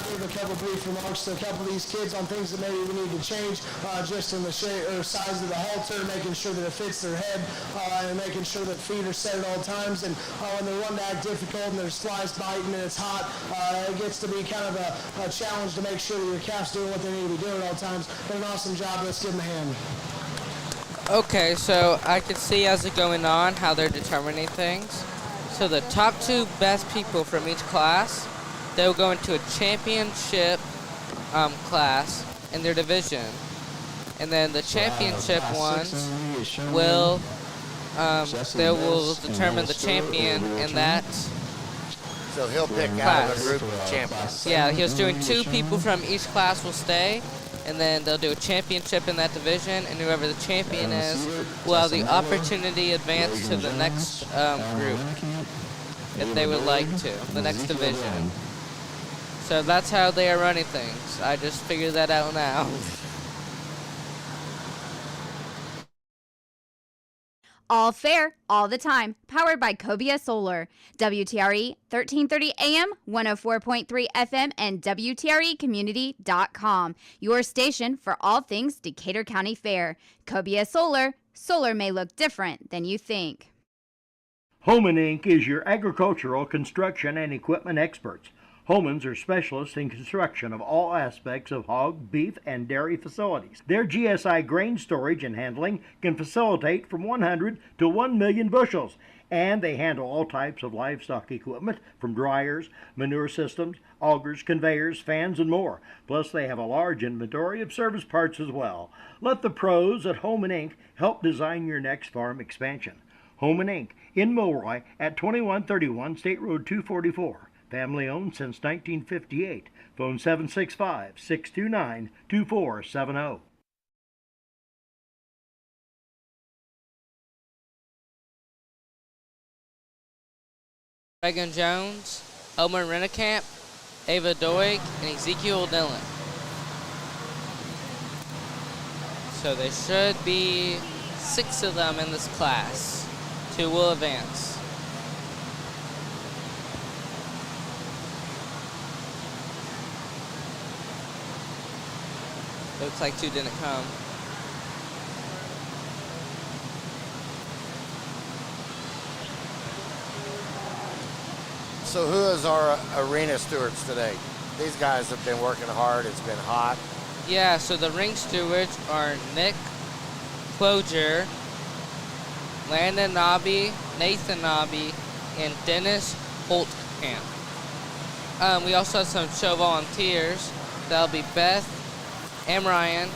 Give a couple brief remarks to a couple of these kids on things that maybe we need to change, just in the shape or size of the halter, making sure that it fits their head, and making sure that feet are set at all times. And when they want to act difficult and there's flies biting and it's hot, it gets to be kind of a challenge to make sure that your calf's doing what they need to be doing at all times. But an awesome job. Let's give them a hand. Okay, so I can see as it's going on how they're determining things. So the top 2 best people from each class, they'll go into a championship class in their division. And then the championship ones will, they will determine the champion in that So he'll pick class. out a group of champions. Yeah, he was doing 2 people from each class will stay. And then they'll do a championship in that division, and whoever the champion is will have the opportunity to advance to the next group if they would like to, the next division. So that's how they are running things. I just figured that out now. all fair, all the time. Powered by Cobia Solar. WTRE 1330 AM, 104.3 FM, and WTREcommunity.com. Your station for all things Decatur County Fair. Cobia Solar. Solar may look different than you think. Homan Inc. is your agricultural, construction, and equipment experts. Homans are specialists in construction of all aspects of hog, beef, and dairy facilities. Their GSI grain storage and handling can facilitate from 100 to 1 million bushels, and they handle all types of livestock equipment from dryers, manure systems, augers, conveyors, fans, and more. Plus, they have a large inventory of service parts as well. Let the pros at Homan Inc. help design your next farm expansion. Homan Inc. in Milroy at 2131 State Road 244. Family owned since 1958. Phone 765-629-2470. Megan Jones, Elmer Rennekamp, Ava Doig, and Ezekiel Dillon. So there should be 6 of them in this class. 2 will advance. Looks like 2 didn't come. So who is our arena stewards today? These guys have been working hard. It's been hot. Yeah, so the ring stewards are Nick Cloger, Landon Nobby, Nathan Nobby, and Dennis Holtkamp. We also have some show volunteers. That'll be Beth, Ryan,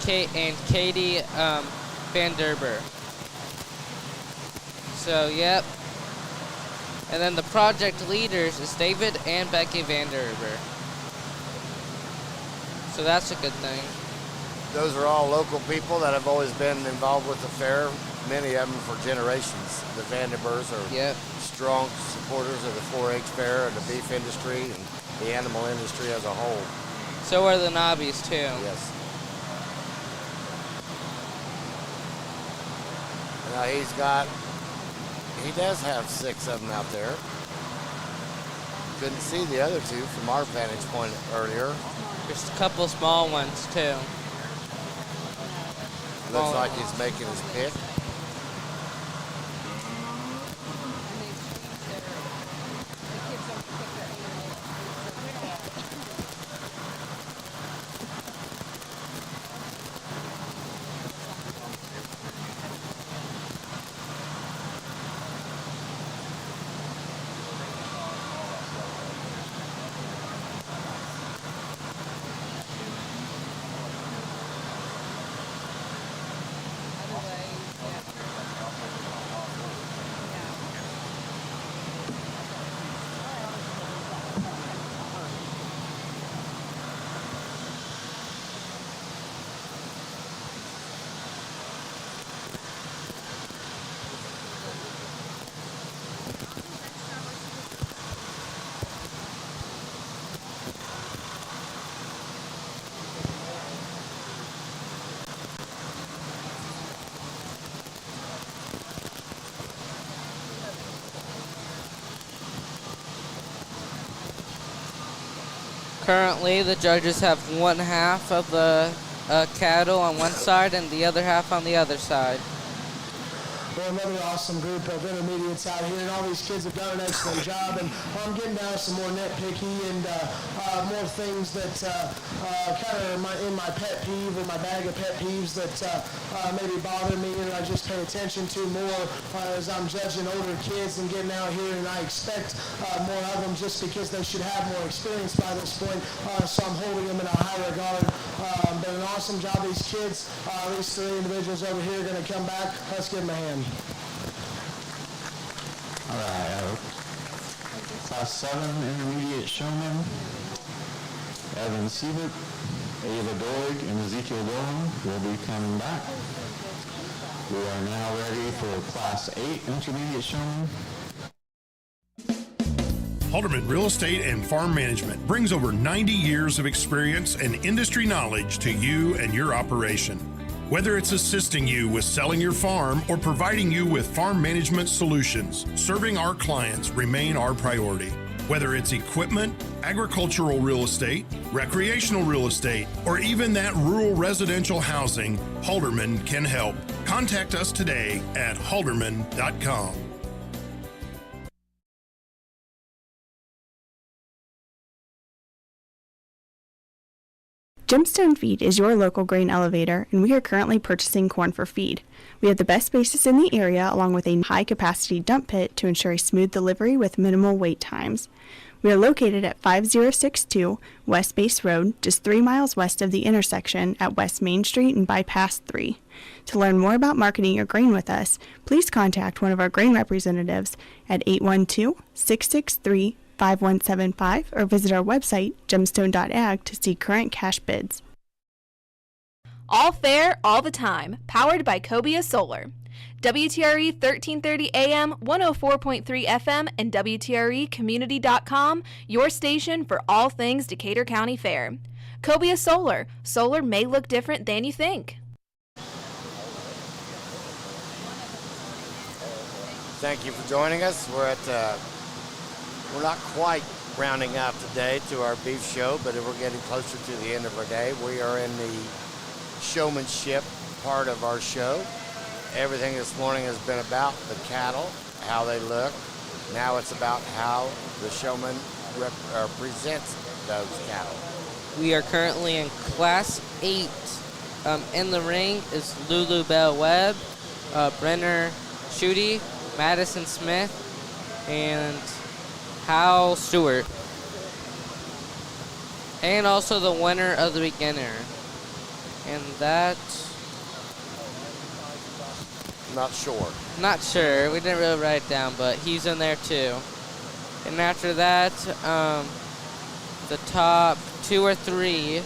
Kate, and Katie Van Derber. So, yep. And then the project leaders is David and Becky Van Derber. So that's a good thing. Those are all local people that have always been involved with the fair, many of them for generations. The Vanderbers are strong supporters of the 4-H fair and the beef industry and the animal industry as a whole. So are the Nobbies too. Yes. Now he does have 6 of them out there. Couldn't see the other 2 from our vantage point earlier. There's a couple small ones too. Looks like he's making his pick. Currently, the judges have 1/2 of the cattle on one side and the other half on the other side. Well, another awesome group of intermediates out here, and all these kids have done an excellent job. And I'm getting down to some more nitpicky and more things that kind of are in my pet peeve or my bag of pet peeves that maybe bother me and I just pay attention to more as I'm judging older kids and getting out here. And I expect more of them just because they should have more experience by this point. So I'm holding them in a high regard. But an awesome job, these kids. These 3 individuals over here are going to come back. Let's give them a hand. All right, Class 7 Intermediate Showman, Evan Sievert, Ava Doig, and Ezekiel Dillon will be coming back. We are now ready for Class 8 Intermediate Showman. Halderman Real Estate and Farm Management brings over 90 years of experience and industry knowledge to you and your operation. Whether it's assisting you with selling your farm or providing you with farm management solutions, serving our clients remain our priority. Whether it's equipment, agricultural real estate, recreational real estate, or even that rural residential housing, Halderman can help. Contact us today at halderman.com. Gemstone Feed is your local grain elevator, and we are currently purchasing corn for feed. We have the best basis in the area, along with a high-capacity dump pit to ensure a smooth delivery with minimal wait times. We are located at 5062 West Base Road, just 3 miles west of the intersection at West Main Street and Bypass 3. To learn more about marketing your grain with us, please contact one of our grain representatives at 812-663-5175 or visit our website, gemstone.ag, to see current cash bids. All fair, all the time. Powered by Cobia Solar. WTRE 1330 AM, 104.3 FM, and WTREcommunity.com, your station for all things Decatur County Fair. Cobia Solar. Solar may look different than you think. Thank you for joining us. We're not quite rounding out today to our beef show, but we're getting closer to the end of our day. We are in the showmanship part of our show. Everything this morning has been about the cattle, how they look. Now it's about how the showman presents those cattle. We are currently in Class 8. In the ring is Lulu Bell Webb, Brenner Schutte, Madison Smith, and Hal Stewart. And also the winner of the beginner. And that... Not sure. Not sure. We didn't really write it down, but he's in there too. And after that, the top 2 or 3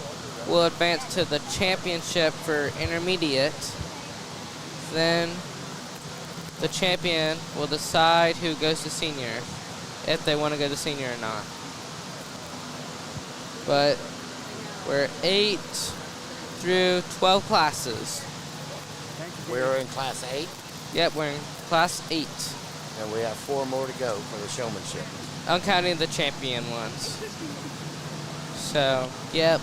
will advance to the championship for intermediate. Then the champion will decide who goes to senior, if they want to go to senior or not. But we're 8 through 12 classes. We're in Class 8? Yep, we're in Class 8. And we have 4 more to go for the showmanship. I'm counting the champion ones. So, yep.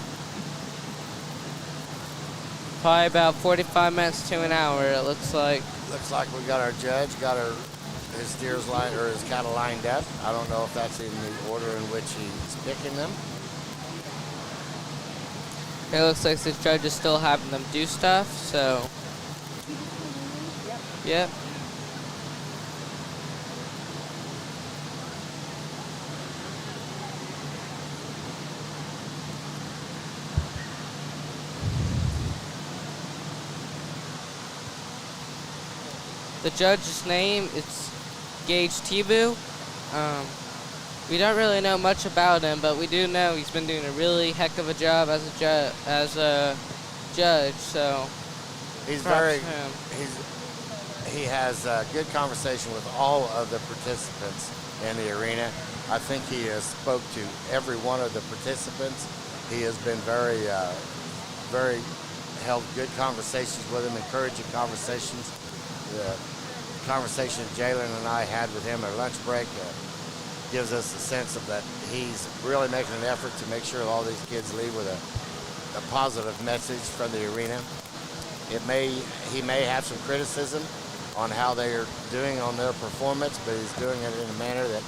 Probably about 45 minutes to an hour, it looks like. Looks like we got our judge, his steers line or his cattle lined up. I don't know if that's in the order in which he's picking them. It looks like the judge is still having them do stuff, so. Yep. The judge's name is Gage Tibu. We don't really know much about him, but we do know he's been doing a really heck of a job as a judge. So He has a good conversation with all of the participants in the arena. I think he has spoke to every one of the participants. He has been very held good conversations with them, encouraging conversations. The conversation Jalen and I had with him at lunch break gives us a sense of that he's really making an effort to make sure all these kids leave with a positive message from the arena. He may have some criticism on how they are doing on their performance, but he's doing it in a manner that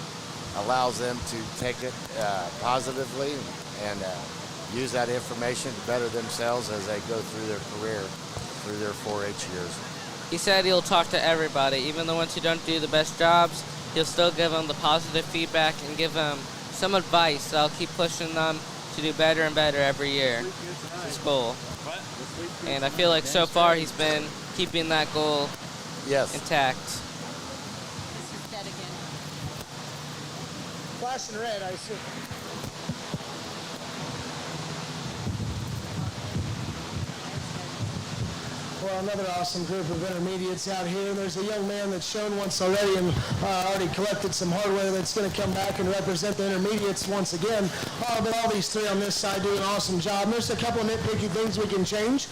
allows them to take it positively and use that information to better themselves as they go through their career, through their 4-H years. he said he'll talk to everybody, even the ones who don't do the best jobs. He'll still give them the positive feedback and give them some advice that'll keep pushing them to do better and better every year. It's his goal. And I feel like so far he's been keeping that goal intact. This is dead again. Flashing red, I assume. Well, another awesome group of intermediates out here. There's a young man that's shown once already and already collected some hardware that's going to come back and represent the intermediates once again. But all these three on this side do an awesome job. And there's a couple of nitpicky things we can change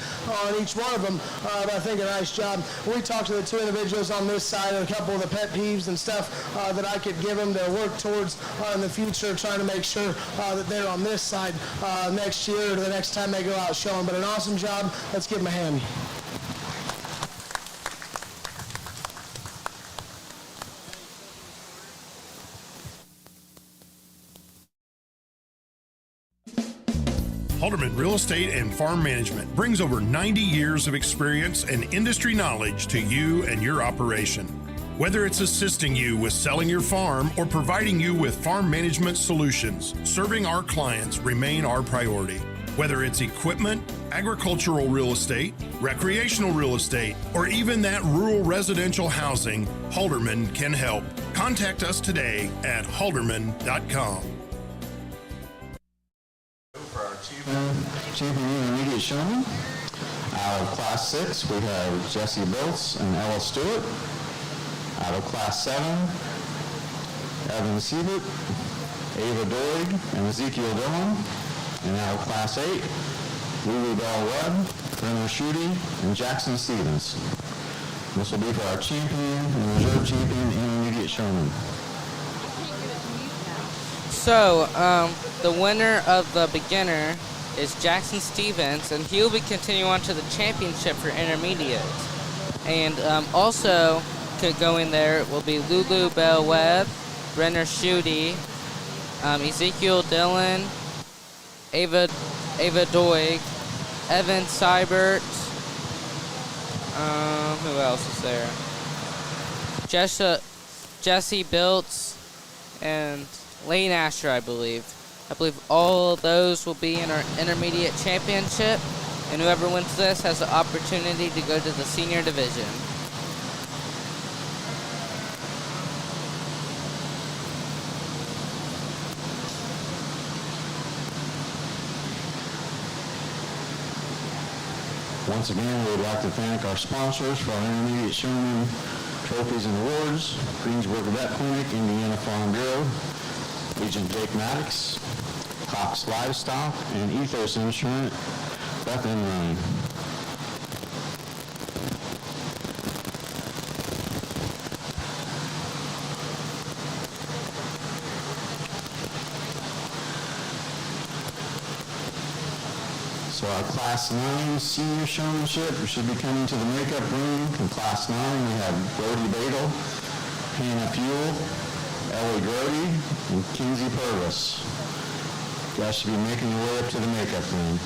on each one of them, but I think a nice job. We talked to the two individuals on this side and a couple of the pet peeves and stuff that I could give them to work towards in the future, trying to make sure that they're on this side next year or the next time they go out showing. But an awesome job. Let's give them a hand. Halderman Real Estate and Farm Management brings over 90 years of experience and industry knowledge to you and your operation. Whether it's assisting you with selling your farm or providing you with farm management solutions, serving our clients remain our priority. Whether it's equipment, agricultural real estate, recreational real estate, or even that rural residential housing, Halderman can help. Contact us today at halderman.com. Champion Intermediate Showman. Out of Class 6, we have Jesse Biltz and Ella Stewart. Out of Class 7, Evan Siebert, Ava Doig, and Ezekiel Dillon. And out of Class 8, Lulu Bell Webb, Brenner Schutte, and Jackson Stevens. This will be for our champion and reserve champion Intermediate Showman. So, the winner of the beginner is Jackson Stevens, and he'll be continuing on to the championship for intermediate. And also going there will be Lulu Bell Webb, Brenner Schutte, Ezekiel Dillon, Ava Doig, Evan Seibert, who else is there? Jesse Biltz, and Lane Asher, I believe. I believe all of those will be in our intermediate championship, and whoever wins this has the opportunity to go to the senior division. Once again, we would like to thank our sponsors for our Intermediate Showman trophies and awards: Greensburg Vet Clinic, Indiana Farm Bureau, Agent Jake Maddox, Cox Livestock, and Ethos Insurance, Beth and Ryan. So our Class 9 Senior Showmanship should be coming to the makeup room. In Class 9, we have Brody Badel, Hannah Fuel, Ellie Grody, and Kinsey Purvis. You guys should be making your way up to the makeup room.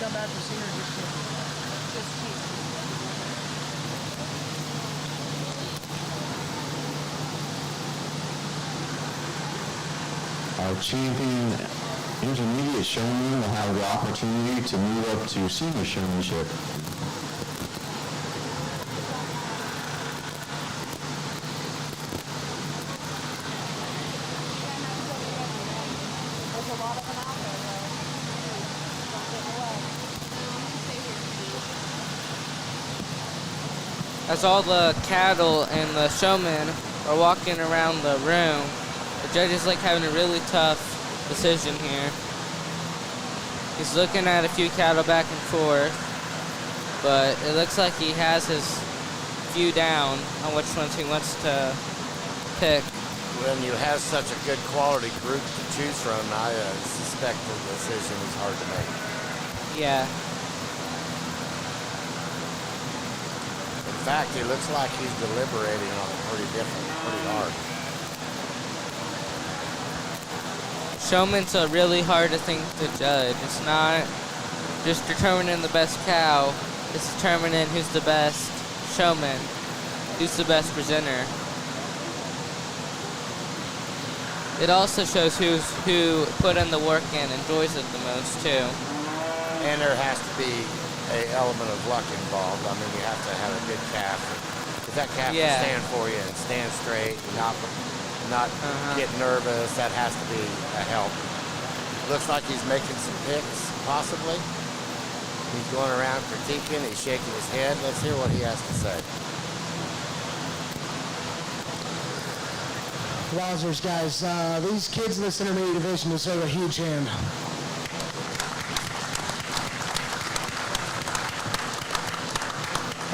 Come back to senior district. Our champion intermediate showman will have the opportunity to move up to senior showmanship. As all the cattle and the showmen are walking around the room, the judge is like having a really tough decision here. He's looking at a few cattle back and forth, but it looks like he has his few down on which ones he wants to pick. When you have such a good quality group to choose from, I suspect the decision is hard to make. Yeah. In fact, it looks like he's deliberating on it pretty hard. Showman's a really hard thing to judge. It's not just determining the best cow, it's determining who's the best showman, who's the best presenter. It also shows who put in the work and enjoys it the most too. And there has to be a element of luck involved. I mean, you have to have a good calf. If that calf can stand for you and stand straight and not get nervous, that has to be a help. Looks like he's making some picks, possibly. He's going around critiquing, he's shaking his head. Let's hear what he has to say. Wowzers, guys. These kids in this intermediate division deserve a huge hand.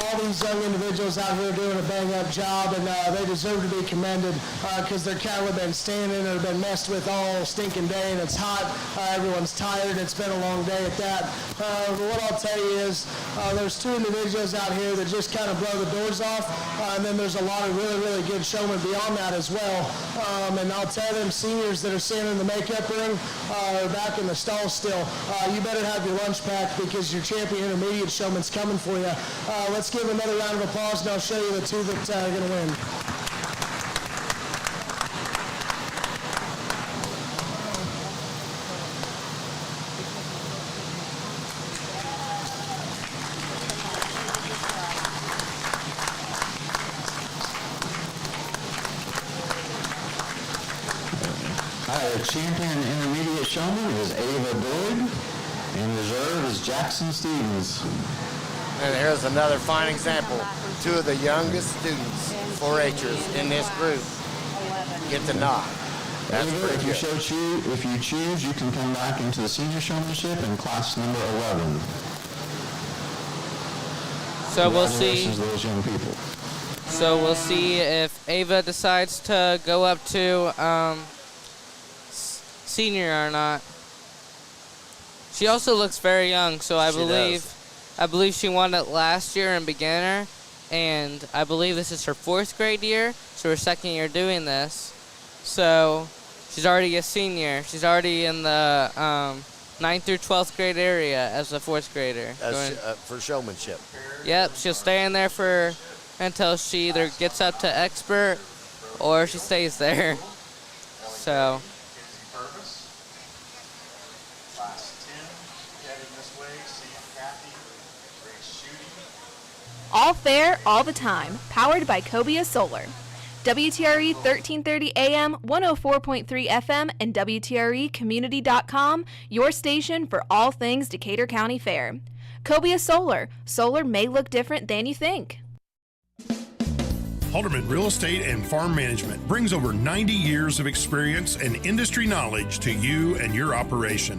All these young individuals out here doing a bang-up job, and they deserve to be commended because their cattle have been standing or been messed with all stinking day, and it's hot. Everyone's tired. It's been a long day at that. But what I'll tell you is there's two individuals out here that just kind of blow the doors off, and then there's a lot of really, really good showmen beyond that as well. And I'll tell them seniors that are standing in the makeup ring are back in the stall still. You better have your lunch packed because your champion intermediate showman's coming for you. Let's give another round of applause, and I'll show you the two that are going to win. Our champion intermediate showman is Ava Boyd, and reserve is Jackson Stevens. And here's another fine example. Two of the youngest students, 4-Hers in this group, get the nod. That's pretty good. If you choose, you can come back into the senior showmanship in class number 11. So we'll see. Those young people. So we'll see if Ava decides to go up to senior or not. She also looks very young, so I believe she won it last year in beginner, and I believe this is her 4th grade year, so her 2nd year doing this. So she's already a senior. She's already in the 9th through 12th grade area as a 4th grader. For showmanship. Yep, she'll stay in there until she either gets up to expert or she stays there. So. All fair, all the time. Powered by Cobia Solar. WTRE 1330 AM, 104.3 FM, and WTREcommunity.com, your station for all things Decatur County Fair. Cobia Solar. Solar may look different than you think. Halderman Real Estate and Farm Management brings over 90 years of experience and industry knowledge to you and your operation.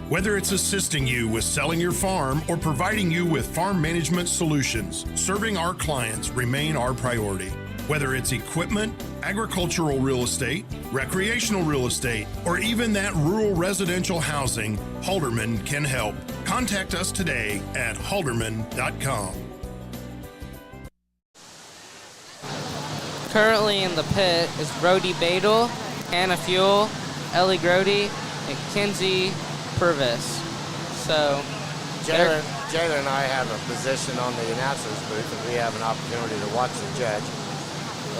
Whether it's assisting you with selling your farm or providing you with farm management solutions, serving our clients remain our priority. Whether it's equipment, agricultural real estate, recreational real estate, or even that rural residential housing, Halderman can help. Contact us today at halderman.com. Currently in the pit is Brody Badel, Hannah Fuel, Ellie Grody, and Kinsey Purvis. So Jayler and I have a position on the announcer's booth, and we have an opportunity to watch the judge.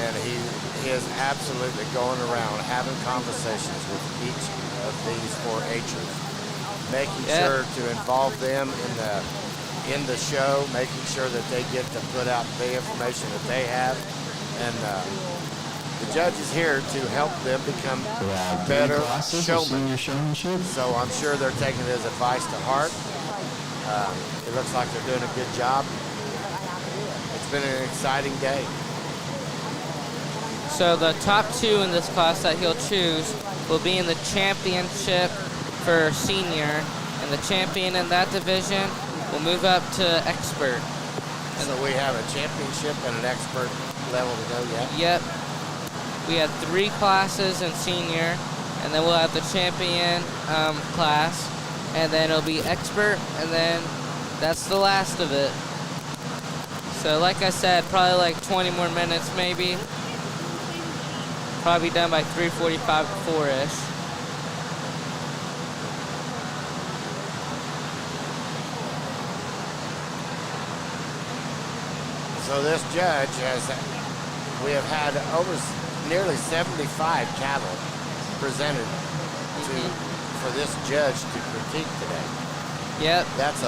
And he is absolutely going around having conversations with each of these 4-Hers, making sure to involve them in the show, making sure that they get to put out the information that they have. And the judge is here to help them become better showmen. So I'm sure they're taking his advice to heart. It looks like they're doing a good job. It's been an exciting day. So the top 2 in this class that he'll choose will be in the championship for senior, and the champion in that division will move up to expert. And so we have a championship and an expert level to go yet? Yep. We had 3 classes in senior, and then we'll have the champion class, and then it'll be expert, and then that's the last of it. So like I said, probably like 20 more minutes maybe. Probably done by 3:45 to 4-ish. So this judge we have had over nearly 75 cattle presented for this judge to critique today. Yep. That's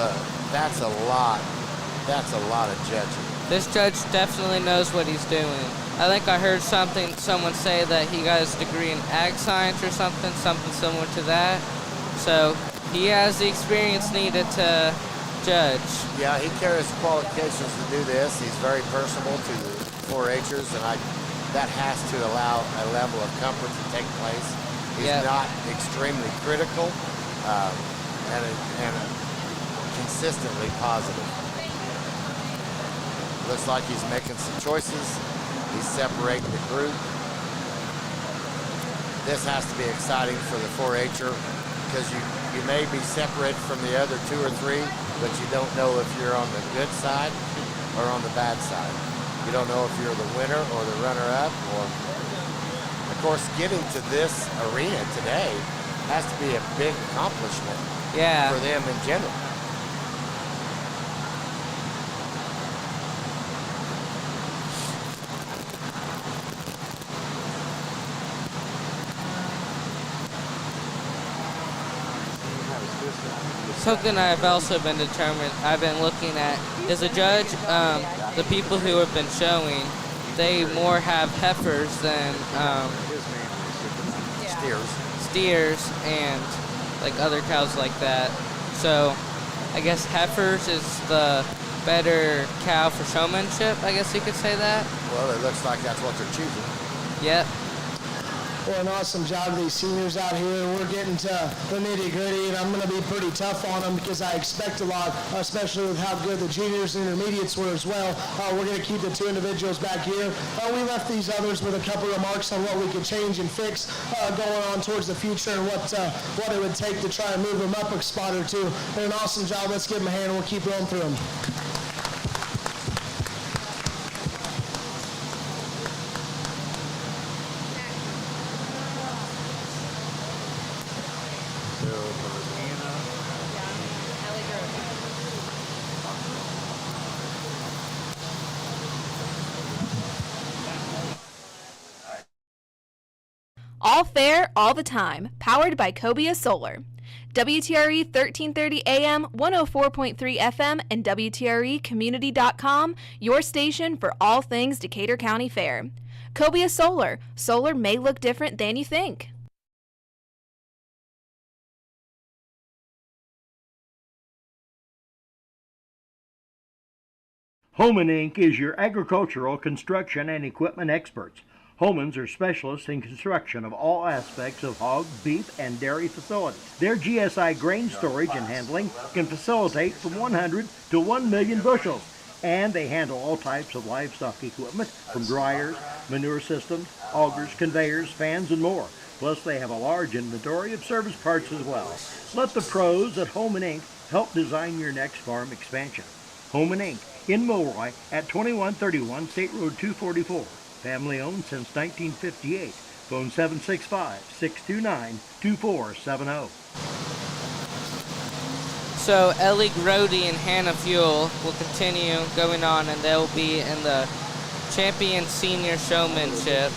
That's a lot. That's a lot of judging. This judge definitely knows what he's doing. I think I heard someone say that he got his degree in ag science or something similar to that. So he has the experience needed to judge. Yeah, he carries the qualifications to do this. He's very personable to the 4-Hers, and that has to allow a level of comfort to take place. He's not extremely critical and consistently positive. Looks like he's making some choices. He's separating the group. This has to be exciting for the 4-Her because you may be separated from the other 2 or 3, but you don't know if you're on the good side or on the bad side. You don't know if you're the winner or the runner-up. Or, of course, getting to this arena today has to be a big accomplishment for them in general. Something I've also been I've been looking at is a judge, the people who have been showing, they more have heifers than steers and like other cows like that. So I guess heifers is the better cow for showmanship, I guess you could say that. Well, it looks like that's what they're choosing. Yep. Well, an awesome job to these seniors out here. We're getting to the nitty-gritty, and I'm going to be pretty tough on them because I expect a lot, especially with how good the juniors and intermediates were as well. We're going to keep the 2 individuals back here. We left these others with a couple of remarks on what we could change and fix going on towards the future and what it would take to try and move them up a spot or 2. And an awesome job. Let's give them a hand, and we'll keep going through them. All fair, all the time. Powered by Cobia Solar. WTRE 1330 AM, 104.3 FM, and WTREcommunity.com, your station for all things Decatur County Fair. Cobia Solar. Solar may look different than you think. Homan Inc. is your agricultural, construction, and equipment experts. Homans are specialists in construction of all aspects of hog, beef, and dairy facilities. Their GSI grain storage and handling can facilitate from 100 to 1 million bushels, and they handle all types of livestock equipment from dryers, manure systems, augers, conveyors, fans, and more. Plus, they have a large inventory of service parts as well. Let the pros at Homan Inc. help design your next farm expansion. Homan Inc. in Milroy at 2131 State Road 244. Family owned since 1958. Phone 765-629-2470. So Ellie Grody and Hannah Fuel will continue going on, and they'll be in the Champion Senior Showmanship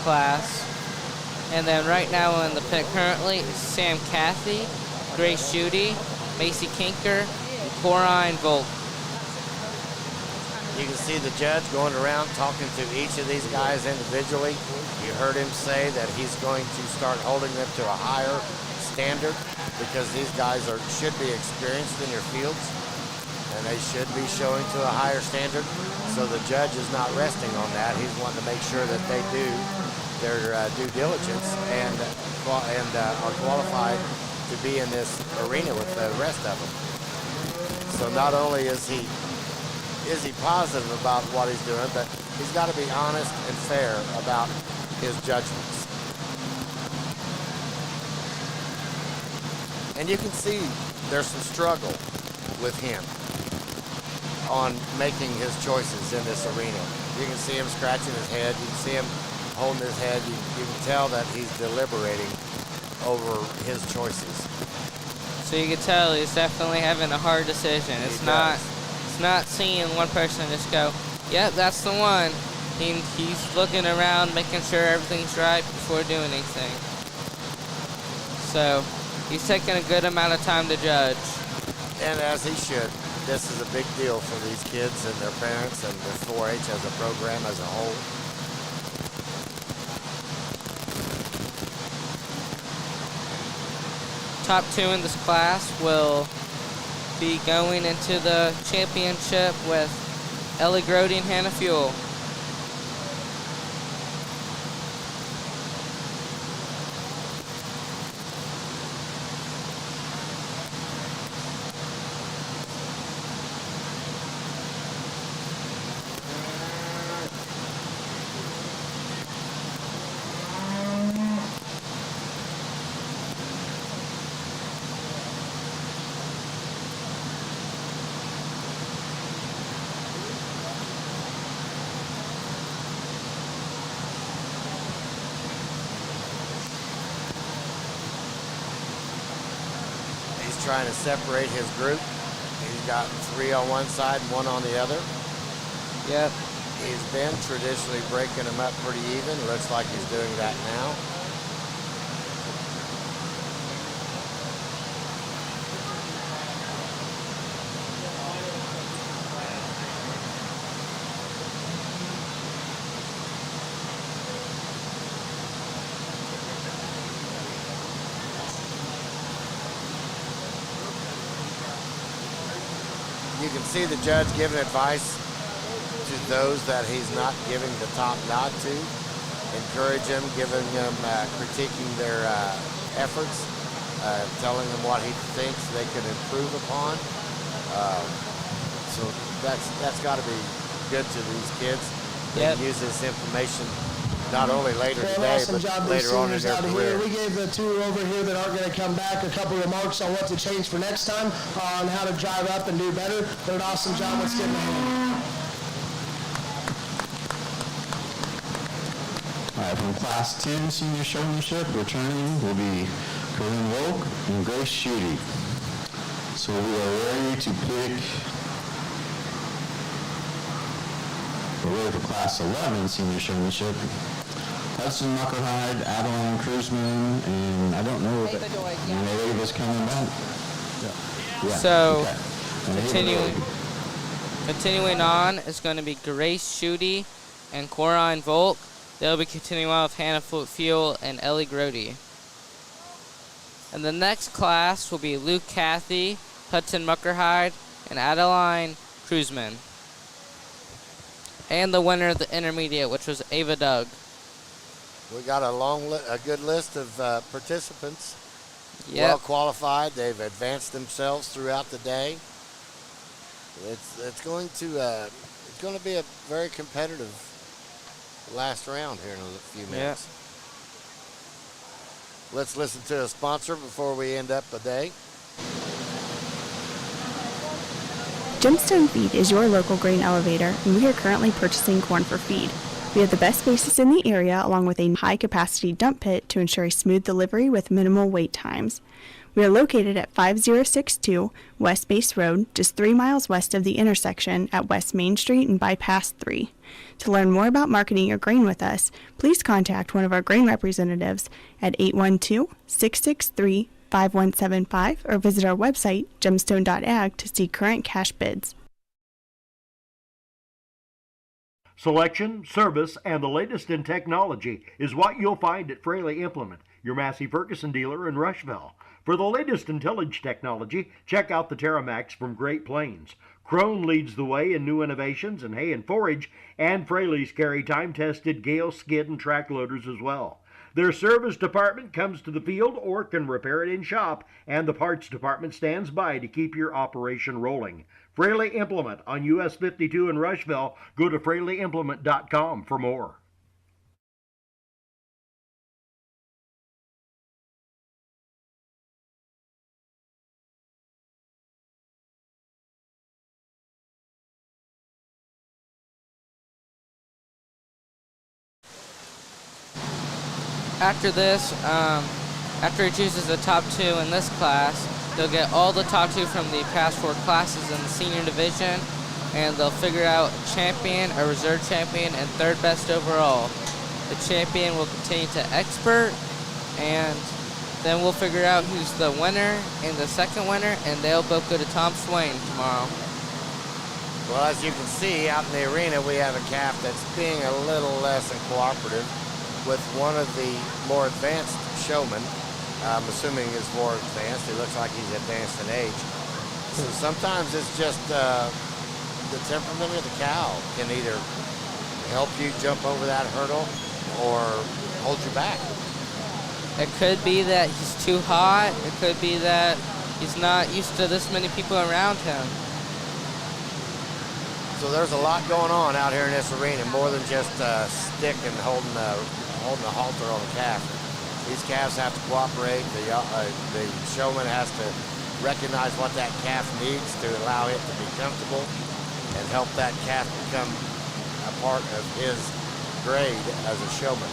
class. And then right now in the pit currently is Sam Cathy, Grace Schutte, Macy Kinker, and Corine Volk. You can see the judge going around talking to each of these guys individually. You heard him say that he's going to start holding them to a higher standard because these guys should be experienced in their fields and they should be showing to a higher standard. So the judge is not resting on that. He's wanting to make sure that they do their due diligence and are qualified to be in this arena with the rest of them. So not only is he positive about what he's doing, but he's got to be honest and fair about his judgments. And you can see there's some struggle with him on making his choices in this arena. You can see him scratching his head. You can see him holding his head. You can tell that he's deliberating over his choices. So you can tell he's definitely having a hard decision. It's not seeing one person just go, yep, that's the one. He's looking around, making sure everything's right before doing anything. So he's taking a good amount of time to judge. And as he should. This is a big deal for these kids and their parents and the 4-H as a program as a whole. Top 2 in this class will be going into the championship with Ellie Grody and Hannah Fuel. Trying to separate his group. He's got 3 on one side and 1 on the other. Yep. He's been traditionally breaking them up pretty even. Looks like he's doing that now. You can see the judge giving advice to those that he's not giving the top nod to. Encourage them, giving them, critiquing their efforts, telling them what he thinks they can improve upon. So that's got to be good to these kids. They can use this information not only later today, but later on in their career. We gave the 2 over here that aren't going to come back a couple remarks on what to change for next time, on how to drive up and do better. But an awesome job. Let's give them a hand. All right, from Class 10 Senior Showmanship, returning will be Corinne Volk and Grace Schutte. So we are ready to pick. We're ready for Class 11 Senior Showmanship. Hudson Muckerhide, Adeline Cruzman, and I don't know if Ava is coming back. Yeah. So, Okay. continuing on is going to be Grace Schutte and Corinne Volk. They'll be continuing on with Hannah Fuel and Ellie Grody. And the next class will be Luke Cathy, Hudson Muckerhide, and Adeline Cruzman. And the winner of the intermediate, which was Ava Doug. We got a good list of participants. Yep. Well qualified. They've advanced themselves throughout the day. It's going to be a very competitive last round here in a few minutes. Yep. Let's listen to a sponsor before we end up the day. Gemstone Feed is your local grain elevator, and we are currently purchasing corn for feed. We have the best basis in the area, along with a high-capacity dump pit to ensure a smooth delivery with minimal wait times. We are located at 5062 West Base Road, just 3 miles west of the intersection at West Main Street and Bypass 3. To learn more about marketing your grain with us, please contact one of our grain representatives at 812-663-5175 or visit our website, gemstone.ag, to see current cash bids. Selection, service, and the latest in technology is what you'll find at Fraley Implement, your Massey Ferguson dealer in Rushville. For the latest in tillage technology, check out the Terramax from Great Plains. Krone leads the way in new innovations in hay and forage, and Fraley's carry time-tested Gale skid and track loaders as well. Their service department comes to the field or can repair it in shop, and the parts department stands by to keep your operation rolling. Fraley Implement on US 52 in Rushville. Go to FraleyImplement.com for more. After this, after he chooses the top 2 in this class, they'll get all the top 2 from the past 4 classes in the senior division, and they'll figure out a champion, a reserve champion, and 3rd best overall. The champion will continue to expert, and Then we'll figure out who's the winner and the second winner, and they'll both go to Tom Swain tomorrow. Well, as you can see out in the arena, we have a calf that's being a little less than cooperative with one of the more advanced showmen. I'm assuming he's more advanced. He looks like he's advanced in age. So sometimes it's just the temperament of the cow can either help you jump over that hurdle or hold you back. It could be that he's too hot. It could be that he's not used to this many people around him. So there's a lot going on out here in this arena, more than just stick and holding a halter on a calf. These calves have to cooperate. The showman has to recognize what that calf needs to allow it to be comfortable and help that calf become a part of his grade as a showman.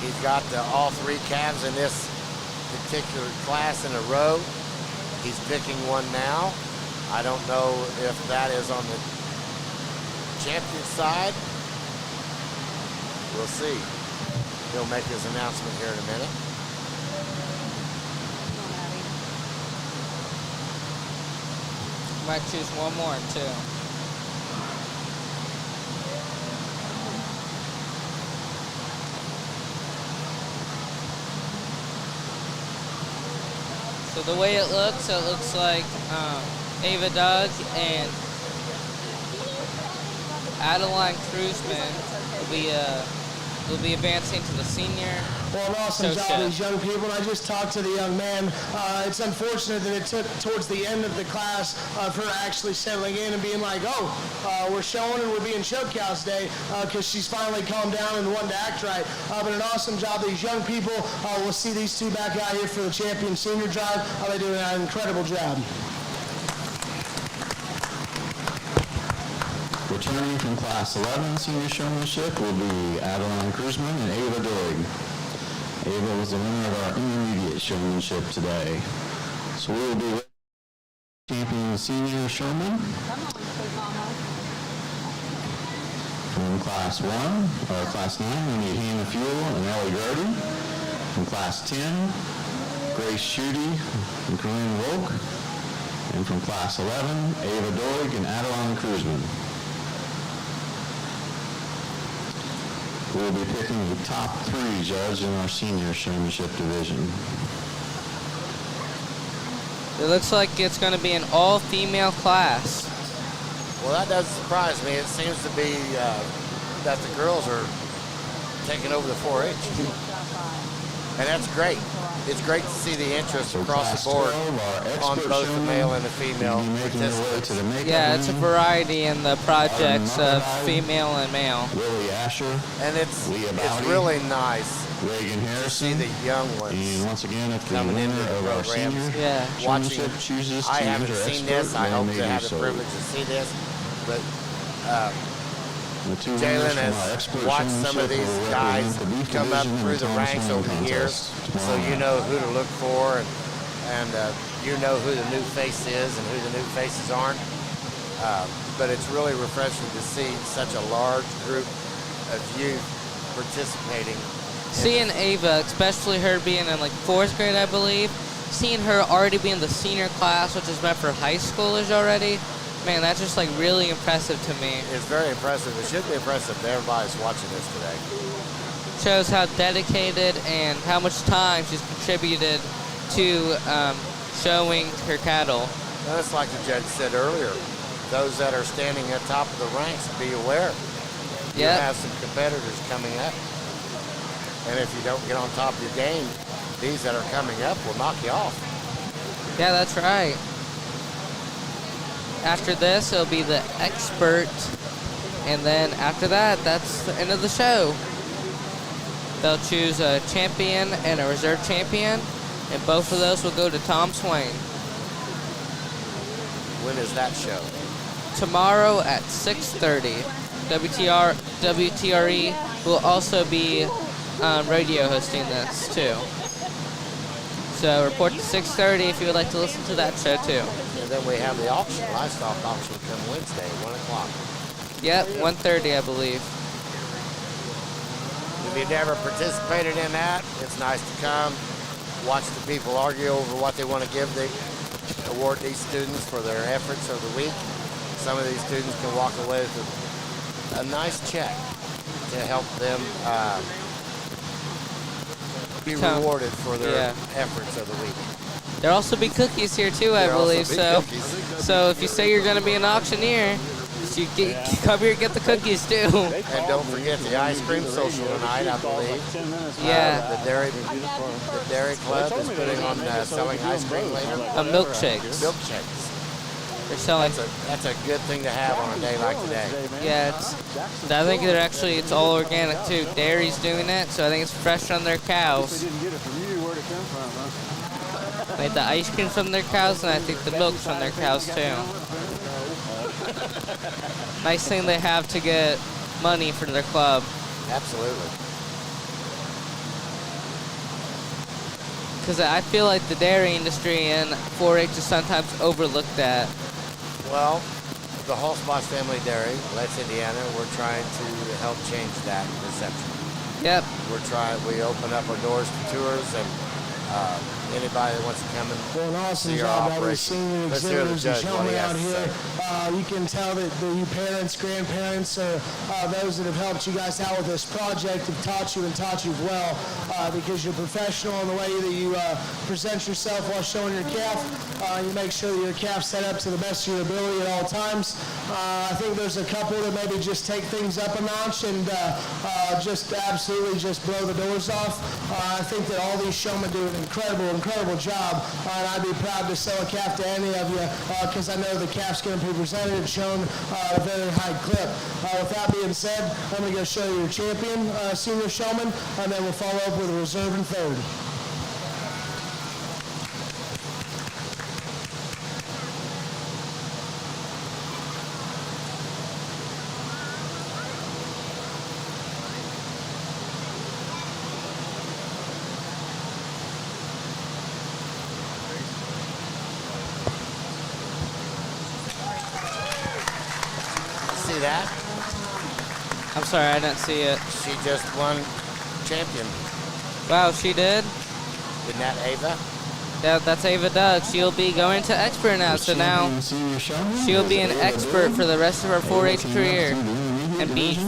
He's got all three calves in this particular class in a row. He's picking one now. I don't know if that is on the champion side. We'll see. He'll make his announcement here in a minute. Might choose one more too. So the way it looks like Ava Doug and Adeline Cruzman will be advancing to the senior. Well, an awesome job, showmanship. these young people. And I just talked to the young man. It's unfortunate that it took towards the end of the class for her actually settling in and being like, we're showing and we're being showcase today because she's finally calmed down and wanting to act right. But an awesome job, these young people. We'll see these two back out here for the champion senior drive. They do an incredible job. Returning from Class 11 Senior Showmanship will be Adeline Cruzman and Ava Doig. Ava was the winner of our intermediate showmanship today. So we will be champion senior showman. From Class 1, or Class 9, we need Hannah Fuel and Ellie Grody. From Class 10, Grace Schutte and Corinne Wolk. And from Class 11, Ava Doig and Adeline Cruzman. We'll be picking the top 3 judges in our senior showmanship division. It looks like it's going to be an all-female class. Well, that doesn't surprise me. It seems to be that the girls are taking over the 4-H. And that's great. It's great to see the interest across the board on both the male and the female participants. Yeah, it's a variety in the projects of female and male. Willie Asher. And it's really nice Reagan to see the young ones and once again, if the coming into winner the of our programs. senior Watching. showmanship chooses I to haven't enter seen expert, this. I then hope they to do have the so. privilege to see this. But The two Jalen winners from our has expert watched some of showmanship these will guys represent the beef come up division in through the Tom ranks Swain over the years, contest so tomorrow you night. know who to look for, and you know who the new face is and who the new faces aren't. But it's really refreshing to see such a large group of youth participating. Seeing Ava, especially her being in like 4th grade, I believe, seeing her already be in the senior class, which is meant for high schoolers already, man, that's just like really impressive to me. It's very impressive. It should be impressive to everybody who's watching this today. Shows how dedicated and how much time she's contributed to showing her cattle. And it's like the judge said earlier, those that are standing at top of the ranks, be aware. You Yep. have some competitors coming up. And if you don't get on top of your game, these that are coming up will knock you off. Yeah, that's right. After this, it'll be the expert. And then after that, that's the end of the show. They'll choose a champion and a reserve champion, and both of those will go to Tom Swain. When is that show? Tomorrow at 6:30. WTRE will also be radio hosting this too. So report to 6:30 if you would like to listen to that show too. And then we have the auction, livestock auction, come Wednesday, 1 o'clock. Yep, 1:30 I believe. If you never participated in that, it's nice to come, watch the people argue over what they want to award these students for their efforts of the week. Some of these students can walk away with a nice check to help them be rewarded for their efforts of the week. There'll also be cookies here too, I believe. So if you say you're going to be an auctioneer, you come here and get the cookies too. And don't forget the ice cream social tonight, I believe. Yeah. The Dairy Club is putting on selling ice cream later. Milkshakes. Milkshakes. They're selling. That's a good thing to have on a day like today. Yeah, I think it's all organic too. Dairy's doing it, so I think it's fresh from their cows. They didn't get it from you. Where'd it come from, huh? They had the ice cream from their cows, and I think the milk's from their cows too. Nice thing they have to get money for their club. Absolutely. Because I feel like the dairy industry and 4-H is sometimes overlooked at. Well, the Hallsboss Family Dairy, Let's Indiana, we're trying to help change that perception. Yep. We open up our doors to tours and anybody that wants to come and an awesome see our job by the operation. senior Let's hear the exhibitors and judge what showmen he has out to here. say. You can tell that you parents, grandparents, or those that have helped you guys out with this project have taught you well because you're professional in the way that you present yourself while showing your calf. You make sure that your calf's set up to the best of your ability at all times. I think there's a couple that maybe just take things up a notch and just absolutely just blow the doors off. I think that all these showmen do an incredible job, and I'd be proud to sell a calf to any of you because I know the calf's going to be presented and shown at a very high clip. With that being said, I'm going to go show you your champion, senior showman, and then we'll follow up with a reserve and third. That? I'm sorry, I didn't see it. She just won champion. Wow, she did? Isn't that Ava? Yeah, that's Ava Doug. She'll be going to expert now, so now she'll be an expert for the rest of her 4-H career and beef.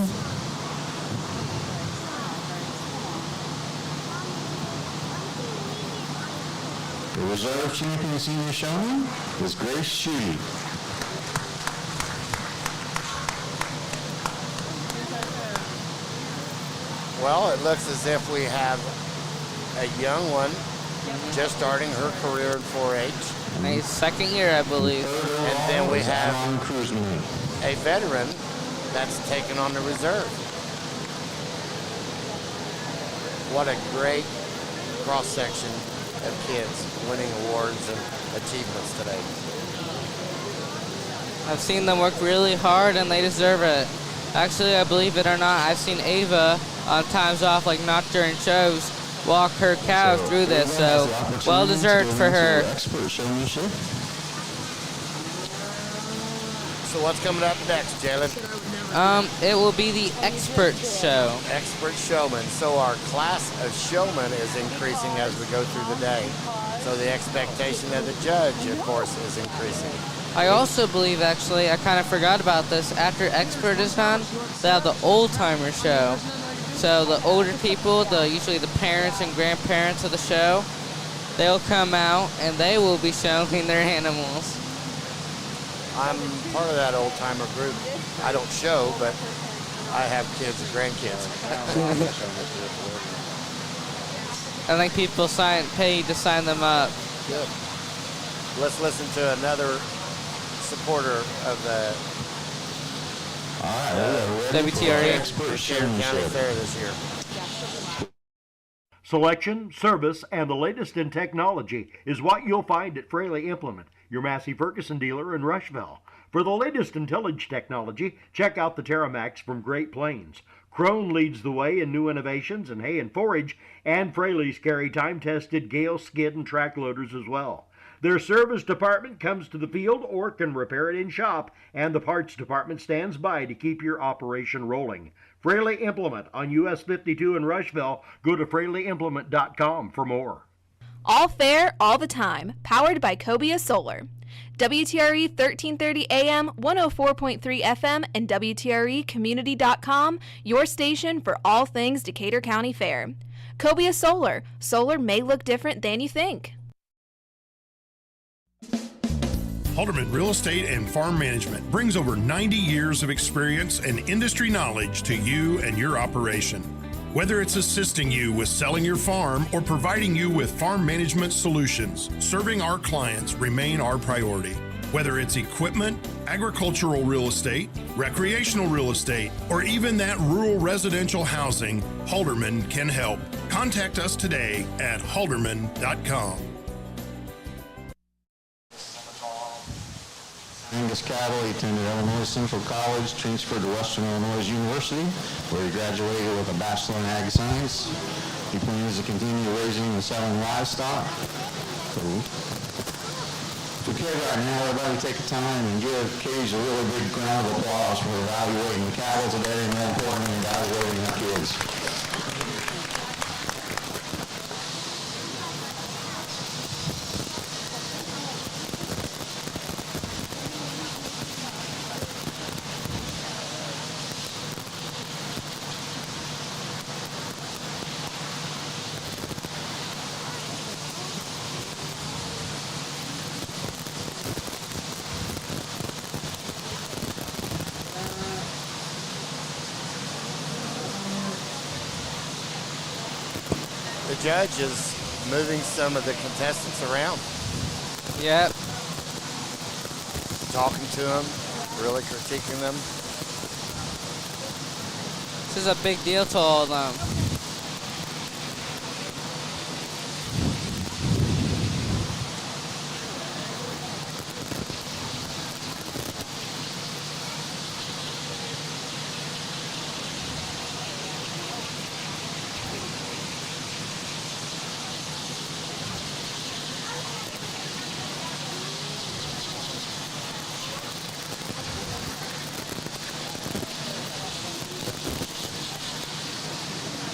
The reserve champion senior showman is Grace Shee. Well, it looks as if we have a young one just starting her career in 4-H. His second year, I believe. And then we have a veteran that's taken on the reserve. What a great cross-section of kids winning awards and achievements today. I've seen them work really hard, and they deserve it. Actually, I believe it or not, I've seen Ava on times off, like not during shows, walk her cow through this, so well deserved for her. So what's coming up next, Jalen? It will be the expert show. Expert showman. So our class of showmen is increasing as we go through the day. So the expectation of the judge, of course, is increasing. I also believe, actually, I kind of forgot about this, after expert is done, they have the old-timer show. So the older people, usually the parents and grandparents of the show, they'll come out and they will be showing their animals. I'm part of that old-timer group. I don't show, but I have kids and grandkids. I think people paid to sign them up. Good. Let's listen to another supporter of the WTRE Decatur County Fair this year. Selection, service, and the latest in technology is what you'll find at Fraley Implement, your Massey Ferguson dealer in Rushville. For the latest in tillage technology, check out the Terramax from Great Plains. Crone leads the way in new innovations in hay and forage, and Fraley's carry time-tested Gale skid and track loaders as well. Their service department comes to the field or can repair it in shop, and the parts department stands by to keep your operation rolling. Fraley Implement on US 52 in Rushville. Go to FraleyImplement.com for more. All fair, all the time. Powered by Cobia Solar. WTRE 1330 AM, 104.3 FM, and WTREcommunity.com, your station for all things Decatur County Fair. Cobia Solar. Solar may look different than you think. Halderman Real Estate and Farm Management brings over 90 years of experience and industry knowledge to you and your operation. Whether it's assisting you with selling your farm or providing you with farm management solutions, serving our clients remain our priority. Whether it's equipment, agricultural real estate, recreational real estate, or even that rural residential housing, Halderman can help. Contact us today at halderman.com. Angus cattle. He attended Illinois Central College, transferred to Western Illinois University, where he graduated with a Bachelor in Ag Science. He plans to continue raising and selling livestock. So, if we could right now, everybody take the time and give Cage a really big round of applause for evaluating the cattle today and more importantly, evaluating our kids. The judge is moving some of the contestants around. Yep. Talking to them, really critiquing them. This is a big deal to all of them.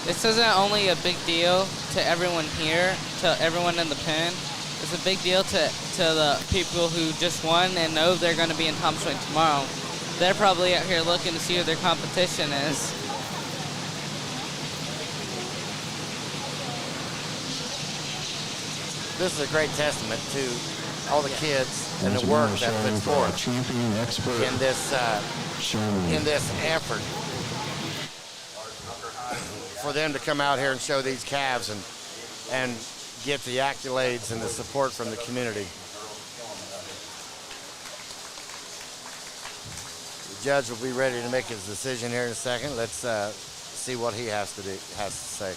This isn't only a big deal to everyone here, to everyone in the pen. It's a big deal to the people who just won and know they're going to be in Tom Swing tomorrow. They're probably out here looking to see who their competition is. This is a great testament to all the kids and the work that put forth in this effort for them to come out here and show these calves and get the accolades and the support from the community. The judge will be ready to make his decision here in a second. Let's see what he has to say.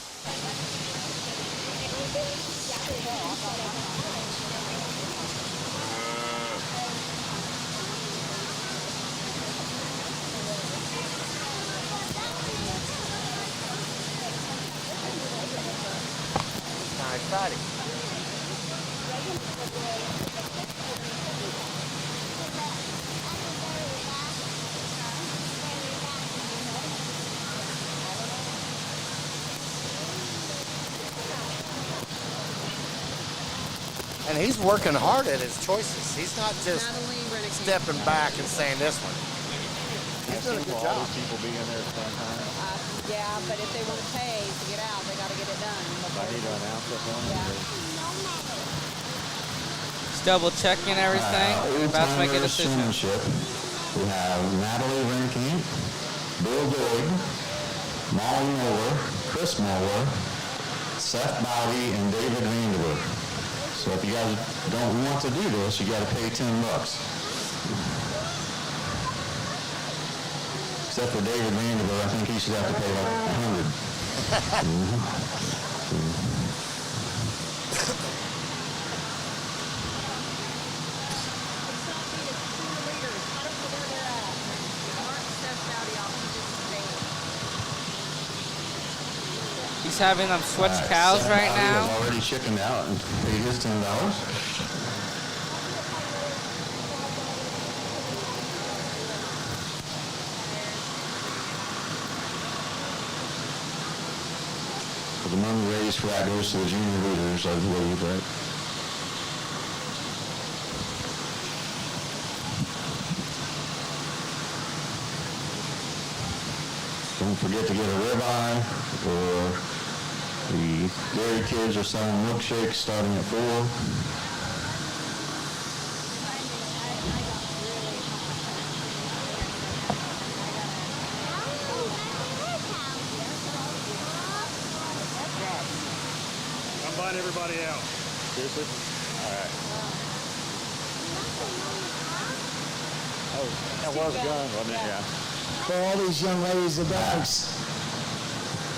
Exciting. And he's working hard at his choices. He's not just stepping back and saying this one. He's doing a good job. All these people be in there at the same time. Yeah, but if they want to pay to get out, they got to get it done. I need to announce it for them. Just double checking everything. We're about to make a decision. Showmanship. We have Natalie Renkamp, Bill Doig, Molly Moeller, Chris Moeller, Seth Bowdy, and David Vanderberg. So if you guys don't want to do this, you got to pay $10. Except for David Vanderberg, I think he should have to pay like $100. He's having them switch cows right now. Already chickened out and paid his $10. money raised for that goes to the junior leaders, I believe, right? Don't forget to get a ribeye, or the dairy kids are selling milkshakes starting at 4. I'm buying everybody out. Seriously? All right. Oh, that was a gun, wasn't it? Yeah. For all these young ladies, the dogs.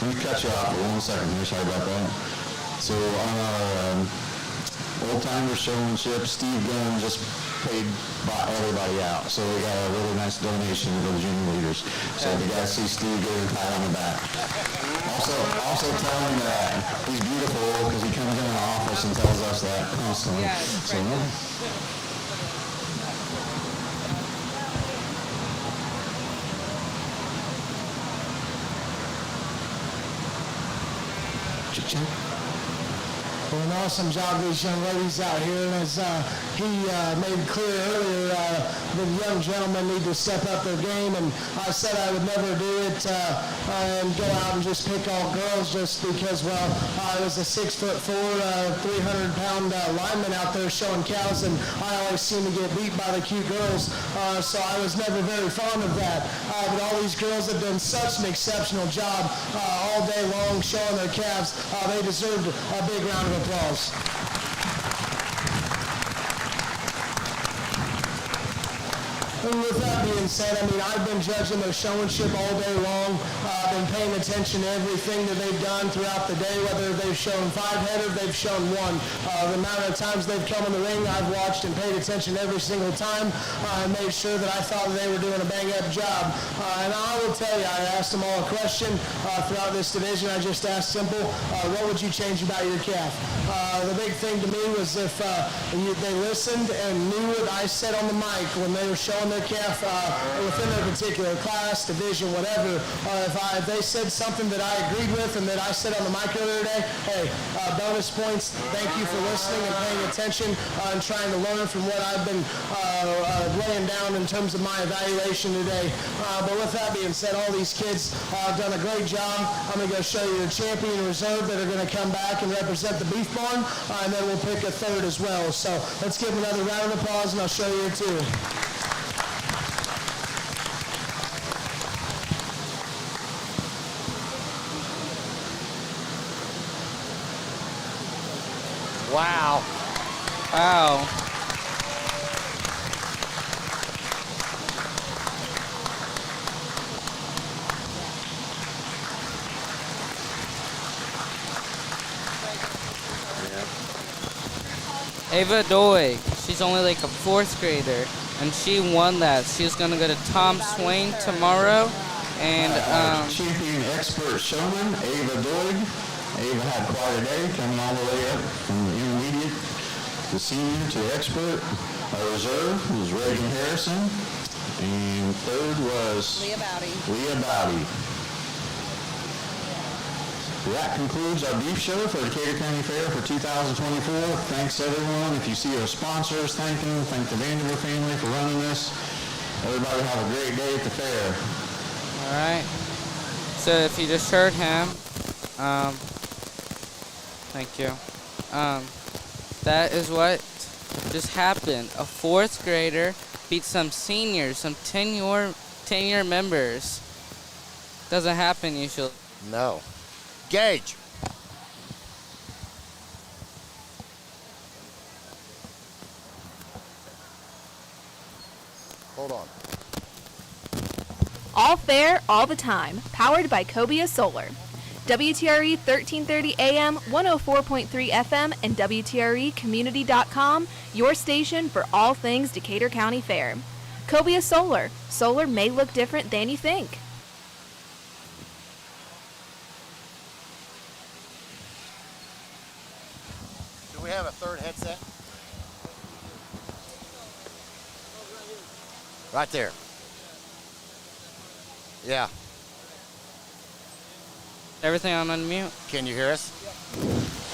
Let me cut you off for 1 second here. Sorry about that. So on our old-timer showmanship, Steve Gunn just bought everybody out. So we got a really nice donation for the junior leaders. So if you guys see Steve, give him a pat on the back. Also tell him that he's beautiful because he comes in our office and tells us that constantly. Yeah, so, Well, an awesome job these young ladies out here, and as he made clear earlier, the young gentlemen need to step up their game, and I said I would never do it and go out and just pick all girls just because, well, I was a 6'4", 300-pound lineman out there showing cows, and I always seem to get beat by the cute girls, so I was never very fond of that. But all these girls have done such an exceptional job all day long showing their calves. They deserved a big round of applause. And with that being said, I mean, I've been judging their showmanship all day long. I've been paying attention to everything that they've done throughout the day, whether they've shown 5-head or they've shown 1. The amount of times they've come in the ring, I've watched and paid attention every single time. I made sure that I thought that they were doing a bang-up job. And I will tell you, I asked them all a question throughout this division. I just asked simple, what would you change about your calf? The big thing to me was if they listened and knew what I said on the mic when they were showing their calf within their particular class, division, whatever. If they said something that I agreed with and that I said on the mic earlier today, hey, bonus points. Thank you for listening and paying attention and trying to learn from what I've been laying down in terms of my evaluation today. But with that being said, all these kids have done a great job. I'm going to go show you the champion reserve that are going to come back and represent the beef barn, and then we'll pick a third as well. So let's give them another round of applause, and I'll show you it too. Wow. Wow. Ava Doig, she's only like a 4th grader, and she won that. She's gonna go to Tom Swain tomorrow, and champion expert showman Ava Doig. Ava had quite a day, coming all the way up from the intermediate to senior to expert. Our reserve was Reagan Harrison, and third was Leah Bowdy. That concludes our beef show for the Decatur County Fair for 2024. Thanks everyone. If you see our sponsors, thank them. Thank the Vanderbilt family for running this. Everybody have a great day at the fair. all right. So if you just heard him, thank you. That is what just happened. A 4th grader beat some seniors, some 10-year members. Doesn't happen usually. No. Gage. Hold on. All fair, all the time. Powered by Cobia Solar. WTRE 1330 AM, 104.3 FM, and WTREcommunity.com, your station for all things Decatur County Fair. Cobia Solar. Solar may look different than you think. Do we have a third headset? Right there. Yeah. Everything on unmute? Can you hear us?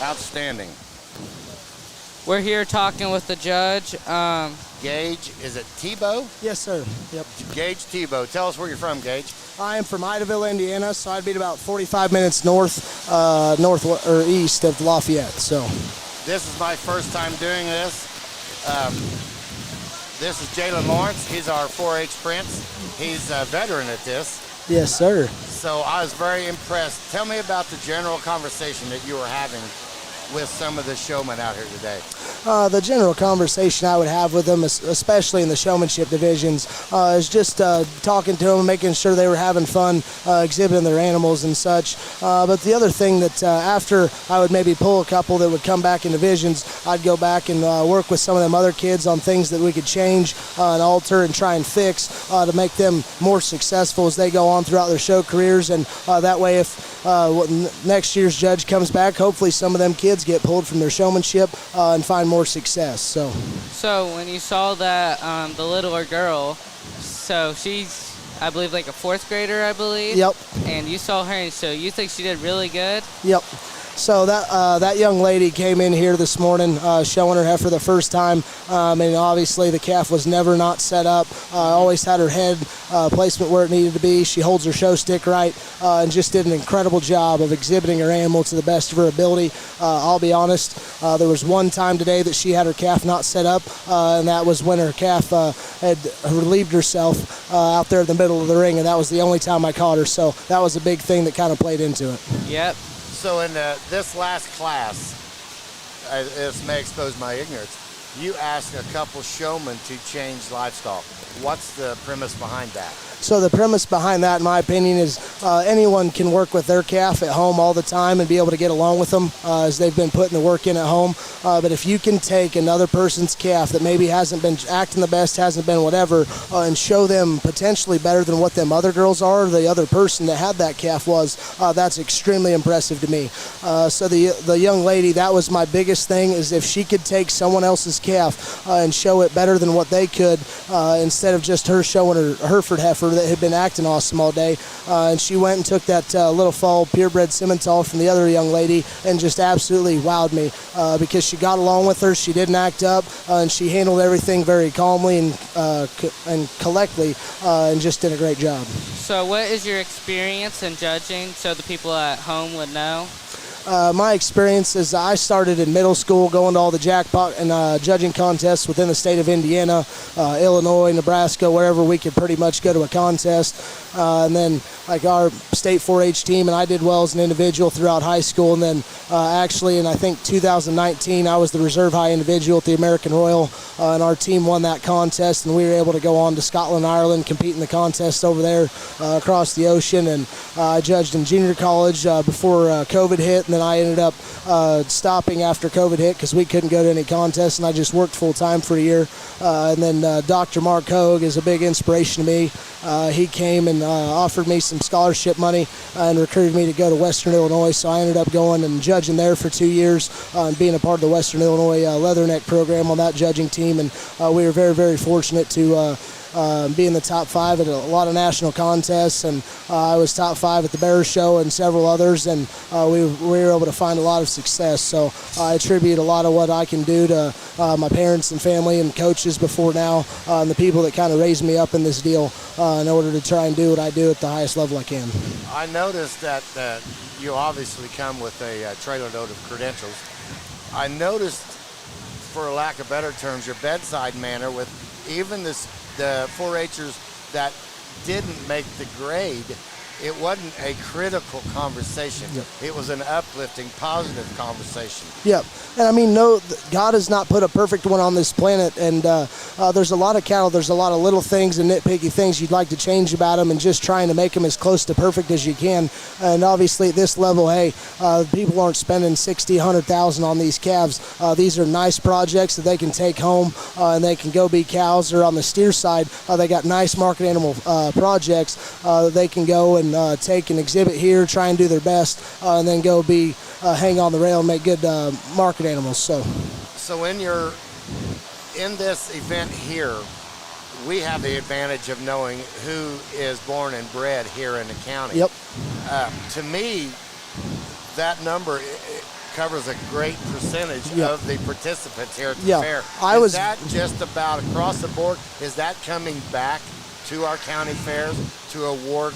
Outstanding. We're here talking with the judge. Gage, is it Tebow? Yes, sir. Yep. Gage Tebow. Tell us where you're from, Gage. I am from Idaville, Indiana, so I'd be about 45 minutes east of Lafayette. So This is my first time doing this. This is Jalen Lawrence. He's our 4-H Prince. He's a veteran at this. yes, sir. So I was very impressed. Tell me about the general conversation that you were having with some of the showmen out here today. The general conversation I would have with them, especially in the showmanship divisions, is just talking to them, making sure they were having fun, exhibiting their animals and such. But the other thing that after I would maybe pull a couple that would come back in divisions, I'd go back and work with some of them other kids on things that we could change and alter and try and fix to make them more successful as they go on throughout their show careers. And that way, if next year's judge comes back, hopefully some of them kids get pulled from their showmanship and find more success. So when you saw that the littler girl, so she's, I believe, like a 4th grader, I believe. Yep. And you saw her, and so you think she did really good? Yep. So that young lady came in here this morning showing her heifer the first time, and obviously the calf was never not set up. Always had her head placement where it needed to be. She holds her show stick right, and just did an incredible job of exhibiting her animal to the best of her ability. I'll be honest, there was one time today that she had her calf not set up, and that was when her calf had relieved herself out there in the middle of the ring, and that was the only time I caught her. So that was a big thing that kind of played into it. Yep. So in this last class, this may expose my ignorance, you asked a couple showmen to change livestock. What's the premise behind that? So the premise behind that, in my opinion, is anyone can work with their calf at home all the time and be able to get along with them as they've been putting the work in at home. But if you can take another person's calf that maybe hasn't been acting the best, hasn't been whatever, and show them potentially better than what them other girls are, the other person that had that calf was, that's extremely impressive to me. So the young lady, that was my biggest thing, is if she could take someone else's calf and show it better than what they could, instead of just her showing her Hereford heifer that had been acting awesome all day, and she went and took that little fall purebred Simmental from the other young lady and just absolutely wowed me because she got along with her, she didn't act up, and she handled everything very calmly and collectly, and just did a great job. So what is your experience in judging so the people at home would know? My experience is I started in middle school going to all the jackpot and judging contests within the state of Indiana, Illinois, Nebraska, wherever we could pretty much go to a contest. And then like our state 4-H team, and I did well as an individual throughout high school. And then actually in I think 2019, I was the reserve high individual at the American Royal, and our team won that contest, and we were able to go on to Scotland, Ireland, compete in the contest over there across the ocean. And I judged in junior college before COVID hit. And then I ended up stopping after COVID hit because we couldn't go to any contests, and I just worked full time for a year. And then Dr. Mark Hogue is a big inspiration to me. He came and offered me some scholarship money and recruited me to go to Western Illinois, so I ended up going and judging there for 2 years and being a part of the Western Illinois Leatherneck program on that judging team. And we were very, very fortunate to be in the top 5 at a lot of national contests, and I was top 5 at the Bear Show and several others, and we were able to find a lot of success. So I attribute a lot of what I can do to my parents and family and coaches before now, and the people that kind of raised me up in this deal in order to try and do what I do at the highest level I can. I noticed that you obviously come with a trailer load of credentials. I noticed, for lack of better terms, your bedside manner with even the 4-Hers that didn't make the grade. It wasn't a critical conversation. Yep. It was an uplifting, positive conversation. Yep. And I mean, no, God has not put a perfect one on this planet, and there's a lot of cattle, there's a lot of little things and nitpicky things you'd like to change about them, and just trying to make them as close to perfect as you can. And obviously at this level, hey, people aren't spending $60,000, $100,000 on these calves. These are nice projects that they can take home, and they can go be cows. Or on the steer side, they got nice market animal projects that they can go and take and exhibit here, try and do their best, and then go be hang on the rail and make good market animals. So in this event here, we have the advantage of knowing who is born and bred here in the county. Yep. To me, that number it covers a great percentage of the participants here at the fair. Is that just about across the board? Is that coming back to our county fairs to award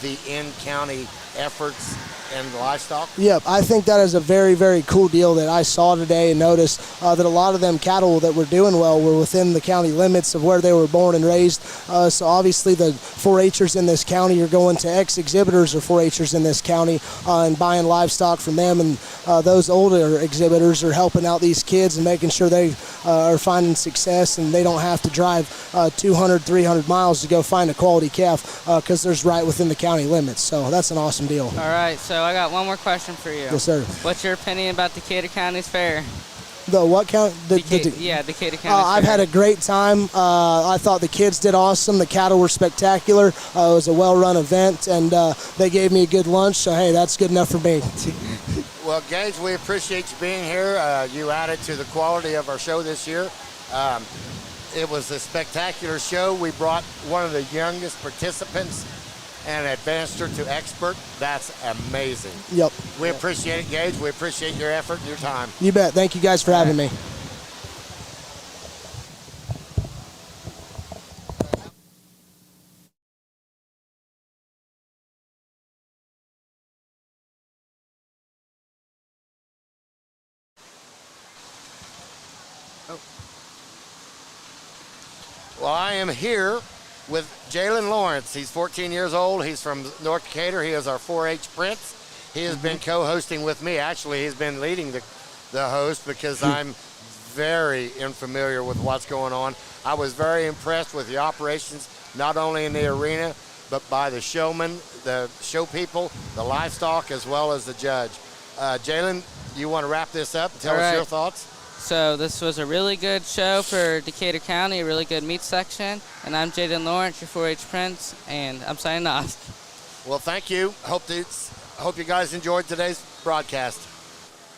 the in-county efforts and livestock? Yep, I think that is a very, very cool deal that I saw today and noticed that a lot of them cattle that were doing well were within the county limits of where they were born and raised. So obviously the 4-H'ers in this county are going to ex-exhibitors or 4-H'ers in this county and buying livestock from them, and those older exhibitors are helping out these kids and making sure they are finding success and they don't have to drive 200, 300 miles to go find a quality calf because there's right within the county limits. So that's an awesome deal. All right, so I got one more question for you. Yes, sir. What's your opinion about Decatur County's fair? The what county? Decatur County. I've had a great time. I thought the kids did awesome. The cattle were spectacular. It was a well-run event, and they gave me a good lunch. So, hey, that's good enough for me. Well, Gage, we appreciate you being here. You added to the quality of our show this year. It was a spectacular show. We brought one of the youngest participants and advanced her to expert. That's amazing. Yep. We appreciate it, Gage. We appreciate your effort and your time. You bet. Thank you guys for having me. Well, I am here with Jalen Lawrence. He's 14 years old. He's from North Decatur. He is our 4-H Prince. He has been co-hosting with me. Actually, he's been leading the host because I'm very unfamiliar with what's going on. I was very impressed with the operations, not only in the arena, but by the showmen, the show people, the livestock, as well as the judge. Jalen, you want to wrap this up and tell us your thoughts? So this was a really good show for Decatur County, a really good meat section. And I'm Jaden Lawrence, your 4-H Prince, and I'm signing off. Well, thank you. Hope you guys enjoyed today's broadcast.